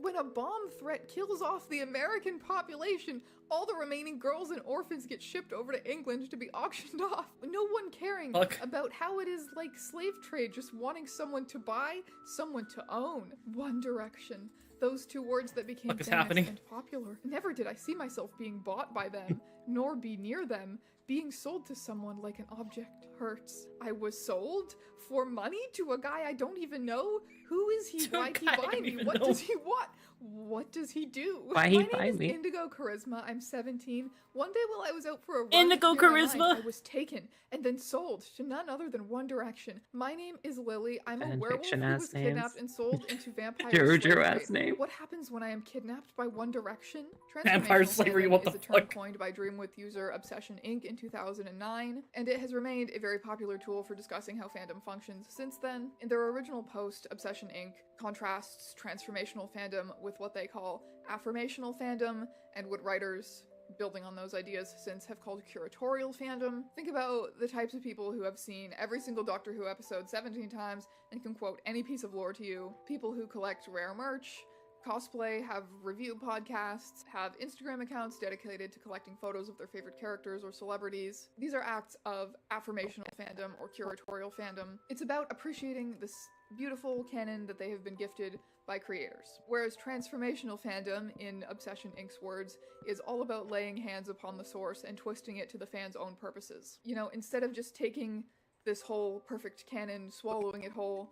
When a bomb threat kills off the American population, all the remaining girls and orphans get shipped over to England to be auctioned off. No one caring Fuck. about how it is like slave trade, just wanting someone to buy, someone to own. One Direction. Those 2 words that became Fuck is famous happening? and popular. Never did I see myself being bought by them, nor be near them. Being sold to someone like an object hurts. I was sold for money to a guy I don't even know? Who is he? To a Why'd he guy I buy don't me? even What know. does he want? What does he do? Why he My buy name is me? Indigo Charisma. I'm 17. One day while I was out for a run Indigo to clear my Charisma? mind, I was taken and then sold to none other than One Direction. My name is Lily. I'm a werewolf Fanfiction who ass was names. kidnapped and sold into vampire Jojo slavery. ass name. What happens when I am kidnapped by One Direction? Vampire Transformational slavery, fandom what the is a term fuck? coined by Dreamwidth user Obsession Inc. in 2009, and it has remained a very popular tool for discussing how fandom functions since then. In their original post, Obsession Inc. contrasts transformational fandom with what they call affirmational fandom, and what writers building on those ideas since have called curatorial fandom. Think about the types of people who have seen every single Doctor Who episode 17 times and can quote any piece of lore to you. People who collect rare merch, cosplay, have review podcasts, have Instagram accounts dedicated to collecting photos of their favorite characters or celebrities. These are acts of affirmational fandom or curatorial fandom. It's about appreciating this beautiful canon that they have been gifted by creators. Whereas transformational fandom, in Obsession Inc.'s words, is all about laying hands upon the source and twisting it to the fan's own purposes. You know, instead of just taking this whole perfect canon, swallowing it whole,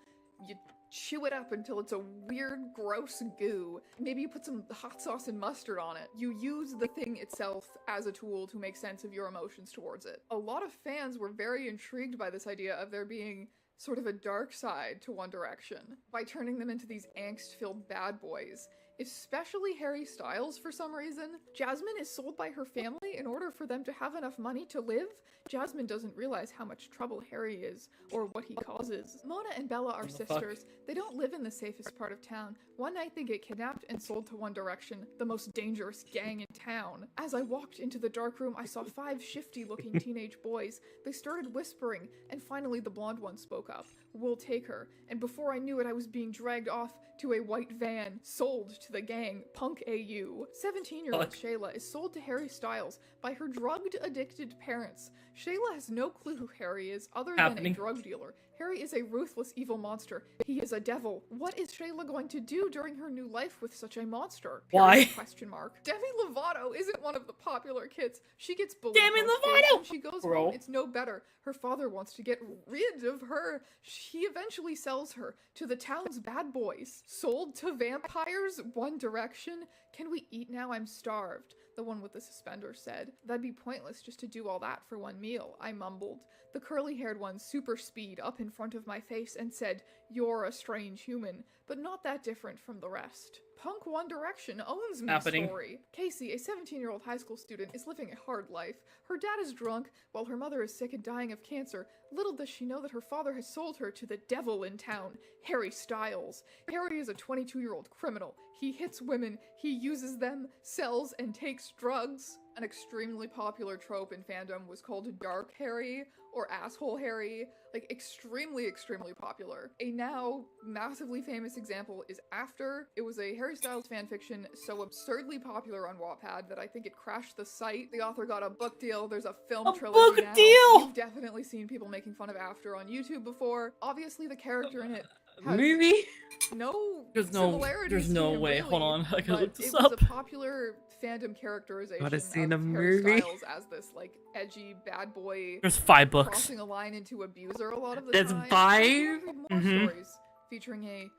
you chew it up until it's a weird, gross goo. Maybe you put some hot sauce and mustard on it. You use the thing itself as a tool to make sense of your emotions towards it. A lot of fans were very intrigued by this idea of there being sort of a dark side to One Direction by turning them into these angst-filled bad boys. Especially Harry Styles for some reason. Jasmine is sold by her family in order for them to have enough money to live. Jasmine doesn't realize how much trouble Harry is, or what he causes. Mona and Bella are sisters. They don't live in the safest part of town. One night they get kidnapped and sold to One Direction, the most dangerous gang in town. As I walked into the dark room, I saw 5 shifty-looking teenage boys. They started whispering, and finally the blonde one spoke up. We'll take her. And before I knew it, I was being dragged off to a white van, sold to the gang, Punk AU. 17-year-old Shayla is sold to Harry Styles by her drugged-addicted parents. Shayla has no clue who Harry is other than a drug dealer. Harry is a ruthless evil monster. He is a devil. What is Shayla going to do during her new life with such a monster? Why? Question mark. Demi Lovato isn't one of the popular kids. She gets bullied. Demi Lovato! When she goes home, it's no better. Her father wants to get rid of her. He eventually sells her to the town's bad boys. Sold to vampires? One Direction? Can we eat now? I'm starved. The one with the suspenders said. That'd be pointless just to do all that for one meal, I mumbled. The curly-haired one super speed up in front of my face and said, "You're a strange human, but not that different from the rest." Punk One Direction owns me story. Casey, a 17-year-old high school student, is living a hard life. Her dad is drunk, while her mother is sick and dying of cancer. Little does she know that her father has sold her to the devil in town, Harry Styles. Harry is a 22-year-old criminal. He hits women, he uses them, sells, and takes drugs. An extremely popular trope in fandom was called Dark Harry, or Asshole Harry. Like, extremely, extremely popular. A now massively famous example is After. It was a Harry Styles fanfiction so absurdly popular on Wattpad that I think it crashed the site. The author got a book deal. There's a film trilogy now. You've definitely seen people making fun of After on YouTube before. Obviously, the character in it has similarities. There's no to him, way. really, Hold on, I gotta look this it was up. a popular fandom characterization of Harry Styles as this like edgy bad boy. There's 5 books. Crossing a line into abuser a lot of the There's time. 5? More stories featuring a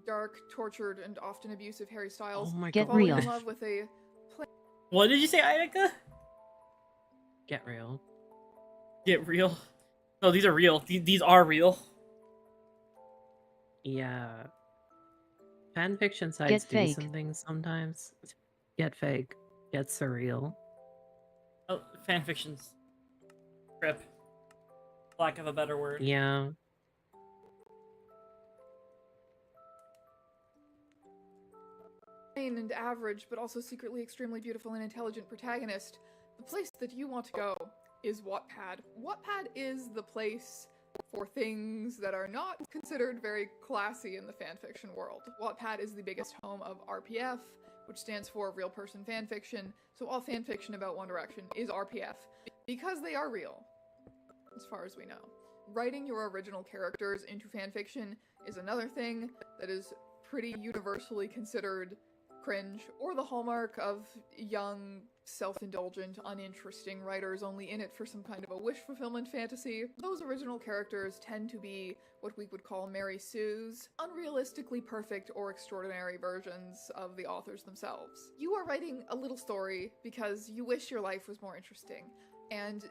dark, tortured, and often abusive Harry Styles. Oh my Get god. real. In love with a What did you say, Ayaka? Get real. Get real. No, these are real. These are real. Yeah. Fanfiction sites do fake. some things sometimes. Get fake. Get surreal. Oh, fanfictions. Trip. Lack of a better word. Yeah. plain and average, but also secretly extremely beautiful and intelligent protagonist, the place that you want to go is Wattpad. Wattpad is the place for things that are not considered very classy in the fanfiction world. Wattpad is the biggest home of RPF, which stands for Real Person Fanfiction, so all fanfiction about One Direction is RPF, because they are real, as far as we know. Writing your original characters into fanfiction is another thing that is pretty universally considered cringe, or the hallmark of young, self-indulgent, uninteresting writers only in it for some kind of a wish fulfillment fantasy. Those original characters tend to be what we would call Mary Sue's, unrealistically perfect or extraordinary versions of the authors themselves. You are writing a little story because you wish your life was more interesting, and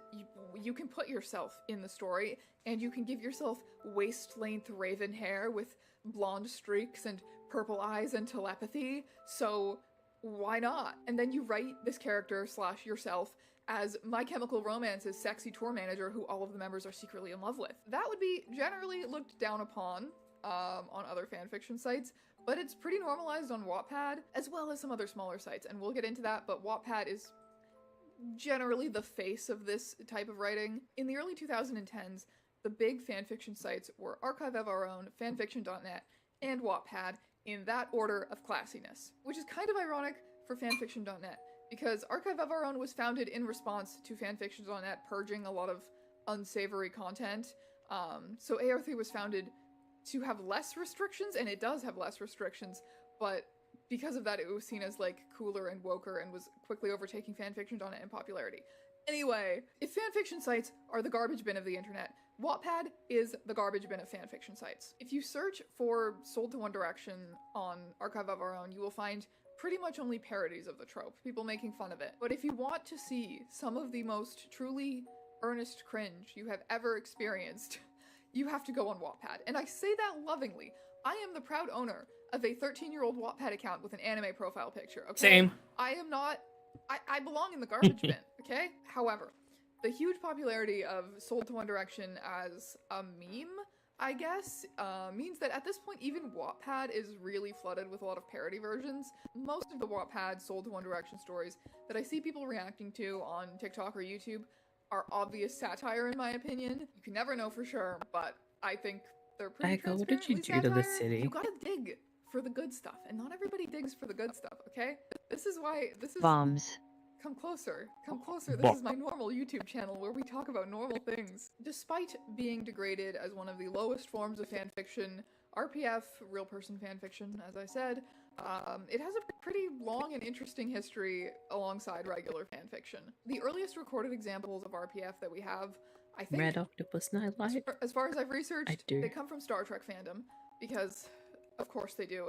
you can put yourself in the story, and you can give yourself waist-length raven hair with blonde streaks and purple eyes and telepathy, so why not? And then you write this character / yourself as My Chemical Romance's sexy tour manager who all of the members are secretly in love with. That would be generally looked down upon on other fanfiction sites, but it's pretty normalized on Wattpad, as well as some other smaller sites, and we'll get into that, but Wattpad is generally the face of this type of writing. In the early 2010s, the big fanfiction sites were Archive of Our Own, fanfiction.net, and Wattpad, in that order of classiness. Which is kind of ironic for fanfiction.net, because Archive of Our Own was founded in response to fanfiction.net purging a lot of unsavory content. So AR3 was founded to have less restrictions, and it does have less restrictions, but because of that it was seen as like cooler and woker and was quickly overtaking fanfiction.net in popularity. Anyway, if fanfiction sites are the garbage bin of the internet, Wattpad is the garbage bin of fanfiction sites. If you search for Sold to One Direction on Archive of Our Own, you will find pretty much only parodies of the trope, people making fun of it. But if you want to see some of the most truly earnest cringe you have ever experienced, you have to go on Wattpad. And I say that lovingly. I am the proud owner of a 13-year-old Wattpad account with an anime profile picture, okay? Same. I am not... I belong in the garbage bin, okay? However, the huge popularity of Sold to One Direction as a meme, I guess, means that at this point even Wattpad is really flooded with a lot of parody versions. Most of the Wattpad Sold to One Direction stories that I see people reacting to on TikTok or YouTube are obvious satire in my opinion. You can never know for sure, but I think they're pretty Echo, what did transparently you do to the satire. city? You gotta dig for the good stuff, and not everybody digs for the good stuff, okay? This is Bombs. Come closer. Come closer. This is my normal YouTube channel where we talk about normal things. Despite being degraded as one of the lowest forms of fanfiction, RPF, real person fanfiction, as I said, it has a pretty long and interesting history alongside regular fanfiction. The earliest recorded examples of RPF that we have, I think, Red Octopus Nightlight. as far as I've researched, do. they come from Star Trek fandom, because of course they do.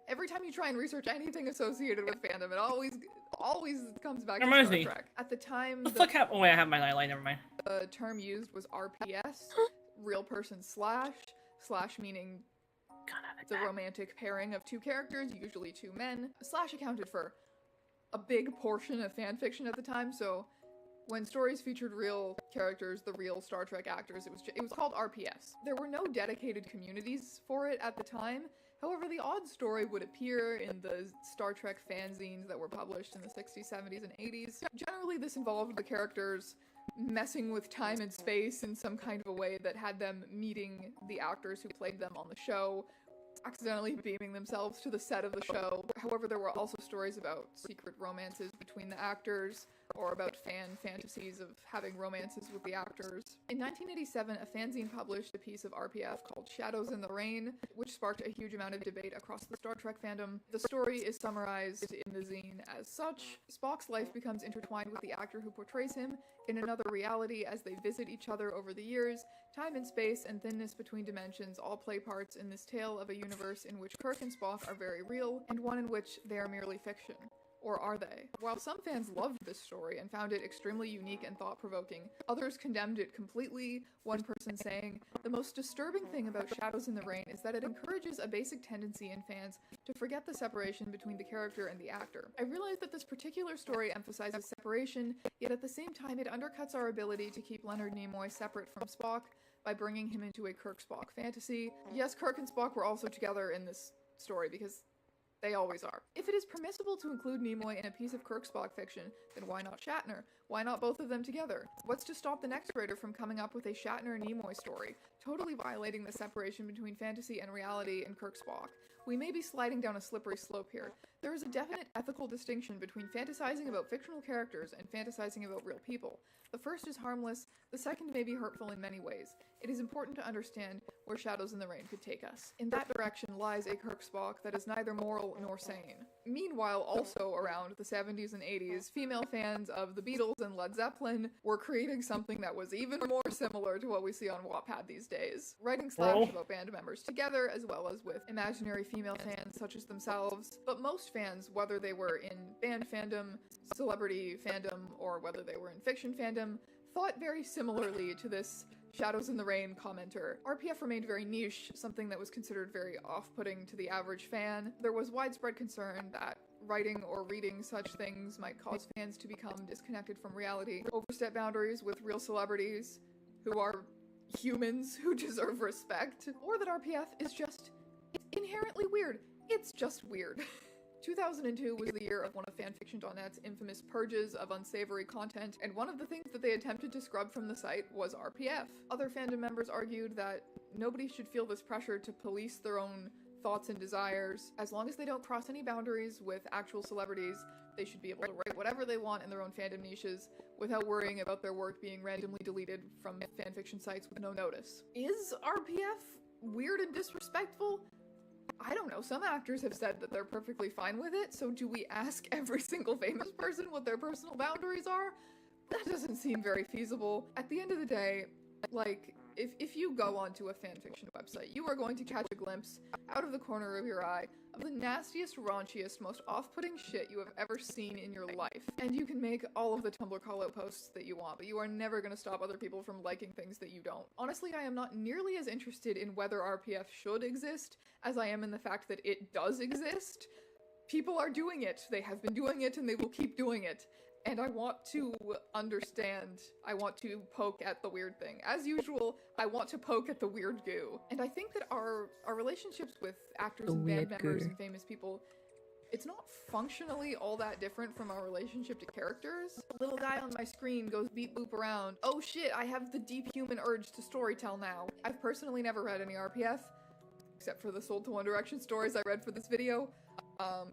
Every time you try and research anything associated with fandom, it always comes back to Reminds Star me. Trek. At the time, The fuck happened? Oh wait, I have my nightlight. Never mind. the term used was RPS, real person slash meaning the romantic pairing of two characters, usually two men. Slash accounted for a big portion of fanfiction at the time, so when stories featured real characters, the real Star Trek actors, it was called RPS. There were no dedicated communities for it at the time. However, the odd story would appear in the Star Trek fanzines that were published in the 60s, 70s, and 80s. Generally, this involved the characters messing with time and space in some kind of a way that had them meeting the actors who played them on the show, accidentally beaming themselves to the set of the show. However, there were also stories about secret romances between the actors, or about fan fantasies of having romances with the actors. In 1987, a fanzine published a piece of RPF called Shadows in the Rain, which sparked a huge amount of debate across the Star Trek fandom. The story is summarized in the zine as such. Spock's life becomes intertwined with the actor who portrays him in another reality as they visit each other over the years. Time and space and thinness between dimensions all play parts in this tale of a universe in which Kirk and Spock are very real, and one in which they are merely fiction. Or are they? While some fans loved this story and found it extremely unique and thought-provoking, others condemned it completely, one person saying, "The most disturbing thing about Shadows in the Rain is that it encourages a basic tendency in fans to forget the separation between the character and the actor. I realize that this particular story emphasizes separation, yet at the same time it undercuts our ability to keep Leonard Nimoy separate from Spock by bringing him into a Kirk-Spock fantasy." Yes, Kirk and Spock were also together in this story, because they always are. If it is permissible to include Nimoy in a piece of Kirk-Spock fiction, then why not Shatner? Why not both of them together? What's to stop the next writer from coming up with a Shatner-Nimoy story, totally violating the separation between fantasy and reality in Kirk-Spock? We may be sliding down a slippery slope here. There is a definite ethical distinction between fantasizing about fictional characters and fantasizing about real people. The first is harmless, the second may be hurtful in many ways. It is important to understand where Shadows in the Rain could take us. In that direction lies a Kirk-Spock that is neither moral nor sane. Meanwhile, also around the 70s and 80s, female fans of the Beatles and Led Zeppelin were creating something that was even more similar to what we see on Wattpad these days. Writing slash about band members together, as well as with imaginary female fans such as themselves. But most fans, whether they were in band fandom, celebrity fandom, or whether they were in fiction fandom, thought very similarly to this Shadows in the Rain commenter. RPF remained very niche, something that was considered very off-putting to the average fan. There was widespread concern that writing or reading such things might cause fans to become disconnected from reality, overstep boundaries with real celebrities who are humans who deserve respect, or that RPF is just inherently weird. It's just weird. 2002 was the year of one of fanfiction.net's infamous purges of unsavory content, and one of the things that they attempted to scrub from the site was RPF. Other fandom members argued that nobody should feel this pressure to police their own thoughts and desires. As long as they don't cross any boundaries with actual celebrities, they should be able to write whatever they want in their own fandom niches without worrying about their work being randomly deleted from fanfiction sites with no notice. Is RPF weird and disrespectful? I don't know, some actors have said that they're perfectly fine with it, so do we ask every single famous person what their personal boundaries are? That doesn't seem very feasible. At the end of the day, like, if you go onto a fanfiction website, you are going to catch a glimpse, out of the corner of your eye, of the nastiest, raunchiest, most off-putting shit you have ever seen in your life. And you can make all of the Tumblr call-out posts that you want, but you are never going to stop other people from liking things that you don't. Honestly, I am not nearly as interested in whether RPF should exist as I am in the fact that it does exist. People are doing it. They have been doing it, and they will keep doing it. And I want to understand. I want to poke at the weird thing. As usual, I want to poke at the weird goo. And I think that our relationships with actors and band members and famous people, it's not functionally all that different from our relationship to characters. A little guy on my screen goes beep boop around. Oh shit, I have the deep human urge to storytell now. I've personally never read any RPF. except for the Sold to One Direction stories I read for this video.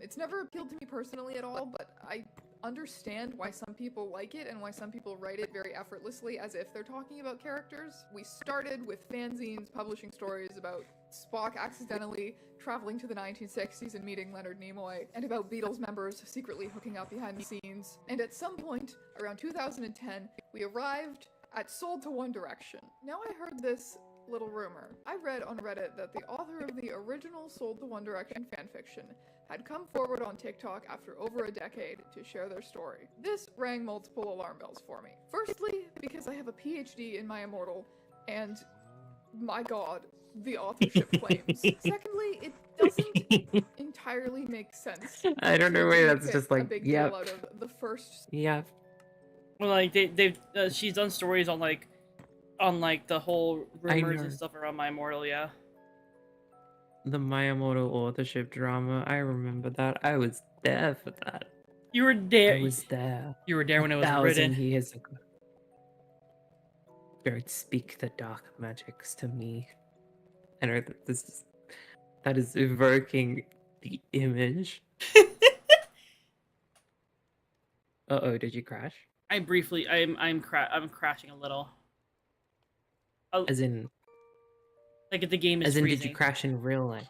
It's never appealed to me personally at all, but I understand why some people like it and why some people write it very effortlessly as if they're talking about characters. We started with fanzines publishing stories about Spock accidentally traveling to the 1960s and meeting Leonard Nimoy, and about Beatles members secretly hooking up behind the scenes. And at some point, around 2010, we arrived at Sold to One Direction. Now I heard this little rumor. I read on Reddit that the author of the original Sold to One Direction fanfiction had come forward on TikTok after over a decade to share their story. This rang multiple alarm bells for me. Firstly, because I have a PhD in my immortal, and my god, the authorship claims. Secondly, it doesn't entirely make sense. I don't know why that's just a like, big yep. deal out of the first. Yeah. Well, like they've she's done stories on like the whole rumors and stuff around My Immortal, yeah. The My Immortal authorship drama, I remember that. I was there for that. You were there. I was there. You were there when it was 1,000 written. years ago. Don't speak the dark magics to me. I know that is evoking the image. Uh-oh, did you crash? I'm crashing a little. As in, like the game is as in, freezing. did you crash in real life?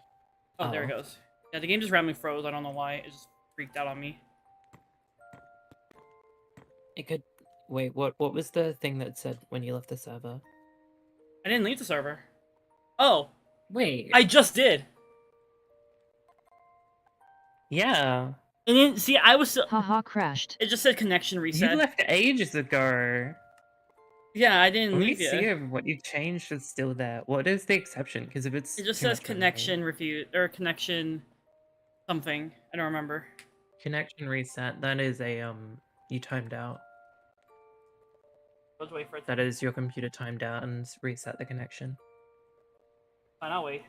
Oh, there it goes. Yeah, the game just randomly froze. I don't know why. It just freaked out on me. It could. Wait, what was the thing that said when you left the server? I didn't leave the server. Oh. Wait. I just did. Yeah. And then, see, I was still... Haha, crashed. It just said connection reset. You left ages ago. Yeah, I didn't Let me leave see yet. if what you changed is still there. What is the exception? Because if it's... It just says connection refute, or connection something. I don't remember. Connection reset, that is a, you timed out. Let's wait for it. That is your computer timed out and reset the connection. Fine, I'll wait.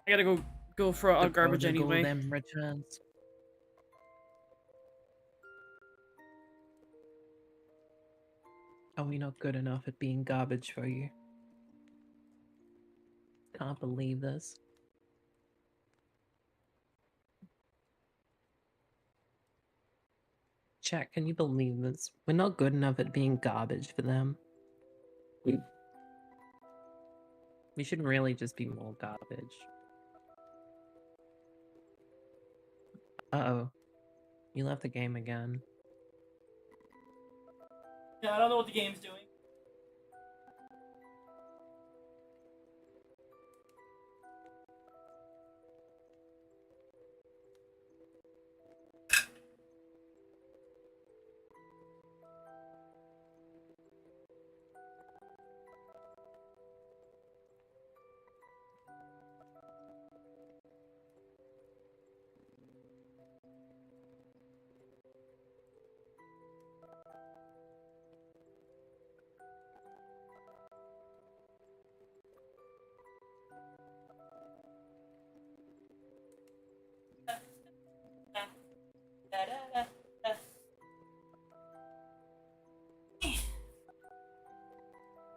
I gotta go for a garbage anyway. Them returns. Are we not good enough at being garbage for you? Can't believe this. Chat, can you believe this? We're not good enough at being garbage for them. We should really just be more garbage. Uh-oh. You left the game again. Yeah, I don't know what the game's doing.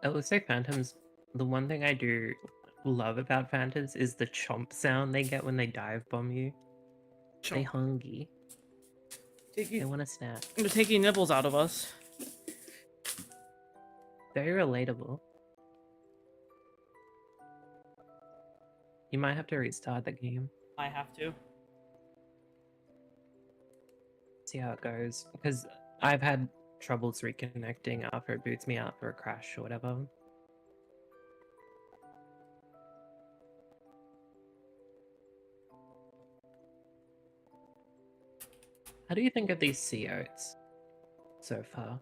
It looks like Phantoms, the one thing I do love about Phantoms is the chomp sound they get when they dive bomb you. Chomp. They hungry. They want a snack. They're taking nibbles out of us. Very relatable. You might have to restart the game. I have to. See how it goes. Because I've had troubles reconnecting after it boots me out for a crash or whatever. How do you think of these sea oats so far?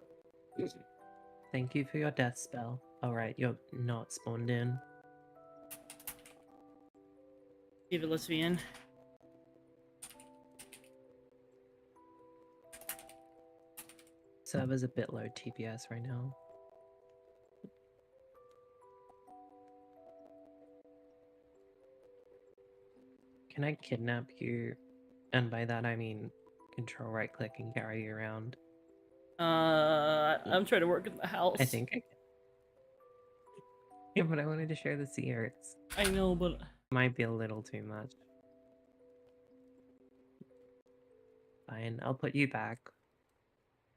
Thank you for your death spell. Alright, you're not spawned in. Give it lesbian. Server's a bit low TPS right now. Can I kidnap you? And by that I mean control right click and carry you around. I'm trying to work in the house. I think I can. Yeah, but I wanted to share the secrets. I know, but Might be a little too much. Fine, I'll put you back.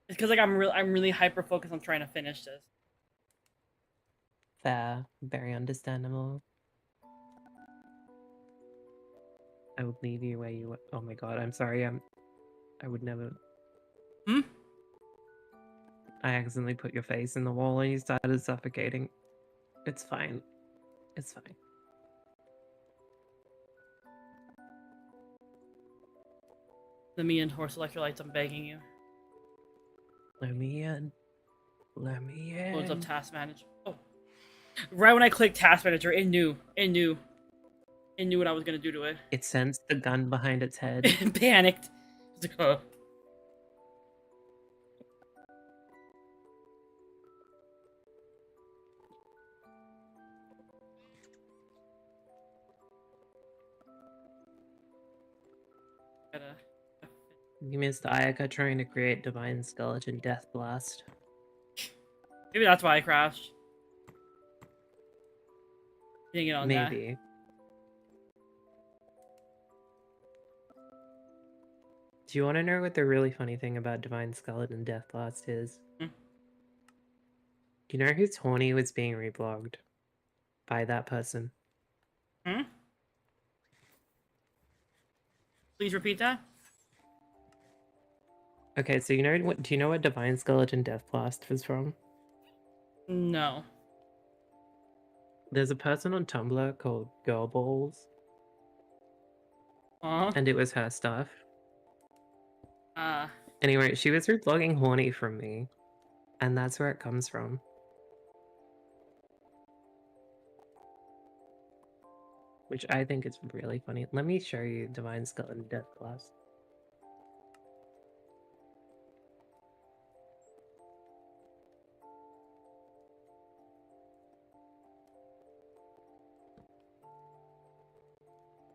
it's because like I'm really hyper focused on trying to finish this. Fair, very understandable. I would leave you where you were. Oh my god, I'm sorry. I would never. Hmm? I accidentally put your face in the wall and you started suffocating. It's fine. It's fine. Let me in, horse electrolytes. I'm begging you. Let me in. Let me in. Loads up task manager. Oh, right when I clicked task manager, it knew what I was gonna do to it. It sensed the gun behind its head. It panicked. It's like, oh. You missed Ayaka trying to create Divine Skeleton Death Blast. Maybe that's why I crashed. Didn't get on that. Maybe. Do you want to know what the really funny thing about Divine Skeleton Death Blast is? Hmm? Do you know whose horny was being reblogged? By that person. Hmm? Please repeat that? Okay, so you know what? Do you know what Divine Skeleton Death Blast was from? No. There's a person on Tumblr called Girl Balls. Huh? And it was her stuff. Ah. Anyway, she was reblogging horny from me. And that's where it comes from. Which I think is really funny. Let me show you Divine Skeleton Death Blast.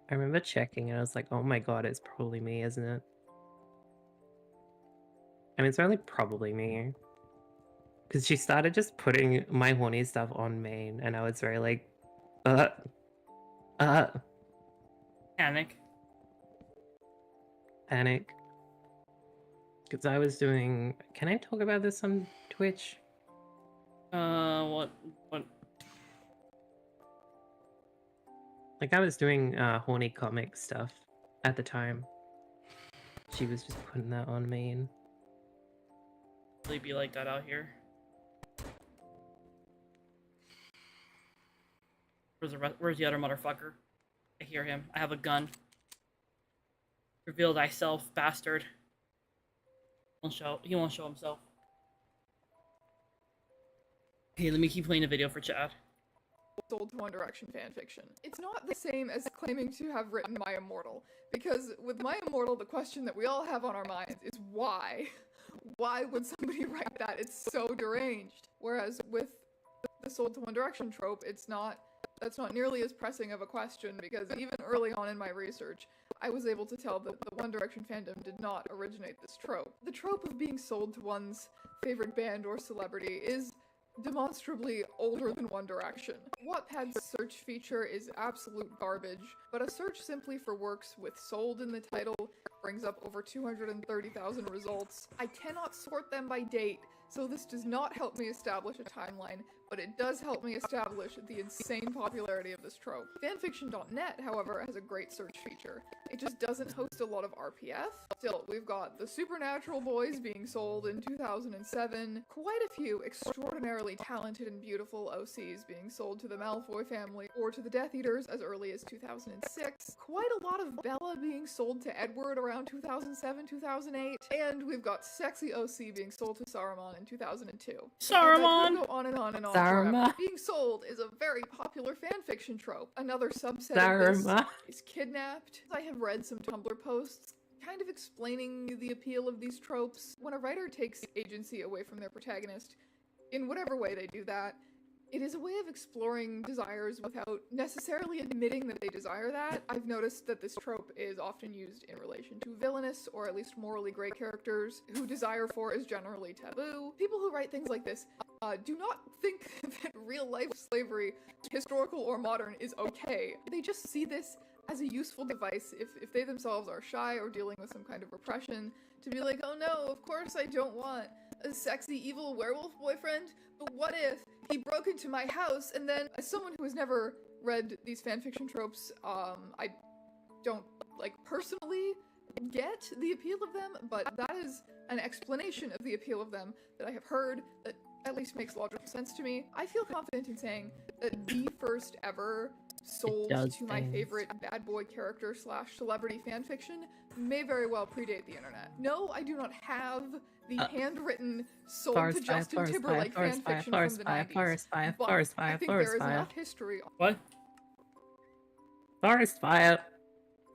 I remember checking and I was like, oh my god, it's probably me, isn't it? I mean, it's only probably me. Because she started just putting my horny stuff on main, and I was very like, Panic. Panic. Because I was doing... Can I talk about this on Twitch? What? Like, I was doing horny comic stuff at the time. She was just putting that on main. Really be like that out here. Where's the other motherfucker? I hear him. I have a gun. Reveal thyself, bastard. He won't show himself. Okay, let me keep playing the video for Chad. Sold to One Direction fanfiction. It's not the same as claiming to have written My Immortal, because with My Immortal, the question that we all have on our minds is why? Why would somebody write that? It's so deranged. Whereas with the Sold to One Direction trope, that's not nearly as pressing of a question, because even early on in my research, I was able to tell that the One Direction fandom did not originate this trope. The trope of being sold to one's favorite band or celebrity is demonstrably older than One Direction. Wattpad's search feature is absolute garbage, but a search simply for works with sold in the title brings up over 230,000 results. I cannot sort them by date, so this does not help me establish a timeline, but it does help me establish the insane popularity of this trope. Fanfiction.net, however, has a great search feature. It just doesn't host a lot of RPF. Still, we've got the Supernatural Boys being sold in 2007, quite a few extraordinarily talented and beautiful OCs being sold to the Malfoy family or to the Death Eaters as early as 2006, quite a lot of Bella being sold to Edward around 2007-2008, and we've got sexy OC being sold to Saruman in 2002. Saruman! I could go on and on and on. Saruman. Being sold is a very popular fanfiction trope. Another subset Saruman. of this is kidnapped. I have read some Tumblr posts kind of explaining the appeal of these tropes. When a writer takes agency away from their protagonist, in whatever way they do that, It is a way of exploring desires without necessarily admitting that they desire that. I've noticed that this trope is often used in relation to villainous or at least morally gray characters who desire for is generally taboo. People who write things like this do not think that real-life slavery, historical or modern, is okay. They just see this as a useful device if they themselves are shy or dealing with some kind of repression, to be like, oh no, of course I don't want a sexy evil werewolf boyfriend, but what if he broke into my house? And then, as someone who has never read these fanfiction tropes, I don't, like, personally get the appeal of them, but that is an explanation of the appeal of them that I have heard that at least makes logical sense to me. I feel confident in saying that the first ever sold to my favorite bad boy character / celebrity fanfiction may very well predate the internet. No, I do not have the handwritten sold to Justin Timberlake fanfiction from the 90s. But I think there is enough history. What? Forest fire.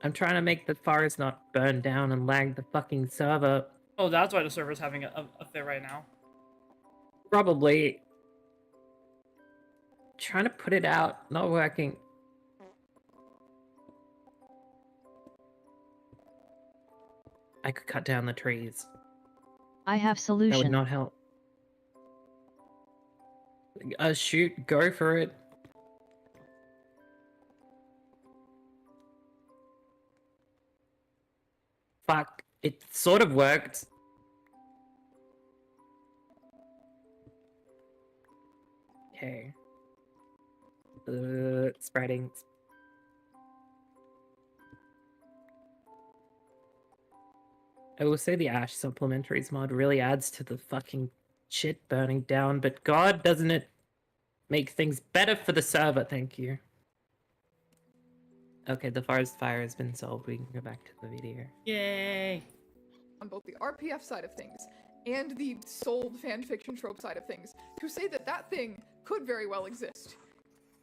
I'm trying to make the forest not burn down and lag the fucking server. Oh, that's why the server's having a fit right now. Probably. Trying to put it out, not working. I could cut down the trees. I have solution. That would not help. Shoot, go for it. Fuck, it sort of worked. Okay. Spreading. I will say the Ash supplementaries mod really adds to the fucking shit burning down, but god, doesn't it make things better for the server, thank you. Okay, the forest fire has been solved, we can go back to the video. Yay! On both the RPF side of things and the sold fanfiction trope side of things, to say that that thing could very well exist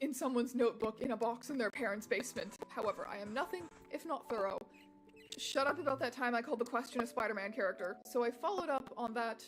in someone's notebook in a box in their parents' basement. However, I am nothing if not thorough. Shut up about that time I called the question a Spider-Man character. So I followed up on that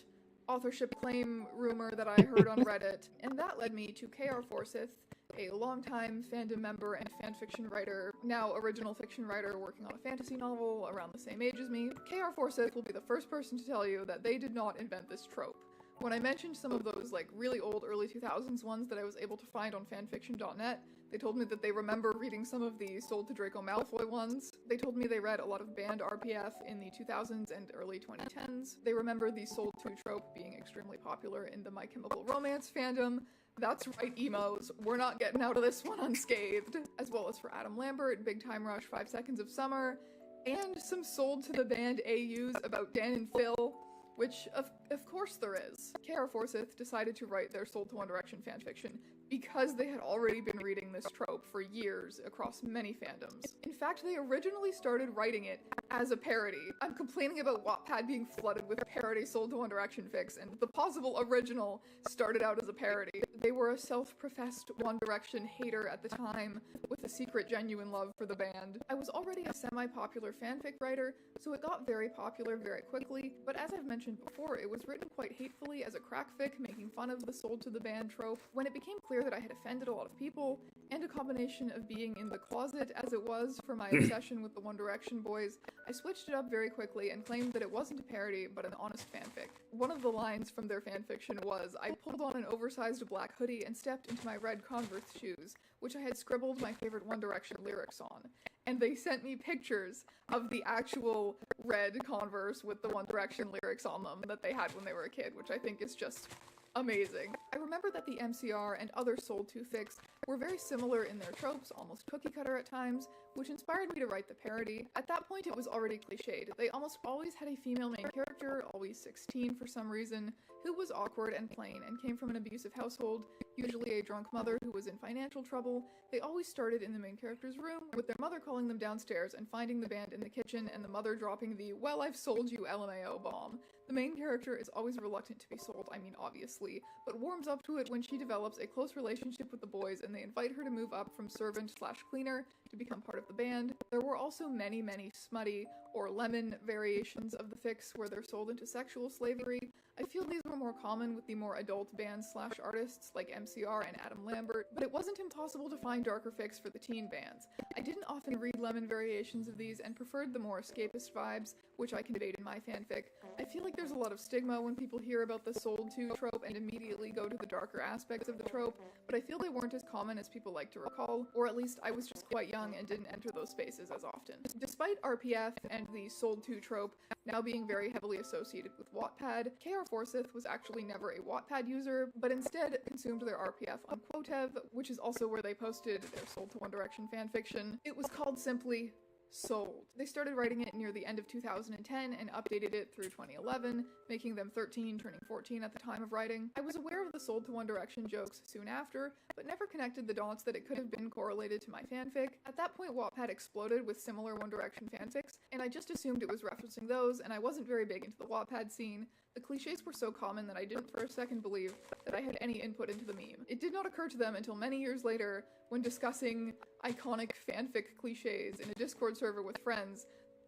authorship claim rumor that I heard on Reddit, and that led me to KR Forsyth, a longtime fandom member and fanfiction writer, now original fiction writer working on a fantasy novel around the same age as me. KR Forsyth will be the first person to tell you that they did not invent this trope. When I mentioned some of those like really old early 2000s ones that I was able to find on fanfiction.net, they told me that they remember reading some of the Sold to Draco Malfoy ones. They told me they read a lot of banned RPF in the 2000s and early 2010s. They remember the Sold to trope being extremely popular in the My Chemical Romance fandom. That's right, emos, we're not getting out of this one unscathed. As well as for Adam Lambert, Big Time Rush, 5 Seconds of Summer, and some Sold to the band AUs about Dan and Phil, which of course there is. KR Forsyth decided to write their Sold to One Direction fanfiction because they had already been reading this trope for years across many fandoms. In fact, they originally started writing it as a parody. I'm complaining about Wattpad being flooded with parody Sold to One Direction fics, and the possible original started out as a parody. They were a self-professed One Direction hater at the time, with a secret genuine love for the band. I was already a semi-popular fanfic writer, so it got very popular very quickly, but as I've mentioned before, it was written quite hatefully as a crack fic, making fun of the Sold to the Band trope. When it became clear that I had offended a lot of people, and a combination of being in the closet as it was for my obsession with the One Direction boys, I switched it up very quickly and claimed that it wasn't a parody, but an honest fanfic. One of the lines from their fanfiction was, I pulled on an oversized black hoodie and stepped into my red Converse shoes, which I had scribbled my favorite One Direction lyrics on. And they sent me pictures of the actual red Converse with the One Direction lyrics on them that they had when they were a kid, which I think is just amazing. I remember that the MCR and other Sold to fics were very similar in their tropes, almost cookie cutter at times, which inspired me to write the parody. At that point it was already cliched. They almost always had a female main character, always 16 for some reason, who was awkward and plain and came from an abusive household, usually a drunk mother who was in financial trouble. They always started in the main character's room, with their mother calling them downstairs and finding the band in the kitchen, and the mother dropping the, well, I've sold you LMAO bomb. The main character is always reluctant to be sold, I mean obviously, but warms up to it when she develops a close relationship with the boys and they invite her to move up from servant / cleaner to become part of the band. There were also many, many smutty or lemon variations of the fics where they're sold into sexual slavery. I feel these were more common with the more adult bands / artists like MCR and Adam Lambert, but it wasn't impossible to find darker fics for the teen bands. I didn't often read lemon variations of these and preferred the more escapist vibes, which I conveyed in my fanfic. I feel like there's a lot of stigma when people hear about the sold to trope and immediately go to the darker aspects of the trope, but I feel they weren't as common as people like to recall, or at least I was just quite young and didn't enter those spaces as often. Despite RPF and the sold to trope now being very heavily associated with Wattpad, KR Forsyth was actually never a Wattpad user, but instead consumed their RPF on Quotev, which is also where they posted their Sold to One Direction fanfiction. It was called simply Sold. They started writing it near the end of 2010 and updated it through 2011, making them 13, turning 14 at the time of writing. I was aware of the Sold to One Direction jokes soon after, but never connected the dots that it could have been correlated to my fanfic. At that point, Wattpad exploded with similar One Direction fanfics, and I just assumed it was referencing those, and I wasn't very big into the Wattpad scene. The cliches were so common that I didn't for a second believe that I had any input into the meme. It did not occur to them until many years later, when discussing iconic fanfic cliches in a Discord server with friends,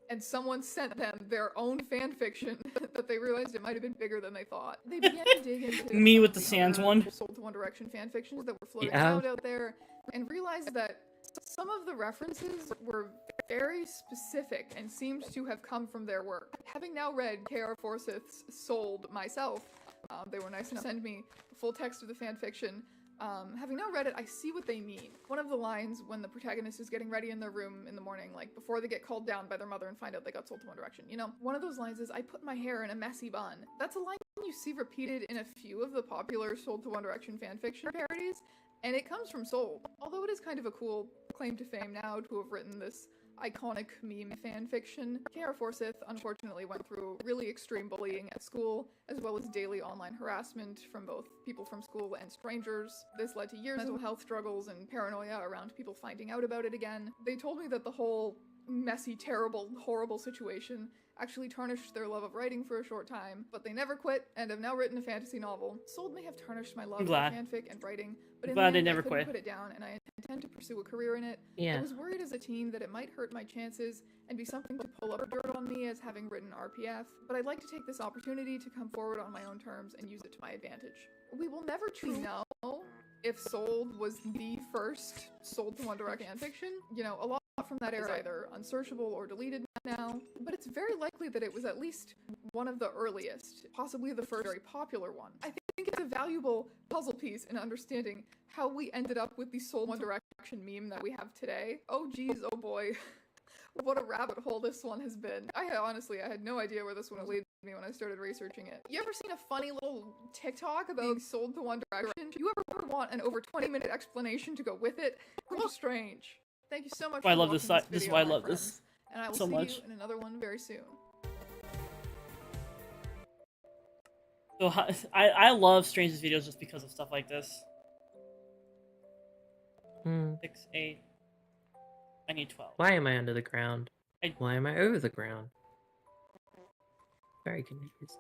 and someone sent them their own fanfiction, that they realized it might have been bigger than they thought. They began to dig into Me with the Sans one. Sold to One Direction fanfictions that were floating around out there, and realized that some of the references were very specific and seemed to have come from their work. Having now read KR Forsyth's Sold myself, they were nice enough to send me the full text of the fanfiction. Having now read it, I see what they mean. One of the lines when the protagonist is getting ready in their room in the morning, like before they get called down by their mother and find out they got sold to One Direction, you know? One of those lines is, "I put my hair in a messy bun." That's a line you see repeated in a few of the popular Sold to One Direction fanfiction parodies, and it comes from Sold. Although it is kind of a cool claim to fame now to have written this iconic meme fanfiction, KR Forsyth unfortunately went through really extreme bullying at school, as well as daily online harassment from both people from school and strangers. This led to years of mental health struggles and paranoia around people finding out about it again. They told me that the whole messy, terrible, horrible situation actually tarnished their love of writing for a short time, but they never quit and have now written a fantasy novel. Sold may have tarnished my love for fanfic and writing, but in the end, I couldn't put it down, and I intend to pursue a career in it. I was worried as a teen that it might hurt my chances and be something to pull up dirt on me as having written RPF, but I'd like to take this opportunity to come forward on my own terms and use it to my advantage. We will never truly know if Sold was the first Sold to One Direction fanfiction. You know, a lot from that era is either unsearchable or deleted now, but it's very likely that it was at least one of the earliest, possibly the first very popular one. I think it's a valuable puzzle piece in understanding how we ended up with the Sold One Direction meme that we have today. Oh geez, oh boy. What a rabbit hole this one has been. I had no idea where this one would lead me when I started researching it. You ever seen a funny little TikTok about being sold to One Direction? Do you ever want an over 20-minute explanation to go with it? It's strange. Thank you so much for watching this video, this is why I love this and I will so see much. you in another one very soon. So I love Strange's videos just because of stuff like this. 6, 8. I need 12. Why am I under the ground? Why am I over the ground? Very confused.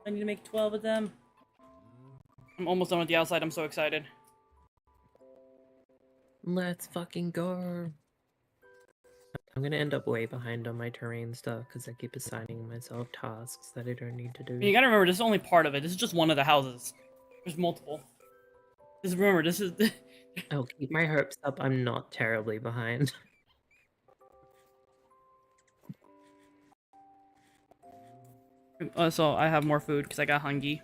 I need to make 12 of them. I'm almost done with the outside. I'm so excited. Let's fucking go. I'm gonna end up way behind on my terrain stuff because I keep assigning myself tasks that I don't need to do. You gotta remember, this is only part of it. This is just one of the houses. There's multiple. Just remember, this is... I'll keep my hopes up. I'm not terribly behind. So I have more food because I got hungry.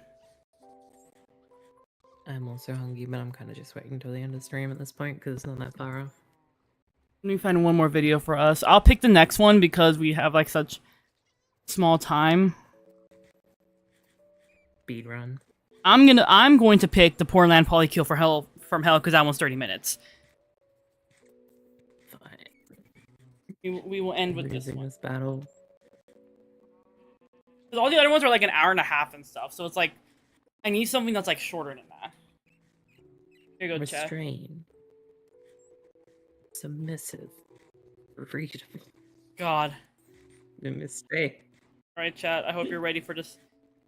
I'm also hungry, but I'm kind of just waiting until the end of the stream at this point because it's not that far off. Let me find one more video for us. I'll pick the next one because we have like such small time. Speed run. I'm going to pick the Portland Polykill from Hell because that one's 30 minutes. Fine. We will end with this one. This battle. Because all the other ones are like an hour and a half and stuff, so it's like I need something that's like shorter than that. Here you go, chat. Restrain. Submissive. Readable. God. A mistake. Alright, chat. I hope you're ready for this,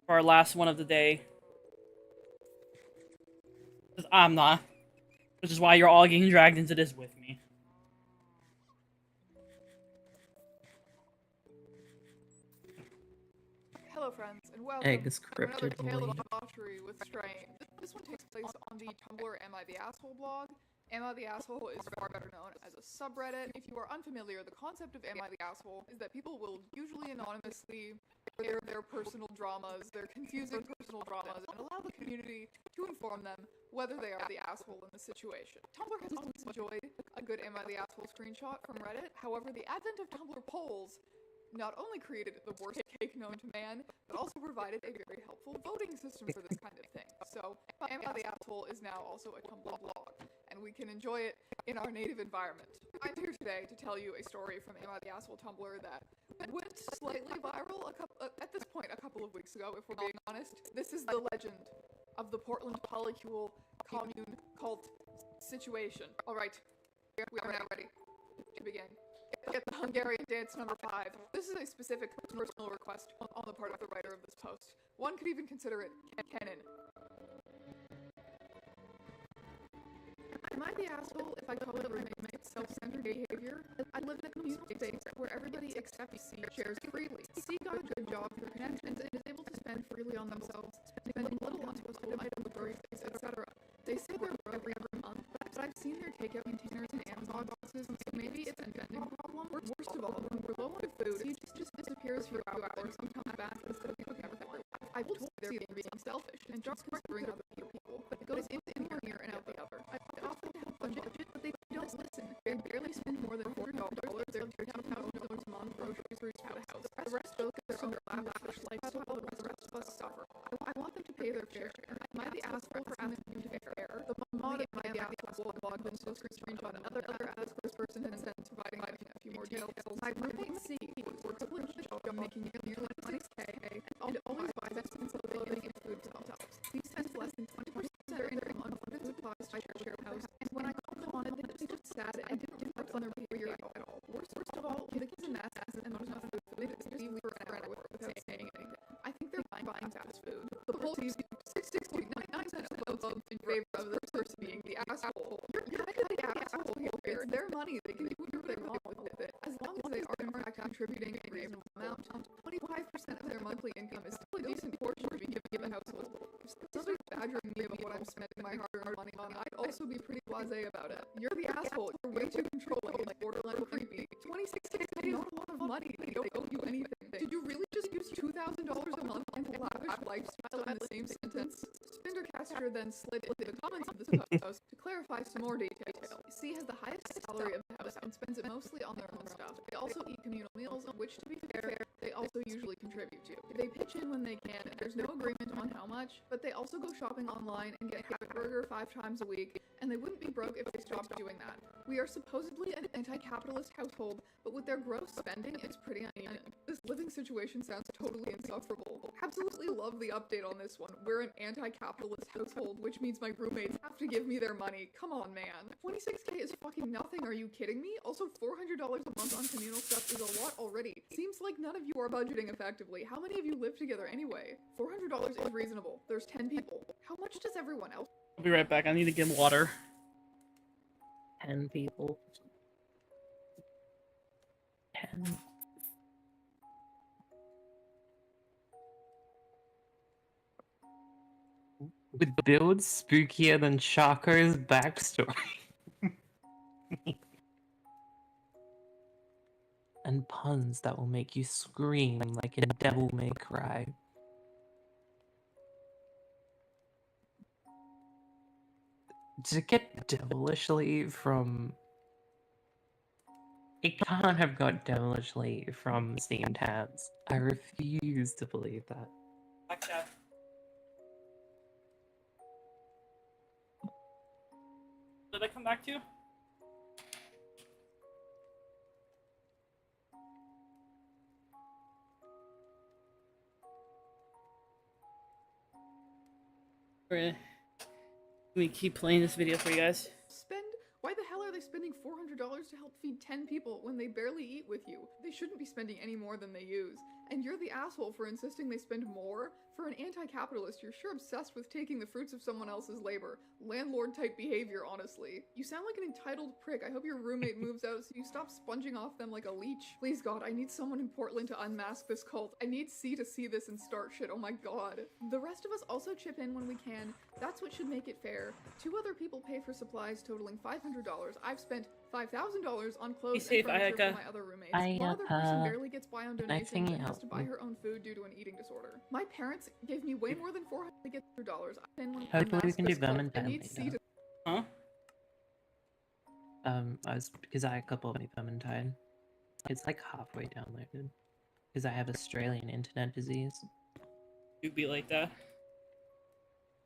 for our last one of the day. Because I'm not. Which is why you're all getting dragged into this with me. Hello, friends, and welcome Eggs to another cryptid tale boy. of debauchery with Strain. This one takes place on the Tumblr Am I the Asshole blog. Am I the Asshole is far better known as a subreddit. If you are unfamiliar, the concept of Am I the Asshole is that people will usually anonymously air their personal dramas, their confusing personal dramas, and allow the community to inform them whether they are the asshole in the situation. Tumblr has always enjoyed a good Am I the Asshole screenshot from Reddit. However, the advent of Tumblr polls not only created the worst cake known to man, but also provided a very helpful voting system for this kind of thing. So, Am I the Asshole is now also a Tumblr blog, and we can enjoy it in our native environment. I'm here today to tell you a story from Am I the Asshole Tumblr that went slightly viral at this point a couple of weeks ago, if we're being honest. This is the legend of the Portland polycule commune cult situation. Alright, we are now ready to begin. Get the Hungarian dance number 5. This is a specific personal request on the part of the writer of this post. One could even consider it canon. Am I the asshole if I call it roommate's self-centered behavior? I live in a communal space where everybody except C shares freely. C got a good job through connections and is able to spend freely on themselves, spending little on household items, groceries, etc. They say they're broke every month, but I've seen their takeout containers and Amazon boxes, so maybe it's a vending problem. Worst of all, when we're low on food, he just disappears for a few hours and comes back instead of cooking everything. I've told they're being selfish and just considering other people, but it goes in one ear and out the other. I offer to help them budget, but they don't listen. They barely spend more than $400. They're $10,000 a month groceries for the house. The rest goes to their other lavish lifestyle. The rest of us suffer. I want them to pay their fair share. Am I the asshole for asking them to pay fair? The mod of my asshole blog then shows a screenshot of another asshole person and sent providing a few more details. My roommate C works a privileged job making nearly 26K and always buys expensive clothing and food for themselves. He spends less than 20% of their income on food supplies to share house, and when I called them on it, they just sad and didn't touch on their behavior at all. Worst of all, the kid's a mess and there's no food. They just leave for an hour without saying anything. I think they're buying fast food. The poll sees 6.99% of votes in favor of this person being the asshole. You're kind of the asshole here. It's their money. They can do whatever they want with it. As long as they are in fact contributing a reasonable amount, 25% of their monthly income is still a decent portion to be given households. If somebody's badgering me about what I'm spending my hard-earned money on, I'd also be pretty blasé about it. You're the asshole. You're way too controlling and borderline creepy. 26K is not a lot of money. They don't owe you anything. Did you really just use $2,000 a month on lavish lifestyle in the same sentence? Spindercaster then slid into the comments of this post to clarify some more details. C has the highest salary of the house and spends it mostly on their own stuff. They also eat communal meals, which, to be fair, they also usually contribute to. They pitch in when they can, and there's no agreement on how much, but they also go shopping online and get a burger 5 times a week, and they wouldn't be broke if they stopped doing that. We are supposedly an anti-capitalist household, but with their gross spending, it's pretty uneven. This living situation sounds totally insufferable. Absolutely love the update on this one. We're an anti-capitalist household, which means my roommates have to give me their money. Come on, man. 26K is fucking nothing, are you kidding me? Also, $400 a month on communal stuff is a lot already. Seems like none of you are budgeting effectively. How many of you live together anyway? $400 is reasonable. There's 10 people. How much does everyone else? I'll be right back. I need to get water. 10 people. 10. With builds spookier than Shaco's backstory. And puns that will make you scream like in Devil May Cry. To get devilishly from... It can't have got devilishly from Steamed Hands. I refuse to believe that. Did I come back to you? Let me keep playing this video for you guys. Why the hell are they spending $400 to help feed 10 people when they barely eat with you? They shouldn't be spending any more than they use. And you're the asshole for insisting they spend more? For an anti-capitalist, you're sure obsessed with taking the fruits of someone else's labor. Landlord-type behavior, honestly. You sound like an entitled prick. I hope your roommate moves out so you stop sponging off them like a leech. Please, God, I need someone in Portland to unmask this cult. I need C to see this and start shit, oh my god. The rest of us also chip in when we can. That's what should make it fair. 2 other people pay for supplies totaling $500. I've spent $5,000 on clothes and furniture for my other roommates. One other person barely gets by on donations and has to buy her own food due to an eating disorder. My parents gave me way more than $400. Hopefully we can do Vermintide later. Huh? Because I had a couple of Vermintide. It's like halfway downloaded. Because I have Australian internet disease. You'd be like that.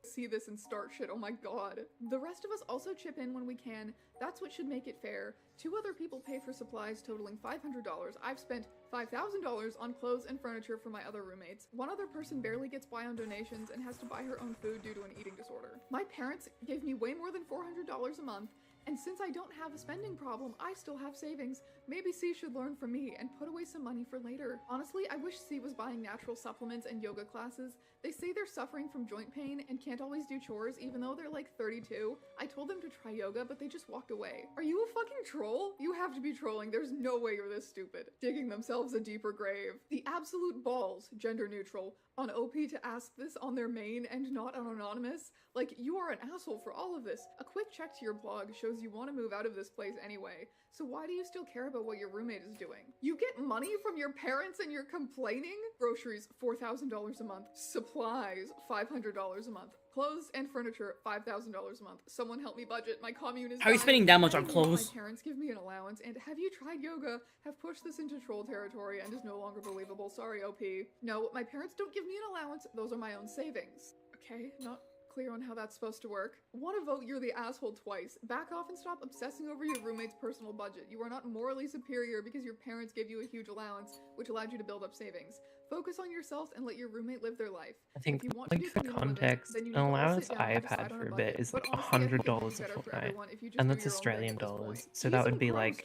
See this and start shit, oh my god. The rest of us also chip in when we can. That's what should make it fair. 2 other people pay for supplies totaling $500. I've spent $5,000 on clothes and furniture for my other roommates. One other person barely gets by on donations and has to buy her own food due to an eating disorder. My parents gave me way more than $400 a month, and since I don't have a spending problem, I still have savings. Maybe C should learn from me and put away some money for later. Honestly, I wish C was buying natural supplements and yoga classes. They say they're suffering from joint pain and can't always do chores even though they're like 32. I told them to try yoga, but they just walked away. Are you a fucking troll? You have to be trolling. There's no way you're this stupid. Digging themselves a deeper grave. The absolute balls, gender neutral, on OP to ask this on their main and not on anonymous. Like, you are an asshole for all of this. A quick check to your blog shows you want to move out of this place anyway. So why do you still care about what your roommate is doing? You get money from your parents and you're complaining? Groceries, $4,000 a month. Supplies, $500 a month. Clothes and furniture, $5,000 a month. Someone help me budget. My commune is How are you dying. spending that much on clothes? My parents give me an allowance, and have you tried yoga? Have pushed this into troll territory and is no longer believable. Sorry, OP. No, my parents don't give me an allowance. Those are my own savings. Okay, not clear on how that's supposed to work. Want to vote you're the asshole twice. Back off and stop obsessing over your roommate's personal budget. You are not morally superior because your parents gave you a huge allowance, which allowed you to build up savings. Focus on yourself and let your roommate live their life. I think, like, for context, an allowance I've had for a bit is like $100 a fortnight, and that's Australian dollars, so that would be like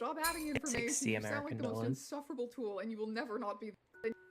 60 American dollars. Insufferable tool, and you will never not be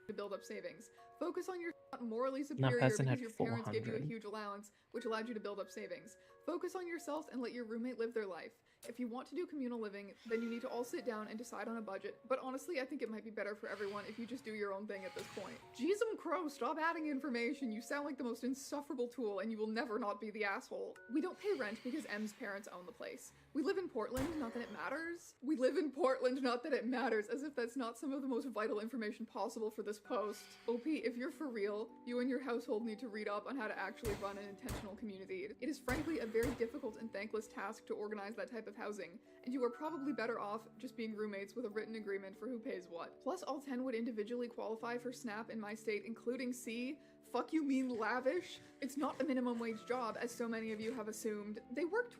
to build up savings. Focus on your not morally That superior person because had your parents gave you a 400. huge allowance, which allowed you to build up savings. Focus on yourself and let your roommate live their life. If you want to do communal living, then you need to all sit down and decide on a budget. But honestly, I think it might be better for everyone if you just do your own thing at this point. Jeezum Crow, stop adding information. You sound like the most insufferable tool, and you will never not be the asshole. We don't pay rent because M's parents own the place. We live in Portland, not that it matters. We live in Portland, not that it matters, as if that's not some of the most vital information possible for this post. OP, if you're for real, you and your household need to read up on how to actually run an intentional community. It is frankly a very difficult and thankless task to organize that type of housing, and you are probably better off just being roommates with a written agreement for who pays what. Plus, all 10 would individually qualify for SNAP in my state, including C. Fuck you mean lavish? It's not a minimum wage job, as so many of you have assumed. They work